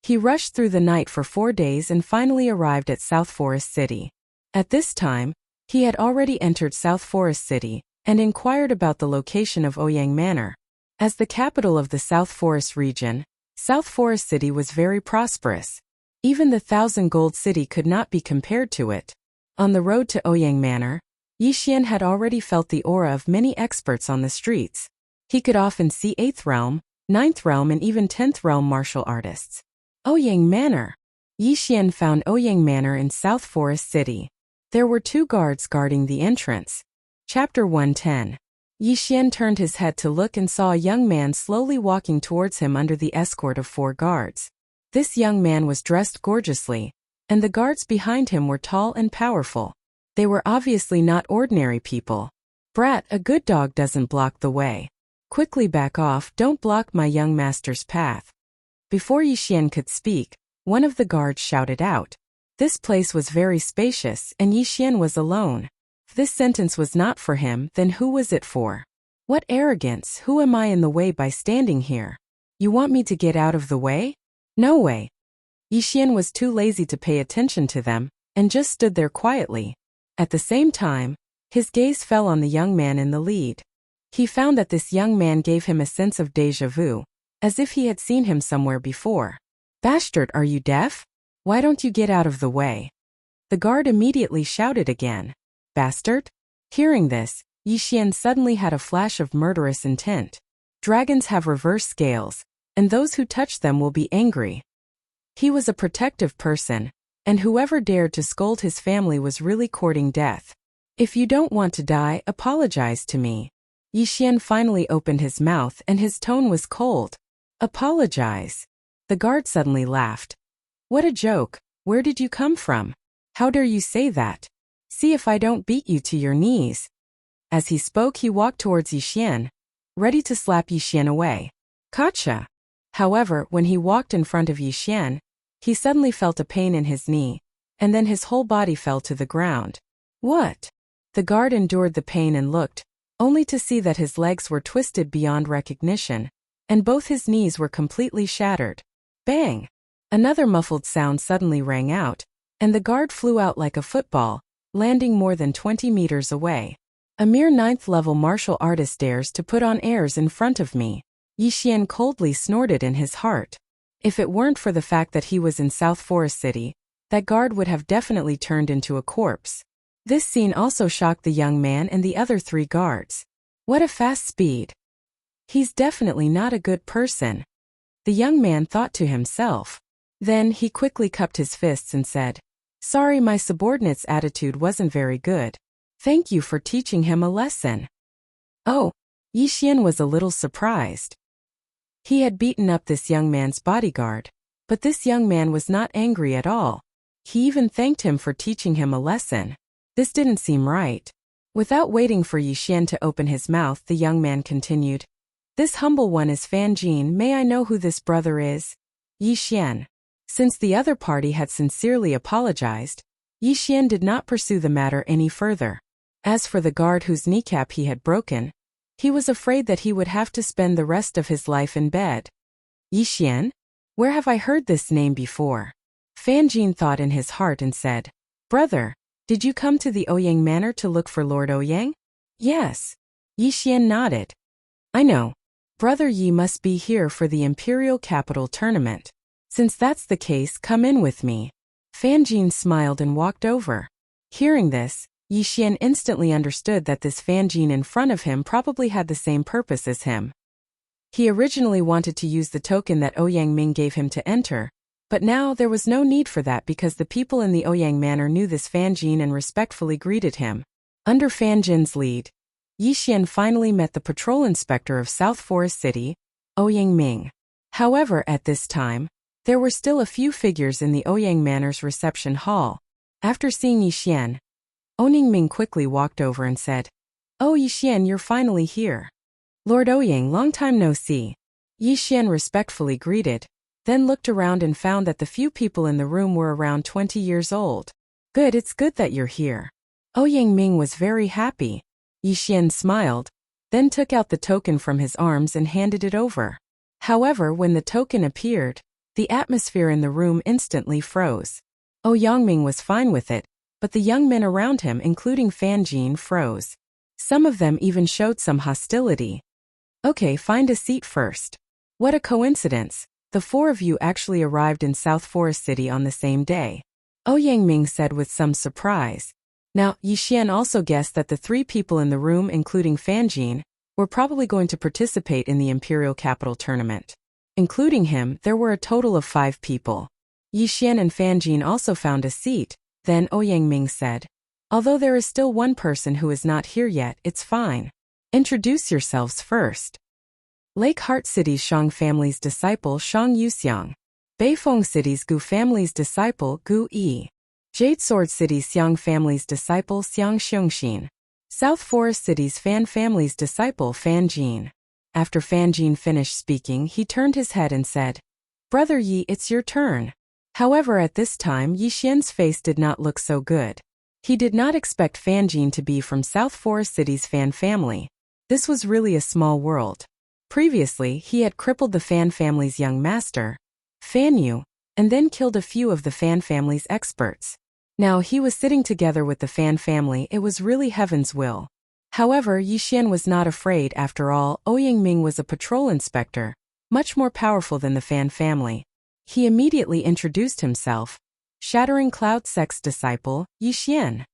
Speaker 1: He rushed through the night for 4 days and finally arrived at South Forest City. At this time, he had already entered South Forest City and inquired about the location of Ouyang Manor. As the capital of the South Forest region, South Forest City was very prosperous. Even the 1,000 gold city could not be compared to it. On the road to Ouyang Manor, Yixian had already felt the aura of many experts on the streets. He could often see 8th realm, 9th realm and even 10th realm martial artists. Ouyang Manor. Yixian found Ouyang Manor in South Forest City. There were 2 guards guarding the entrance. Chapter 110. Yixian turned his head to look and saw a young man slowly walking towards him under the escort of 4 guards. This young man was dressed gorgeously, and the guards behind him were tall and powerful. They were obviously not ordinary people. Brat, a good dog doesn't block the way. Quickly back off, don't block my young master's path. Before Yixian could speak, one of the guards shouted out. This place was very spacious and Yixian was alone. If this sentence was not for him, then who was it for? What arrogance! Who am I in the way by standing here? You want me to get out of the way? No way. Yixian was too lazy to pay attention to them, and just stood there quietly. At the same time, his gaze fell on the young man in the lead. He found that this young man gave him a sense of déjà vu, as if he had seen him somewhere before. Bastard, are you deaf? Why don't you get out of the way? The guard immediately shouted again. Bastard? Hearing this, Yixian suddenly had a flash of murderous intent. Dragons have reverse scales, and those who touch them will be angry. He was a protective person, and whoever dared to scold his family was really courting death. If you don't want to die, apologize to me. Yixian finally opened his mouth and his tone was cold. Apologize. The guard suddenly laughed. What a joke. Where did you come from? How dare you say that? See if I don't beat you to your knees. As he spoke, he walked towards Yixian, ready to slap Yixian away. Gotcha. However, when he walked in front of Yixian, he suddenly felt a pain in his knee, and then his whole body fell to the ground. What? The guard endured the pain and looked, only to see that his legs were twisted beyond recognition, and both his knees were completely shattered. Bang! Another muffled sound suddenly rang out, and the guard flew out like a football, landing more than 20 meters away. A mere 9th-level martial artist dares to put on airs in front of me. Yixian coldly snorted in his heart. If it weren't for the fact that he was in South Forest City, that guard would have definitely turned into a corpse. This scene also shocked the young man and the other 3 guards. What a fast speed. He's definitely not a good person. The young man thought to himself. Then he quickly cupped his fists and said, Sorry, my subordinate's attitude wasn't very good. Thank you for teaching him a lesson. Oh, Yixian was a little surprised. He had beaten up this young man's bodyguard, but this young man was not angry at all. He even thanked him for teaching him a lesson. This didn't seem right. Without waiting for Yixian to open his mouth, the young man continued. This humble one is Fan Jin. May I know who this brother is? Yixian. Since the other party had sincerely apologized, Yixian did not pursue the matter any further. As for the guard whose kneecap he had broken, he was afraid that he would have to spend the rest of his life in bed. Yixian? Where have I heard this name before? Fan Jin thought in his heart and said, Brother, did you come to the Ouyang Manor to look for Lord Ouyang? Yes. Yixian nodded. I know. Brother Yi must be here for the Imperial Capital Tournament. Since that's the case, come in with me. Fan Jin smiled and walked over. Hearing this, Yixian instantly understood that this Fan Jin in front of him probably had the same purpose as him. He originally wanted to use the token that Ouyang Ming gave him to enter, but now there was no need for that because the people in the Ouyang Manor knew this Fan Jin and respectfully greeted him. Under Fan Jin's lead, Yixian finally met the patrol inspector of South Forest City, Ouyang Ming. However, at this time, there were still a few figures in the Ouyang Manor's reception hall. After seeing Yixian, Ouyang Ming quickly walked over and said, Oh Yixian, you're finally here. Lord Ouyang, long time no see. Yixian respectfully greeted, then looked around and found that the few people in the room were around 20 years old. Good, it's good that you're here. Ouyang Ming was very happy. Yixian smiled, then took out the token from his arms and handed it over. However, when the token appeared, the atmosphere in the room instantly froze. Ouyang Ming was fine with it, but the young men around him, including Fan Jin, froze. Some of them even showed some hostility. Okay, find a seat first. What a coincidence. The 4 of you actually arrived in South Forest City on the same day. Ouyang Ming said with some surprise. Now, Yixian also guessed that the 3 people in the room, including Fan Jin, were probably going to participate in the Imperial Capital Tournament. Including him, there were a total of 5 people. Yixian and Fan Jin also found a seat. Then Ouyang Ming said, Although there is still one person who is not here yet, it's fine. Introduce yourselves first. Lake Heart City's Shang family's disciple Shang Yuxiang. Beifeng City's Gu family's disciple Gu Yi. Jade Sword City's Xiang family's disciple Xiang Xiongxin. South Forest City's Fan family's disciple Fan Jin. After Fan Jin finished speaking, he turned his head and said, Brother Yi, it's your turn. However, at this time, Yixian's face did not look so good. He did not expect Fan Jin to be from South Forest City's Fan family. This was really a small world. Previously, he had crippled the Fan family's young master, Fan Yu, and then killed a few of the Fan family's experts. Now he was sitting together with the Fan family. It was really heaven's will. However, Yixian was not afraid. After all, Ouyang was a patrol inspector, much more powerful than the Fan family. He immediately introduced himself. Shattering Cloud Sect's disciple, Yixian.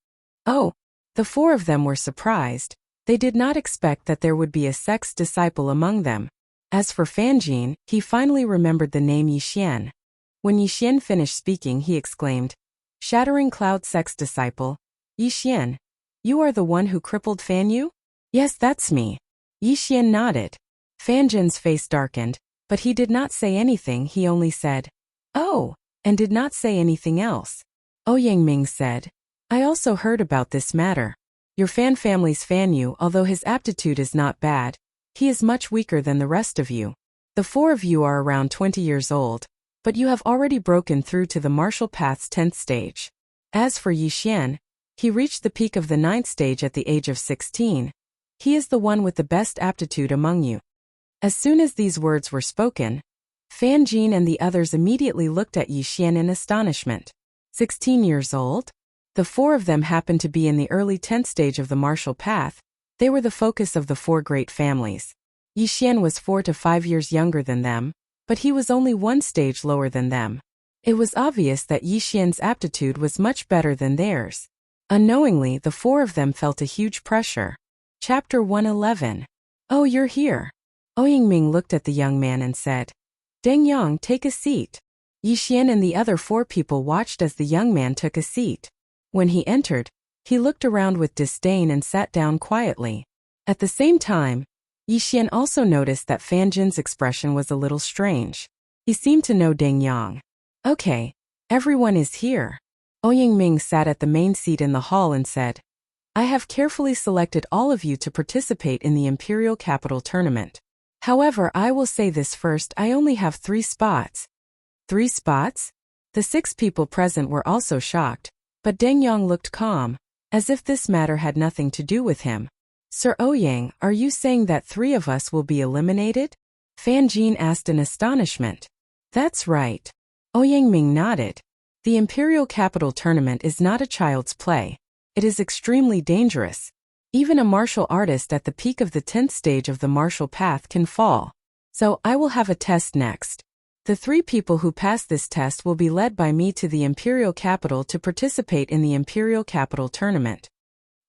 Speaker 1: Oh, the four of them were surprised. They did not expect that there would be a sect's disciple among them. As for Fan Jin, he finally remembered the name Yixian. When Yixian finished speaking, he exclaimed, Shattering Cloud Sect's disciple, Yixian, you are the one who crippled Fan Yu? Yes, that's me. Yixian nodded. Fan Jin's face darkened, but he did not say anything. He only said, oh, and did not say anything else. Ouyang said, I also heard about this matter. Your Fan family's Fan Yu, although his aptitude is not bad, he is much weaker than the rest of you. The four of you are around 20 years old, but you have already broken through to the martial path's 10th stage. As for Yixian, he reached the peak of the 9th stage at the age of 16. He is the one with the best aptitude among you. As soon as these words were spoken, Fan Jin and the others immediately looked at Yixian in astonishment. 16 years old? The four of them happened to be in the early 10th stage of the martial path. They were the focus of the four great families. Yixian was 4 to 5 years younger than them, but he was only one stage lower than them. It was obvious that Yixian's aptitude was much better than theirs. Unknowingly, the four of them felt a huge pressure. Chapter 111. Oh, you're here. Ouyang looked at the young man and said, Deng Yang, take a seat. Yixian and the other four people watched as the young man took a seat. When he entered, he looked around with disdain and sat down quietly. At the same time, Yixian also noticed that Fan Jin's expression was a little strange. He seemed to know Deng Yang. Okay, everyone is here. Ouyang sat at the main seat in the hall and said, I have carefully selected all of you to participate in the Imperial Capital Tournament. However, I will say this first, I only have 3 spots. 3 spots? The 6 people present were also shocked, but Deng Yang looked calm, as if this matter had nothing to do with him. Sir Ouyang, are you saying that 3 of us will be eliminated? Fan Jin asked in astonishment. That's right. Ouyang nodded. The Imperial Capital Tournament is not a child's play. It is extremely dangerous. Even a martial artist at the peak of the 10th stage of the martial path can fall. So, I will have a test next. The 3 people who pass this test will be led by me to the Imperial Capital to participate in the Imperial Capital Tournament.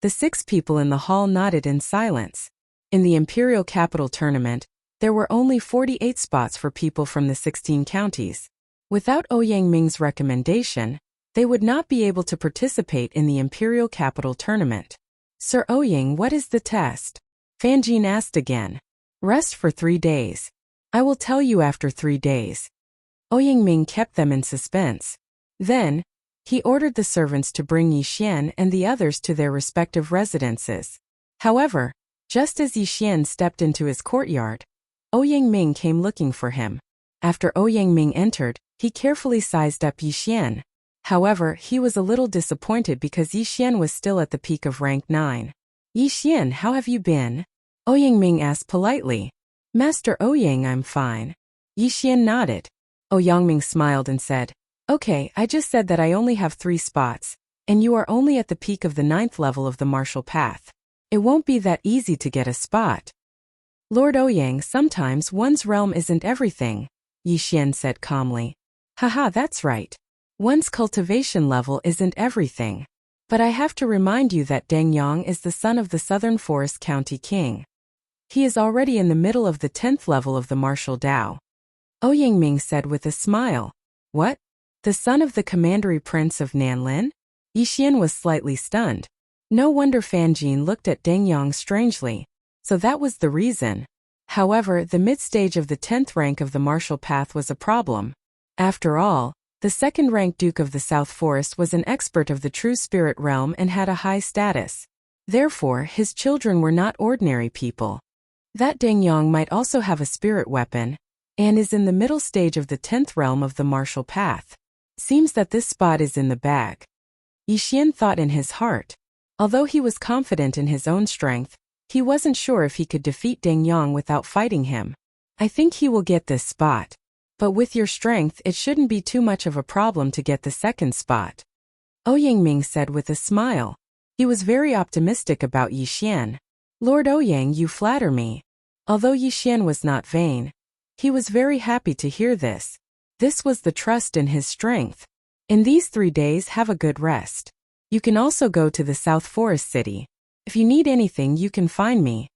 Speaker 1: The 6 people in the hall nodded in silence. In the Imperial Capital Tournament, there were only 48 spots for people from the 16 counties. Without Ouyang recommendation, they would not be able to participate in the Imperial Capital Tournament. Sir Ouyang, what is the test? Fan Jin asked again. Rest for 3 days. I will tell you after 3 days. Ouyang kept them in suspense. Then, he ordered the servants to bring Yixian and the others to their respective residences. However, just as Yixian stepped into his courtyard, Ouyang came looking for him. After Ouyang entered, he carefully sized up Yixian. However, he was a little disappointed because Yixian was still at the peak of rank 9. Yixian, how have you been? Ouyang asked politely. Master Ouyang, I'm fine. Yixian nodded. Ouyang smiled and said, Okay, I just said that I only have 3 spots, and you are only at the peak of the 9th level of the martial path. It won't be that easy to get a spot. Lord Ouyang, sometimes one's realm isn't everything, Yixian said calmly. Haha, that's right. One's cultivation level isn't everything. But I have to remind you that Deng Yang is the son of the Southern Forest County King. He is already in the middle of the 10th level of the martial Dao. Ouyang said with a smile. What? The son of the commandery prince of Nanlin? Yixian was slightly stunned. No wonder Fan Jin looked at Deng Yang strangely. So that was the reason. However, the mid-stage of the 10th rank of the martial path was a problem. After all, the 2nd-ranked Duke of the South Forest was an expert of the true spirit realm and had a high status. Therefore, his children were not ordinary people. That Deng Yang might also have a spirit weapon, and is in the middle stage of the 10th realm of the martial path. Seems that this spot is in the bag. Yixian thought in his heart. Although he was confident in his own strength, he wasn't sure if he could defeat Deng Yang without fighting him. I think he will get this spot. But with your strength it shouldn't be too much of a problem to get the second spot. Ouyang said with a smile. He was very optimistic about Yixian. Lord Ouyang, you flatter me. Although Yixian was not vain, he was very happy to hear this. This was the trust in his strength. In these 3 days have a good rest. You can also go to the South Forest City. If you need anything you can find me.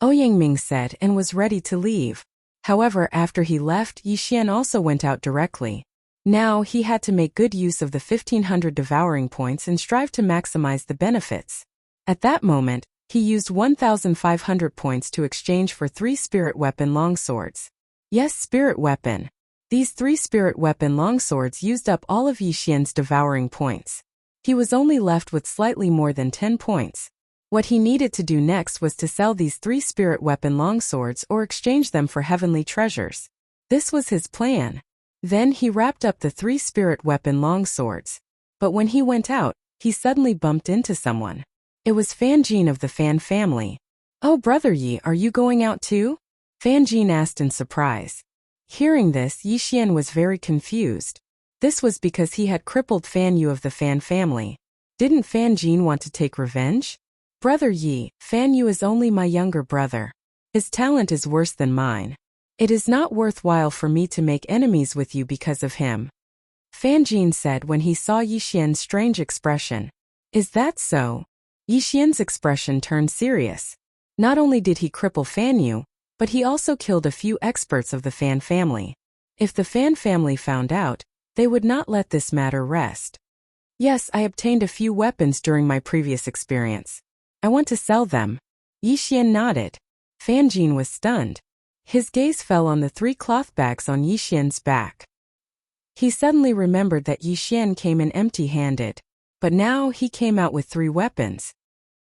Speaker 1: Ouyang said and was ready to leave. However, after he left, Yixian also went out directly. Now he had to make good use of the 1500 devouring points and strive to maximize the benefits. At that moment, he used 1500 points to exchange for 3 spirit weapon longswords. Yes, spirit weapon. These 3 spirit weapon longswords used up all of Yixian's devouring points. He was only left with slightly more than 10 points. What he needed to do next was to sell these 3 spirit weapon longswords or exchange them for heavenly treasures. This was his plan. Then he wrapped up the 3 spirit weapon longswords. But when he went out, he suddenly bumped into someone. It was Fan Jin of the Fan family. Oh, Brother Yi, are you going out too? Fan Jin asked in surprise. Hearing this, Yixian was very confused. This was because he had crippled Fan Yu of the Fan family. Didn't Fan Jin want to take revenge? Brother Yi, Fan Yu is only my younger brother. His talent is worse than mine. It is not worthwhile for me to make enemies with you because of him. Fan Jin said when he saw Yixian's strange expression. Is that so? Yixian's expression turned serious. Not only did he cripple Fan Yu, but he also killed a few experts of the Fan family. If the Fan family found out, they would not let this matter rest. Yes, I obtained a few weapons during my previous experience. I want to sell them. Yixian nodded. Fan Jin was stunned. His gaze fell on the 3 cloth bags on Yixian's back. He suddenly remembered that Yixian came in empty-handed. But now he came out with 3 weapons.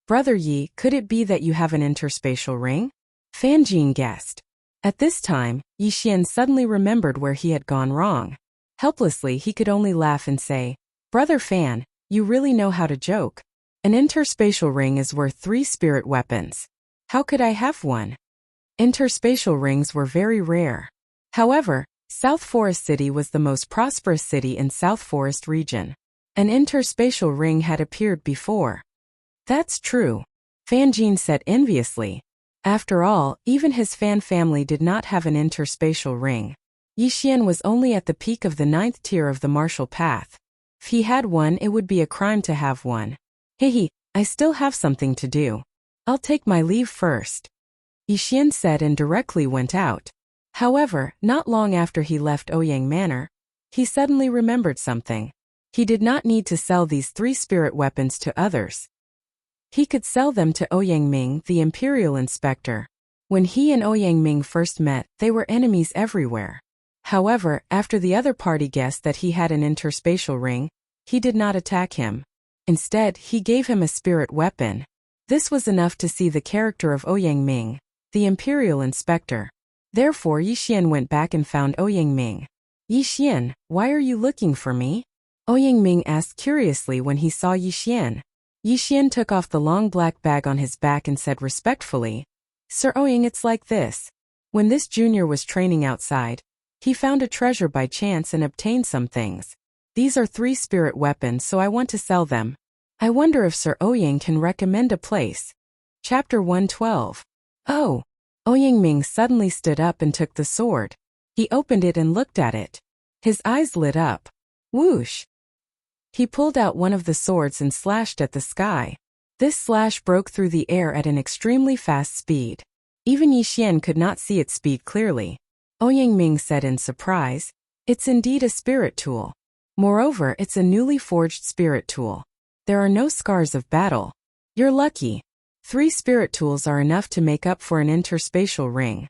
Speaker 1: Brother Yi, could it be that you have an interspatial ring? Fan Jin guessed. At this time, Yixian suddenly remembered where he had gone wrong. Helplessly he could only laugh and say, Brother Fan, you really know how to joke. An interspatial ring is worth 3 spirit weapons. How could I have one? Interspatial rings were very rare. However, South Forest City was the most prosperous city in South Forest region. An interspatial ring had appeared before. That's true. Fan Jin said enviously. After all, even his Fan family did not have an interspatial ring. Yixian was only at the peak of the 9th tier of the martial path. If he had one, it would be a crime to have one. Hehe, I still have something to do. I'll take my leave first. Yixian said and directly went out. However, not long after he left Ouyang Manor, he suddenly remembered something. He did not need to sell these 3 spirit weapons to others. He could sell them to Ouyang Ming, the Imperial Inspector. When he and Ouyang Ming first met, they were enemies everywhere. However, after the other party guessed that he had an interspatial ring, he did not attack him. Instead, he gave him a spirit weapon. This was enough to see the character of Ouyang Ming, the Imperial Inspector. Therefore Yixian went back and found Ouyang Ming. Yixian, why are you looking for me? Ouyang Ming asked curiously when he saw Yixian. Yixian took off the long black bag on his back and said respectfully, Sir Ouyang, it's like this. When this junior was training outside, he found a treasure by chance and obtained some things. These are 3 spirit weapons, so I want to sell them. I wonder if Sir Ouyang can recommend a place. Chapter 112. Oh! Ouyang Ming suddenly stood up and took the sword. He opened it and looked at it. His eyes lit up. Whoosh! He pulled out one of the swords and slashed at the sky. This slash broke through the air at an extremely fast speed. Even Yixian could not see its speed clearly. Ouyang Ming said in surprise, It's indeed a spirit tool. Moreover, it's a newly forged spirit tool. There are no scars of battle. You're lucky. 3 spirit tools are enough to make up for an interspatial ring.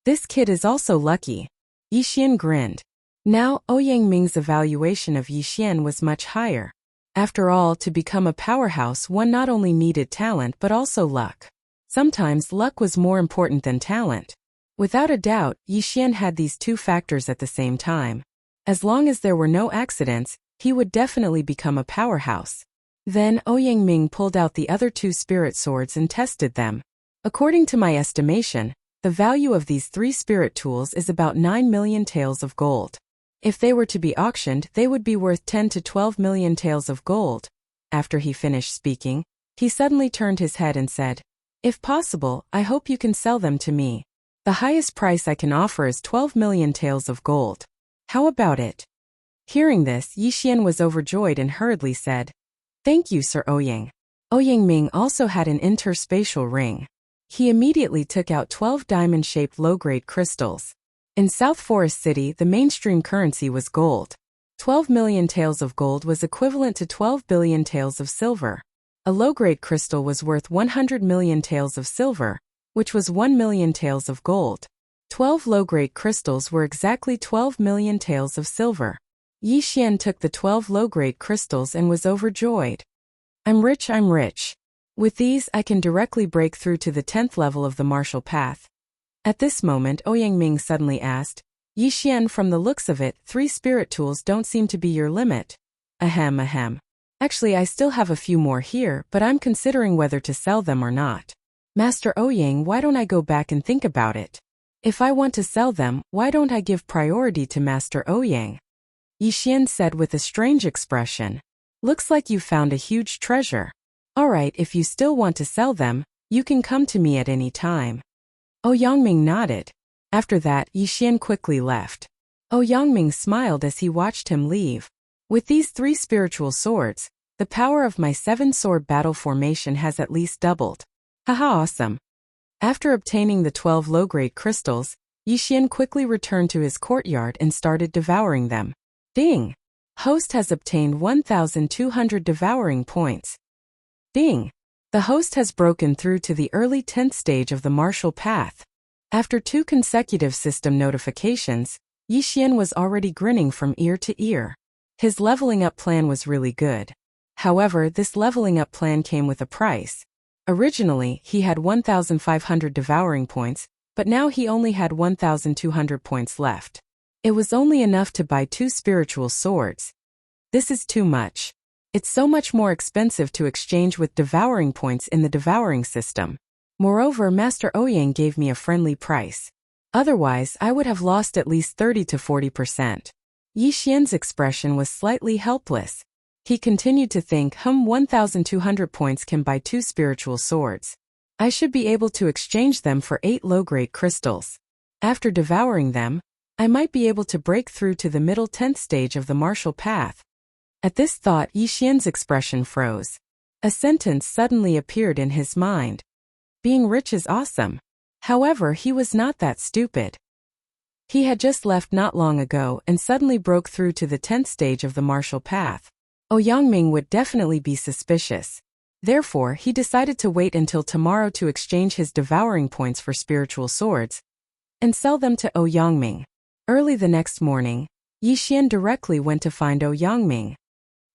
Speaker 1: This kid is also lucky. Yixian grinned. Now, Ouyang Ming's evaluation of Yixian was much higher. After all, to become a powerhouse one not only needed talent but also luck. Sometimes luck was more important than talent. Without a doubt, Yixian had these 2 factors at the same time. As long as there were no accidents, he would definitely become a powerhouse. Then Ouyang Ming pulled out the other 2 spirit swords and tested them. According to my estimation, the value of these 3 spirit tools is about 9 million taels of gold. If they were to be auctioned, they would be worth 10 to 12 million taels of gold. After he finished speaking, he suddenly turned his head and said, "If possible, I hope you can sell them to me. The highest price I can offer is 12 million taels of gold. How about it?" Hearing this, Yixian was overjoyed and hurriedly said, "Thank you, Sir Ouyang." Ouyang Ming also had an interspatial ring. He immediately took out 12 diamond-shaped low-grade crystals. In South Forest City, the mainstream currency was gold. 12 million taels of gold was equivalent to 12 billion taels of silver. A low-grade crystal was worth 100 million taels of silver, which was 1 million taels of gold. 12 low-grade crystals were exactly 12 million taels of silver. Yixian took the 12 low-grade crystals and was overjoyed. I'm rich, I'm rich. With these, I can directly break through to the 10th level of the martial path. At this moment, Ouyang Ming suddenly asked, "Yixian, from the looks of it, 3 spirit tools don't seem to be your limit." Ahem, ahem. Actually, I still have a few more here, but I'm considering whether to sell them or not. Master Ouyang, why don't I go back and think about it? If I want to sell them, why don't I give priority to Master Ouyang? Yixian said with a strange expression. Looks like you found a huge treasure. Alright, if you still want to sell them, you can come to me at any time. Ouyang Ming nodded. After that, Yixian quickly left. Ouyang Ming smiled as he watched him leave. With these 3 spiritual swords, the power of my 7-sword battle formation has at least doubled. Haha, awesome. After obtaining the 12 low-grade crystals, Yixian quickly returned to his courtyard and started devouring them. Ding! Host has obtained 1,200 devouring points. Ding! The host has broken through to the early 10th stage of the martial path. After 2 consecutive system notifications, Yixian was already grinning from ear to ear. His leveling up plan was really good. However, this leveling up plan came with a price. Originally, he had 1,500 devouring points, but now he only had 1,200 points left. It was only enough to buy 2 spiritual swords. This is too much. It's so much more expensive to exchange with devouring points in the devouring system. Moreover, Master Ouyang gave me a friendly price. Otherwise, I would have lost at least 30 to 40%. Yixian's expression was slightly helpless. He continued to think, 1,200 points can buy 2 spiritual swords. I should be able to exchange them for 8 low-grade crystals. After devouring them, I might be able to break through to the middle 10th stage of the martial path. At this thought, Yixian's expression froze. A sentence suddenly appeared in his mind. Being rich is awesome. However, he was not that stupid. He had just left not long ago and suddenly broke through to the 10th stage of the martial path. Ouyang Ming would definitely be suspicious. Therefore, he decided to wait until tomorrow to exchange his devouring points for spiritual swords and sell them to Ouyang Ming. Early the next morning, Yixian directly went to find Ouyang Ming.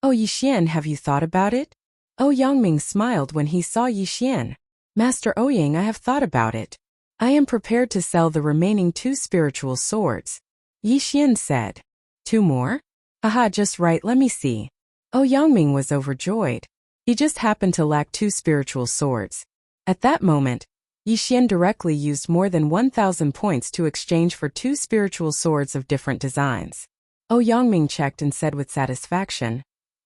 Speaker 1: "Oh, Yixian, have you thought about it?" Ouyang Ming smiled when he saw Yixian. "Master Ouyang, I have thought about it. I am prepared to sell the remaining 2 spiritual swords." Yixian said. 2 more? Aha, just right, let me see. Ouyang Ming was overjoyed. He just happened to lack 2 spiritual swords. At that moment, Yixian directly used more than 1,000 points to exchange for 2 spiritual swords of different designs. Ouyang Ming checked and said with satisfaction,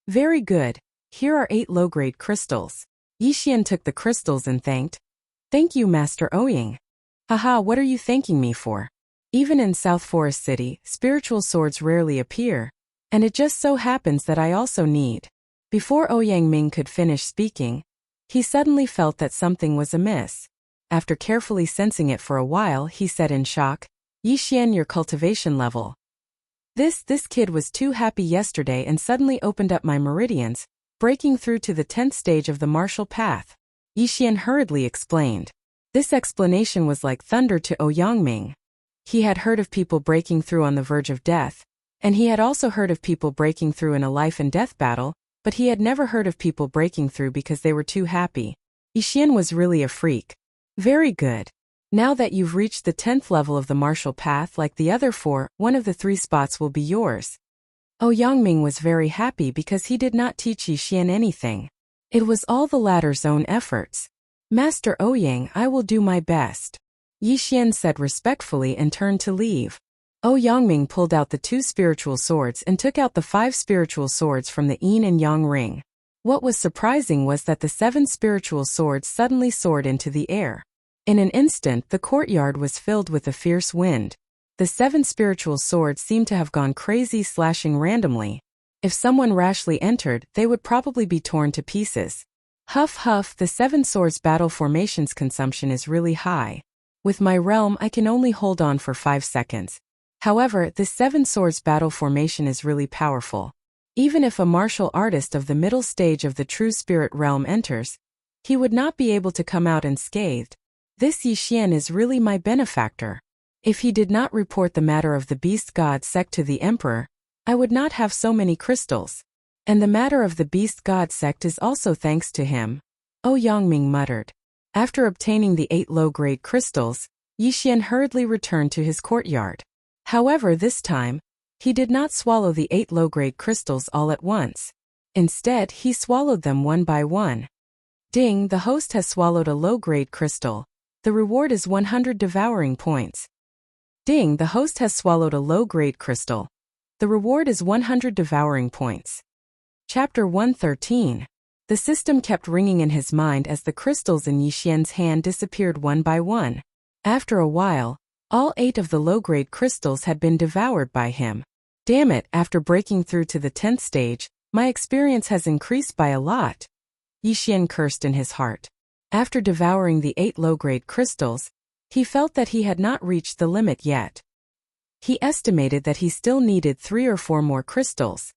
Speaker 1: "Very good, here are 8 low-grade crystals." Yixian took the crystals and thanked. "Thank you, Master Ouyang." "Haha, what are you thanking me for? Even in South Forest City, spiritual swords rarely appear, and it just so happens that I also need." Before Ouyang Ming could finish speaking, he suddenly felt that something was amiss. After carefully sensing it for a while, he said in shock, "Yixian, your cultivation level. This kid was too happy yesterday and suddenly opened up my meridians, breaking through to the 10th stage of the martial path." Yixian hurriedly explained. This explanation was like thunder to Ouyang Ming. He had heard of people breaking through on the verge of death, and he had also heard of people breaking through in a life and death battle, but he had never heard of people breaking through because they were too happy. Yixian was really a freak. "Very good. Now that you've reached the 10th level of the martial path like the other 4, one of the 3 spots will be yours." Yangming was very happy because he did not teach Yixian anything. It was all the latter's own efforts. Master Ouyang, I will do my best, Yixian said respectfully and turned to leave. Yangming pulled out the 2 spiritual swords and took out the 5 spiritual swords from the yin and yang ring. What was surprising was that the 7 spiritual swords suddenly soared into the air. In an instant, the courtyard was filled with a fierce wind. The 7 spiritual swords seemed to have gone crazy, slashing randomly. If someone rashly entered, they would probably be torn to pieces. Huff huff, the 7 swords battle formation's consumption is really high. With my realm, I can only hold on for 5 seconds. However, the 7 swords battle formation is really powerful. Even if a martial artist of the middle stage of the true spirit realm enters, he would not be able to come out unscathed. This Yixian is really my benefactor. If he did not report the matter of the beast god sect to the emperor, I would not have so many crystals. And the matter of the beast god sect is also thanks to him, Yangming muttered. After obtaining the 8 low-grade crystals, Yixian hurriedly returned to his courtyard. However, this time, he did not swallow the 8 low-grade crystals all at once. Instead, he swallowed them one by one. Ding, the host has swallowed a low-grade crystal. The reward is 100 devouring points. Ding, the host has swallowed a low-grade crystal. The reward is 100 devouring points. Chapter 113. The system kept ringing in his mind as the crystals in Yixian's hand disappeared one by one. After a while, all 8 of the low-grade crystals had been devoured by him. Damn it, after breaking through to the 10th stage, my experience has increased by a lot. Yixian cursed in his heart. After devouring the 8 low-grade crystals, he felt that he had not reached the limit yet. He estimated that he still needed 3 or 4 more crystals.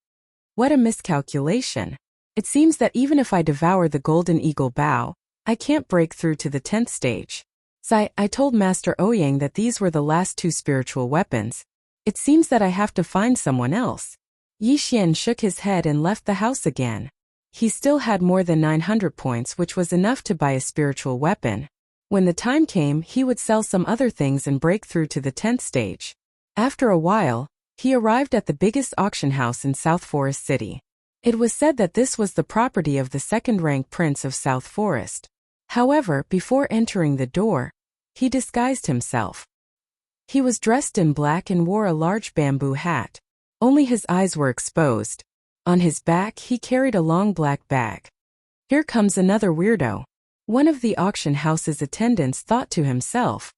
Speaker 1: What a miscalculation. It seems that even if I devour the golden eagle bow, I can't break through to the 10th stage. I told Master Ouyang that these were the last 2 spiritual weapons. It seems that I have to find someone else. Yixian shook his head and left the house again. He still had more than 900 points, which was enough to buy a spiritual weapon. When the time came, he would sell some other things and break through to the 10th stage. After a while, he arrived at the biggest auction house in South Forest City. It was said that this was the property of the 2nd-rank prince of South Forest. However, before entering the door, he disguised himself. He was dressed in black and wore a large bamboo hat. Only his eyes were exposed. On his back, he carried a long black bag. Here comes another weirdo. One of the auction house's attendants thought to himself.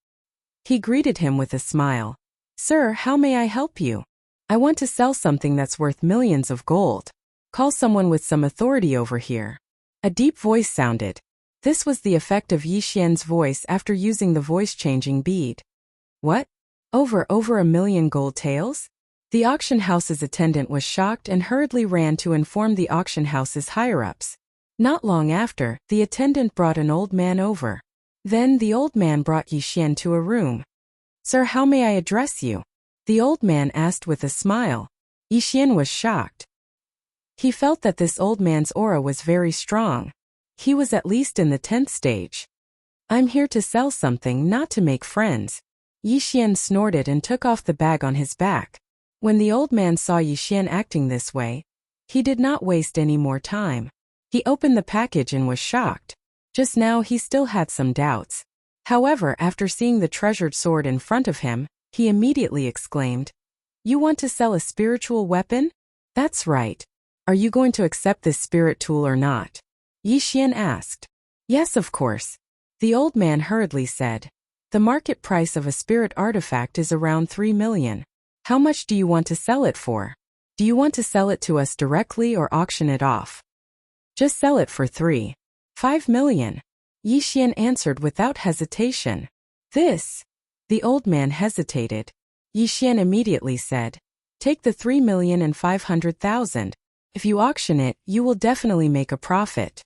Speaker 1: He greeted him with a smile. Sir, how may I help you? I want to sell something that's worth millions of gold. Call someone with some authority over here. A deep voice sounded. This was the effect of Yixian's voice after using the voice-changing bead. What? Over a million gold taels? The auction house's attendant was shocked and hurriedly ran to inform the auction house's higher-ups. Not long after, the attendant brought an old man over. Then the old man brought Yixian to a room. Sir, how may I address you? The old man asked with a smile. Yixian was shocked. He felt that this old man's aura was very strong. He was at least in the 10th stage. I'm here to sell something, not to make friends. Yixian snorted and took off the bag on his back. When the old man saw Yixian acting this way, he did not waste any more time. He opened the package and was shocked. Just now he still had some doubts. However, after seeing the treasured sword in front of him, he immediately exclaimed, You want to sell a spiritual weapon? That's right. Are you going to accept this spirit tool or not? Yixian asked. Yes, of course. The old man hurriedly said. The market price of a spirit artifact is around 3 million. How much do you want to sell it for? Do you want to sell it to us directly or auction it off? Just sell it for 5 million. Yixian answered without hesitation. This. The old man hesitated. Yixian immediately said. Take the 3,500,000. If you auction it, you will definitely make a profit.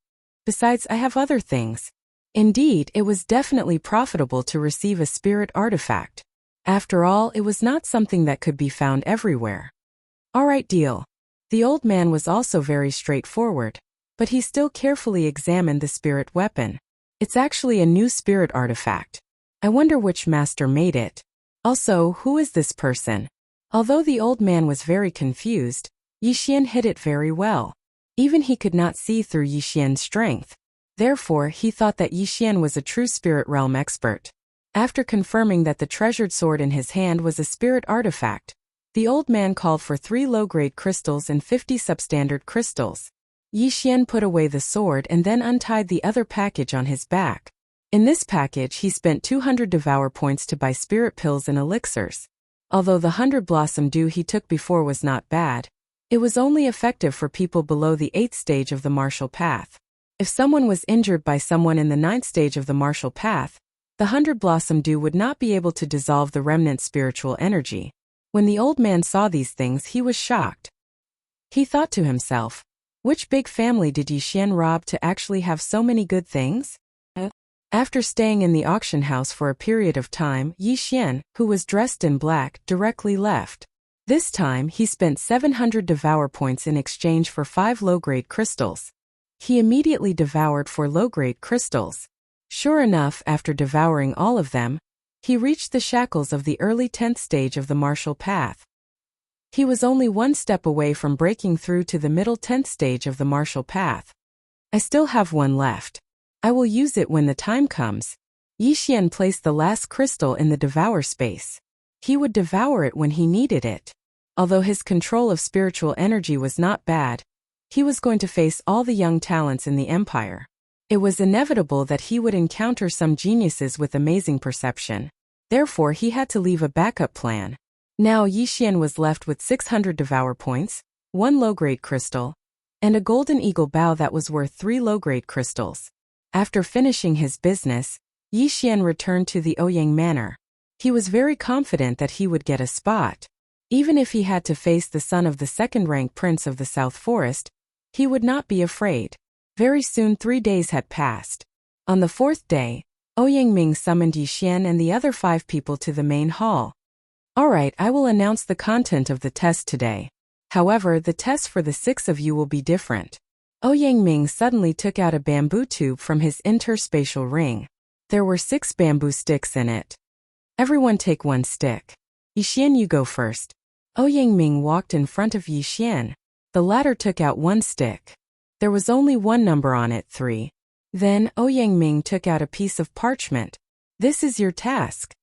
Speaker 1: Besides, I have other things. Indeed, it was definitely profitable to receive a spirit artifact. After all, it was not something that could be found everywhere. All right, deal. The old man was also very straightforward, but he still carefully examined the spirit weapon. It's actually a new spirit artifact. I wonder which master made it. Also, who is this person? Although the old man was very confused, Yixian hit it very well. Even he could not see through Yixian's strength. Therefore, he thought that Yixian was a true spirit realm expert. After confirming that the treasured sword in his hand was a spirit artifact, the old man called for 3 low-grade crystals and 50 substandard crystals. Yixian put away the sword and then untied the other package on his back. In this package he spent 200 devour points to buy spirit pills and elixirs. Although the 100 blossom dew he took before was not bad, it was only effective for people below the 8th stage of the martial path. If someone was injured by someone in the 9th stage of the martial path, the 100 blossom dew would not be able to dissolve the remnant spiritual energy. When the old man saw these things, he was shocked. He thought to himself, which big family did Yixian rob to actually have so many good things? After staying in the auction house for a period of time, Yixian, who was dressed in black, directly left. This time he spent 700 devour points in exchange for 5 low-grade crystals. He immediately devoured 4 low-grade crystals. Sure enough, after devouring all of them, he reached the shackles of the early 10th stage of the martial path. He was only 1 step away from breaking through to the middle 10th stage of the martial path. I still have 1 left. I will use it when the time comes. Yixian placed the last crystal in the devour space. He would devour it when he needed it. Although his control of spiritual energy was not bad, he was going to face all the young talents in the empire. It was inevitable that he would encounter some geniuses with amazing perception. Therefore, he had to leave a backup plan. Now Yixian was left with 600 devour points, 1 low-grade crystal, and a golden eagle bow that was worth 3 low-grade crystals. After finishing his business, Yixian returned to the Ouyang Manor. He was very confident that he would get a spot. Even if he had to face the son of the second-rank prince of the South Forest, he would not be afraid. Very soon 3 days had passed. On the 4th day, Ouyang Ming summoned Yixian and the other 5 people to the main hall. Alright, I will announce the content of the test today. However, the test for the 6 of you will be different. Ouyang Ming suddenly took out a bamboo tube from his interspatial ring. There were 6 bamboo sticks in it. Everyone take 1 stick. Yixian, you go first. Ouyang Ming walked in front of Yixian. The latter took out 1 stick. There was only 1 number on it, 3. Then, Ouyang Ming took out a piece of parchment. This is your task.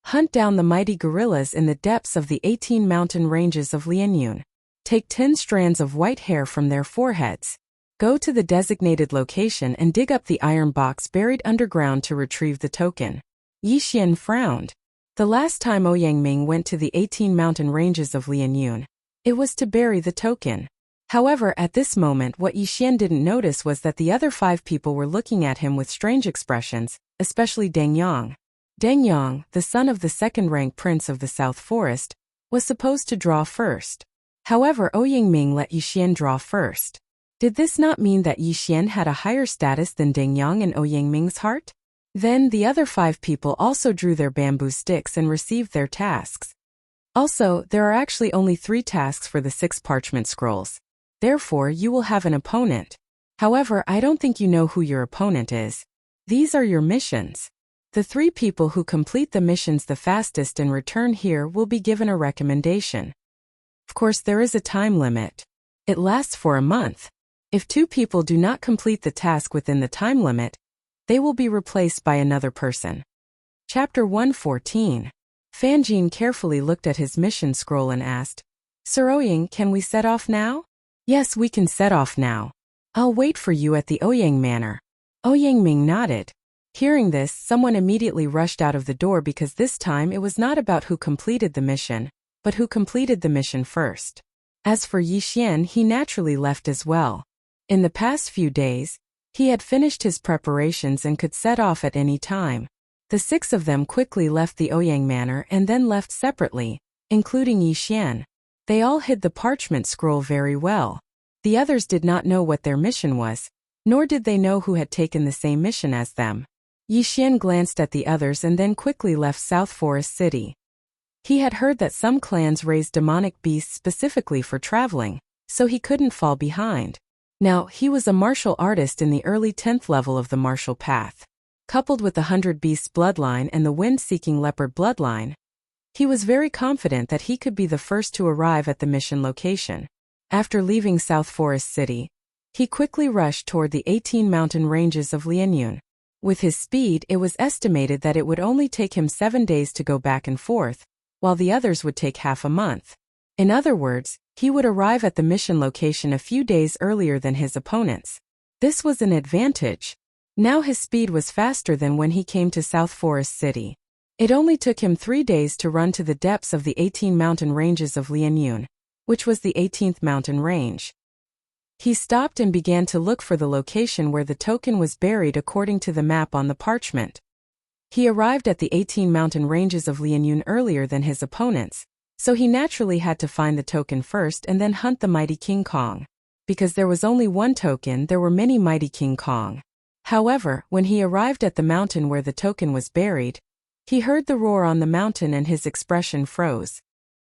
Speaker 1: Hunt down the mighty gorillas in the depths of the 18 mountain ranges of Lianyun. Take 10 strands of white hair from their foreheads. Go to the designated location and dig up the iron box buried underground to retrieve the token. Yixian frowned. The last time Ouyang Ming went to the 18 mountain ranges of Lianyun, it was to bury the token. However, at this moment what Yixian didn't notice was that the other 5 people were looking at him with strange expressions, especially Deng Yang. Deng Yang, the son of the second-rank prince of the South Forest, was supposed to draw first. However, Ouyang Ming let Yixian draw first. Did this not mean that Yixian had a higher status than Deng Yang in Ouyang Ming's heart? Then the other 5 people also drew their bamboo sticks and received their tasks. Also, there are actually only 3 tasks for the 6 parchment scrolls. Therefore, you will have an opponent. However, I don't think you know who your opponent is. These are your missions. The 3 people who complete the missions the fastest and return here will be given a recommendation. Of course, there is a time limit. It lasts for a month. If 2 people do not complete the task within the time limit, they will be replaced by another person. Chapter 114. Fanjin carefully looked at his mission scroll and asked, Sir Ouyang, can we set off now? Yes, we can set off now. I'll wait for you at the Ouyang Manor. Ouyang Ming nodded. Hearing this, someone immediately rushed out of the door because this time it was not about who completed the mission, but who completed the mission first. As for Yixian, he naturally left as well. In the past few days, he had finished his preparations and could set off at any time. The 6 of them quickly left the Ouyang Manor and then left separately, including Yixian. They all hid the parchment scroll very well. The others did not know what their mission was, nor did they know who had taken the same mission as them. Yixian glanced at the others and then quickly left South Forest City. He had heard that some clans raised demonic beasts specifically for traveling, so he couldn't fall behind. Now, he was a martial artist in the early 10th level of the martial path. Coupled with the 100 Beasts bloodline and the Wind-Seeking Leopard bloodline, he was very confident that he could be the first to arrive at the mission location. After leaving South Forest City, he quickly rushed toward the 18 mountain ranges of Lianyun. With his speed, it was estimated that it would only take him 7 days to go back and forth, while the others would take half a month. In other words, he would arrive at the mission location a few days earlier than his opponents. This was an advantage. Now his speed was faster than when he came to South Forest City. It only took him 3 days to run to the depths of the 18 mountain ranges of Lianyun, which was the 18th mountain range. He stopped and began to look for the location where the token was buried according to the map on the parchment. He arrived at the 18 mountain ranges of Lianyun earlier than his opponents, so he naturally had to find the token first and then hunt the mighty King Kong. Because there was only one token, there were many mighty King Kong. However, when he arrived at the mountain where the token was buried, he heard the roar on the mountain and his expression froze.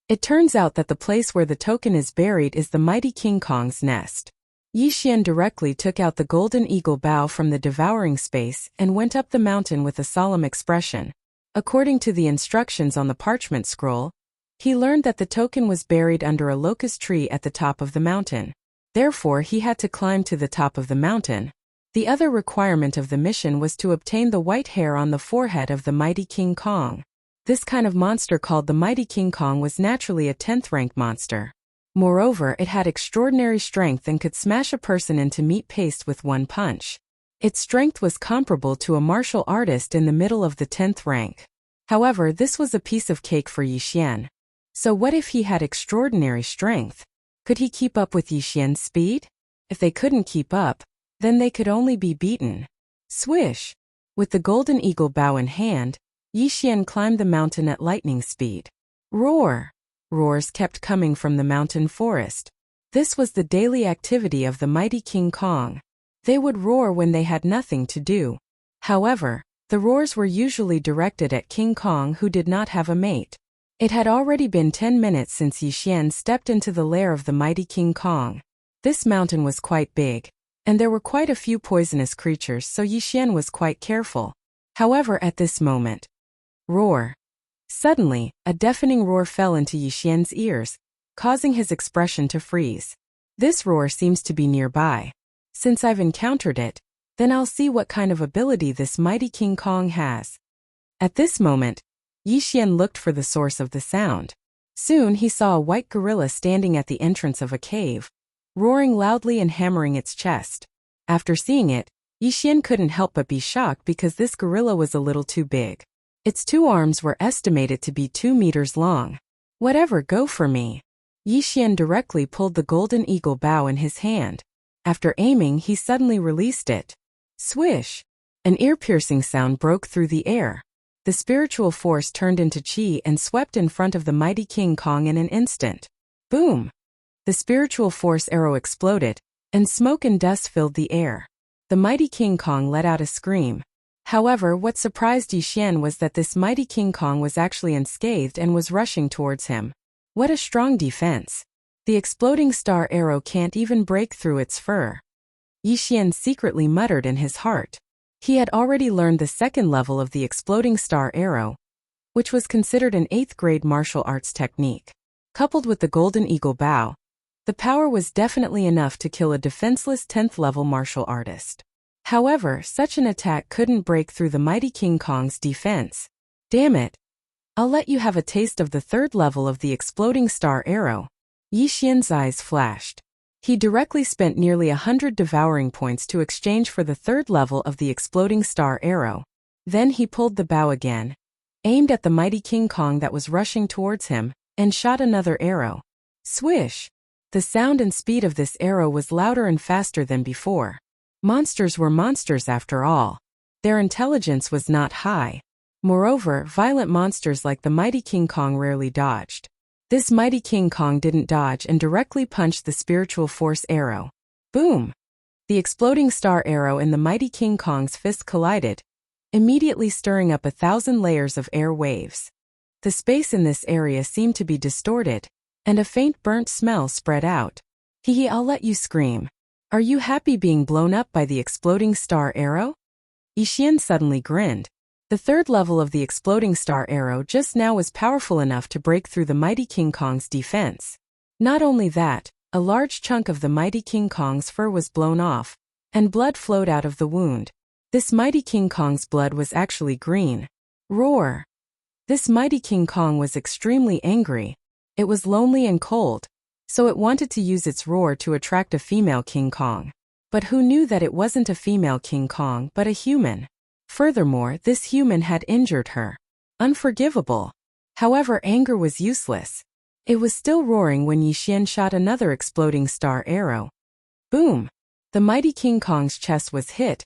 Speaker 1: It turns out that the place where the token is buried is the mighty King Kong's nest. Yixian directly took out the golden eagle bow from the devouring space and went up the mountain with a solemn expression. According to the instructions on the parchment scroll, he learned that the token was buried under a locust tree at the top of the mountain. Therefore, he had to climb to the top of the mountain. The other requirement of the mission was to obtain the white hair on the forehead of the mighty King Kong. This kind of monster called the mighty King Kong was naturally a 10th rank monster. Moreover, it had extraordinary strength and could smash a person into meat paste with one punch. Its strength was comparable to a martial artist in the middle of the 10th rank. However, this was a piece of cake for Yixian. So what if he had extraordinary strength? Could he keep up with Yixian's speed? If they couldn't keep up, then they could only be beaten. Swish! With the golden eagle bow in hand, Yixian climbed the mountain at lightning speed. Roar! Roars kept coming from the mountain forest. This was the daily activity of the mighty King Kong. They would roar when they had nothing to do. However, the roars were usually directed at King Kong, who did not have a mate. It had already been 10 minutes since Yixian stepped into the lair of the mighty King Kong. This mountain was quite big, and there were quite a few poisonous creatures, so Yixian was quite careful. However, at this moment, roar! Suddenly, a deafening roar fell into Yixian's ears, causing his expression to freeze. This roar seems to be nearby. Since I've encountered it, then I'll see what kind of ability this mighty King Kong has. At this moment, Yixian looked for the source of the sound. Soon he saw a white gorilla standing at the entrance of a cave, roaring loudly and hammering its chest. After seeing it, Yixian couldn't help but be shocked because this gorilla was a little too big. Its 2 arms were estimated to be 2 meters long. Whatever, go for me. Yixian directly pulled the golden eagle bow in his hand. After aiming, he suddenly released it. Swish! An ear-piercing sound broke through the air. The spiritual force turned into chi and swept in front of the mighty King Kong in an instant. Boom! The spiritual force arrow exploded, and smoke and dust filled the air. The mighty King Kong let out a scream. However, what surprised Yixian was that this mighty King Kong was actually unscathed and was rushing towards him. What a strong defense! The exploding star arrow can't even break through its fur. Yixian secretly muttered in his heart. He had already learned the 2nd level of the exploding star arrow, which was considered an 8th grade martial arts technique. Coupled with the golden eagle bow, the power was definitely enough to kill a defenseless 10th level martial artist. However, such an attack couldn't break through the mighty King Kong's defense. Damn it! I'll let you have a taste of the 3rd level of the exploding star arrow. Yixian's eyes flashed. He directly spent nearly 100 devouring points to exchange for the 3rd level of the exploding star arrow. Then he pulled the bow again, aimed at the mighty King Kong that was rushing towards him, and shot another arrow. Swish! The sound and speed of this arrow was louder and faster than before. Monsters were monsters after all. Their intelligence was not high. Moreover, violent monsters like the mighty King Kong rarely dodged. This mighty King Kong didn't dodge and directly punched the spiritual force arrow. Boom! The exploding star arrow and the mighty King Kong's fist collided, immediately stirring up 1,000 layers of air waves. The space in this area seemed to be distorted, and a faint burnt smell spread out. Hee, I'll let you scream. Are you happy being blown up by the exploding star arrow? Yixian suddenly grinned. The 3rd level of the exploding star arrow just now was powerful enough to break through the mighty King Kong's defense. Not only that, a large chunk of the mighty King Kong's fur was blown off, and blood flowed out of the wound. This mighty King Kong's blood was actually green. Roar! This mighty King Kong was extremely angry. It was lonely and cold, so it wanted to use its roar to attract a female King Kong. But who knew that it wasn't a female King Kong but a human? Furthermore, this human had injured her. Unforgivable. However, anger was useless. It was still roaring when Yixian shot another exploding star arrow. Boom! The mighty King Kong's chest was hit,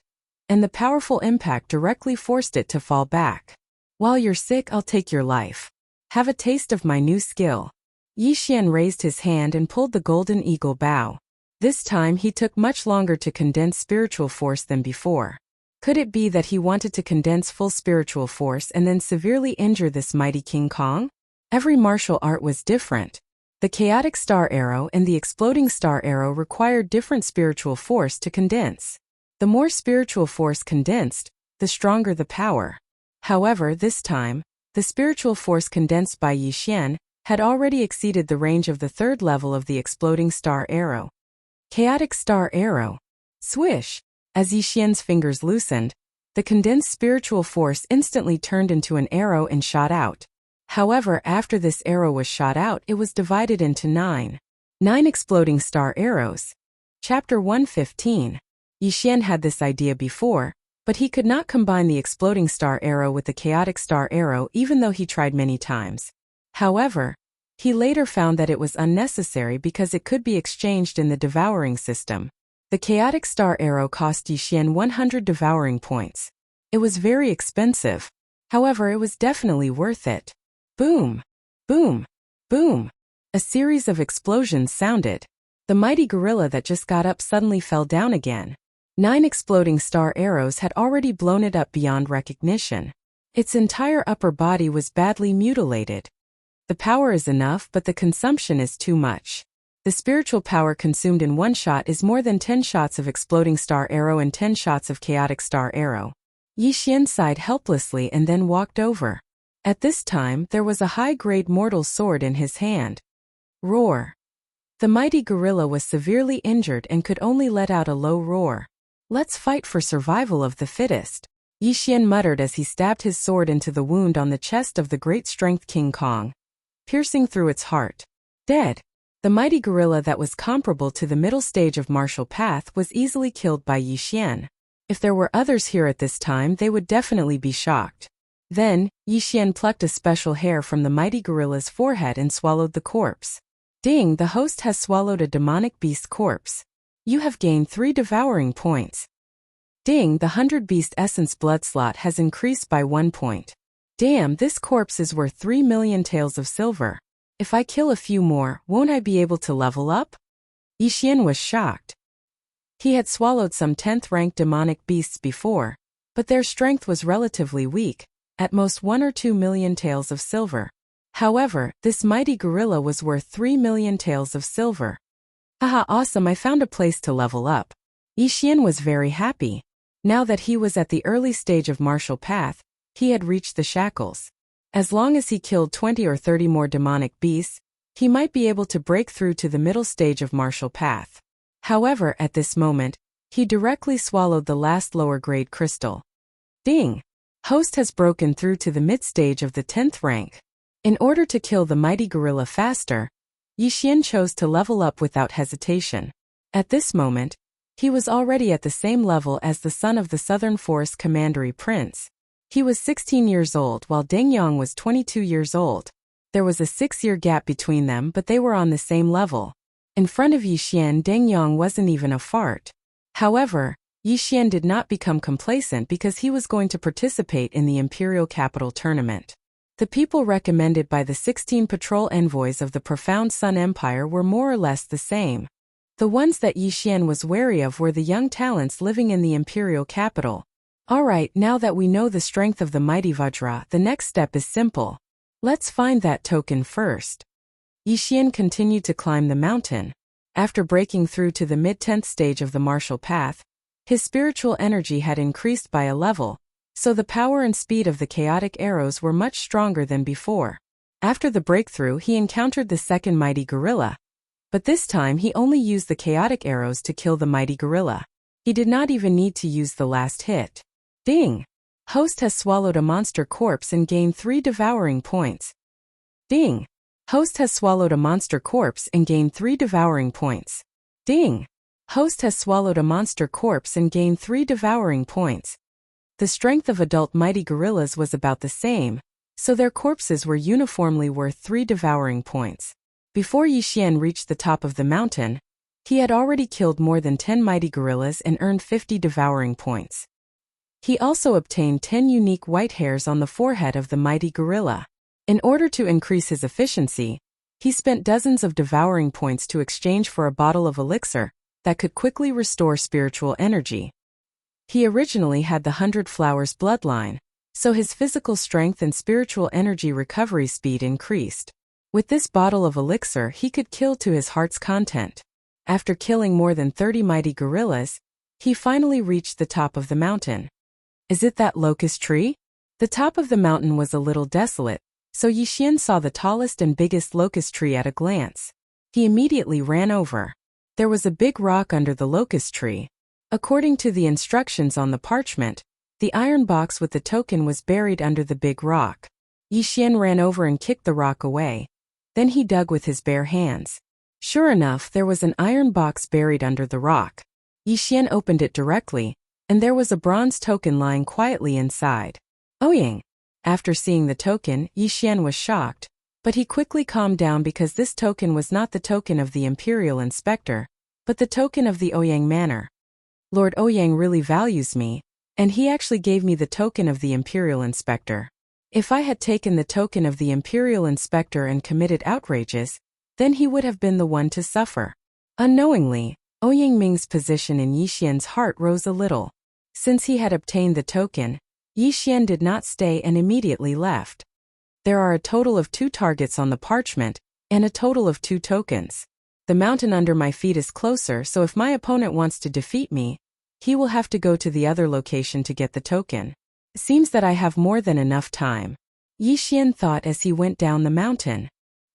Speaker 1: and the powerful impact directly forced it to fall back. While you're sick, I'll take your life. Have a taste of my new skill. Yixian raised his hand and pulled the golden eagle bow. This time he took much longer to condense spiritual force than before. Could it be that he wanted to condense full spiritual force and then severely injure this mighty King Kong? Every martial art was different. The chaotic star arrow and the exploding star arrow required different spiritual force to condense. The more spiritual force condensed, the stronger the power. However, this time, the spiritual force condensed by Yixian had already exceeded the range of the third level of the exploding star arrow. Chaotic star arrow. Swish! As Yixian's fingers loosened, the condensed spiritual force instantly turned into an arrow and shot out. However, after this arrow was shot out, it was divided into 9 exploding star arrows. Chapter 115. Yixian had this idea before, but he could not combine the exploding star arrow with the chaotic star arrow even though he tried many times. However, he later found that it was unnecessary because it could be exchanged in the devouring system. The chaotic star arrow cost Yixian 100 devouring points. It was very expensive. However, it was definitely worth it. Boom! Boom! Boom! A series of explosions sounded. The mighty gorilla that just got up suddenly fell down again. 9 exploding star arrows had already blown it up beyond recognition. Its entire upper body was badly mutilated. The power is enough, but the consumption is too much. The spiritual power consumed in one shot is more than 10 shots of exploding star arrow and 10 shots of chaotic star arrow. Yixian sighed helplessly and then walked over. At this time, there was a high-grade mortal sword in his hand. Roar! The mighty gorilla was severely injured and could only let out a low roar. Let's fight for survival of the fittest. Yixian muttered as he stabbed his sword into the wound on the chest of the great strength King Kong, piercing through its heart. Dead. The mighty gorilla that was comparable to the middle stage of martial path was easily killed by Yixian. If there were others here at this time, they would definitely be shocked. Then, Yixian plucked a special hair from the mighty gorilla's forehead and swallowed the corpse. Ding! The host has swallowed a demonic beast corpse. You have gained 3 devouring points. Ding! The 100 beast essence blood slot has increased by 1 point. Damn, this corpse is worth 3 million taels of silver. If I kill a few more, won't I be able to level up? Yixian was shocked. He had swallowed some 10th rank demonic beasts before, but their strength was relatively weak, at most 1 or 2 million taels of silver. However, this mighty gorilla was worth 3 million taels of silver. Haha, awesome, I found a place to level up. Yixian was very happy. Now that he was at the early stage of martial path, he had reached the shackles. As long as he killed 20 or 30 more demonic beasts, he might be able to break through to the middle stage of martial path. However, at this moment, he directly swallowed the last lower grade crystal. Ding! Host has broken through to the mid-stage of the 10th rank. In order to kill the mighty gorilla faster, Yixian chose to level up without hesitation. At this moment, he was already at the same level as the son of the Southern Forest Commandery Prince. He was 16 years old while Deng Yang was 22 years old. There was a 6-year gap between them, but they were on the same level. In front of Yixian, Deng Yang wasn't even a fart. However, Yixian did not become complacent because he was going to participate in the Imperial Capital Tournament. The people recommended by the 16 patrol envoys of the Profound Sun Empire were more or less the same. The ones that Yixian was wary of were the young talents living in the Imperial capital. Alright, now that we know the strength of the mighty Vajra, the next step is simple. Let's find that token first. Yixian continued to climb the mountain. After breaking through to the mid-10th stage of the martial path, his spiritual energy had increased by a level, so the power and speed of the chaotic arrows were much stronger than before. After the breakthrough, he encountered the second mighty gorilla. But this time he only used the chaotic arrows to kill the mighty gorilla. He did not even need to use the last hit. Ding! Host has swallowed a monster corpse and gained 3 devouring points. Ding! Host has swallowed a monster corpse and gained 3 devouring points. Ding! Host has swallowed a monster corpse and gained 3 devouring points. The strength of adult mighty gorillas was about the same, so their corpses were uniformly worth 3 devouring points. Before Yixian reached the top of the mountain, he had already killed more than 10 mighty gorillas and earned 50 devouring points. He also obtained 10 unique white hairs on the forehead of the mighty gorilla. In order to increase his efficiency, he spent dozens of devouring points to exchange for a bottle of elixir that could quickly restore spiritual energy. He originally had the 100 Flowers bloodline, so his physical strength and spiritual energy recovery speed increased. With this bottle of elixir he could kill to his heart's content. After killing more than 30 mighty gorillas, he finally reached the top of the mountain. Is it that locust tree? The top of the mountain was a little desolate, so Yixian saw the tallest and biggest locust tree at a glance. He immediately ran over. There was a big rock under the locust tree. According to the instructions on the parchment, the iron box with the token was buried under the big rock. Yixian ran over and kicked the rock away. Then he dug with his bare hands. Sure enough, there was an iron box buried under the rock. Yixian opened it directly, and there was a bronze token lying quietly inside. Oyang! After seeing the token, Yixian was shocked, but he quickly calmed down because this token was not the token of the Imperial Inspector, but the token of the Oyang Manor. Lord Oyang really values me, and he actually gave me the token of the Imperial Inspector. If I had taken the token of the Imperial Inspector and committed outrages, then he would have been the one to suffer. Unknowingly, Oyang Ming's position in Yixian's heart rose a little. Since he had obtained the token, Yixian did not stay and immediately left. There are a total of 2 targets on the parchment, and a total of 2 tokens. The mountain under my feet is closer, so if my opponent wants to defeat me, he will have to go to the other location to get the token. Seems that I have more than enough time. Yixian thought as he went down the mountain.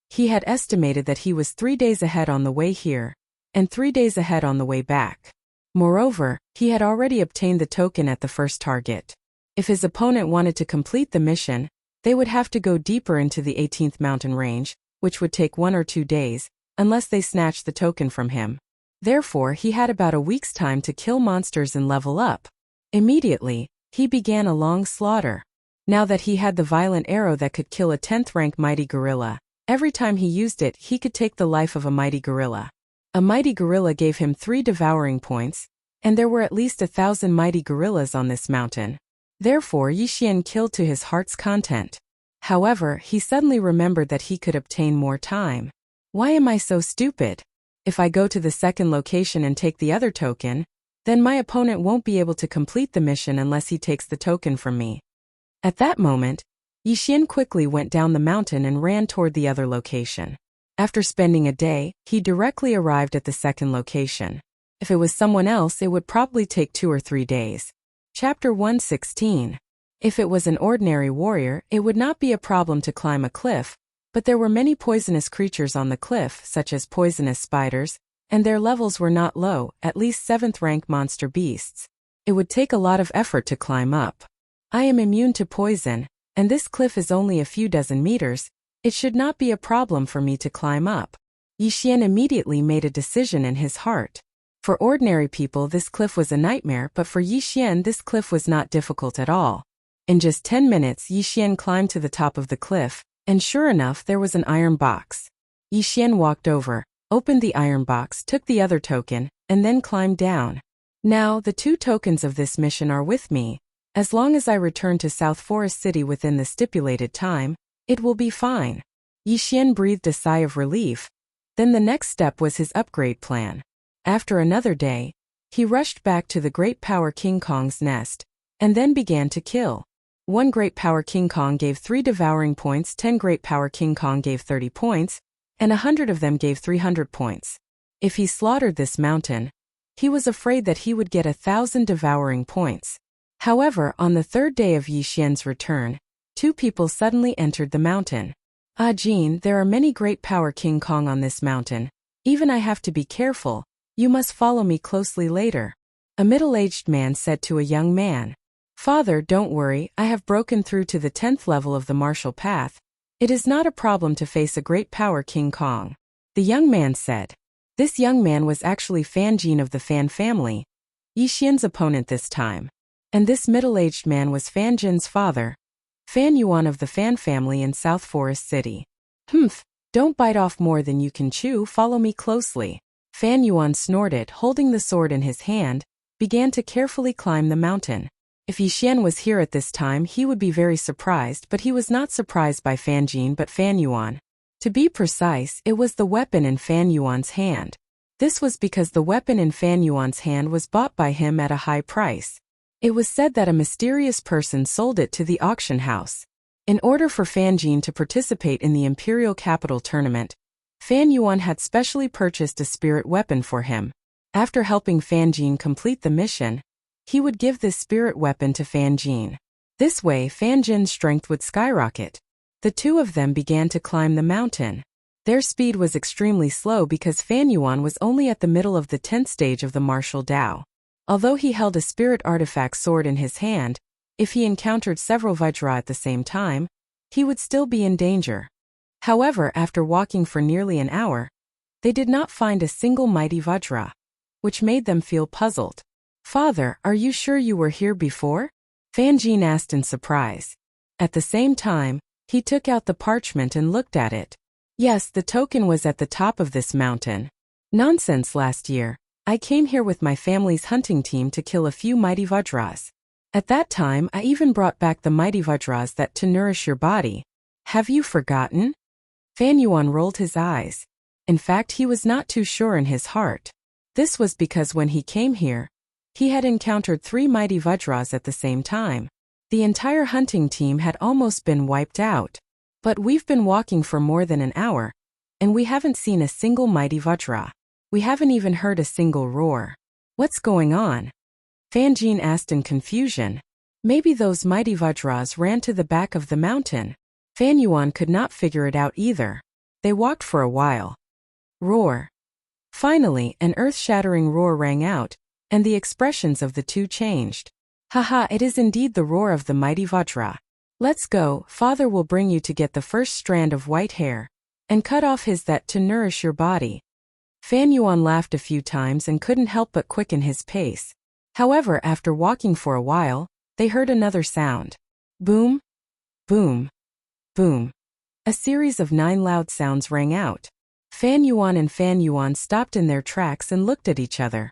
Speaker 1: He had estimated that he was 3 days ahead on the way here, and 3 days ahead on the way back. Moreover, he had already obtained the token at the first target. If his opponent wanted to complete the mission, they would have to go deeper into the 18th mountain range, which would take 1 or 2 days, unless they snatched the token from him. Therefore, he had about a week's time to kill monsters and level up. Immediately, he began a long slaughter. Now that he had the violent arrow that could kill a 10th rank mighty gorilla, every time he used it he could take the life of a mighty gorilla. A mighty gorilla gave him 3 devouring points, and there were at least 1,000 mighty gorillas on this mountain. Therefore Yixian killed to his heart's content. However, he suddenly remembered that he could obtain more time. Why am I so stupid? If I go to the second location and take the other token, then my opponent won't be able to complete the mission unless he takes the token from me. At that moment, Yixian quickly went down the mountain and ran toward the other location. After spending a day, he directly arrived at the second location. If it was someone else, it would probably take 2 or 3 days. Chapter 116. If it was an ordinary warrior, it would not be a problem to climb a cliff, but there were many poisonous creatures on the cliff, such as poisonous spiders, and their levels were not low, at least 7th rank monster beasts. It would take a lot of effort to climb up. I am immune to poison, and this cliff is only a few dozen meters. It should not be a problem for me to climb up. Yixian immediately made a decision in his heart. For ordinary people this cliff was a nightmare, but for Yixian this cliff was not difficult at all. In just 10 minutes Yixian climbed to the top of the cliff, and sure enough there was an iron box. Yixian walked over, opened the iron box, took the other token, and then climbed down. Now the 2 tokens of this mission are with me. As long as I return to South Forest City within the stipulated time, it will be fine. Yixian breathed a sigh of relief. Then the next step was his upgrade plan. After another day, he rushed back to the Great Power King Kong's nest, and then began to kill. 1 Great Power King Kong gave 3 devouring points, 10 Great Power King Kong gave 30 points, and 100 of them gave 300 points. If he slaughtered this mountain, he was afraid that he would get 1,000 devouring points. However, on the 3rd day of Yixian's return, 2 people suddenly entered the mountain. Ah Jin, there are many Great Power King Kong on this mountain. Even I have to be careful. You must follow me closely later. A middle-aged man said to a young man. Father, don't worry, I have broken through to the 10th level of the martial path. It is not a problem to face a great power King Kong. The young man said. This young man was actually Fan Jin of the Fan family, Yi Xian's opponent this time. And this middle-aged man was Fan Jin's father, Fan Yuan of the Fan family in South Forest City. Humph, don't bite off more than you can chew, follow me closely. Fan Yuan snorted, holding the sword in his hand, began to carefully climb the mountain. If Yi Xian was here at this time he would be very surprised, but he was not surprised by Fan Jin but Fan Yuan. To be precise, it was the weapon in Fan Yuan's hand. This was because the weapon in Fan Yuan's hand was bought by him at a high price. It was said that a mysterious person sold it to the auction house. In order for Fan Jin to participate in the Imperial Capital Tournament, Fan Yuan had specially purchased a spirit weapon for him. After helping Fan Jin complete the mission, he would give this spirit weapon to Fan Jin. This way Fan Jin's strength would skyrocket. The two of them began to climb the mountain. Their speed was extremely slow because Fan Yuan was only at the middle of the 10th stage of the martial Dao. Although he held a spirit artifact sword in his hand, if he encountered several Vajra at the same time, he would still be in danger. However, after walking for nearly an hour, they did not find a single mighty Vajra, which made them feel puzzled. Father, are you sure you were here before? Fan Jin asked in surprise. At the same time, he took out the parchment and looked at it. Yes, the token was at the top of this mountain. Nonsense, last year, I came here with my family's hunting team to kill a few mighty Vajras. At that time, I even brought back the mighty Vajras that to nourish your body. Have you forgotten? Fan Yuan rolled his eyes. In fact, he was not too sure in his heart. This was because when he came here, he had encountered 3 mighty Vajras at the same time. The entire hunting team had almost been wiped out. But we've been walking for more than an hour, and we haven't seen a single mighty Vajra. We haven't even heard a single roar. What's going on? Fan Jin asked in confusion. Maybe those mighty Vajras ran to the back of the mountain. Fan Yuan could not figure it out either. They walked for a while. Roar. Finally, an earth-shattering roar rang out, and the expressions of the two changed. Haha, it is indeed the roar of the mighty Vajra. Let's go, father will bring you to get the first strand of white hair, and cut off his that to nourish your body. Fan Yuan laughed a few times and couldn't help but quicken his pace. However, after walking for a while, they heard another sound. Boom, boom, boom. A series of 9 loud sounds rang out. Fan Yuan and Fan Yuan stopped in their tracks and looked at each other.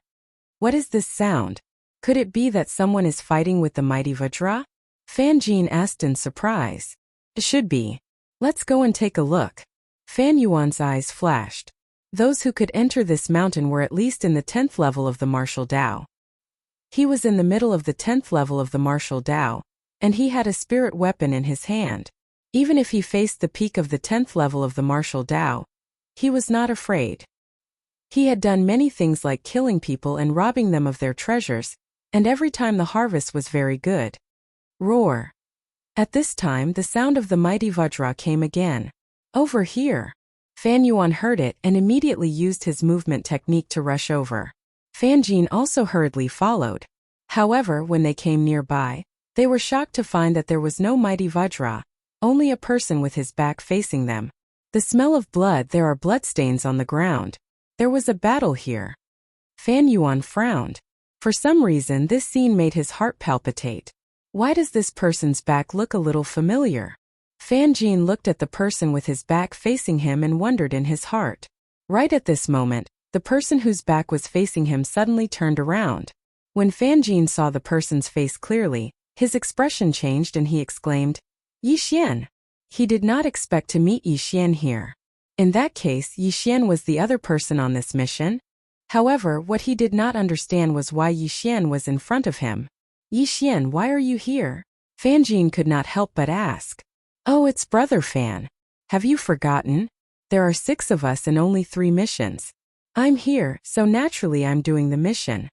Speaker 1: What is this sound? Could it be that someone is fighting with the mighty Vajra? Fan Jin asked in surprise. It should be. Let's go and take a look. Fan Yuan's eyes flashed. Those who could enter this mountain were at least in the 10th level of the martial Dao. He was in the middle of the 10th level of the martial Dao, and he had a spirit weapon in his hand. Even if he faced the peak of the 10th level of the martial Dao, he was not afraid. He had done many things like killing people and robbing them of their treasures, and every time the harvest was very good. Roar. At this time the sound of the mighty Vajra came again. Over here. Fan Yuan heard it and immediately used his movement technique to rush over. Fan Jin also hurriedly followed. However, when they came nearby, they were shocked to find that there was no mighty Vajra, only a person with his back facing them. The smell of blood, there are bloodstains on the ground. There was a battle here. Fan Yuan frowned. For some reason this scene made his heart palpitate. Why does this person's back look a little familiar? Fan Jin looked at the person with his back facing him and wondered in his heart. Right at this moment, the person whose back was facing him suddenly turned around. When Fan Jin saw the person's face clearly, his expression changed and he exclaimed, Yi Xian. He did not expect to meet Yi Xian here. In that case, Yi Xian was the other person on this mission. However, what he did not understand was why Yi Xian was in front of him. Yi Xian, why are you here? Fan Jin could not help but ask. Oh, it's Brother Fan. Have you forgotten? There are 6 of us and only 3 missions. I'm here, so naturally I'm doing the mission.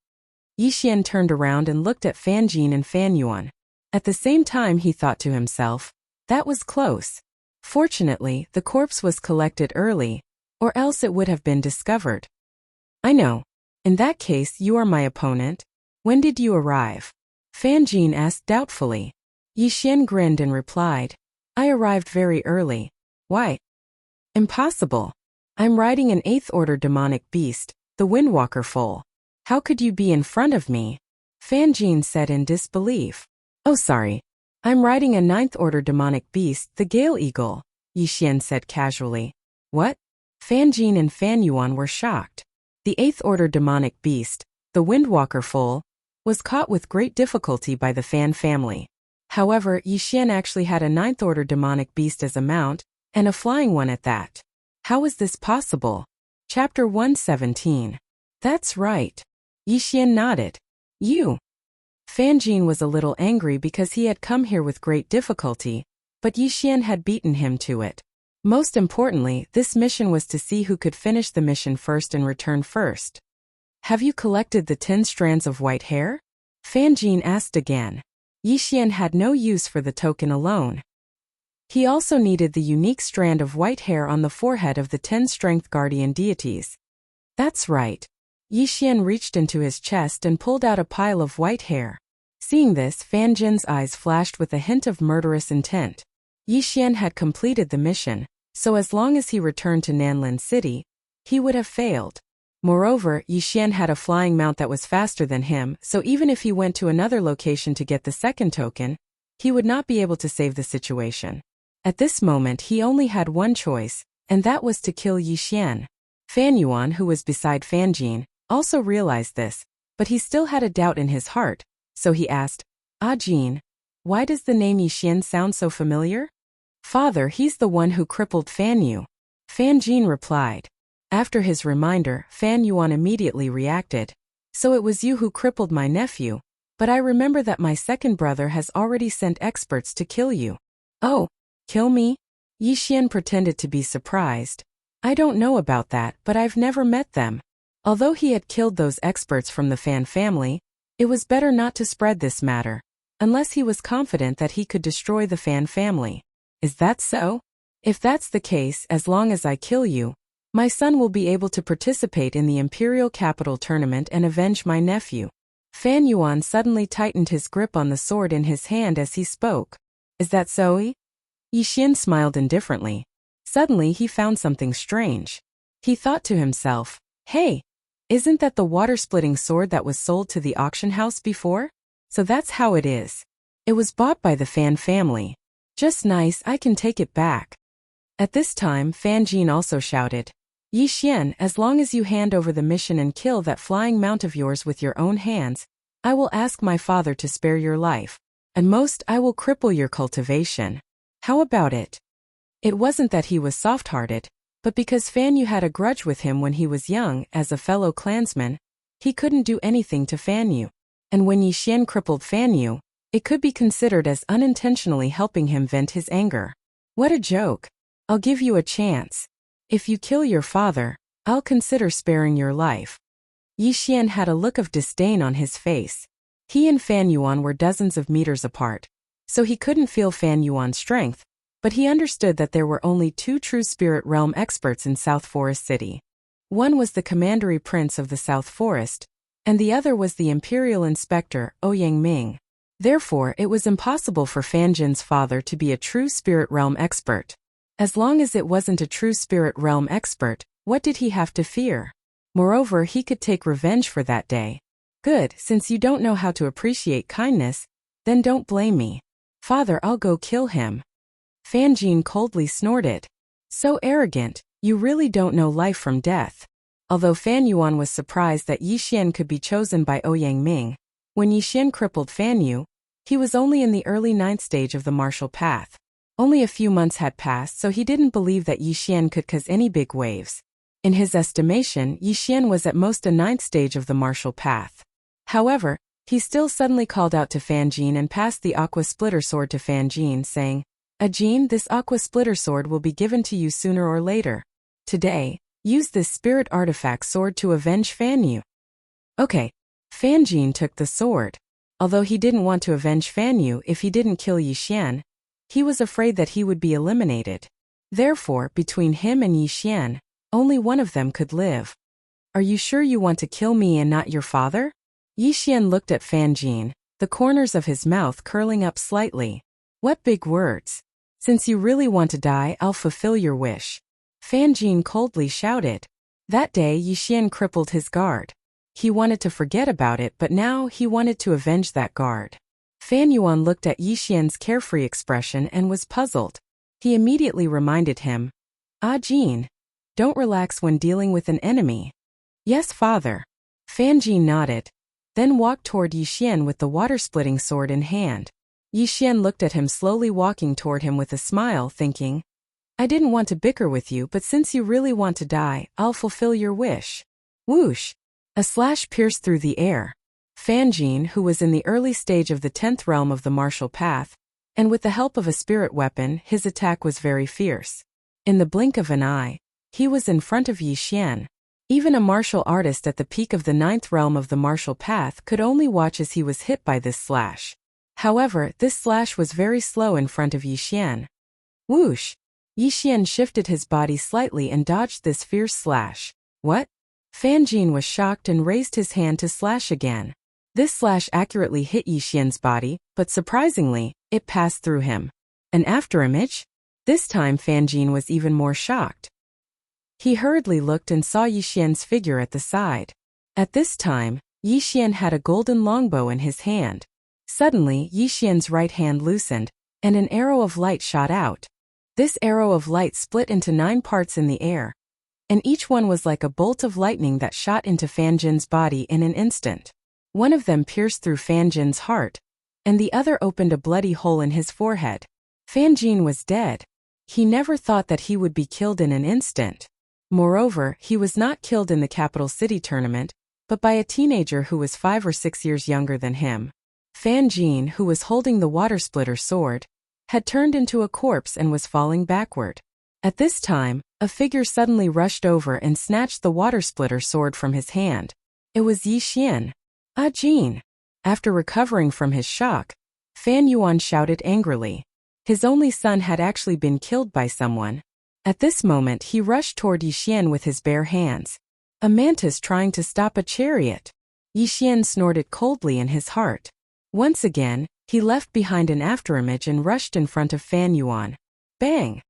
Speaker 1: Yi Xian turned around and looked at Fan Jin and Fan Yuan. At the same time he thought to himself, that was close. Fortunately, the corpse was collected early, or else it would have been discovered. I know. In that case, you are my opponent. When did you arrive? Fan Jin asked doubtfully. Yi Xian grinned and replied, I arrived very early. Why? Impossible. I'm riding an 8th order demonic beast, the Windwalker foal. How could you be in front of me? Fan Jin said in disbelief. Oh sorry. I'm riding a 9th order demonic beast, the Gale Eagle, Yi Xian said casually. What? Fan Jin and Fan Yuan were shocked. The 8th order demonic beast, the Windwalker foal, was caught with great difficulty by the Fan family. However, Yi Xian actually had a 9th order demonic beast as a mount, and a flying one at that. How is this possible? Chapter 117. That's right. Yi Xian nodded. You. Fan Jin was a little angry because he had come here with great difficulty, but Yi Xian had beaten him to it. Most importantly, this mission was to see who could finish the mission first and return first. Have you collected the 10 strands of white hair? Fan Jin asked again. Yi Xian had no use for the token alone. He also needed the unique strand of white hair on the forehead of the 10 strength guardian deities. That's right. Yi Xian reached into his chest and pulled out a pile of white hair. Seeing this, Fan Jin's eyes flashed with a hint of murderous intent. Yi Xian had completed the mission, so as long as he returned to Nanlin City, he would have failed. Moreover, Yi Xian had a flying mount that was faster than him, so even if he went to another location to get the second token, he would not be able to save the situation. At this moment he only had one choice, and that was to kill Yi Xian. Fan Yuan, who was beside Fan Jin, also realized this, but he still had a doubt in his heart, so he asked, Jin, why does the name Yi Xian sound so familiar? Father, he's the one who crippled Fan Yu. Fan Jin replied. After his reminder, Fan Yuan immediately reacted. So it was you who crippled my nephew, but I remember that my second brother has already sent experts to kill you. Oh, kill me? Yi Xian pretended to be surprised. I don't know about that, but I've never met them. Although he had killed those experts from the Fan family, it was better not to spread this matter, unless he was confident that he could destroy the Fan family. Is that so? If that's the case, as long as I kill you, my son will be able to participate in the Imperial Capital Tournament and avenge my nephew. Fan Yuan suddenly tightened his grip on the sword in his hand as he spoke. Is that so? Yi Xian smiled indifferently. Suddenly he found something strange. He thought to himself, hey, isn't that the water-splitting sword that was sold to the auction house before? So that's how it is. It was bought by the Fan family. Just nice, I can take it back. At this time, Fan Jin also shouted, Yi Xian, as long as you hand over the mission and kill that flying mount of yours with your own hands, I will ask my father to spare your life. And most, I will cripple your cultivation. How about it? It wasn't that he was soft-hearted, but because Fan Yu had a grudge with him when he was young as a fellow clansman, he couldn't do anything to Fan Yu. And when Yi Xian crippled Fan Yu, it could be considered as unintentionally helping him vent his anger. What a joke. I'll give you a chance. If you kill your father, I'll consider sparing your life. Yi Xian had a look of disdain on his face. He and Fan Yuan were dozens of meters apart, so he couldn't feel Fan Yuan's strength, but he understood that there were only 2 true spirit realm experts in South Forest City. One was the Commandery Prince of the South Forest, and the other was the Imperial Inspector, Ouyang Ming. Therefore, it was impossible for Fan Jin's father to be a true spirit realm expert. As long as it wasn't a true spirit realm expert, what did he have to fear? Moreover, he could take revenge for that day. Good, since you don't know how to appreciate kindness, then don't blame me. Father, I'll go kill him. Fan Jin coldly snorted. So arrogant, you really don't know life from death. Although Fan Yuan was surprised that Yi Xian could be chosen by Ouyang Ming, when Yi Xian crippled Fan Yu, he was only in the early 9th stage of the martial path. Only a few months had passed, so he didn't believe that Yi Xian could cause any big waves. In his estimation, Yi Xian was at most a 9th stage of the martial path. However, he still suddenly called out to Fan Jin and passed the aqua splitter sword to Fan Jin, saying, Jin, this aqua splitter sword will be given to you sooner or later. Today, use this spirit artifact sword to avenge Fan Yu. Okay. Fan Jin took the sword. Although he didn't want to avenge Fan Yu if he didn't kill Yi Xian, he was afraid that he would be eliminated. Therefore, between him and Yi Xian, Only one of them could live. Are you sure you want to kill me and not your father? Yixian looked at Fan Jin, the corners of his mouth curling up slightly. What big words. Since you really want to die, I'll fulfill your wish. Fan Jin coldly shouted. That day Yixian crippled his guard. He wanted to forget about it, but now he wanted to avenge that guard. Fan Yuan looked at Yixian's carefree expression and was puzzled. He immediately reminded him. Jin. Don't relax when dealing with an enemy. Yes, father. Fan Jin nodded. Then walked toward Yixian with the water-splitting sword in hand. Yixian looked at him slowly walking toward him with a smile, thinking, I didn't want to bicker with you, but since you really want to die, I'll fulfill your wish. Whoosh! A slash pierced through the air. Fan Jin, who was in the early stage of the 10th realm of the martial path, and with the help of a spirit weapon, his attack was very fierce. In the blink of an eye, he was in front of Yixian. Even a martial artist at the peak of the 9th realm of the martial path could only watch as he was hit by this slash. However, this slash was very slow in front of Yixian. Whoosh! Yixian shifted his body slightly and dodged this fierce slash. What? Fan Jin was shocked and raised his hand to slash again. This slash accurately hit Yixian's body, but surprisingly, it passed through him. An afterimage? This time Fan Jin was even more shocked. He hurriedly looked and saw Yixian's figure at the side. At this time, Yixian had a golden longbow in his hand. Suddenly, Yixian's right hand loosened, and an arrow of light shot out. This arrow of light split into 9 parts in the air, and each one was like a bolt of lightning that shot into Fan Jin's body in an instant. One of them pierced through Fan Jin's heart, and the other opened a bloody hole in his forehead. Fan Jin was dead. He never thought that he would be killed in an instant. Moreover, he was not killed in the capital city tournament, but by a teenager who was 5 or 6 years younger than him. Fan Jin, who was holding the water splitter sword, had turned into a corpse and was falling backward. At this time, a figure suddenly rushed over and snatched the water splitter sword from his hand. It was Yixian. Jin. After recovering from his shock, Fan Yuan shouted angrily. His only son had actually been killed by someone. At this moment he rushed toward Yixian with his bare hands. A mantis trying to stop a chariot. Yixian snorted coldly in his heart. Once again, he left behind an afterimage and rushed in front of Fan Yuan. Bang!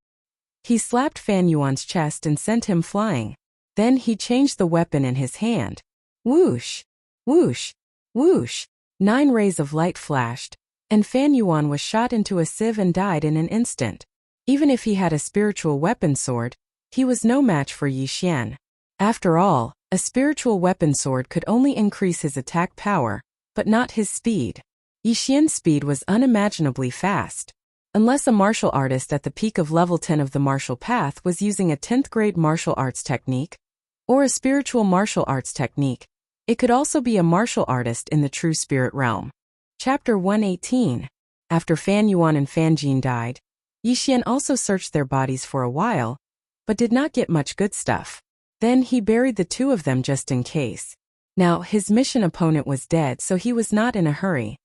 Speaker 1: He slapped Fan Yuan's chest and sent him flying. Then he changed the weapon in his hand. Whoosh! Whoosh! Whoosh! 9 rays of light flashed, and Fan Yuan was shot into a sieve and died in an instant. Even if he had a spiritual weapon sword, he was no match for Yixian. After all, a spiritual weapon sword could only increase his attack power, but not his speed. Yixian's speed was unimaginably fast. Unless a martial artist at the peak of level 10 of the martial path was using a 10th grade martial arts technique, or a spiritual martial arts technique, it could also be a martial artist in the true spirit realm. Chapter 118. After Fan Yuan and Fan Jin died, Yixian also searched their bodies for a while, but did not get much good stuff. Then he buried the 2 of them just in case. Now, his mission opponent was dead, so he was not in a hurry.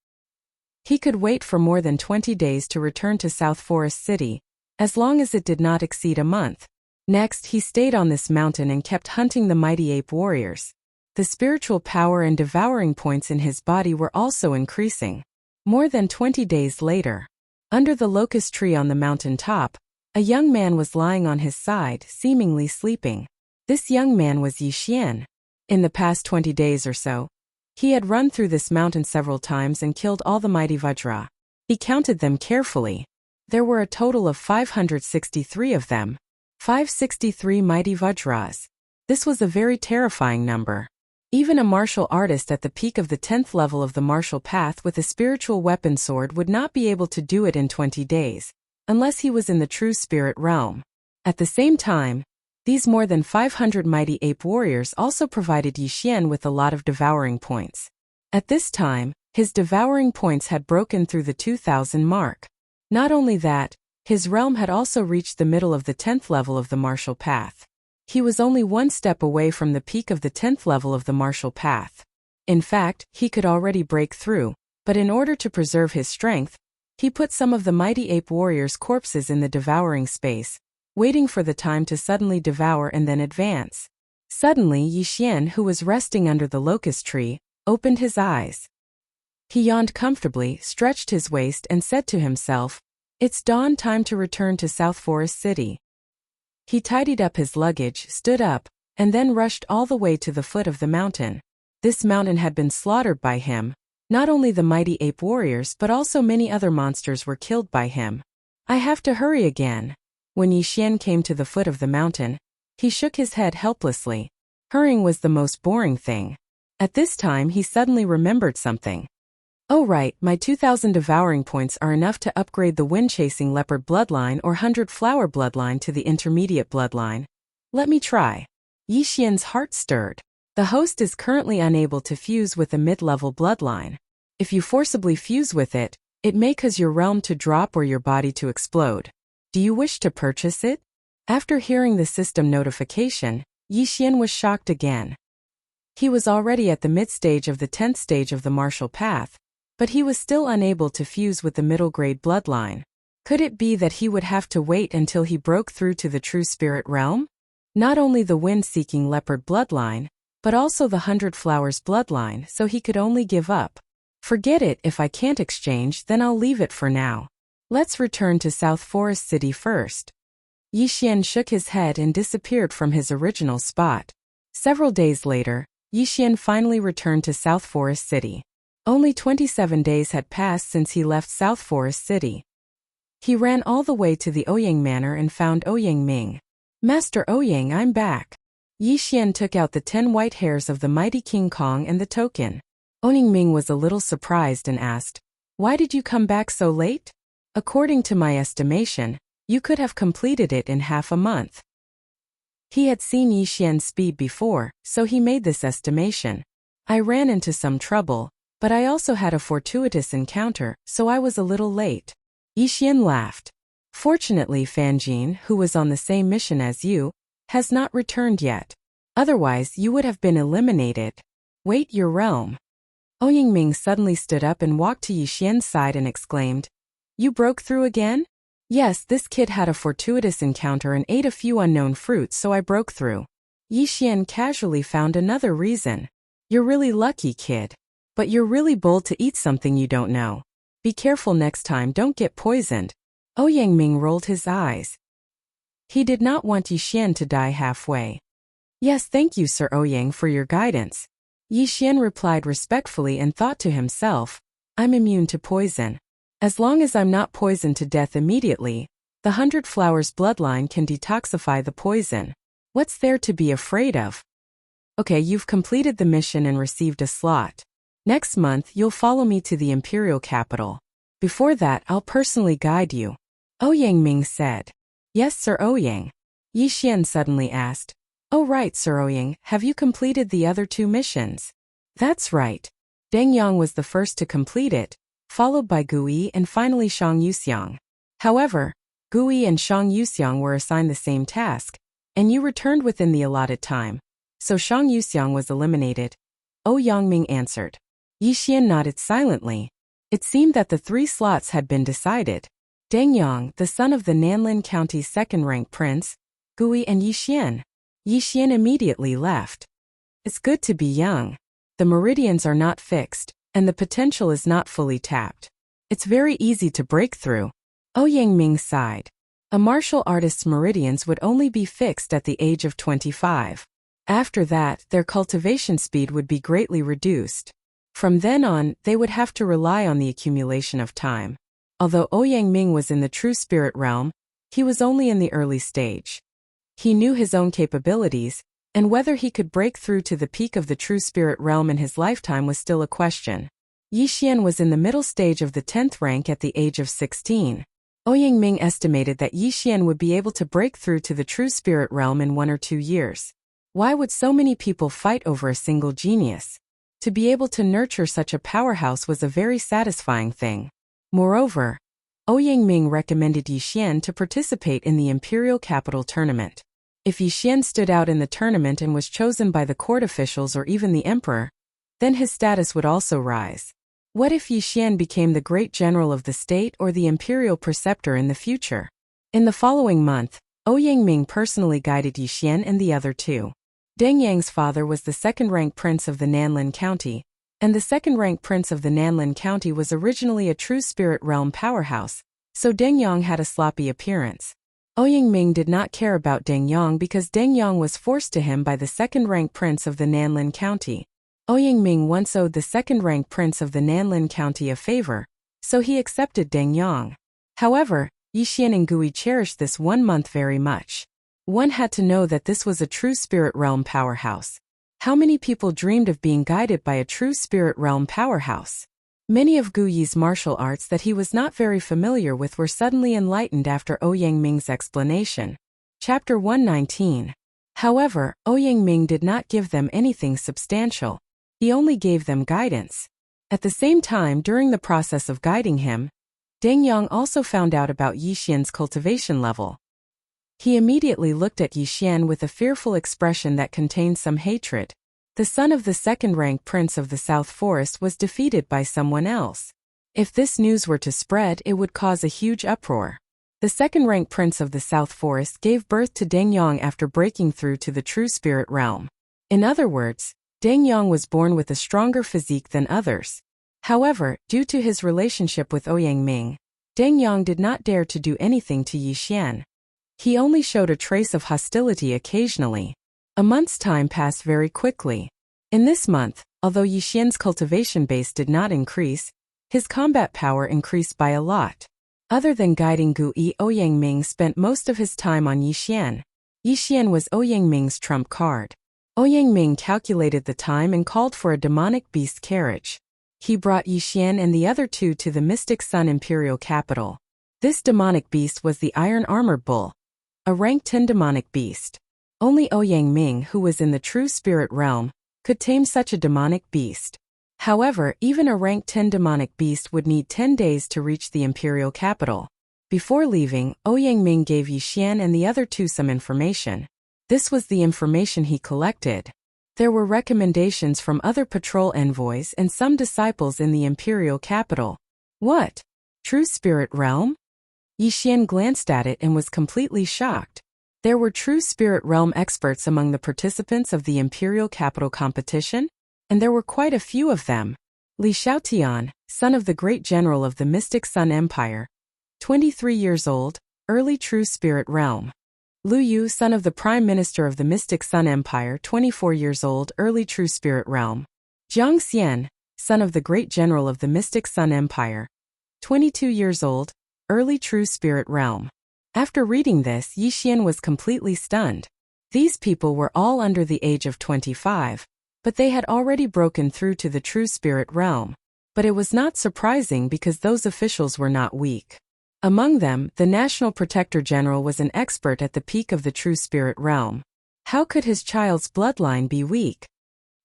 Speaker 1: He could wait for more than 20 days to return to South Forest City, as long as it did not exceed a month. Next, he stayed on this mountain and kept hunting the mighty ape warriors. The spiritual power and devouring points in his body were also increasing. More than 20 days later, under the locust tree on the mountain top, a young man was lying on his side, seemingly sleeping. This young man was Yixian. In the past 20 days or so, he had run through this mountain several times and killed all the mighty Vajra. He counted them carefully. There were a total of 563 of them. 563 mighty Vajras. This was a very terrifying number. Even a martial artist at the peak of the 10th level of the martial path with a spiritual weapon sword would not be able to do it in 20 days, unless he was in the true spirit realm. At the same time, these more than 500 mighty ape warriors also provided Yixian with a lot of devouring points. At this time, his devouring points had broken through the 2,000 mark. Not only that, his realm had also reached the middle of the 10th level of the martial path. He was only 1 step away from the peak of the 10th level of the martial path. In fact, he could already break through, but in order to preserve his strength, he put some of the mighty ape warriors' corpses in the devouring space, waiting for the time to suddenly devour and then advance. Suddenly Yixian, who was resting under the locust tree, opened his eyes. He yawned comfortably, stretched his waist and said to himself, "It's dawn time to return to South Forest City." He tidied up his luggage, stood up, and then rushed all the way to the foot of the mountain. This mountain had been slaughtered by him. Not only the mighty ape warriors but also many other monsters were killed by him. "I have to hurry again." When Yixian came to the foot of the mountain, he shook his head helplessly. Hurrying was the most boring thing. At this time he suddenly remembered something. "Oh right, my 2,000 devouring points are enough to upgrade the wind-chasing leopard bloodline or 100-flower bloodline to the intermediate bloodline. Let me try." Yixian's heart stirred. The host is currently unable to fuse with a mid-level bloodline. If you forcibly fuse with it, it may cause your realm to drop or your body to explode. Do you wish to purchase it? After hearing the system notification, Yixian was shocked again. He was already at the mid-stage of the 10th stage of the martial path, but he was still unable to fuse with the middle-grade bloodline. Could it be that he would have to wait until he broke through to the true spirit realm? Not only the wind-seeking leopard bloodline, but also the 100 Flowers bloodline, so he could only give up. "Forget it, if I can't exchange, then I'll leave it for now. Let's return to South Forest City first." Yixian shook his head and disappeared from his original spot. Several days later, Yixian finally returned to South Forest City. Only 27 days had passed since he left South Forest City. He ran all the way to the Ouyang Manor and found Ouyang Ming. "Master Ouyang, I'm back." Yixian took out the 10 white hairs of the mighty King Kong and the token. Ouyang Ming was a little surprised and asked, "Why did you come back so late? According to my estimation, you could have completed it in half a month." He had seen Yixian's speed before, so he made this estimation. "I ran into some trouble, but I also had a fortuitous encounter, so I was a little late." Yixian laughed. "Fortunately, Fanjin, who was on the same mission as you, has not returned yet. Otherwise, you would have been eliminated. Wait your realm." Ouyang Ming suddenly stood up and walked to Yixian's side and exclaimed, "You broke through again?" "Yes, this kid had a fortuitous encounter and ate a few unknown fruits, so I broke through." Yixian casually found another reason. "You're really lucky, kid. But you're really bold to eat something you don't know. Be careful next time, don't get poisoned." Ouyang Ming rolled his eyes. He did not want Yixian to die halfway. "Yes, thank you, Sir Ouyang, for your guidance." Yixian replied respectfully and thought to himself, "I'm immune to poison. As long as I'm not poisoned to death immediately, the 100 Flowers bloodline can detoxify the poison. What's there to be afraid of?" "Okay, you've completed the mission and received a slot. Next month, you'll follow me to the imperial capital. Before that, I'll personally guide you." Ouyang Ming said. "Yes, Sir Ouyang." Yixian suddenly asked, "Oh right, Sir Ouyang, have you completed the other 2 missions?" "That's right." Deng Yang was the first to complete it, followed by Gui and finally Shang Yuxiang. However, Gui and Shang Yuxiang were assigned the same task, and you returned within the allotted time, so Shang Yuxiang was eliminated. Ouyang Ming answered. Yixian nodded silently. It seemed that the 3 slots had been decided. Deng Yang, the son of the Nanlin County's second-rank prince, Gui and Yixian. Yixian immediately left. It's good to be young. The meridians are not fixed, and the potential is not fully tapped. It's very easy to break through. Ouyang Ming sighed. A martial artist's meridians would only be fixed at the age of 25. After that, their cultivation speed would be greatly reduced. From then on, they would have to rely on the accumulation of time. Although Ouyang Ming was in the true spirit realm, he was only in the early stage. He knew his own capabilities, and whether he could break through to the peak of the true spirit realm in his lifetime was still a question. Yixian was in the middle stage of the 10th rank at the age of 16. Ouyang Ming estimated that Yixian would be able to break through to the true spirit realm in 1 or 2 years. Why would so many people fight over a single genius? To be able to nurture such a powerhouse was a very satisfying thing. Moreover, Ouyang Ming recommended Yixian to participate in the Imperial Capital Tournament. If Yixian stood out in the tournament and was chosen by the court officials or even the emperor, then his status would also rise. What if Yixian became the great general of the state or the imperial preceptor in the future? In the following month, Ouyang personally guided Yixian and the other two. Deng Yang's father was the second-rank prince of the Nanlin County, and the second-rank prince of the Nanlin County was originally a true spirit realm powerhouse, so Deng Yang had a sloppy appearance. Ouyang did not care about Deng Yang because Deng Yang was forced to him by the second-rank prince of the Nanlin County. Ouyang once owed the second-rank prince of the Nanlin County a favor, so he accepted Deng Yang. However, Yixian and Gui cherished this 1 month very much. One had to know that this was a true spirit realm powerhouse. How many people dreamed of being guided by a true spirit realm powerhouse? Many of Gui's martial arts that he was not very familiar with were suddenly enlightened after Ouyang explanation. Chapter 119. However, Ouyang did not give them anything substantial. He only gave them guidance. At the same time, during the process of guiding him, Deng Yang also found out about Yixian's cultivation level. He immediately looked at Yixian with a fearful expression that contained some hatred. The son of the second-rank prince of the South Forest was defeated by someone else. If this news were to spread, it would cause a huge uproar. The second-rank prince of the South Forest gave birth to Deng Yang after breaking through to the true spirit realm. In other words, Deng Yang was born with a stronger physique than others. However, due to his relationship with Ouyang, Deng Yang did not dare to do anything to Yixian. He only showed a trace of hostility occasionally. A month's time passed very quickly. In this month, although Yixian's cultivation base did not increase, his combat power increased by a lot. Other than guiding Gui, Ouyang spent most of his time on Yixian. Yixian was Ouyang trump card. Ouyang calculated the time and called for a demonic beast carriage. He brought Yixian and the other two to the Mystic Sun Imperial capital. This demonic beast was the Iron Armored Bull, a rank 10 demonic beast. Only Ouyang who was in the true spirit realm, could tame such a demonic beast. However, even a rank 10 demonic beast would need 10 days to reach the imperial capital. Before leaving, Ouyang gave Yixian and the other two some information. This was the information he collected. There were recommendations from other patrol envoys and some disciples in the imperial capital. What? True spirit realm? Yixian glanced at it and was completely shocked. There were true spirit realm experts among the participants of the imperial capital competition, and there were quite a few of them. Li Xiaotian, son of the great general of the Mystic Sun Empire, 23 years old, early true spirit realm. Lu Yu, son of the Prime Minister of the Mystic Sun Empire, 24 years old, early true spirit realm. Jiang Xian, son of the great general of the Mystic Sun Empire, 22 years old, early true spirit realm. After reading this, Yixian was completely stunned. These people were all under the age of 25, but they had already broken through to the true spirit realm. But it was not surprising because those officials were not weak. Among them, the National Protector General was an expert at the peak of the true spirit realm. How could his child's bloodline be weak?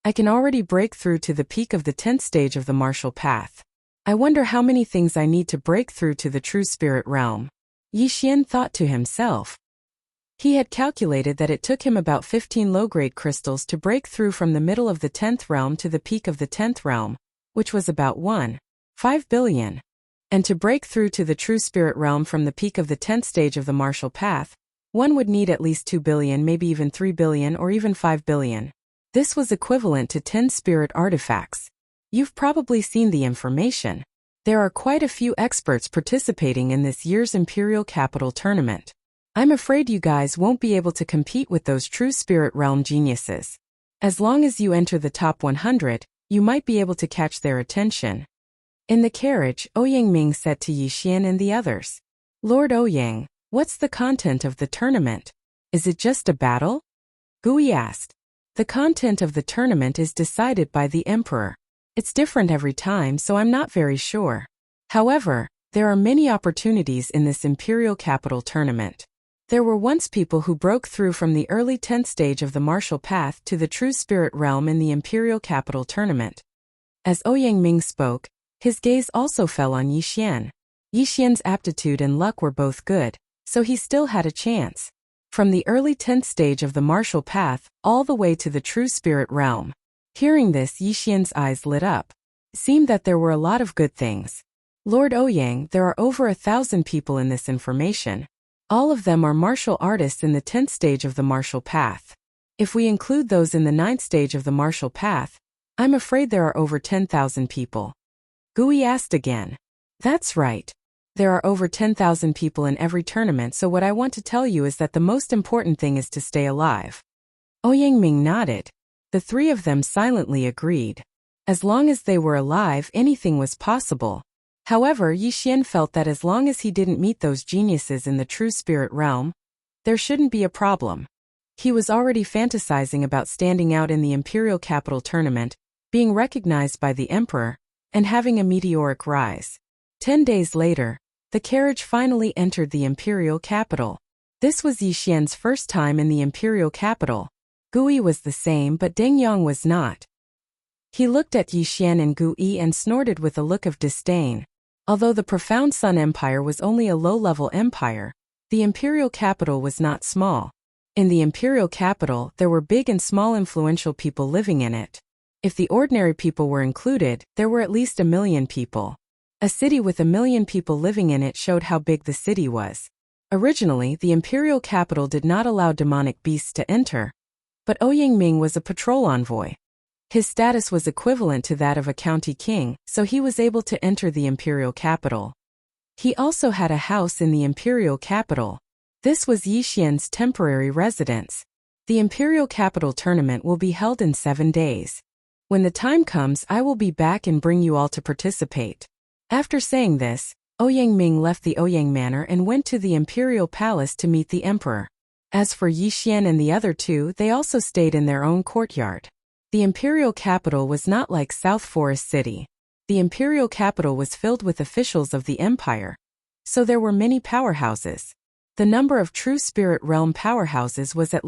Speaker 1: I can already break through to the peak of the 10th stage of the martial path. I wonder how many things I need to break through to the true spirit realm. Yixian thought to himself. He had calculated that it took him about 15 low-grade crystals to break through from the middle of the 10th realm to the peak of the 10th realm, which was about 1.5 billion. And to break through to the true spirit realm from the peak of the 10th stage of the martial path, one would need at least 2 billion, maybe even 3 billion or even 5 billion. This was equivalent to 10 spirit artifacts. You've probably seen the information. There are quite a few experts participating in this year's Imperial Capital tournament. I'm afraid you guys won't be able to compete with those true spirit realm geniuses. As long as you enter the top 100, you might be able to catch their attention. In the carriage, Ouyang said to Yixian and the others, Lord Ouyang, what's the content of the tournament? Is it just a battle? Gui asked. The content of the tournament is decided by the emperor. It's different every time, so I'm not very sure. However, there are many opportunities in this Imperial Capital tournament. There were once people who broke through from the early 10th stage of the martial path to the true spirit realm in the Imperial Capital tournament. As Ouyang spoke, his gaze also fell on Yixian. Yixian's aptitude and luck were both good, so he still had a chance. From the early 10th stage of the martial path, all the way to the true spirit realm. Hearing this, Yixian's eyes lit up. It seemed that there were a lot of good things. Lord Ouyang, there are over 1,000 people in this information. All of them are martial artists in the 10th stage of the martial path. If we include those in the 9th stage of the martial path, I'm afraid there are over 10,000 people. Gui asked again. That's right. There are over 10,000 people in every tournament, so what I want to tell you is that the most important thing is to stay alive. Ouyang nodded. The three of them silently agreed. As long as they were alive, anything was possible. However, Yixian felt that as long as he didn't meet those geniuses in the true spirit realm, there shouldn't be a problem. He was already fantasizing about standing out in the Imperial Capital tournament, being recognized by the Emperor, and having a meteoric rise. 10 days later, the carriage finally entered the Imperial Capital. This was Yixian's first time in the Imperial Capital. Gui was the same, but Deng Yang was not. He looked at Yixian and Gui and snorted with a look of disdain. Although the Profound Sun Empire was only a low-level empire, the Imperial Capital was not small. In the Imperial Capital, there were big and small influential people living in it. If the ordinary people were included, there were at least 1 million people. A city with 1 million people living in it showed how big the city was. Originally, the Imperial Capital did not allow demonic beasts to enter, but Ouyang was a patrol envoy. His status was equivalent to that of a county king, so he was able to enter the Imperial Capital. He also had a house in the Imperial Capital. This was Yixian's temporary residence. The Imperial Capital tournament will be held in 7 days. When the time comes, I will be back and bring you all to participate. After saying this, Ouyang left the Ouyang Manor and went to the Imperial Palace to meet the Emperor. As for Yixian and the other two, they also stayed in their own courtyard. The Imperial Capital was not like South Forest City. The Imperial Capital was filled with officials of the Empire, so there were many powerhouses. The number of true spirit realm powerhouses was at